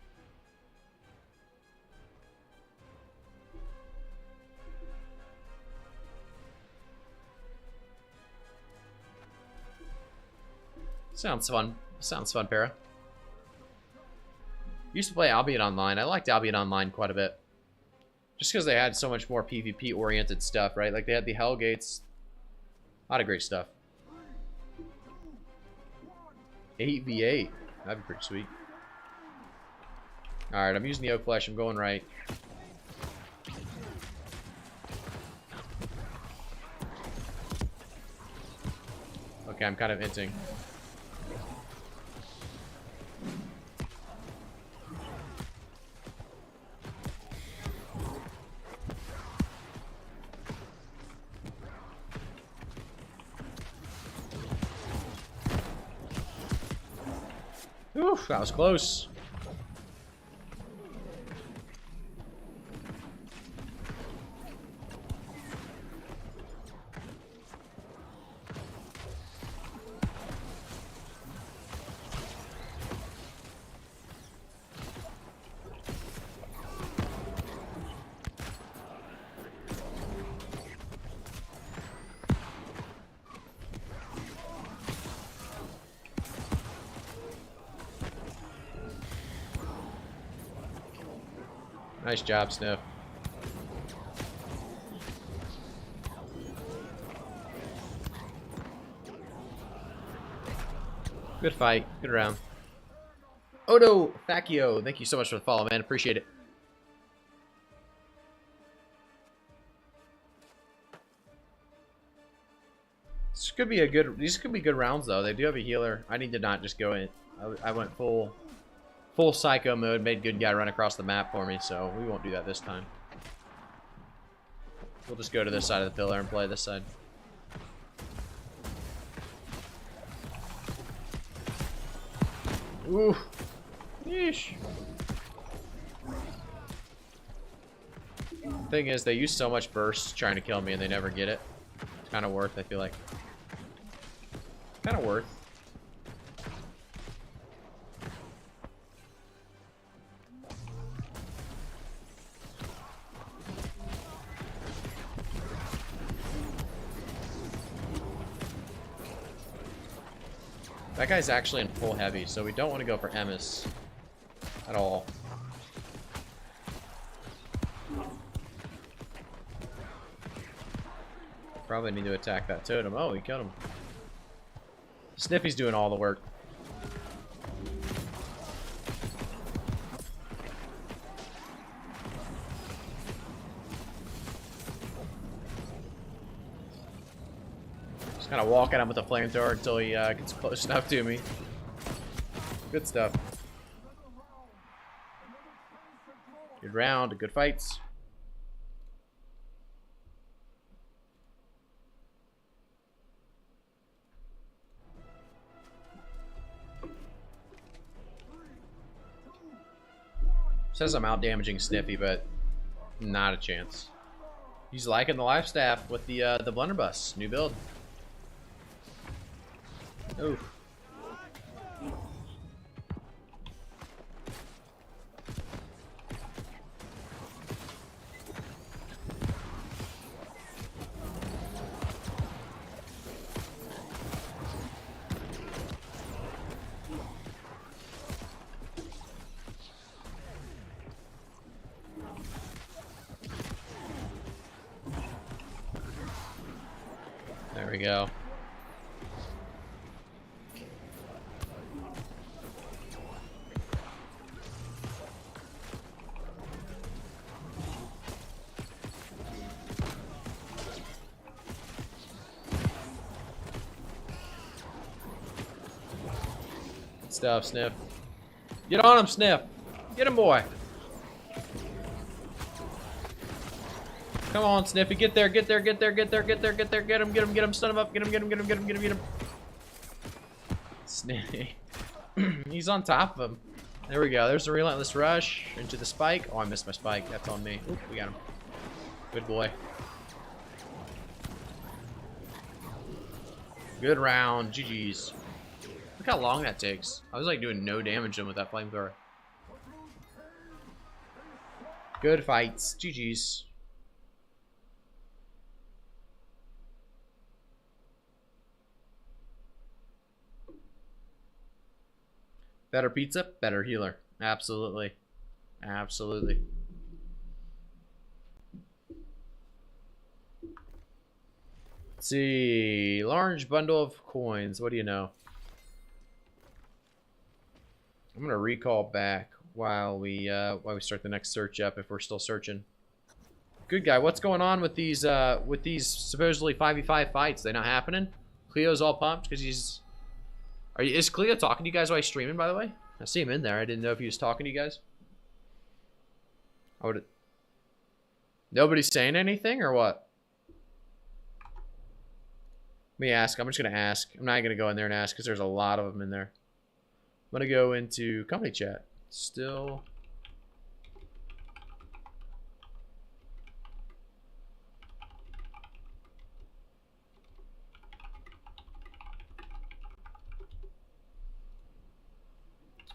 Sounds fun. Sounds fun, Para. Used to play Albion Online. I liked Albion Online quite a bit. Just because they had so much more PvP-oriented stuff, right? Like, they had the Hellgates. A lot of great stuff. 8v8. That'd be pretty sweet. Alright, I'm using the Oak Flesh. I'm going right. Okay, I'm kind of hinting. Oof, that was close. Nice job, Sniff. Good fight. Good round. Odo Facchio, thank you so much for the follow, man. Appreciate it. This could be a good. These could be good rounds, though. They do have a healer. I need to not just go in. I went full psycho mode, made good guy run across the map for me, so we won't do that this time. We'll just go to this side of the pillar and play this side. Ooh. Yeesh. Thing is, they use so much burst trying to kill me and they never get it. It's kind of worth, I feel like. Kind of worth. That guy's actually in full heavy, so we don't want to go for Emis at all. Probably need to attack that totem. Oh, he killed him. Sniffy's doing all the work. Just kind of walk at him with a flamethrower until he gets close enough to me. Good stuff. Good round, good fights. Says I'm out damaging Sniffy, but not a chance. He's liking the life staff with the blunderbuss. New build. Oof. There we go. Good stuff, Sniff. Get on him, Sniff. Get him, boy. Come on, Sniffy, get there, get there, get there, get there, get there, get there, get him, get him, get him, stun him up, get him, get him, get him, get him, get him, get him. Sniffy. He's on top of him. There we go, there's the relentless rush into the spike. Oh, I missed my spike, that's on me. Oop, we got him. Good boy. Good round, GG's. Look how long that takes. I was like doing no damage to him with that flamethrower. Good fights, GG's. Better pizza, better healer. Absolutely. Absolutely. Let's see. Large bundle of coins. What do you know? I'm gonna recall back while we start the next search up if we're still searching. Good guy, what's going on with these supposedly 5v5 fights? They not happening? Cleo's all pumped because he's... Is Cleo talking to you guys while he's streaming, by the way? I see him in there. I didn't know if he was talking to you guys. Nobody's saying anything or what? Let me ask. I'm just going to ask. I'm not going to go in there and ask because there's a lot of them in there. I'm going to go into company chat. Still...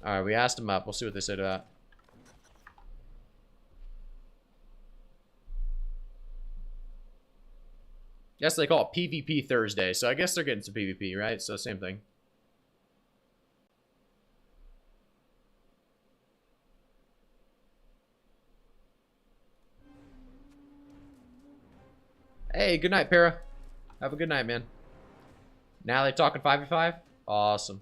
Alright, we asked them up. We'll see what they said to that. Yes, they call it PvP Thursday, so I guess they're getting some PvP, right? So same thing. Hey, good night, Para. Have a good night, man. Now they talking 5v5? Awesome.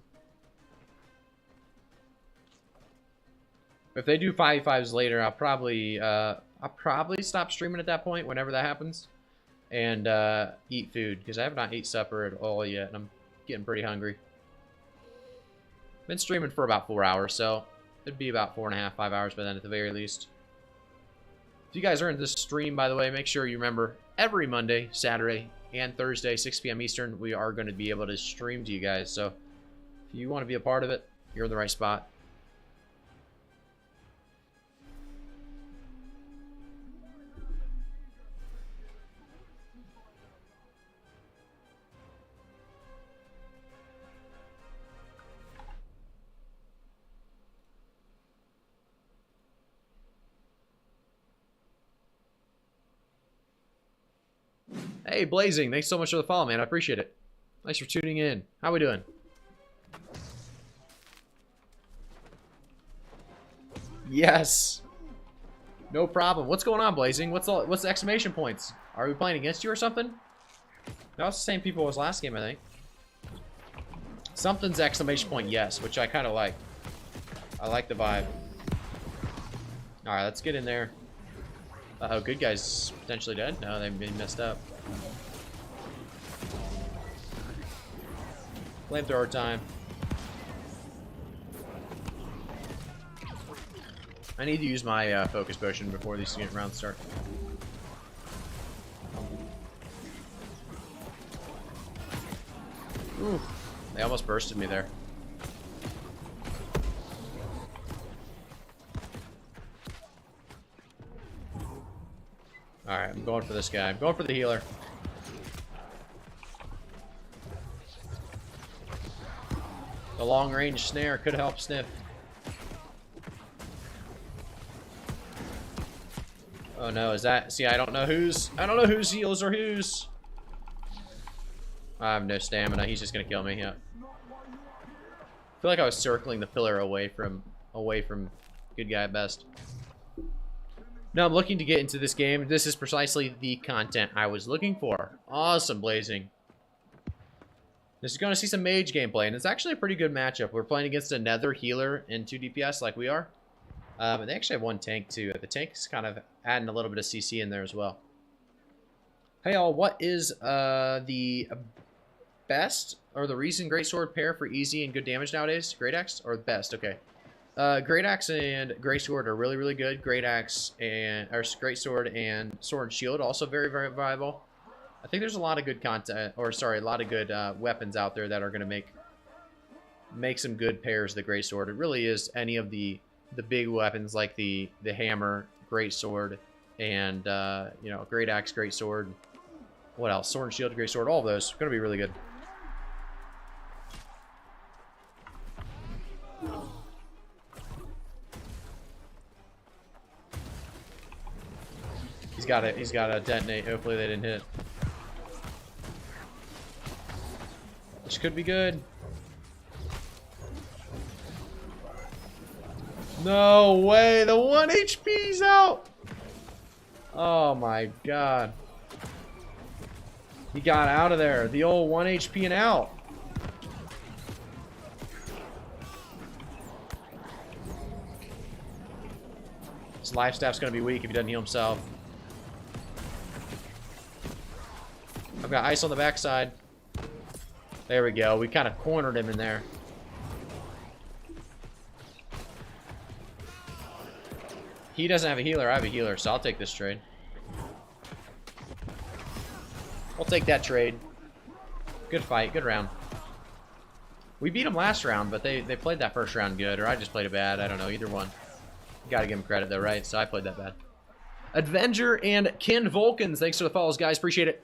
If they do 5v5s later, I'll probably stop streaming at that point whenever that happens, and eat food because I have not ate supper at all yet, and I'm getting pretty hungry. Been streaming for about 4 hours, so it'd be about 4.5, 5 hours by then at the very least. If you guys are in this stream, by the way, make sure you remember every Monday, Saturday, and Thursday, 6 p.m. Eastern, we are going to be able to stream to you guys. So if you want to be a part of it, you're in the right spot. Hey, Blazing, thanks so much for the follow, man. I appreciate it. Thanks for tuning in. How we doing? Yes. No problem. What's going on, Blazing? What's the exclamation points? Are we playing against you or something? No, it's the same people as last game, I think. Something's exclamation point yes, which I kind of like. I like the vibe. All right, let's get in there. Uh-oh, good guy's potentially dead. No, they've been messed up. Flamethrower time. I need to use my focus potion before these rounds start. Ooh, they almost bursted me there. Alright, I'm going for this guy. I'm going for the healer. The long range snare could help Sniff. Oh no, is that... See, I don't know whose heals or whose. I have no stamina. He's just gonna kill me. Yeah. I feel like I was circling the pillar away from good guy at best. No, I'm looking to get into this game. This is precisely the content I was looking for. Awesome, Blazing. This is going to see some mage gameplay, and it's actually a pretty good matchup. We're playing against another healer in 2 DPS like we are. And they actually have one tank too. The tank's kind of adding a little bit of CC in there as well. Hey all, what is the best or the reason greatsword pair for easy and good damage nowadays? Great axe or the best? Okay. Great axe and greatsword are really, really good. Great axe and greatsword and sword and shield also very, very viable. I think there's a lot of good content, or sorry, a lot of good weapons out there that are going to make some good pairs of the greatsword. It really is any of the big weapons like the hammer, greatsword, and you know, great axe, greatsword. What else? Sword and shield, greatsword. All of those are going to be really good. He's got to detonate. Hopefully they didn't hit. Which could be good. No way! The 1 HP's out! Oh my god. He got out of there. The old 1 HP and out. His life staff's gonna be weak if he doesn't heal himself. I've got ice on the backside. There we go. We kind of cornered him in there. He doesn't have a healer. I have a healer, so I'll take this trade. I'll take that trade. Good fight. Good round. We beat them last round, but they played that first round good, or I just played it bad. I don't know. Either one. Gotta give him credit, though, right? So I played that bad. Avenger and Ken Vulcans. Thanks for the follows, guys. Appreciate it.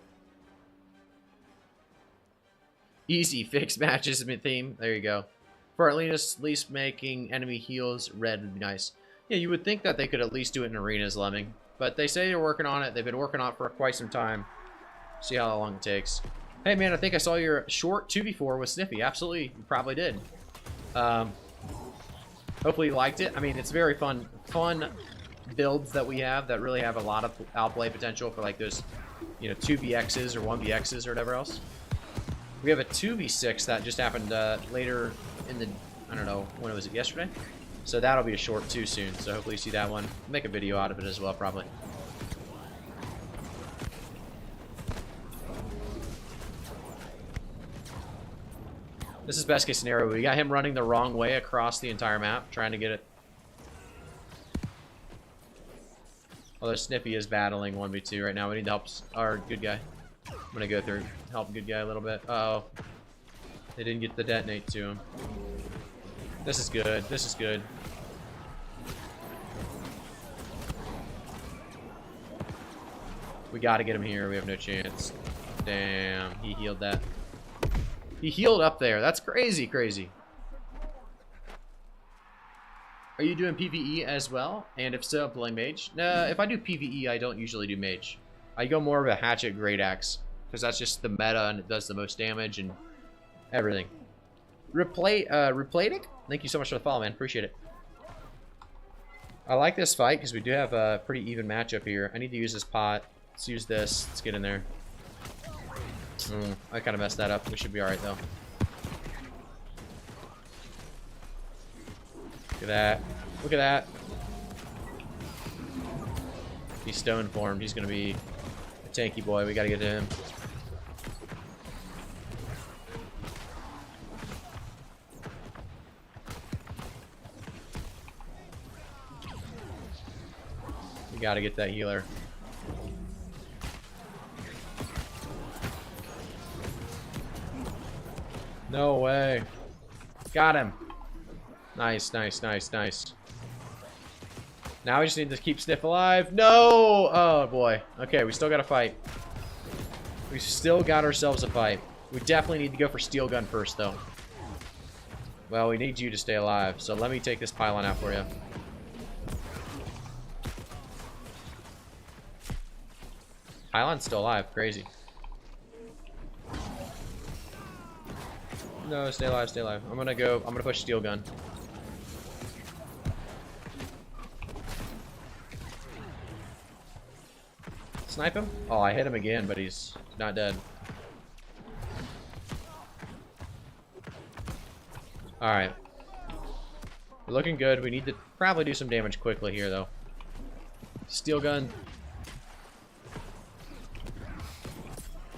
Easy fixed matches theme. There you go. For at least making enemy heals red would be nice. Yeah, you would think that they could at least do it in arenas, Lemming. But they say they're working on it. They've been working on it for quite some time. See how long it takes. Hey, man, I think I saw your short 2v4 with Sniffy. Absolutely. You probably did. Hopefully you liked it. I mean, it's very fun builds that we have that really have a lot of outplay potential for like those, you know, 2vx's or 1vx's or whatever else. We have a 2v6 that just happened later in the, I don't know, when was it, yesterday? So that'll be a short too soon. So hopefully you see that one. Make a video out of it as well, probably. This is best case scenario. We got him running the wrong way across the entire map, trying to get it. Although Snippy is battling 1v2 right now. We need to help our good guy. I'm gonna go through, help good guy a little bit. Uh-oh. They didn't get the detonate to him. This is good. This is good. We gotta get him here. We have no chance. Damn, he healed that. He healed up there. That's crazy, crazy. Are you doing PvE as well? And if so, playing mage? If I do PvE, I don't usually do mage. I go more of a hatchet great axe because that's just the meta and it does the most damage and everything. Replatic? Thank you so much for the follow, man. Appreciate it. I like this fight because we do have a pretty even matchup here. I need to use this pot. Let's use this. Let's get in there. I kind of messed that up. We should be alright, though. Look at that. Look at that. He's stone formed. He's going to be a tanky boy. We got to get to him. We got to get that healer. No way. Got him. Nice, nice, nice, nice. Now we just need to keep Sniff alive. No! Oh, boy. Okay, we still got to fight. We still got ourselves a fight. We definitely need to go for Steel Gun first, though. Well, we need you to stay alive, so let me take this pylon out for you. Pylon's still alive. Crazy. No, stay alive, stay alive. I'm gonna push Steel Gun. Snipe him? Oh, I hit him again, but he's not dead. Alright. We're looking good. We need to probably do some damage quickly here, though. Steel Gun.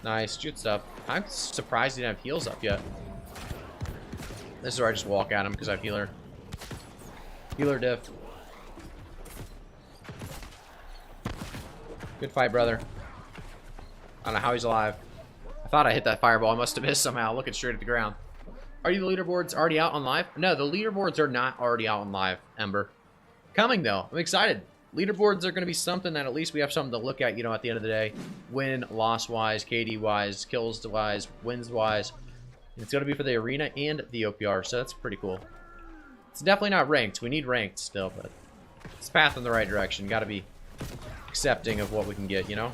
Nice. Good stuff. I'm surprised he didn't have heals up yet. This is where I just walk at him because I have healer. Healer diff. Good fight, brother. I don't know how he's alive. I thought I hit that fireball. I must have missed somehow, looking straight at the ground. Are you the leaderboards already out on live? No, the leaderboards are not already out on live, Ember. Coming, though. I'm excited. Leaderboards are going to be something that at least we have something to look at, you know, at the end of the day. Win, loss-wise, KD-wise, kills-wise, wins-wise. It's going to be for the arena and the OPR, so that's pretty cool. It's definitely not ranked. We need ranked still, but it's a path in the right direction. Got to be accepting of what we can get, you know?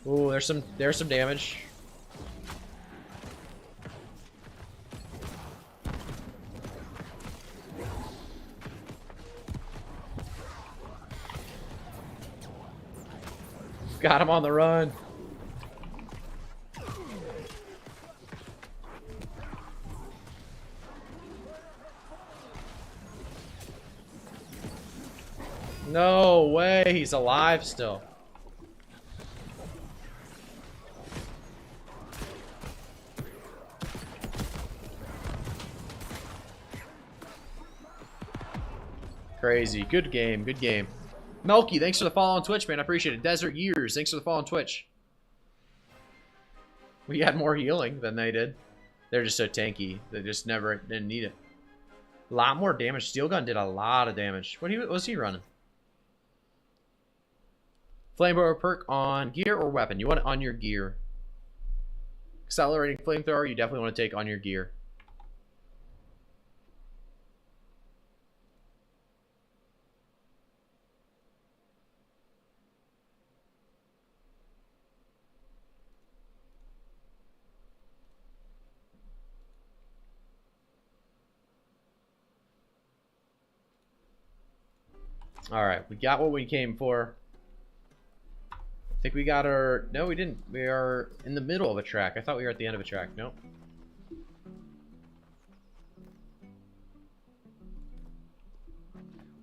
Ooh, there's some damage. Got him on the run. No way, he's alive still. Crazy. Good game, good game. Melky, thanks for the follow on Twitch, man. I appreciate it. Desert Years, thanks for the follow on Twitch. We had more healing than they did. They're just so tanky. They just never didn't need it. A lot more damage. Steel Gun did a lot of damage. What was he running? Flamethrower perk on gear or weapon? You want it on your gear. Accelerating flamethrower, you definitely want to take on your gear. Alright, we got what we came for. I think we got our... No, we didn't. We are in the middle of a track. I thought we were at the end of a track. Nope.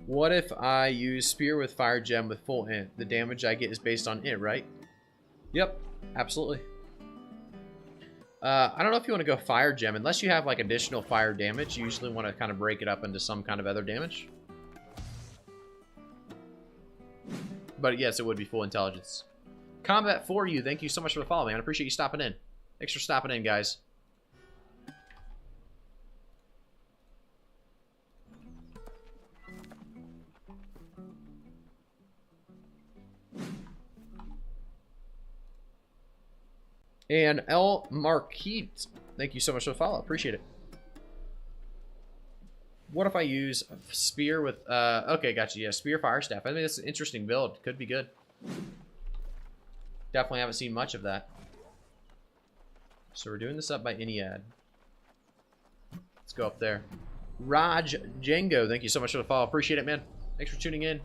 What if I use Spear with Fire Gem with full int? The damage I get is based on int, right? Yep, absolutely. I don't know if you want to go Fire Gem. Unless you have like additional fire damage, you usually want to kind of break it up into some kind of other damage. But yes, it would be full intelligence. Combat for you. Thank you so much for the follow, man. I appreciate you stopping in. Thanks for stopping in, guys. And El Marquite, thank you so much for the follow. Appreciate it. What if I use a spear with, okay, gotcha, yeah, spear, firestaff. I mean, it's an interesting build. Could be good. Definitely haven't seen much of that. So we're doing this up by Iniad. Let's go up there. Raj Django, thank you so much for the follow. Appreciate it, man. Thanks for tuning in.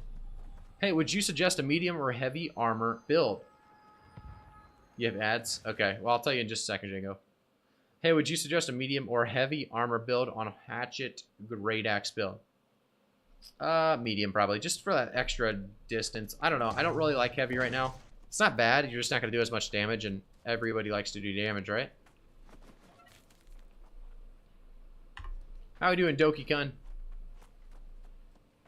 Hey, would you suggest a medium or heavy armor build? You have ads? Okay, well, I'll tell you in just a second, Django. Hey, would you suggest a medium or heavy armor build on a hatchet great axe build? Medium probably, just for that extra distance. I don't know. I don't really like heavy right now. It's not bad. You're just not going to do as much damage, and everybody likes to do damage, right? How are we doing, Doki-kun?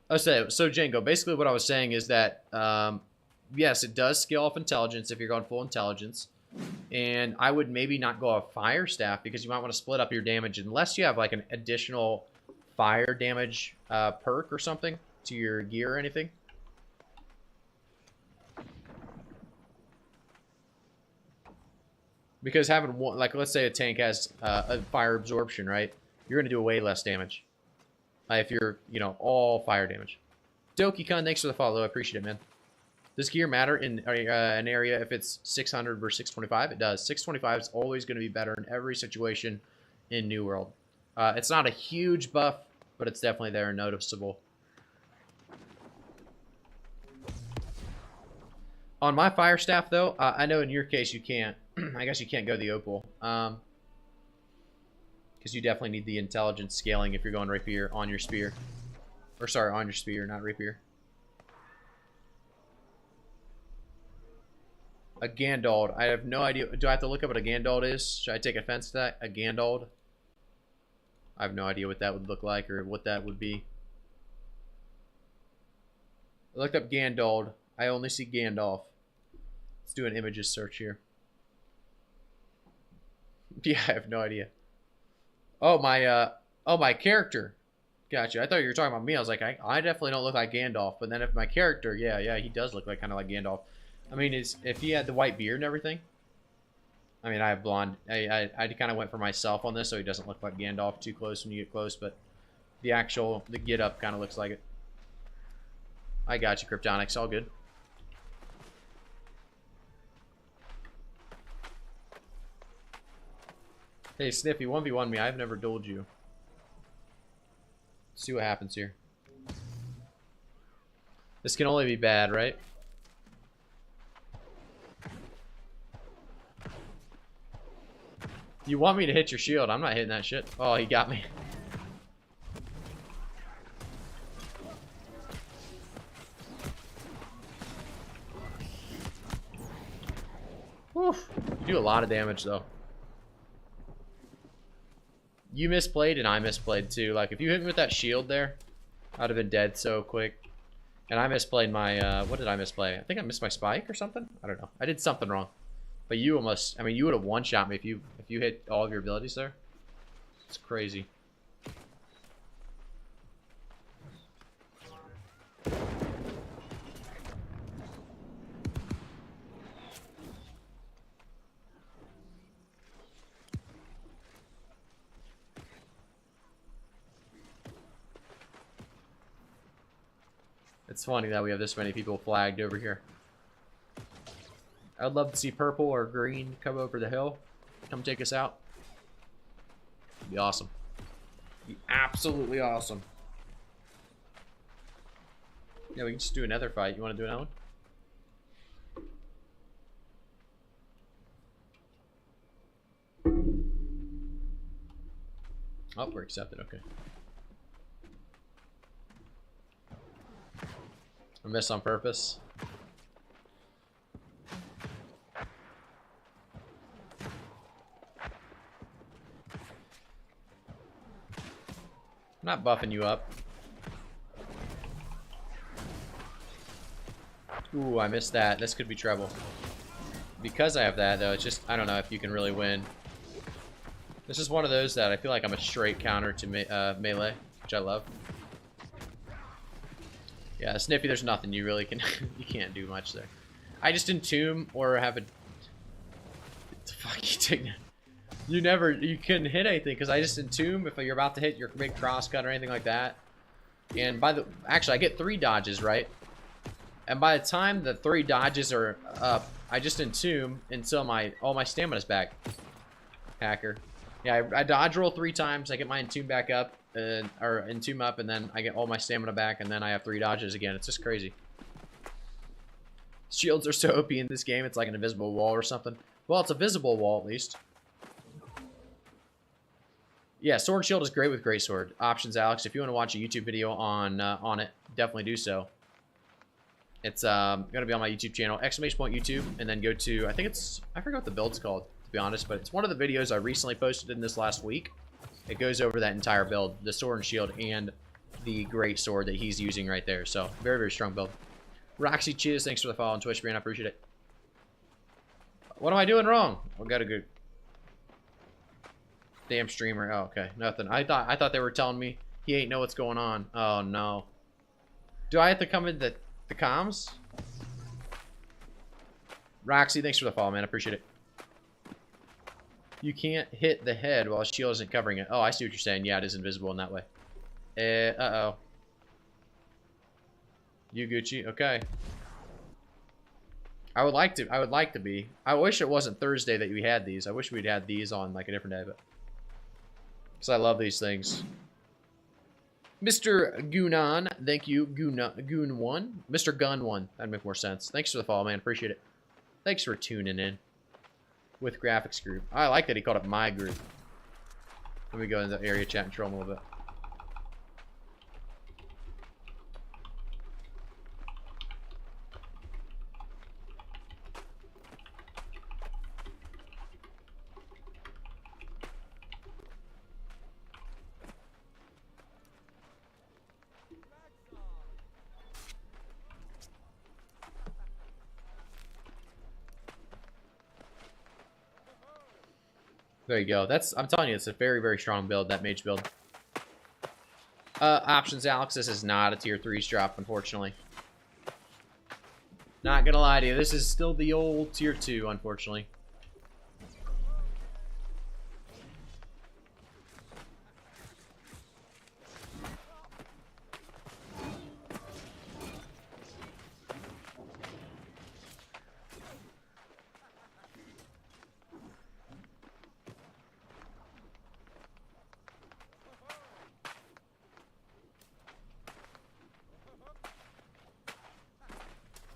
Oh, so Django, basically what I was saying is that, yes, it does scale off intelligence if you're going full intelligence. And I would maybe not go a firestaff because you might want to split up your damage unless you have like an additional fire damage perk or something to your gear or anything. Because having one, like let's say a tank has a fire absorption, right? You're going to do way less damage if you're, you know, all fire damage. Doki-kun, thanks for the follow. I appreciate it, man. Does gear matter in an area if it's 600 versus 625? It does. 625 is always going to be better in every situation in New World. It's not a huge buff, but it's definitely there and noticeable. On my fire staff, though, I know in your case you can't. I guess you can't go the opal. Because you definitely need the intelligence scaling if you're going rapier on your spear. Or sorry, on your spear, not rapier. A Gandald. I have no idea. Do I have to look up what a Gandald is? Should I take offense to that? A Gandald? I have no idea what that would look like or what that would be. I looked up Gandald. I only see Gandalf. Let's do an images search here. Yeah, I have no idea. Oh, my character. Gotcha. I thought you were talking about me. I was like, I definitely don't look like Gandalf. But then if my character, yeah, he does look like kind of like Gandalf. I mean, if he had the white beard and everything. I mean, I have blonde. I kind of went for myself on this, so he doesn't look like Gandalf too close when you get close. But the get up kind of looks like it. I got you, Kryptonics. All good. Hey, Sniffy, 1v1 me. I've never dueled you. Let's see what happens here. This can only be bad, right? You want me to hit your shield? I'm not hitting that shit. Oh, he got me. Whew. You do a lot of damage, though. You misplayed and I misplayed, too. Like, if you hit me with that shield there, I'd have been dead so quick. And I misplayed my, what did I misplay? I think I missed my spike or something? I don't know. I did something wrong. But you almost, I mean, you would have one-shot me if you hit all of your abilities there. It's crazy. It's funny that we have this many people flagged over here. I'd love to see purple or green come over the hill. Come take us out. It'd be awesome. It'd be absolutely awesome. Yeah, we can just do another fight. You want to do another one? Oh, we're accepted. Okay. I missed on purpose. I'm not buffing you up. Ooh, I missed that. This could be trouble. Because I have that, though, it's just, I don't know if you can really win. This is one of those that I feel like I'm a straight counter to melee, which I love. Yeah, Sniffy, there's nothing you really can... you can't do much there. I just entomb or have a... What the fuck you taking? You couldn't hit anything because I just entomb if you're about to hit your big cross cut or anything like that. And actually I get 3 dodges, right? And by the time the 3 dodges are up, I just entomb until all my stamina's back. Hacker. Yeah, I dodge roll 3 times, I get my entomb back up, or entomb up, and then I get all my stamina back, and then I have 3 dodges again. It's just crazy. Shields are so OP in this game, it's like an invisible wall or something. Well, it's a visible wall at least. Yeah, sword shield is great with greatsword. Options, Alex. If you want to watch a YouTube video on it, definitely do so. It's gonna be on my YouTube channel, !YouTube, and then go to, I forgot what the build's called, to be honest, but it's one of the videos I recently posted in this last week. It goes over that entire build, the sword and shield, and the great sword that he's using right there. So very, very strong build. Roxy Chiz, thanks for the follow on Twitch, man. I appreciate it. What am I doing wrong? I got a good damn streamer. Oh, okay, nothing. I thought they were telling me he ain't know what's going on. Oh no. Do I have to come in the comms? Roxy, thanks for the follow, man. I appreciate it. You can't hit the head while shield isn't covering it. Oh, I see what you're saying. Yeah, it is invisible in that way. Uh-oh. You Gucci, okay. I would like to be. I wish it wasn't Thursday that we had these. I wish we'd had these on like a different day, but because I love these things. Mr. Gunan, thank you. Goon1. Mr. Gun1. That'd make more sense. Thanks for the follow, man. Appreciate it. Thanks for tuning in with graphics group. I like that he called it my group. Let me go into the area chat and troll him a little bit. There you go. I'm telling you, it's a very, very strong build, that mage build. Options, Alex. This is not a tier 3's drop, unfortunately. Not gonna lie to you, this is still the old tier 2, unfortunately.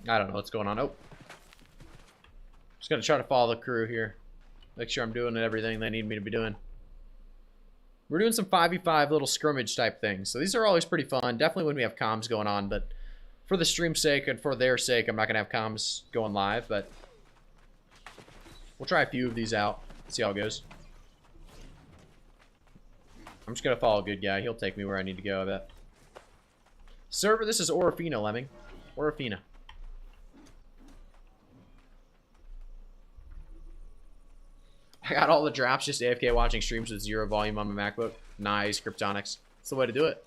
I don't know what's going on. Oh. Just gonna try to follow the crew here. Make sure I'm doing everything they need me to be doing. We're doing some 5v5 little scrimmage type things. So these are always pretty fun. Definitely when we have comms going on, but for the stream's sake and for their sake, I'm not gonna have comms going live, but we'll try a few of these out. See how it goes. I'm just gonna follow a good guy. He'll take me where I need to go, I bet. Server, this is Orofina, Lemming. Orofina. I got all the drops just AFK watching streams with 0 volume on my MacBook. Nice, Kryptonics. That's the way to do it.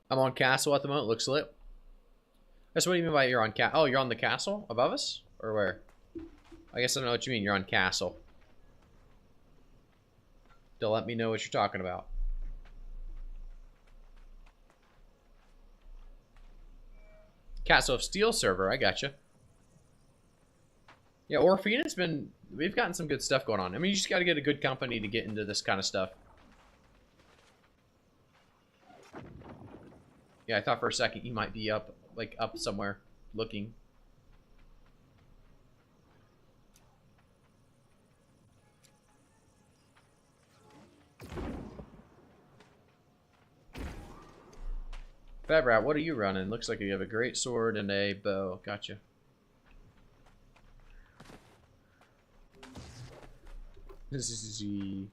I'm on castle at the moment. Looks lit. That's what do you mean by you're on Oh, you're on the castle above us? Or where? I guess I don't know what you mean. You're on castle. To let me know what you're talking about. Castle of Steel server, I gotcha. Yeah, Orphena's been... We've gotten some good stuff going on. I mean, you just gotta get a good company to get into this kind of stuff. Yeah, I thought for a second he might be up, like, up somewhere, looking. Fat Rat, what are you running? Looks like you have a great sword and a bow. Gotcha. This is the...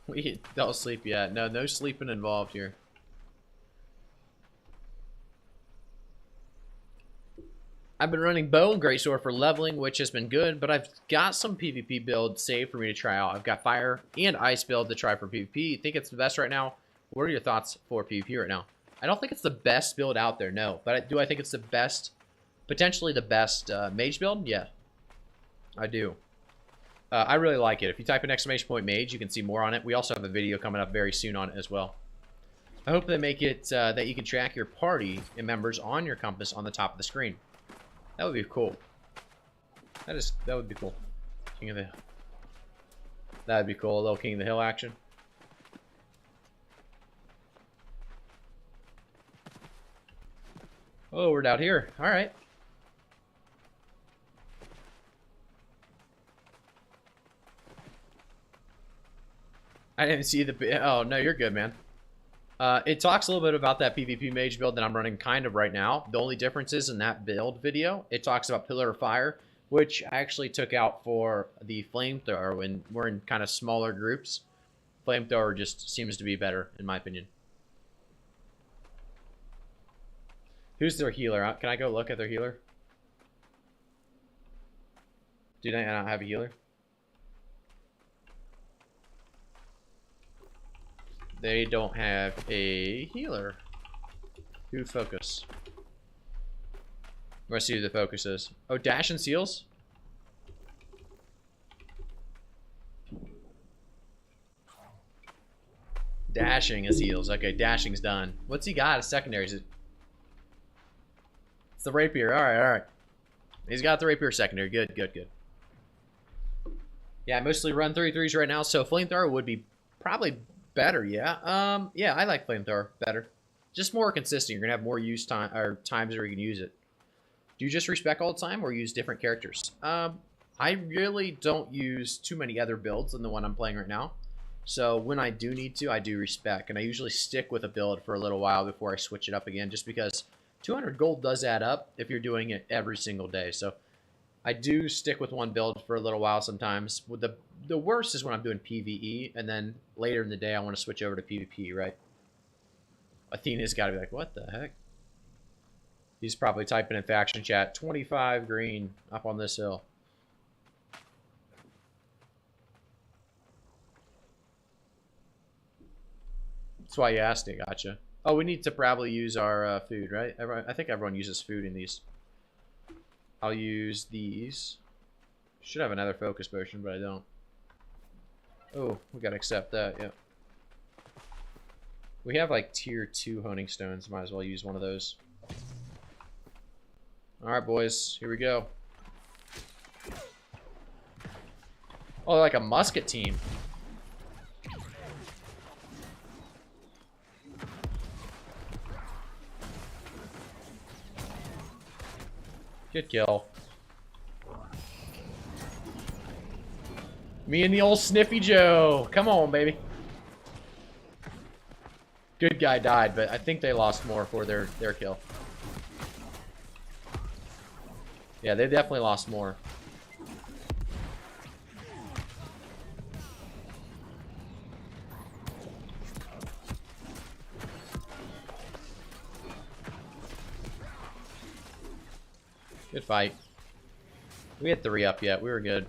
We don't sleep yet. No, no sleeping involved here. I've been running bow and greatsword for leveling, which has been good, but I've got some PvP builds saved for me to try out. I've got fire and ice build to try for PvP. Think it's the best right now? What are your thoughts for PvP right now? I don't think it's the best build out there, no. But do I think it's the best, potentially the best mage build? Yeah, I do. I really like it. If you type in !mage, you can see more on it. We also have a video coming up very soon on it as well. I hope they make it that you can track your party and members on your compass on the top of the screen. That would be cool. That would be cool. King of the... That would be cool. A little King of the Hill action. Oh, we're down here. All right. I didn't see the... Oh, no, you're good, man. It talks a little bit about that PvP mage build that I'm running kind of right now. The only difference is in that build video, it talks about Pillar of Fire, which I actually took out for the Flamethrower when we're in kind of smaller groups. Flamethrower just seems to be better, in my opinion. Who's their healer? Can I go look at their healer? Do they not have a healer? They don't have a healer. Who focus? Let's see who the focus is. Oh, dash and seals? Dashing is heals. Okay, dashing's done. What's he got as secondary? Is it... It's the rapier. Alright, alright. He's got the rapier secondary. Good, good, good. Yeah, I mostly run 33s right now, so flamethrower would be probably better, yeah. Yeah, I like flamethrower better. Just more consistent. You're gonna have more use time or times where you can use it. Do you just respec all the time or use different characters? I really don't use too many other builds than the one I'm playing right now. So when I do need to, I do respec, and I usually stick with a build for a little while before I switch it up again, just because 200 gold does add up if you're doing it every single day. So I do stick with one build for a little while sometimes. With the worst is when I'm doing PvE, and then later in the day I want to switch over to PvP, right? Athena's got to be like, what the heck? He's probably typing in faction chat, 25 green up on this hill. That's why you asked it, gotcha. Oh, we need to probably use our food, right? I think everyone uses food in these. I'll use these. Should have another focus potion, but I don't. Oh, we gotta accept that, yeah. We have like tier 2 honing stones. Might as well use one of those. Alright, boys. Here we go. Oh, like a musket team. Good kill. Me and the old Sniffy Joe. Come on, baby. Good guy died, but I think they lost more for their kill. Yeah, they definitely lost more. Good fight. We had 3 up yet. We were good.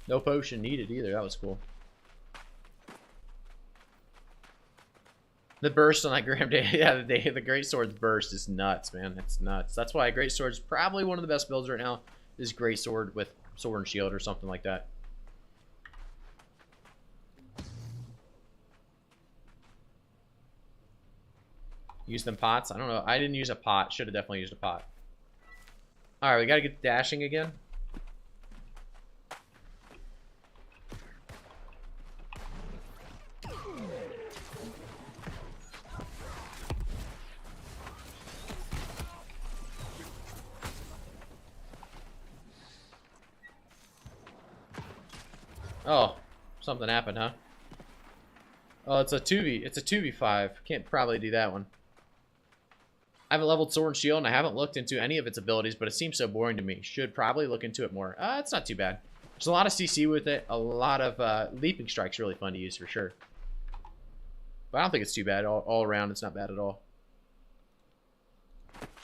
No potion needed either. That was cool. The burst on that Graham Day. Yeah, the Great Sword's burst is nuts, man. It's nuts. That's why Great Sword's probably one of the best builds right now. Is Great Sword with Sword and Shield or something like that. Use them pots? I don't know. I didn't use a pot. Should have definitely used a pot. Alright, we gotta get dashing again. Oh, something happened, huh? Oh, it's a 2v. It's a 2v5. Can't probably do that one. I haven't leveled Sword and Shield, and I haven't looked into any of its abilities, but it seems so boring to me. Should probably look into it more. It's not too bad. There's a lot of CC with it. A lot of leaping strike's really fun to use for sure. But I don't think it's too bad. All around, it's not bad at all.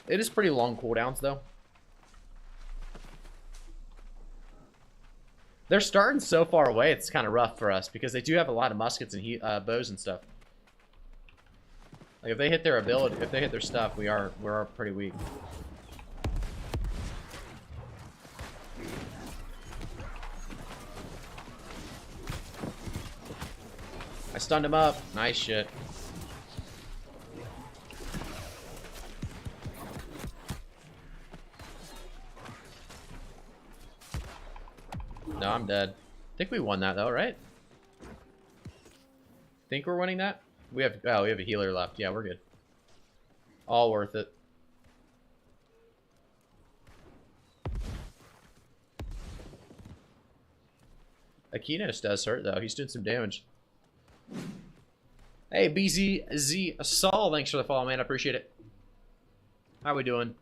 It is pretty long cooldowns, though. They're starting so far away, it's kind of rough for us because they do have a lot of muskets and bows and stuff. Like if they hit their ability, if they hit their stuff, we're pretty weak. I stunned him up. Nice shit. No, I'm dead. I think we won that though, right? Think we're winning that? We have a healer left. Yeah, we're good. All worth it. Akinos does hurt though. He's doing some damage. Hey, BZZ Saul, thanks for the follow, man. I appreciate it. How we doing?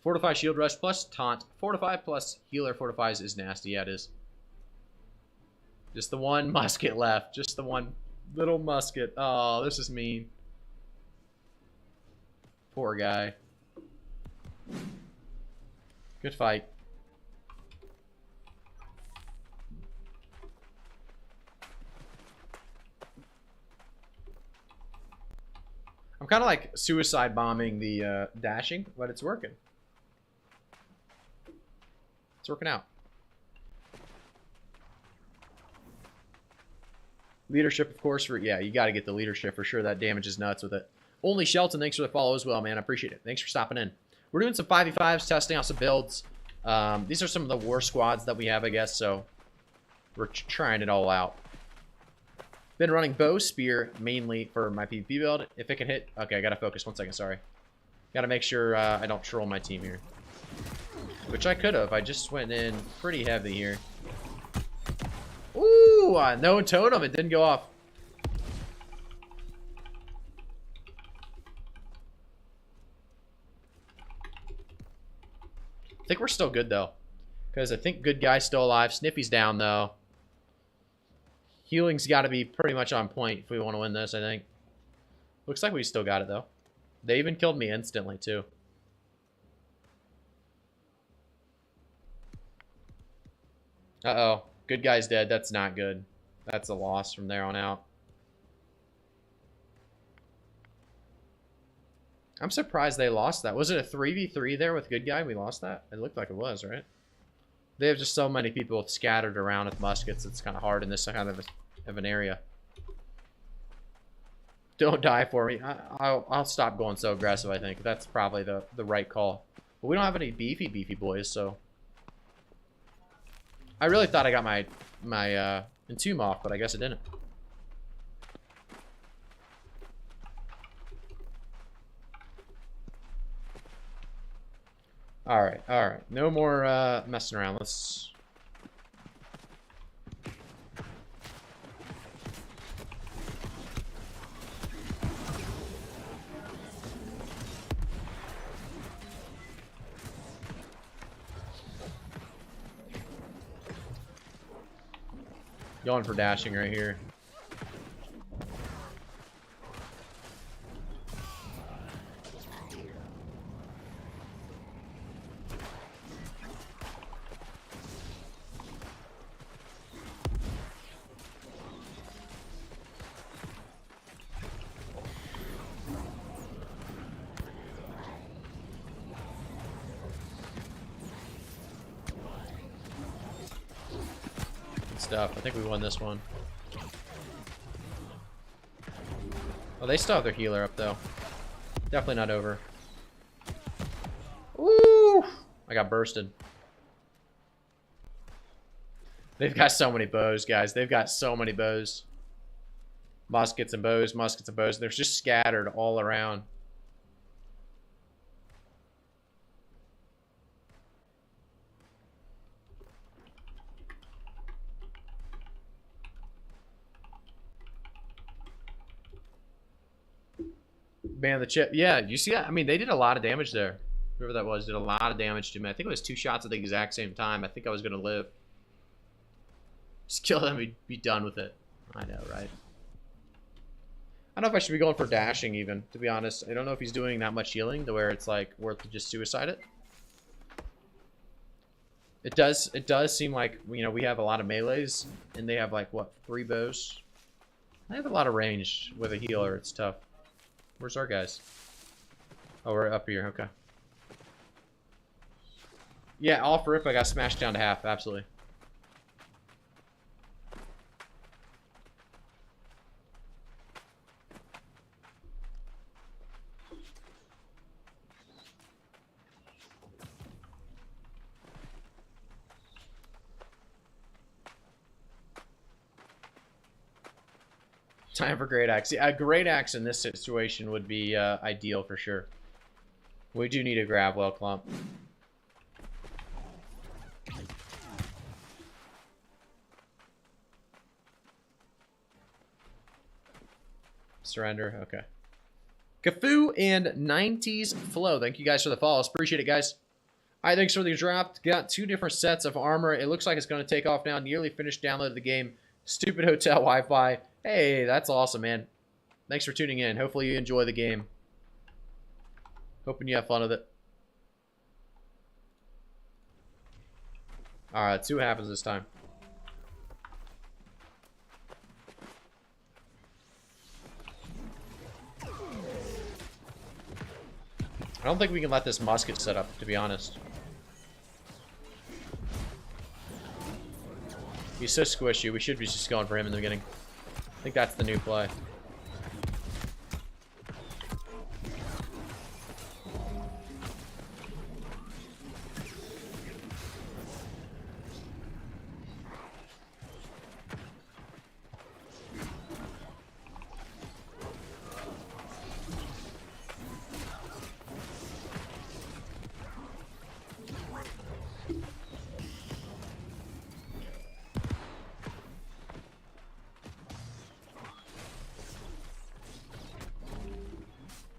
Fortify shield rush plus taunt. Fortify plus healer fortifies is nasty. Yeah, it is. Just the one musket left. Just the one little musket. Oh, this is mean. Poor guy. Good fight. I'm kind of like suicide bombing the dashing, but it's working. It's working out. Leadership, of course, yeah, you got to get the leadership for sure. That damage is nuts with it. Only Shelton, thanks for the follow as well, man. I appreciate it. Thanks for stopping in. We're doing some 5v5s, testing out some builds. These are some of the war squads that we have, I guess, so we're trying it all out. Been running bow spear mainly for my PvP build. If it can hit... Okay, I got to focus. 1 second, sorry. Got to make sure I don't troll my team here. Which I could have. I just went in pretty heavy here. Ooh, no totem. It didn't go off. I think we're still good, though. Because I think good guy's still alive. Sniffy's down, though. Healing's got to be pretty much on point if we want to win this, I think. Looks like we still got it, though. They even killed me instantly, too. Uh-oh. Good guy's dead. That's not good. That's a loss from there on out. I'm surprised they lost that. Was it a 3v3 there with good guy? We lost that? It looked like it was, right? They have just so many people scattered around with muskets. It's kind of hard in this kind of an area. Don't die for me. I'll stop going so aggressive, I think. That's probably the right call. But we don't have any beefy boys, so... I really thought I got my entomb off, but I guess it didn't. Alright. No more messing around. Let's... Going for dashing right here. Stuff. I think we won this one. Oh, they still have their healer up though. Definitely not over. Ooh! I got bursted. They've got so many bows, guys. They've got so many bows. Muskets and bows, muskets and bows. They're just scattered all around. Ban the chip. Yeah, you see that? I mean, they did a lot of damage there. Whoever that was did a lot of damage to me. I think it was 2 shots at the exact same time. I think I was going to live. Just kill them and be done with it. I know, right? I don't know if I should be going for dashing even, to be honest. I don't know if he's doing that much healing to where it's like worth to just suicide it. It does seem like, you know, we have a lot of melees and they have like what, 3 bows? I have a lot of range with a healer, it's tough. Where's our guys? Oh, we're up here, okay. Yeah, off rip I got smashed down to half, absolutely. Time for great axe. Yeah, a great axe in this situation would be ideal for sure. We do need a grab well clump. Surrender, okay. Cafu and 90s Flow. Thank you guys for the follows. Appreciate it, guys. All right, thanks for the draft. Got 2 different sets of armor. It looks like it's going to take off now. Nearly finished download of the game. Stupid hotel Wi-Fi. Hey, that's awesome, man. Thanks for tuning in. Hopefully you enjoy the game. Hoping you have fun with it. All right, let's see what happens this time. I don't think we can let this musket set up, to be honest. He's so squishy. We should be just going for him in the beginning. I think that's the new play.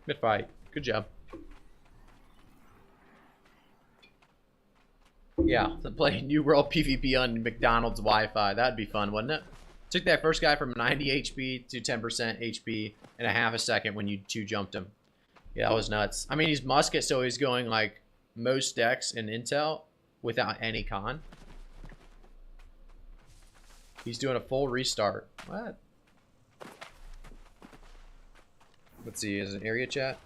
Good fight. Good job. Yeah, play New World PvP on McDonald's Wi-Fi. That'd be fun, wouldn't it? Took that first guy from 90 HP to 10% HP in a half a second when you 2-jumped him. Yeah, that was nuts. I mean, he's musket, so he's going like most decks in Intel without any con. He's doing a full restart. What? Let's see, is it an area chat?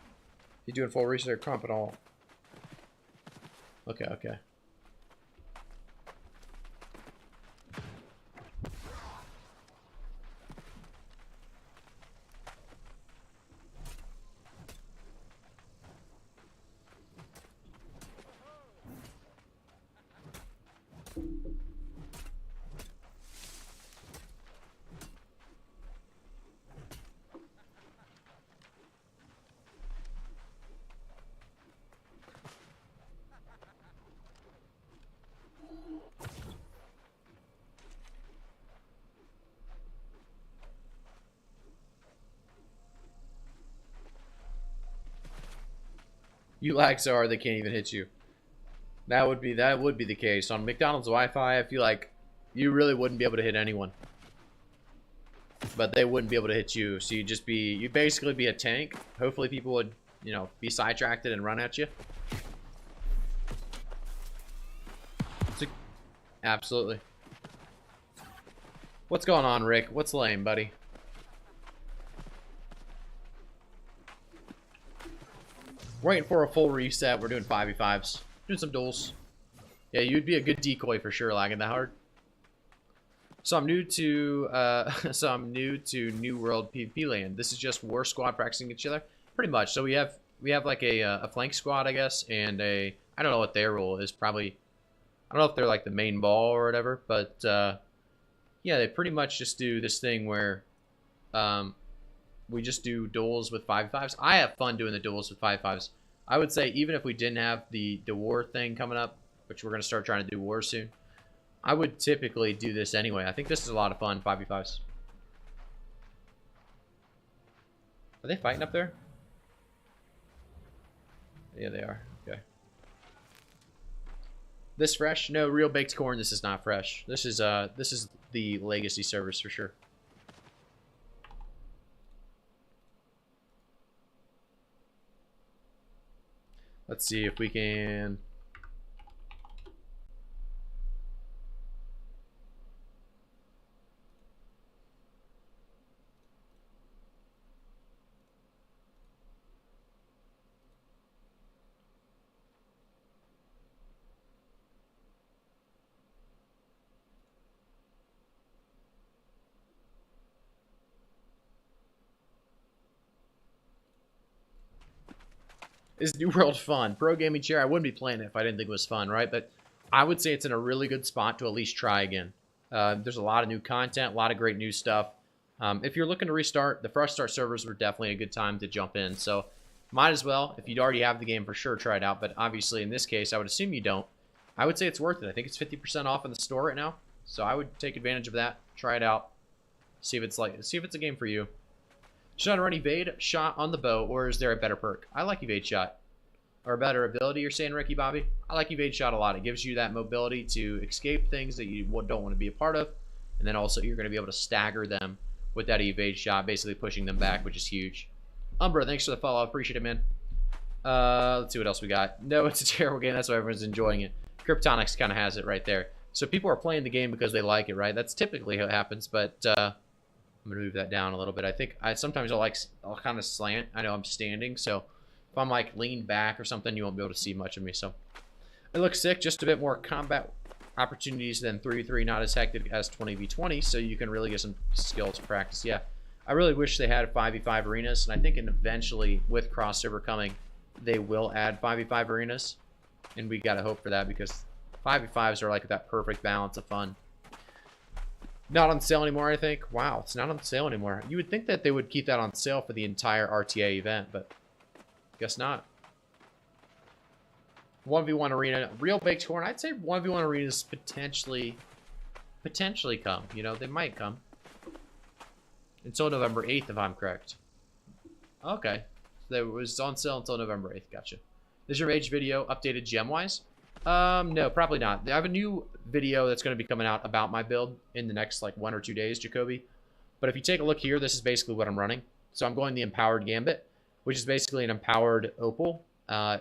He's doing full restart, comp and all. Okay, okay. You lag so hard they can't even hit you. That would be the case. On McDonald's Wi-Fi, I feel like you really wouldn't be able to hit anyone. But they wouldn't be able to hit you. So you'd basically be a tank. Hopefully people would, you know, be sidetracked and run at you. Absolutely. What's going on, Rick? What's lame, buddy? Waiting for a full reset. We're doing 5v5s. Doing some duels. Yeah, you'd be a good decoy for sure, lagging that hard. So I'm new to New World PvP land. This is just war squad practicing each other, pretty much. So we have like a flank squad, I guess, and I don't know what their role is. Probably, I don't know if they're like the main ball or whatever, but yeah, they pretty much just do this thing where we just do duels with 5v5s. I have fun doing the duels with 5v5s. I would say even if we didn't have the war thing coming up, which we're going to start trying to do war soon, I would typically do this anyway. I think this is a lot of fun, 5v5s. Are they fighting up there? Yeah, they are. Okay. This fresh? No, real baked corn. This is not fresh. This is the legacy servers for sure. Let's see if we can. Is New World fun? Pro gaming chair, I wouldn't be playing it if I didn't think it was fun, right? But I would say it's in a really good spot to at least try again. There's a lot of new content, a lot of great new stuff. If you're looking to restart, the fresh start servers were definitely a good time to jump in. So might as well, if you already have the game, for sure, try it out. But obviously, in this case, I would assume you don't. I would say it's worth it. I think it's 50% off in the store right now. So I would take advantage of that. Try it out. See if it's a game for you. Should I run evade shot on the bow, or is there a better perk? I like evade shot. Or a better ability, you're saying, Ricky Bobby? I like evade shot a lot. It gives you that mobility to escape things that you don't want to be a part of. And then also you're going to be able to stagger them with that evade shot, basically pushing them back, which is huge. Umbra, thanks for the follow. I appreciate it, man. Let's see what else we got. No, it's a terrible game. That's why everyone's enjoying it. Kryptonics kind of has it right there. So people are playing the game because they like it, right? That's typically how it happens, but I'm going to move that down a little bit. I think sometimes I'll kind of slant. I know I'm standing, so if I'm like leaned back or something, you won't be able to see much of me. So it looks sick. Just a bit more combat opportunities than 3v3, not as hectic as 20v20, so you can really get some skills practice. Yeah, I really wish they had 5v5 arenas, and I think eventually with crossover coming, they will add 5v5 arenas, and we got to hope for that because 5v5s are like that perfect balance of fun. Not on sale anymore, I think. Wow, it's not on sale anymore. You would think that they would keep that on sale for the entire RTA event, but guess not. 1v1 arena, real baked corn. I'd say 1v1 arenas potentially come. You know, they might come until November 8th, if I'm correct. Okay, so it was on sale until November 8th. Gotcha. This is your MAGE video updated gem-wise? No, probably not. I have a new video that's going to be coming out about my build in the next like 1 or 2 days, Jacoby. But if you take a look here, this is basically what I'm running. So I'm going the empowered gambit, which is basically an empowered opal,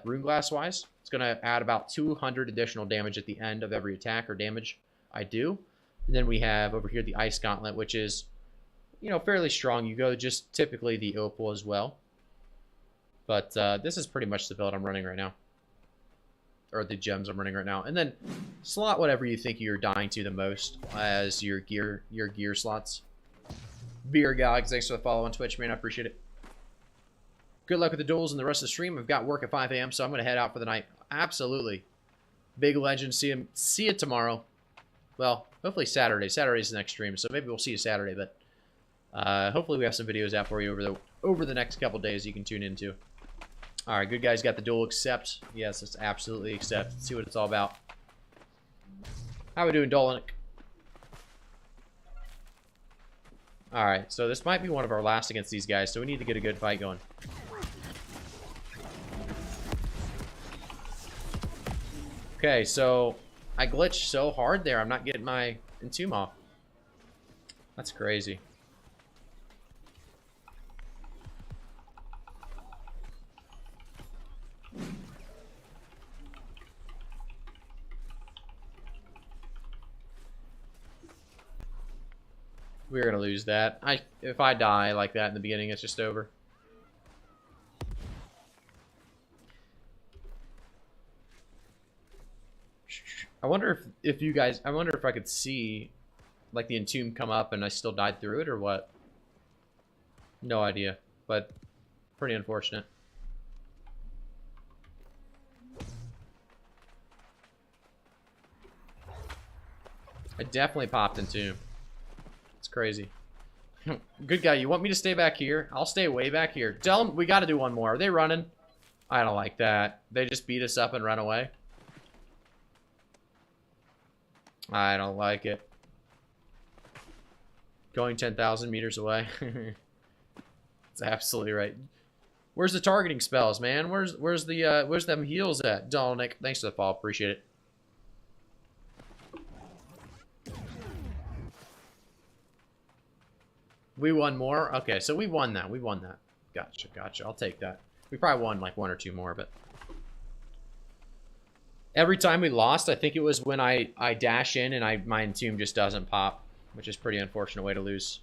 rune glass wise. It's going to add about 200 additional damage at the end of every attack or damage I do. And then we have over here the ice gauntlet, which is, you know, fairly strong. You go just typically the opal as well. But this is pretty much the build I'm running right now. Or the gems I'm running right now. And then slot whatever you think you're dying to the most as your gear slots. Beer Gogs, thanks for the follow on Twitch, man. I appreciate it. Good luck with the duels and the rest of the stream. I've got work at 5 a.m., so I'm going to head out for the night. Absolutely. Big legend. See you tomorrow. Well, hopefully Saturday. Saturday's the next stream, so maybe we'll see you Saturday. But hopefully we have some videos out for you over the next couple days you can tune into. All right, good guys got the duel accept. Yes, it's absolutely accept. Let's see what it's all about. How we doing, Dolinic? All right, so this might be one of our last against these guys, so we need to get a good fight going. Okay, so I glitched so hard there. I'm not getting my entomb off. That's crazy. We're gonna lose that. If I die like that in the beginning, it's just over. I wonder if you guys, I wonder if I could see like the entomb come up and I still died through it or what. No idea, but pretty unfortunate. I definitely popped entomb. It's crazy. Good guy, you want me to stay back here? I'll stay way back here. Tell them we got to do one more. Are they running? I don't like that. They just beat us up and run away. I don't like it. Going 10,000 meters away. It's absolutely right. Where's the targeting spells, man? Where's them heals at? Dolnick, thanks for the follow. Appreciate it. We won more? Okay, so we won that. We won that. Gotcha, gotcha. I'll take that. We probably won like 1 or 2 more, but... Every time we lost, I think it was when I dash in and my entomb just doesn't pop, which is a pretty unfortunate way to lose.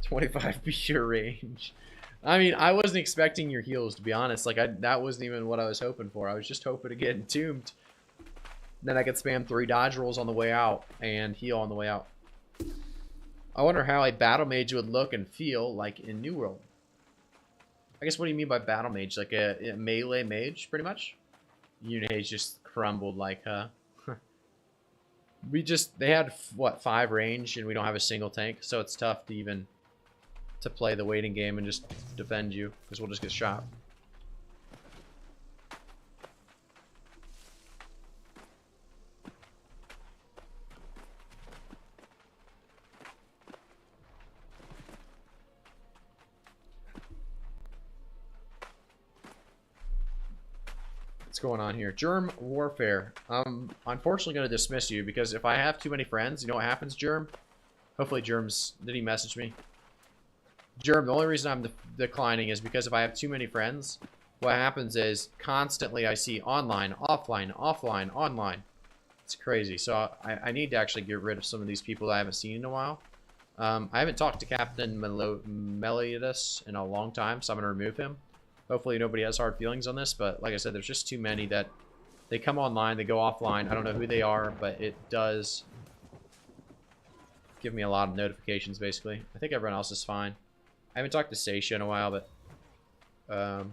25 meter range. I mean, I wasn't expecting your heals, to be honest. Like, that wasn't even what I was hoping for. I was just hoping to get entombed. Then I could spam 3 dodge rolls on the way out and heal on the way out. I wonder how a battle mage would look and feel like in New World. I guess what do you mean by battle mage? Like a melee mage, pretty much? Unihage just crumbled like, they had, what, 5 range and we don't have a single tank, so it's tough to even to play the waiting game and just defend you, because we'll just get shot. What's going on here? Germ Warfare. I'm unfortunately going to dismiss you, because if I have too many friends, you know what happens, Germ? Hopefully Germ's... Did he message me? Germ, the only reason I'm declining is because if I have too many friends, what happens is constantly I see online, offline, offline, online. It's crazy. So I need to actually get rid of some of these people that I haven't seen in a while. I haven't talked to Captain Meliodas in a long time, so I'm going to remove him. Hopefully nobody has hard feelings on this, but like I said, there's just too many that they come online, they go offline. I don't know who they are, but it does give me a lot of notifications, basically. I think everyone else is fine. I haven't talked to Seisha in a while, but I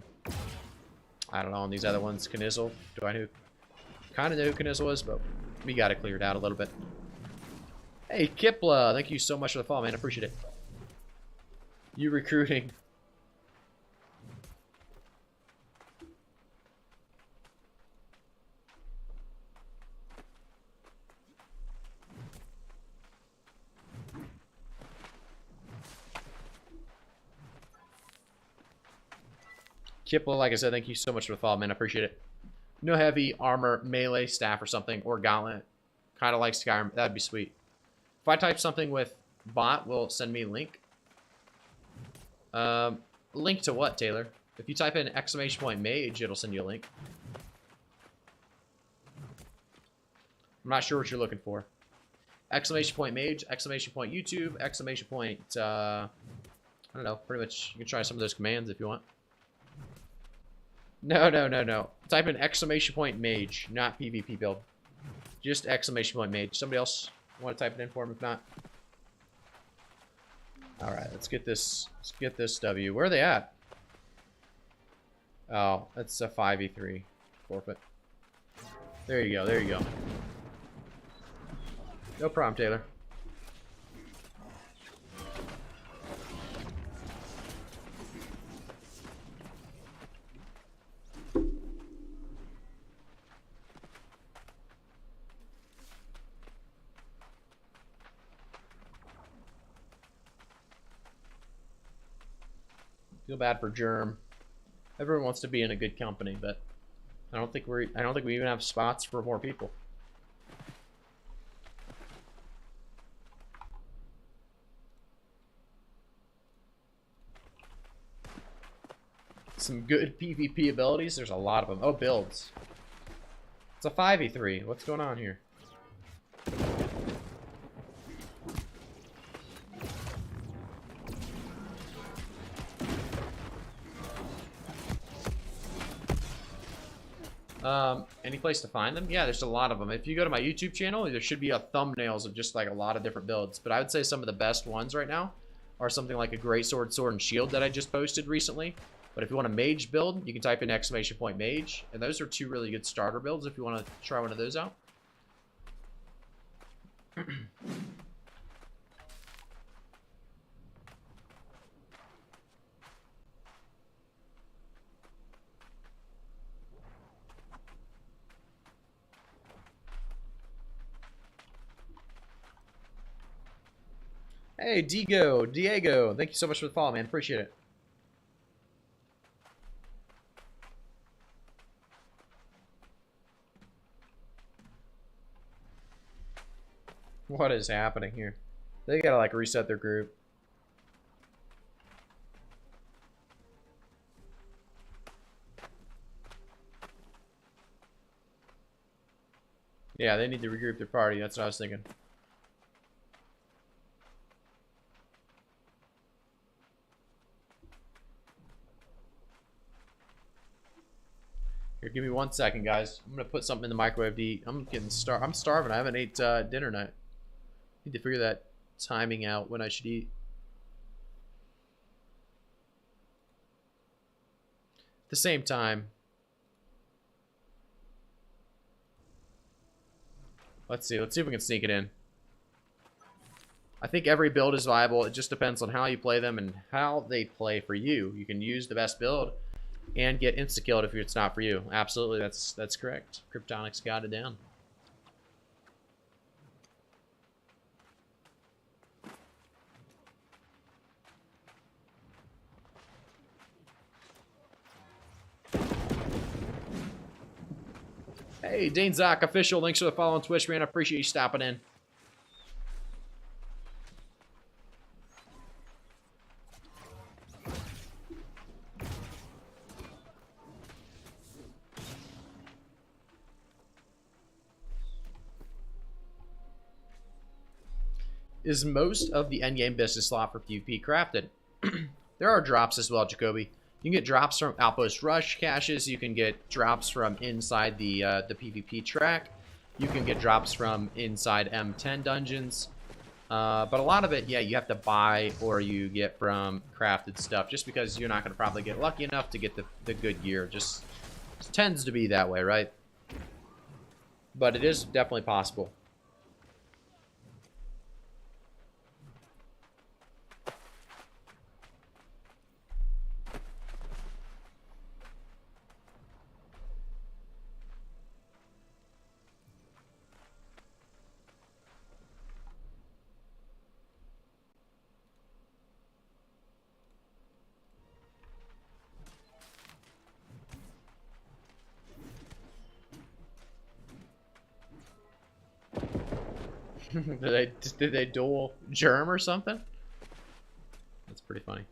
don't know on these other ones. Knizzle, do I know? Kind of know who Knizzle is, but we got it cleared out a little bit. Hey, Kipla, thank you so much for the follow, man. I appreciate it. You recruiting. Kipla, like I said, thank you so much for the follow, man. I appreciate it. No heavy armor, melee, staff, or something, or gauntlet. Kind of like Skyrim. That'd be sweet. If I type something with bot, will it send me a link? Link to what, Taylor? If you type in !mage, it'll send you a link. I'm not sure what you're looking for. !mage, !YouTube, I don't know, pretty much you can try some of those commands if you want. No. Type in !mage, not PvP build. Just !mage. Somebody else want to type it in for him if not? Alright, let's get this W. Where are they at? Oh, that's a 5v3 forfeit. There you go. No problem, Taylor. Feel bad for Germ. Everyone wants to be in a good company, but I don't think we even have spots for more people. Some good PvP abilities. There's a lot of them. Oh, builds. It's a 5v3. What's going on here? Any place to find them? Yeah, there's a lot of them. If you go to my YouTube channel, there should be a thumbnails of just like a lot of different builds. But I would say some of the best ones right now are something like a Great Sword, Sword, and Shield that I just posted recently. But if you want a mage build, you can type in !mage. And those are 2 really good starter builds if you want to try one of those out. Hey, Diego, thank you so much for the follow, man. Appreciate it. What is happening here? They gotta like reset their group. Yeah, they need to regroup their party. That's what I was thinking. Here, give me 1 second, guys. I'm gonna put something in the microwave to eat. I'm starving. I haven't ate dinner night. Need to figure that timing out when I should eat. At the same time, let's see if we can sneak it in. I think every build is viable. It just depends on how you play them and how they play for you. You can use the best build and get insta-killed if it's not for you. Absolutely, that's correct. Kryptonic's got it down. Hey, Dane Zach official, thanks for the follow on Twitch, man. I appreciate you stopping in. Is most of the endgame business slot for PvP crafted? There are drops as well, Jacoby. You can get drops from Outpost Rush caches. You can get drops from inside the PvP track. You can get drops from inside M10 dungeons. But a lot of it, yeah, you have to buy or you get from crafted stuff just because you're not going to probably get lucky enough to get the good gear. Just tends to be that way, right? But it is definitely possible. Did they duel Germ or something? That's pretty funny.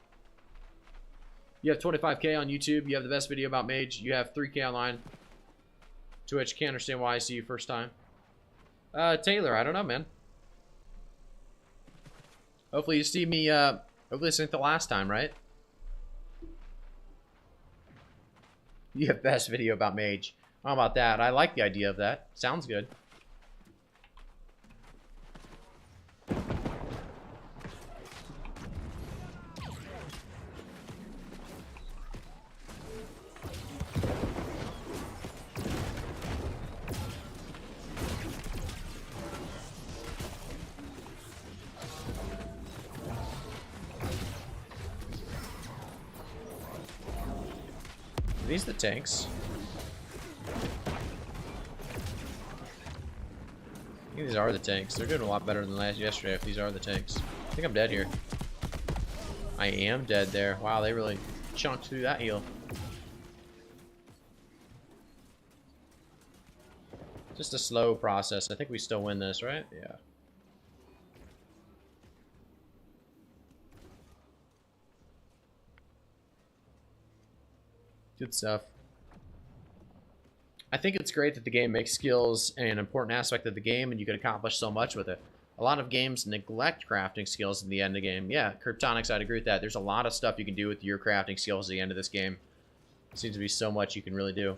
You have 25K on YouTube. You have the best video about Mage. You have 3K online. Twitch, can't understand why I see you first time. Taylor, I don't know, man. Hopefully you see me, hopefully this ain't the last time, right? You have best video about Mage. How about that? I like the idea of that. Sounds good. Are these the tanks? I think these are the tanks. They're doing a lot better than yesterday if these are the tanks. I think I'm dead here. I am dead there. Wow, they really chunked through that heal. Just a slow process. I think we still win this, right? Yeah. Good stuff. I think it's great that the game makes skills an important aspect of the game and you can accomplish so much with it. A lot of games neglect crafting skills in the end of the game. Yeah, Kryptonics, I'd agree with that. There's a lot of stuff you can do with your crafting skills at the end of this game. Seems to be so much you can really do.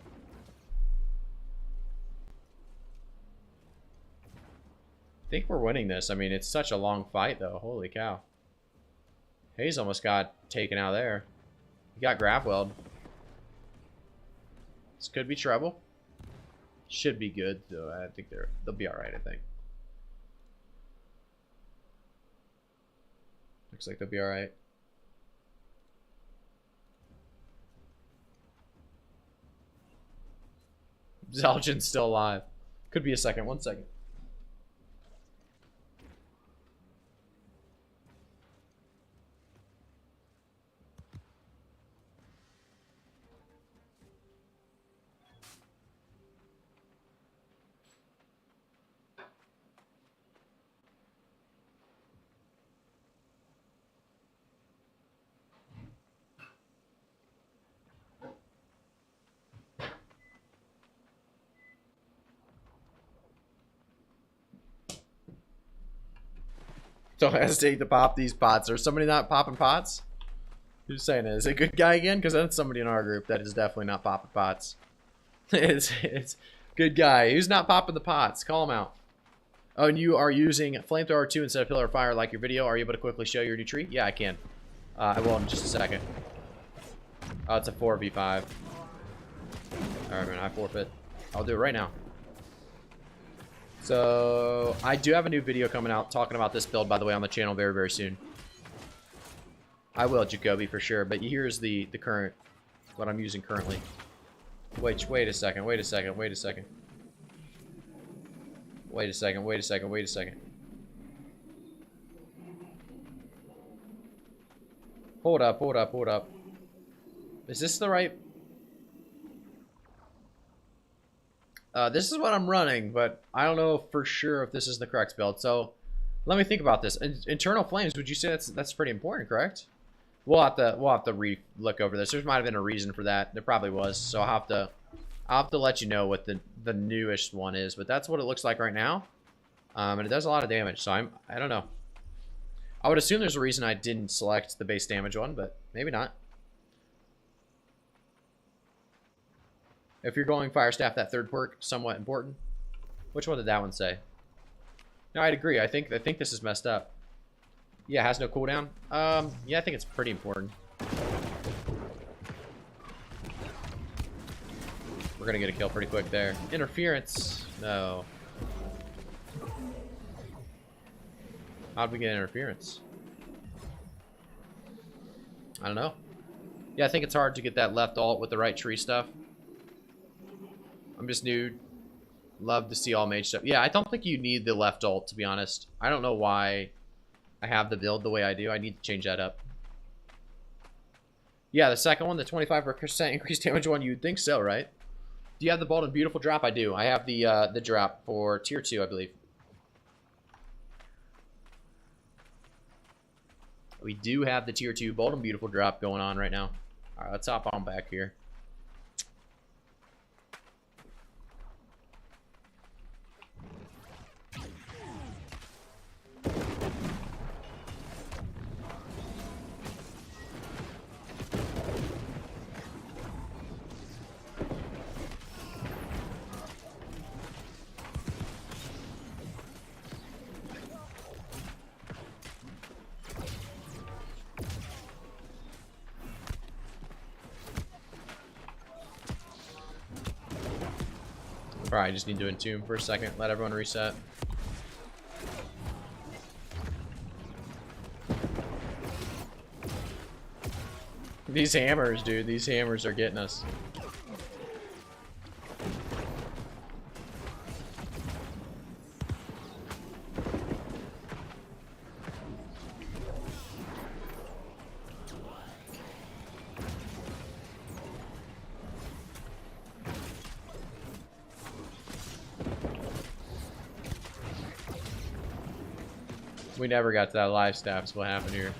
I think we're winning this. I mean, it's such a long fight, though. Holy cow. Hayes almost got taken out there. He got grab-welled. This could be trouble. Should be good, though. I think they'll be alright, I think. Looks like they'll be alright. Zaljan's still alive. Could be a second. 1 second. Don't hesitate to pop these pots. There's somebody not popping pots? Who's saying it? Is it a good guy again? Because that's somebody in our group that is definitely not popping pots. it's good guy. Who's not popping the pots? Call him out. Oh, and you are using flamethrower 2 instead of pillar of fire like your video. Are you able to quickly show your new tree? Yeah, I can. I will in just a second. Oh, it's a 4v5. Alright, man, I forfeit. I'll do it right now. So, I do have a new video coming out talking about this build, by the way, on the channel very, very soon. I will, Jacoby, for sure. But here's the current, what I'm using currently. Wait a second. Wait a second. Hold up. Is this the right... this is what I'm running, but I don't know for sure if this is the correct build. So, let me think about this. Internal flames, would you say that's pretty important, correct? We'll have to look over this. There might have been a reason for that. There probably was. So I'll have to let you know what the newest one is. But that's what it looks like right now. And it does a lot of damage. So I don't know. I would assume there's a reason I didn't select the base damage one, but maybe not. If you're going firestaff, that third perk somewhat important. Which one did that one say? No, I'd agree. I think this is messed up. Yeah, it has no cooldown. Yeah, I think it's pretty important. We're gonna get a kill pretty quick there. Interference. No. How'd we get interference? I don't know. Yeah, I think it's hard to get that left alt with the right tree stuff. I'm just new. Love to see all mage stuff. Yeah, I don't think you need the left alt, to be honest. I don't know why I have the build the way I do. I need to change that up. Yeah, the second one, the 25% increased damage one, you'd think so, right? Do you have the bold and beautiful drop? I do. I have the drop for tier 2, I believe. We do have the tier 2 bold and beautiful drop going on right now. All right, let's hop on back here. Probably just need to entomb for a second, let everyone reset. These hammers, dude, these hammers are getting us. We never got to that live staff, is what happened here.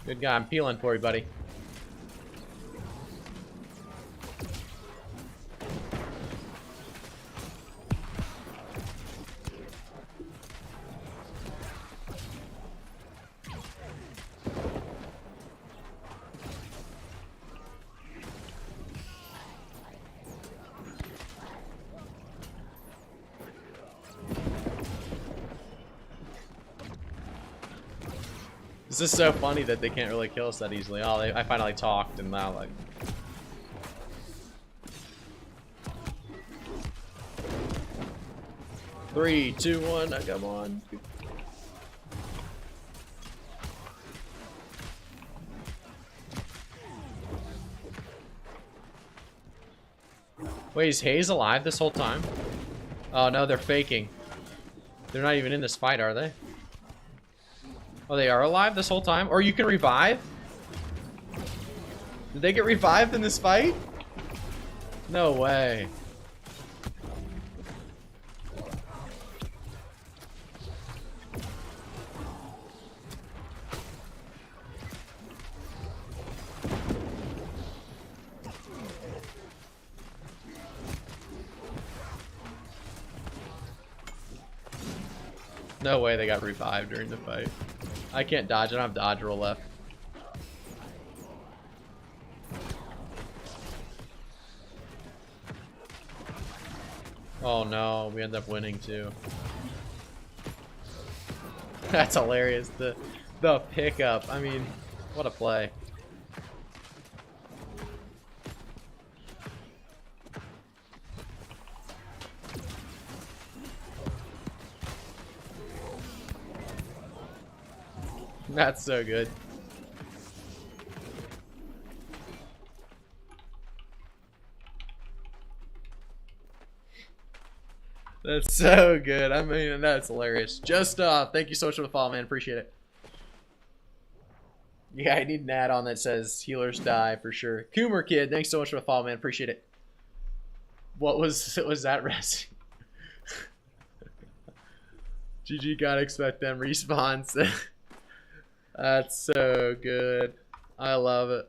Good guy, I'm peeling for you, buddy. This is so funny that they can't really kill us that easily. Oh, I finally talked and now like... 3, 2, 1. Come on. Wait, is Hayes alive this whole time? Oh no, they're faking. They're not even in this fight, are they? Oh, they are alive this whole time? Or you can revive? Did they get revived in this fight? No way. No way they got revived during the fight. I can't dodge. I don't have dodge roll left. Oh no, we end up winning too. That's hilarious. The pickup. I mean, what a play. That's so good. That's so good. I mean, that's hilarious. Just thank you so much for the follow, man. Appreciate it. Yeah, I need an add-on that says healers die for sure. Coomer Kid, thanks so much for the follow, man. Appreciate it. What was that res? GG, gotta expect them respawns. That's so good. I love it.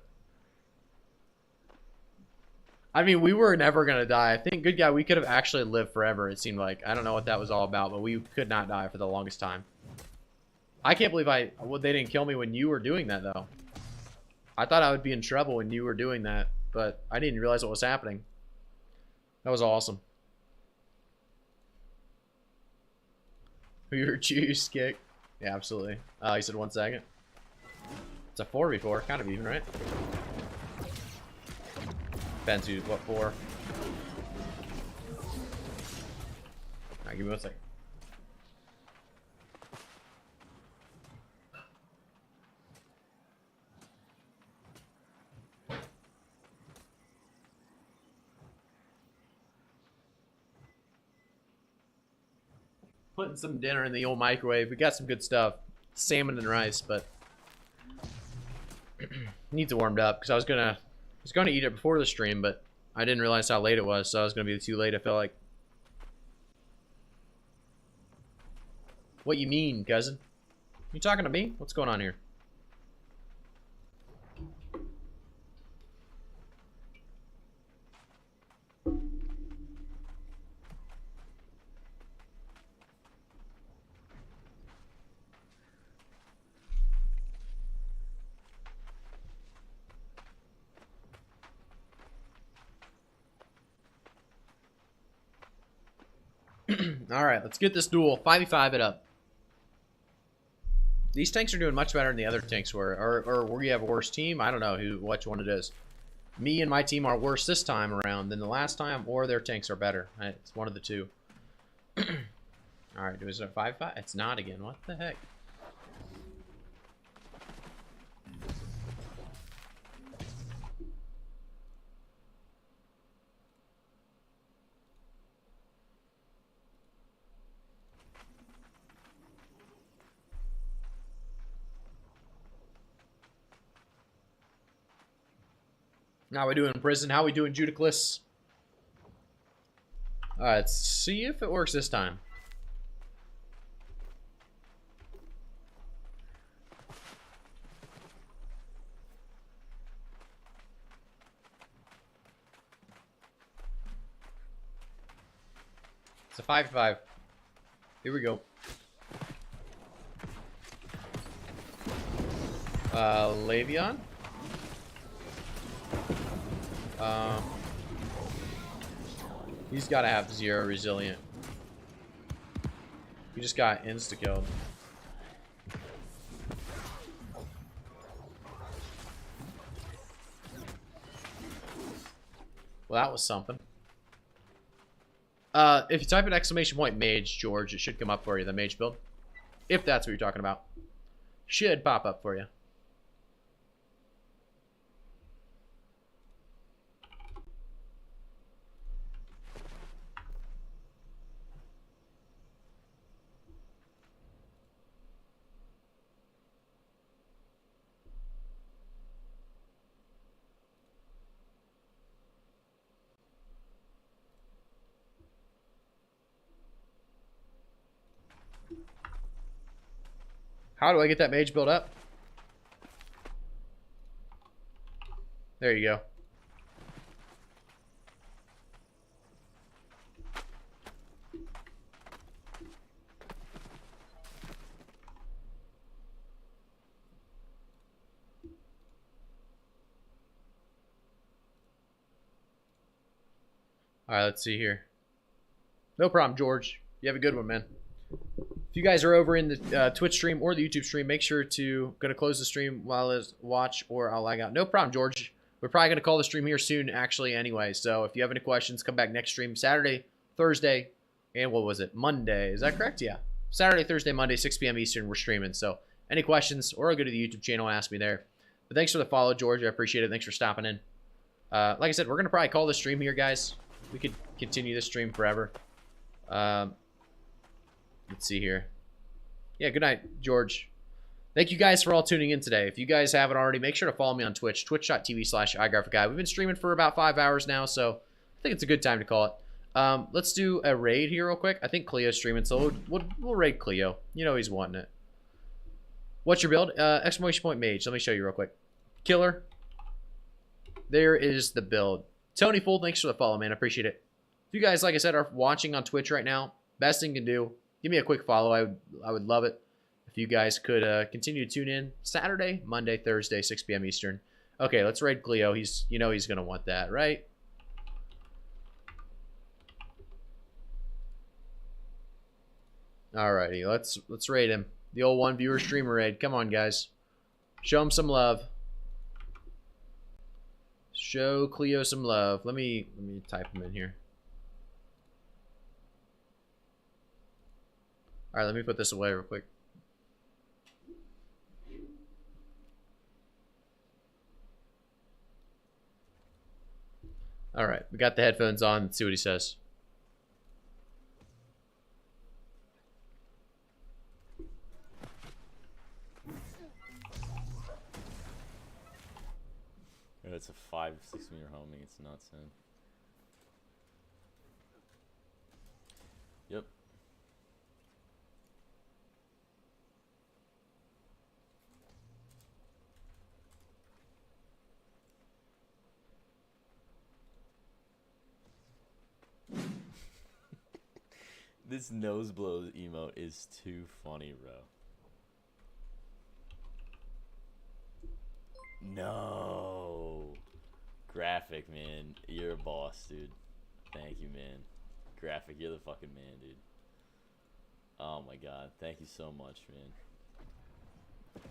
I mean, we were never gonna die. I think, good guy, we could have actually lived forever, it seemed like. I don't know what that was all about, but we could not die for the longest time. I can't believe they didn't kill me when you were doing that, though. I thought I would be in trouble when you were doing that, but I didn't realize what was happening. That was awesome. We were juice kick. Yeah, absolutely. You said 1 second. It's a 4v4, kind of even, right? Depends who's what for. Alright, give me 1 second. Putting some dinner in the old microwave. We got some good stuff. Salmon and rice, but needs it warmed up because I was gonna eat it before the stream, but I didn't realize how late it was, so I was gonna be too late. I felt like. What you mean, cousin? You talking to me? What's going on here? Alright, let's get this duel. 5v5 it up. These tanks are doing much better than the other tanks were. Or we have a worse team. I don't know which one it is. Me and my team are worse this time around than the last time, or their tanks are better. It's one of the two. Alright, is it a 5v5? It's not again. What the heck? How we doing in prison? How we doing, Judiclus? Alright, let's see if it works this time. It's a 5v5. Here we go. Le'Veon? He's got to have 0 resilient. He just got insta-killed. Well, that was something. If you type an exclamation point mage, George, it should come up for you, the mage build. If that's what you're talking about. Should pop up for you. How do I get that mage build up? There you go. All right, let's see here. No problem, George. You have a good one, man. If you guys are over in the Twitch stream or the YouTube stream, make sure to gonna close the stream while it's watch or I'll lag out. No problem, George. We're probably gonna call the stream here soon, actually, anyway. So if you have any questions, come back next stream Saturday, Thursday, and what was it? Monday. Is that correct? Yeah. Saturday, Thursday, Monday, 6 p.m. Eastern. We're streaming. So any questions, or I'll go to the YouTube channel and ask me there. But thanks for the follow, George. I appreciate it. Thanks for stopping in. Like I said, we're gonna probably call the stream here, guys. We could continue this stream forever. Let's see here. Yeah, good night, George. Thank you guys for all tuning in today. If you guys haven't already, make sure to follow me on Twitch, twitch.tv/iGraphicGuy. We've been streaming for about 5 hours now, so I think it's a good time to call it. Let's do a raid here real quick. I think Cleo's streaming, so we'll raid Cleo. You know he's wanting it. What's your build? Exclamation point mage. Let me show you real quick. Killer. There is the build. Tony Full, thanks for the follow, man. I appreciate it. If you guys, like I said, are watching on Twitch right now, best thing you can do, give me a quick follow. I would love it if you guys could continue to tune in Saturday, Monday, Thursday, 6 p.m. Eastern. Okay, let's raid Cleo. He's gonna want that, right? Alrighty, let's raid him. The old one viewer streamer raid. Come on, guys. Show him some love. Show Cleo some love. Let me type him in here. All right, let me put this away real quick. All right, we got the headphones on. Let's see what he says. It's a 5-6 meter homing. It's nuts, man. Yep. This nose blow emote is too funny, bro. No. Graphic, man. You're a boss, dude. Thank you, man. Graphic, you're the fucking man, dude. Oh my god. Thank you so much, man.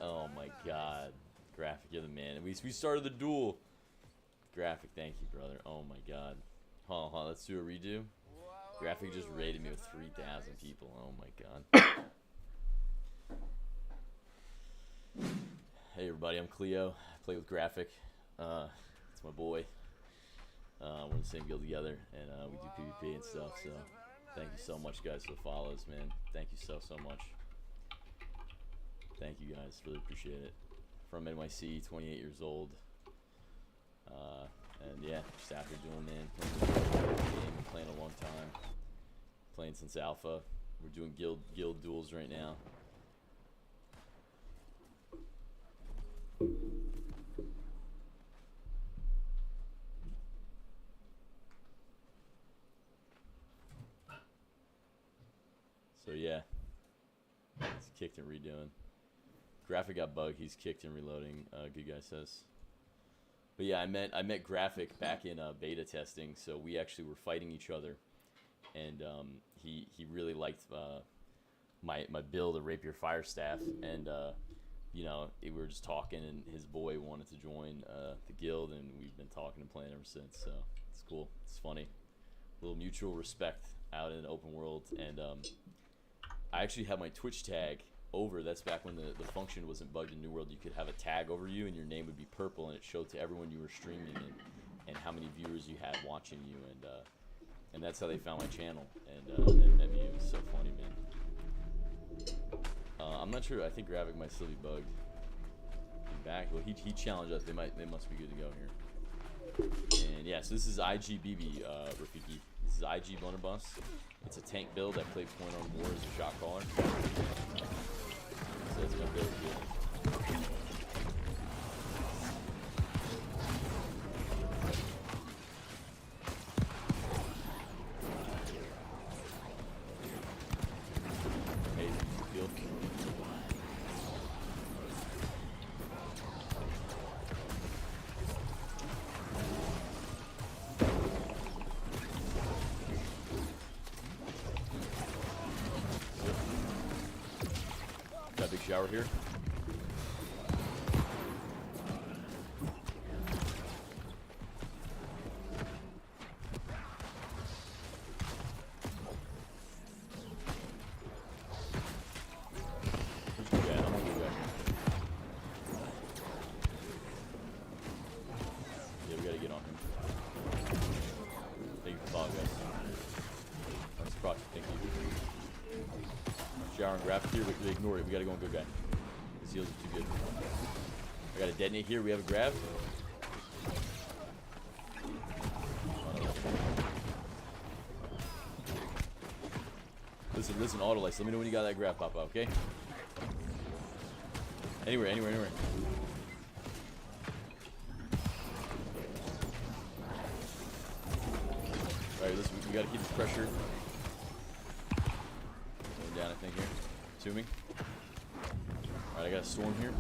Oh my god. Graphic, you're the man. We started the duel. Graphic, thank you, brother. Oh my god. Hold on, let's do a redo. Graphic just raided me with 3,000 people. Oh my god. Hey everybody, I'm Cleo. I play with Graphic. It's my boy. We're in the same guild together, and we do PvP and stuff. So, thank you so much, guys, for the follows, man. Thank you so much. Thank you, guys. Really appreciate it. From NYC, 28 years old. And yeah, just out here doing, man. Playing a long time. Playing since Alpha. We're doing guild duels right now. So yeah, he's kicked and redoing. Graphic got bugged. He's kicked and reloading. Good guy says. But yeah, I met Graphic back in beta testing. So we actually were fighting each other, and he really liked my build, a rapier firestaff, and you know, we were just talking, and his boy wanted to join the guild, and we've been talking and playing ever since. So it's cool. It's funny. little mutual respect out in the open world. And I actually have my Twitch tag over. That's back when the function wasn't bugged in New World. You could have a tag over you, and your name would be purple, and it showed to everyone you were streaming and how many viewers you had watching you. And that's how they found my channel. And met me. It was so funny, man. I'm not sure. I think Graphic might still be bugged. Back. Well, he challenged us. They must be good to go here. And yeah, so this is IGBB, Rafiki. This is IG Blunderbuss. It's a tank build. I play Point on War as a shot caller. So that's my build here. Got a big shower here. Yeah, we gotta get on him. Thank you for following, guys. That's proxy, thank you. Shower and graphic here, we ignore it. We gotta go on good guy. His heals are too good. I got a detonate here. We have a grab. Listen, Autolice. Let me know when you got that grab pop out, okay? Anywhere. Alright, listen, we gotta keep this pressure. Going down, I think, here. Assuming. Alright, I got a storm here.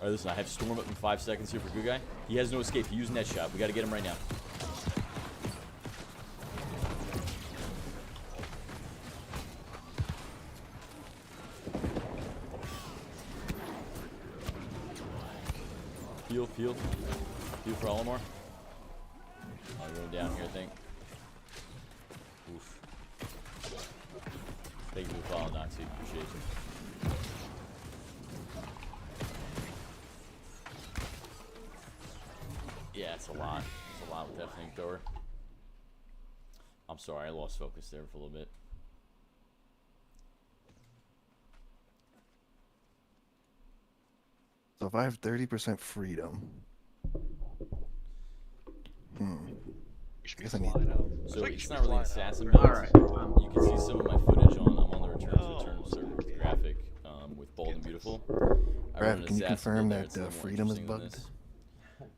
Alright, listen, I have Storm up in 5 seconds here for good guy. He has no escape. He used net shot. We gotta get him right now. Heal for Olimar. I'm going down here, I think. Oof. Thank you for the follow, Noxie. Appreciate you. Yeah, it's a lot. It's a lot with that flamethrower. I'm sorry, I lost focus there for a little bit. So if I have 30% freedom, I guess I need. So it's not really an assassin build. Alright. You can see some of my footage on. I'm on the Return server with Graphic, with Bold and Beautiful. Brad, can you confirm that freedom is bugged?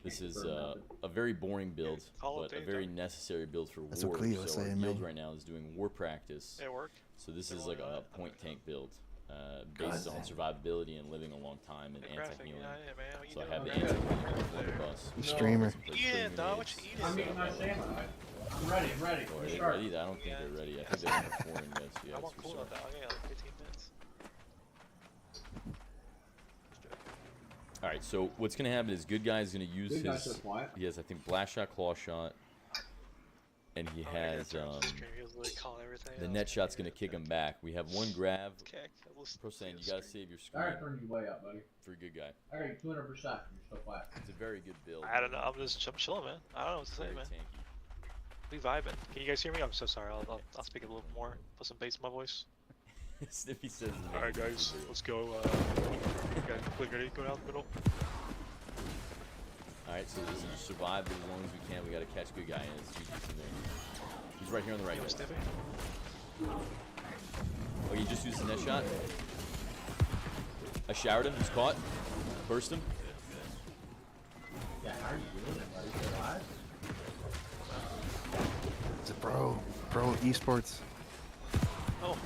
This is a very boring build, but a very necessary build for war. That's what Cleo was So our saying, guild man. right now is doing war practice. So this is like a point tank build. Based on survivability and living a long time and anti-healing. So I have the anti-healing blunderbuss. Streamer. Yeah, dog, what you eating? I'm eating my salmon. I'm ready. Oh, are they ready? I don't think they're ready. I think they're on the pouring this. Yeah, I want cool dog. I got like 15 minutes. Alright, so what's going to happen is good guy is going to use his... He has, I think, blast shot, claw shot. And he has... the net shot's going to kick him back. We have one grab. Pro saying you got to save your screen. I gotta turn you way up, buddy. For a good guy. I got you 200%. You're so flat. It's a very good build. I don't know. I'm chilling, man. I don't know what to say, Very man. tanky. We vibing. Can you guys hear me? I'm so sorry. I'll speak a little more. Put some bass in my voice. Snippy says... Alright, guys. Let's go. Quick ready. Go down the middle. Alright, so listen, just survive as long as we can. We gotta catch good guy, and it's GG's in there. He's right here on the right. Yo, Snippy. Oh, you just used the net shot? I showered him, he's caught. Burst him. Yeah, how are you doing? Pro esports. Oh.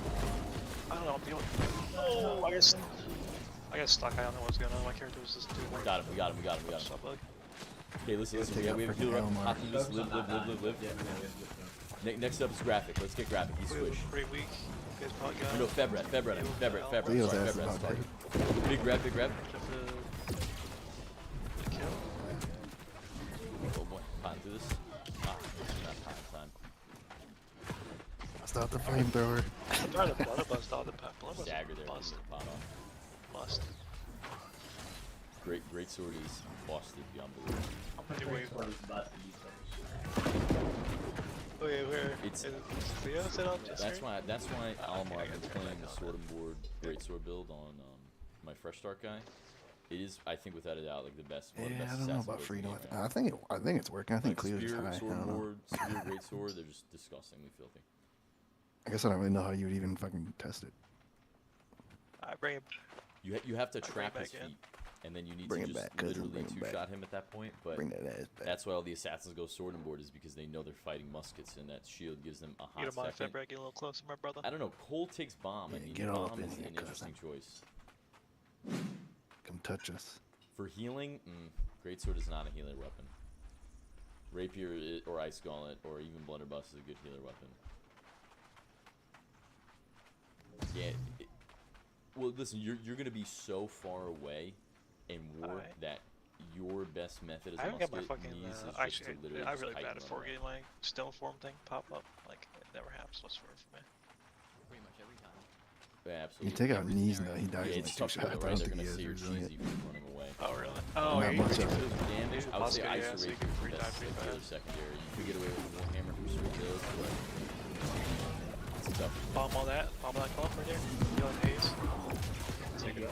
I don't know. I'm feeling. Oh, I got stuck. I don't know what's going on. My character was just doing. We got him. Stop, bug. Okay, listen. We have a healer up. Hop through this. Live. Next up is graphic. Let's get graphic. He's switch. Pretty weak. You guys probably got No, Febret. Leo's Sorry, ass is Febret. about Sorry. dead. Big grab. Kill. Oh boy, pine through this. Ah, it's not pine time. Stop the flamethrower. I'm trying to blunderbuss out the blood bust. Dagger there. Bust. Pot off. Bust. Great sword is busted beyond belief. Anyway. Oh yeah, where? It's Leo set up. that's why Almar is playing the sword and board great sword build on my fresh start guy. It is, I think, without a doubt, like the best. One of the Yeah, best I don't know assassin about builds freedom. in the game I think it's working. I think now. Cleo's Spear, high. I sword don't and know. board, spear, great sword. They're just disgustingly filthy. I guess I don't really know how you would even fucking test it. I bring him. You have to bring trap it his back in. feet, and then you need Bring to it just back, cousin, literally bring it two-shot back. him at that point. But Bring that ass back. that's why all the assassins go sword and board, is because they know they're fighting muskets, and that shield gives them a You hot don't mind second. Febret getting a little closer, my brother? I don't know. Cole takes bomb. I Yeah, mean, get all up bomb in is here, an cousin. interesting choice. Come touch us. For healing, greatsword is not a healer weapon. Rapier or ice gauntlet or even blunderbuss is a good healer weapon. Yeah. Well, listen, you're gonna be so far away in war Alright. that your best method as I a haven't got my musket fucking. knees is just Actually, to literally I'm just really kite bad and at run four away. getting my stone form thing pop up. Like it never happens whatsoever for me. Pretty much every time. Yeah, You absolutely. take out knees now, he dies Yeah, in it's like 2 tough to shots. go, I right? don't They're think he gonna is say you're resilient. cheesy from running away. Oh really? Not Oh, much you of it. Damage, I would say Musket, ice yeah, or so you rapier can is free the die best pretty killer fast. secondary. You could get away with more hammer from sword kills, but it's tough. Bomb on that clump right there. Healing haze. Take it.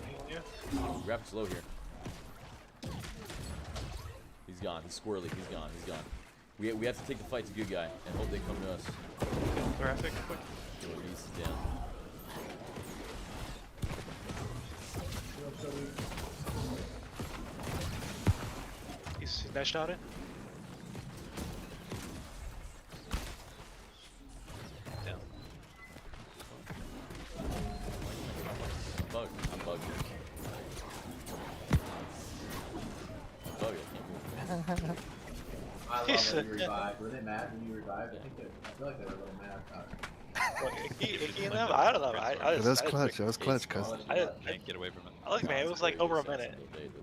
Healing you. Graphic's low here. He's gone. He's squirrely. He's gone. We have to take the fight to good guy and hope they come to us. Graphic, quick. Your knees is down. He's dash shotted. Down. I'm bugged. I'm bugged. I love when you revive. Were they mad when you revived? I feel like they were a little mad about it. What, Icky and them? I don't know. I That was just clutch. That was clutch, cuz. Can't get away from it. I like, man, it was like over a minute.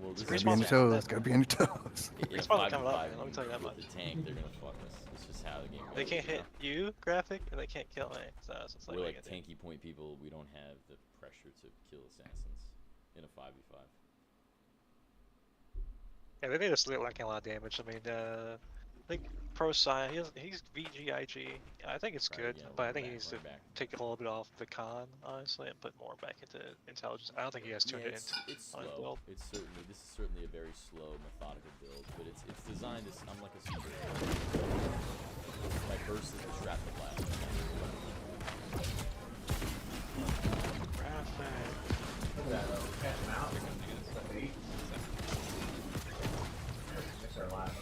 Well, this Gotta is be on your Respawn toes. Gotta be on your toes. it's Respawn coming 5v5 up, man, let me tell you that with much. the tank, they're gonna fuck us. It's just how the game goes. They can't hit you, graphic, and they can't kill me. So it's just like, We're what like you gonna do? tanky point people. We don't have the pressure to kill assassins in a 5v5. Yeah, they need to start lacking a lot of damage. I mean, I think Pro Sci, he's VGIG. I think it's Right, good, yeah, but I run think he back, needs to run back. take a little bit off the con, honestly, and put more back into intelligence. I don't think he has turned Yeah, it it's into on his slow. build. This is certainly a very slow, methodical build, but it's designed as I'm like a super. My burst is the shrapnel blast. Graphic. Catch them out. Stuff 8. That's our last.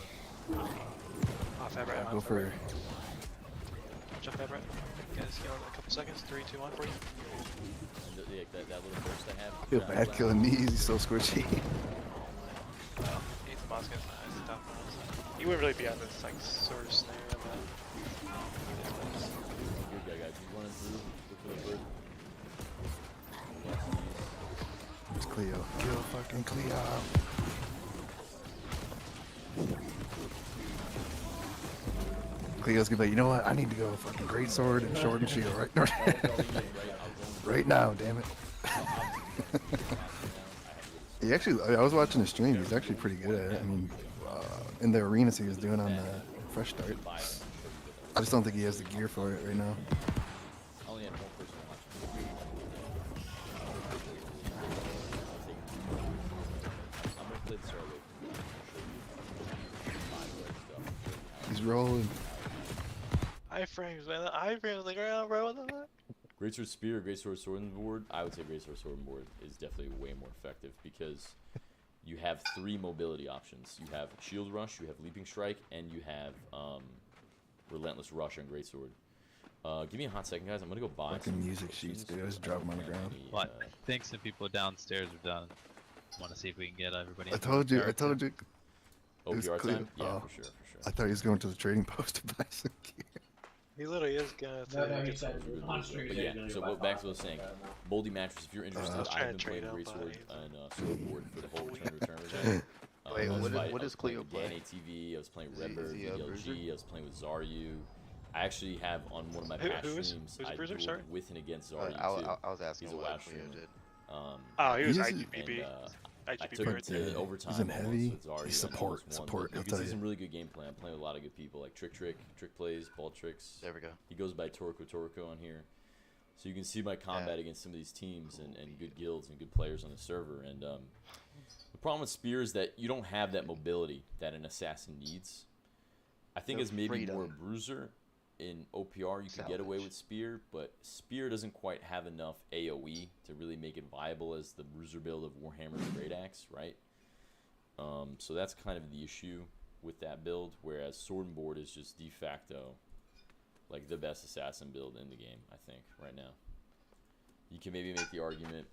Off Everett. Go for. Jump Everett. Get his heal in a couple seconds. 3, 2, 1 for you. And that little burst I have. Feel bad killing knees. He's so squishy. Well, he's the boss gets nice. Tough ones. He wouldn't really be on this like sort of snare, but Good guy, guys. He's running through. Look for the bird. It's Cleo. Kill fucking Cleo. Cleo's gonna be like, you know what? I need to go fucking great sword and short and shield right now, damn it. He actually, I was watching his stream. He's actually pretty good at it. I mean, in the arenas he was doing on the fresh start. I just don't think he has the gear for it right now. I only had one person watching. I'm gonna play the start with He's rolling. iframes, man. The iframes on the ground, bro. What the fuck? Greatsword Spear, Greatsword Sword and Board. I would say Greatsword Sword and Board is definitely way more effective because you have 3 mobility options. You have Shield Rush, you have Leaping Strike, and you have Relentless Rush on Greatsword. Give me a hot second, guys. I'm gonna go buy Fucking some music sheets, potions. dude. I just drop them on the ground. Well, I think some people downstairs are done. Want to see if we can get everybody. I into told you. OPR I told you. It was OPR clear. time? Yeah, Oh, for sure, for sure. I thought he was going to the trading post to buy some gear. He literally is gonna. No, he get said Good on news, stream. but he said yeah, he's gonna so go go buy back to what I was five. saying. I don't know. Boldy Mattress, if you're interested, was I've trying been to playing trade out, Greatsword but and Swordboard for the whole return event. Wait, I was what fighting- does I was playing Cleo with play? Dan ATV, I was playing Is he- Redbird, is he a bruiser? VLG, I was playing with Zaryu. I actually have on one of my Who- past who is- streams, who's I Bruiser, dueled sorry? with and against I, Zaryu too. I was asking He's a what WoW Cleo streamer. did. Oh, he was He's- IGPB. And, I IGPB took him right to there. the overtime He's in almost heavy. with Zaryu. He's and support, almost won, support, but he'll you can tell see you. some really good gameplay. I'm playing with a lot of good people like Trick plays, Ball Tricks. There we go. He goes by Toriko on here. So you can see my combat against some of these teams and good guilds and good players on the server. And the problem with Spear is that you don't have that mobility that an assassin needs. I think No as maybe freedom. more Bruiser in OPR you could get away Salvage. with Spear, but Spear doesn't quite have enough AoE to really make it viable as the Bruiser build of Warhammer Great Axe, right? So that's kind of the issue with that build, whereas Sword and Board is just de facto like the best assassin build in the game, I think, right now. You can maybe make the argument,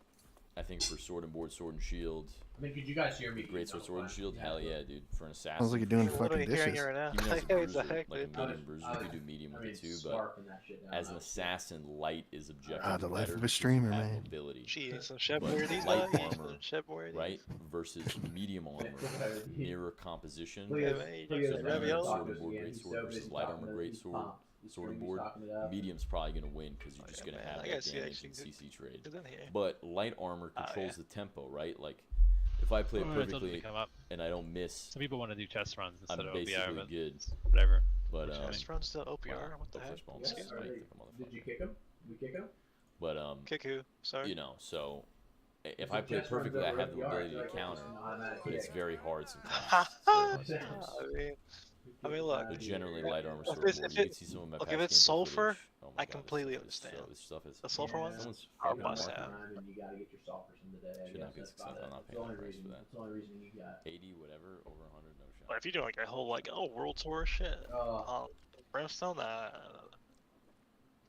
I think, for Sword and Board, Sword and Shield, I mean, could you guys hear me? Great Sword and Shield, hell yeah, dude. For an assassin, Sounds like you're doing for the sure. fucking Literally hearing dishes. you right now. Even as a What bruiser, the heck, like a dude? medium bruiser, you could do medium with it too, but sparking that shit down. as an assassin, light is objectively Ah, the life better of a because you streamer, have man. mobility, She ain't some shep But worthies, light dog. armor, Shep worthies. right? Versus medium armor, mirror composition. Look Yeah, at man, look you at got his ravioli? Sword and talkers Board, again. Great He's Sword so versus busy light talking armor, to Great these Sword, pumps. He's Sword and screaming, Board. he's talking it up. Medium's probably gonna win because you're just Yeah, gonna man, have I that gotta see damage and actually CC trade. Who's in here? But light armor Oh, controls yeah. the tempo, right? Like if I play it I told them to perfectly come up. and I don't miss, Some people want to do chest runs instead I'm of OPR, basically but good. whatever. But Chest runs to OPR. wow, What the go heck? first ball, Yes, Excuse are me. they- Like a Did you motherfucker. kick him? We kick him? But Kick who? Sorry. you know, so if If I the play chest runs perfectly, I over have the FDR, ability it's to like counter, an automatic but it's kick. very hard sometimes. I It's very hard sometimes. mean, look. But generally, light armor If sword it's- board. if You it- can see some of my look, past if it's gameplay sulfur, footage. Oh my I God, completely this stuff understand. This stuff is The sulfur Yeah. ones someone's are fucking must marking. have. And you gotta get your sulfurs from the day. I Should guess not be that's successful. about I'm not it. That's paying the only the price reason. for that. That's the only reason you got. 80, whatever, over 100, no shot. But if you do like a whole world tour shit, Brimstone,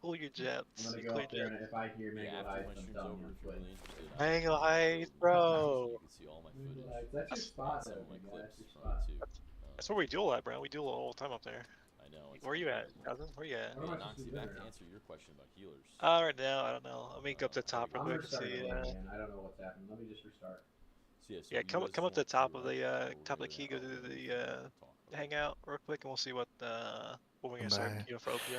pull your I'm jets. gonna Pull go your up there, and jets. if I hear Mango Yeah, after Heights, my I'm stream's telling over, you, if you're really interested, Mango I'll Heights, so bro. you can see all my footage. That's your spot, Some though, of my big guy. clips That's your from spot. it too. That's where we duel at, bro. We duel all the time up there. I know. it's Where you at, unbelievable. cousin? Where you at? I don't know if Noxy, she's back there to now. answer your question about healers. Right now, I don't know. Let me go up to the top real I'm quick and restarting see. the game again. I don't know what's happening. Let me just restart. So, yeah, so Yeah, you come guys up to the want top to, of the go top of the over key. there, Go to I'll the talk about it. hangout real quick, and we'll see what we're gonna Bye. start for OPR.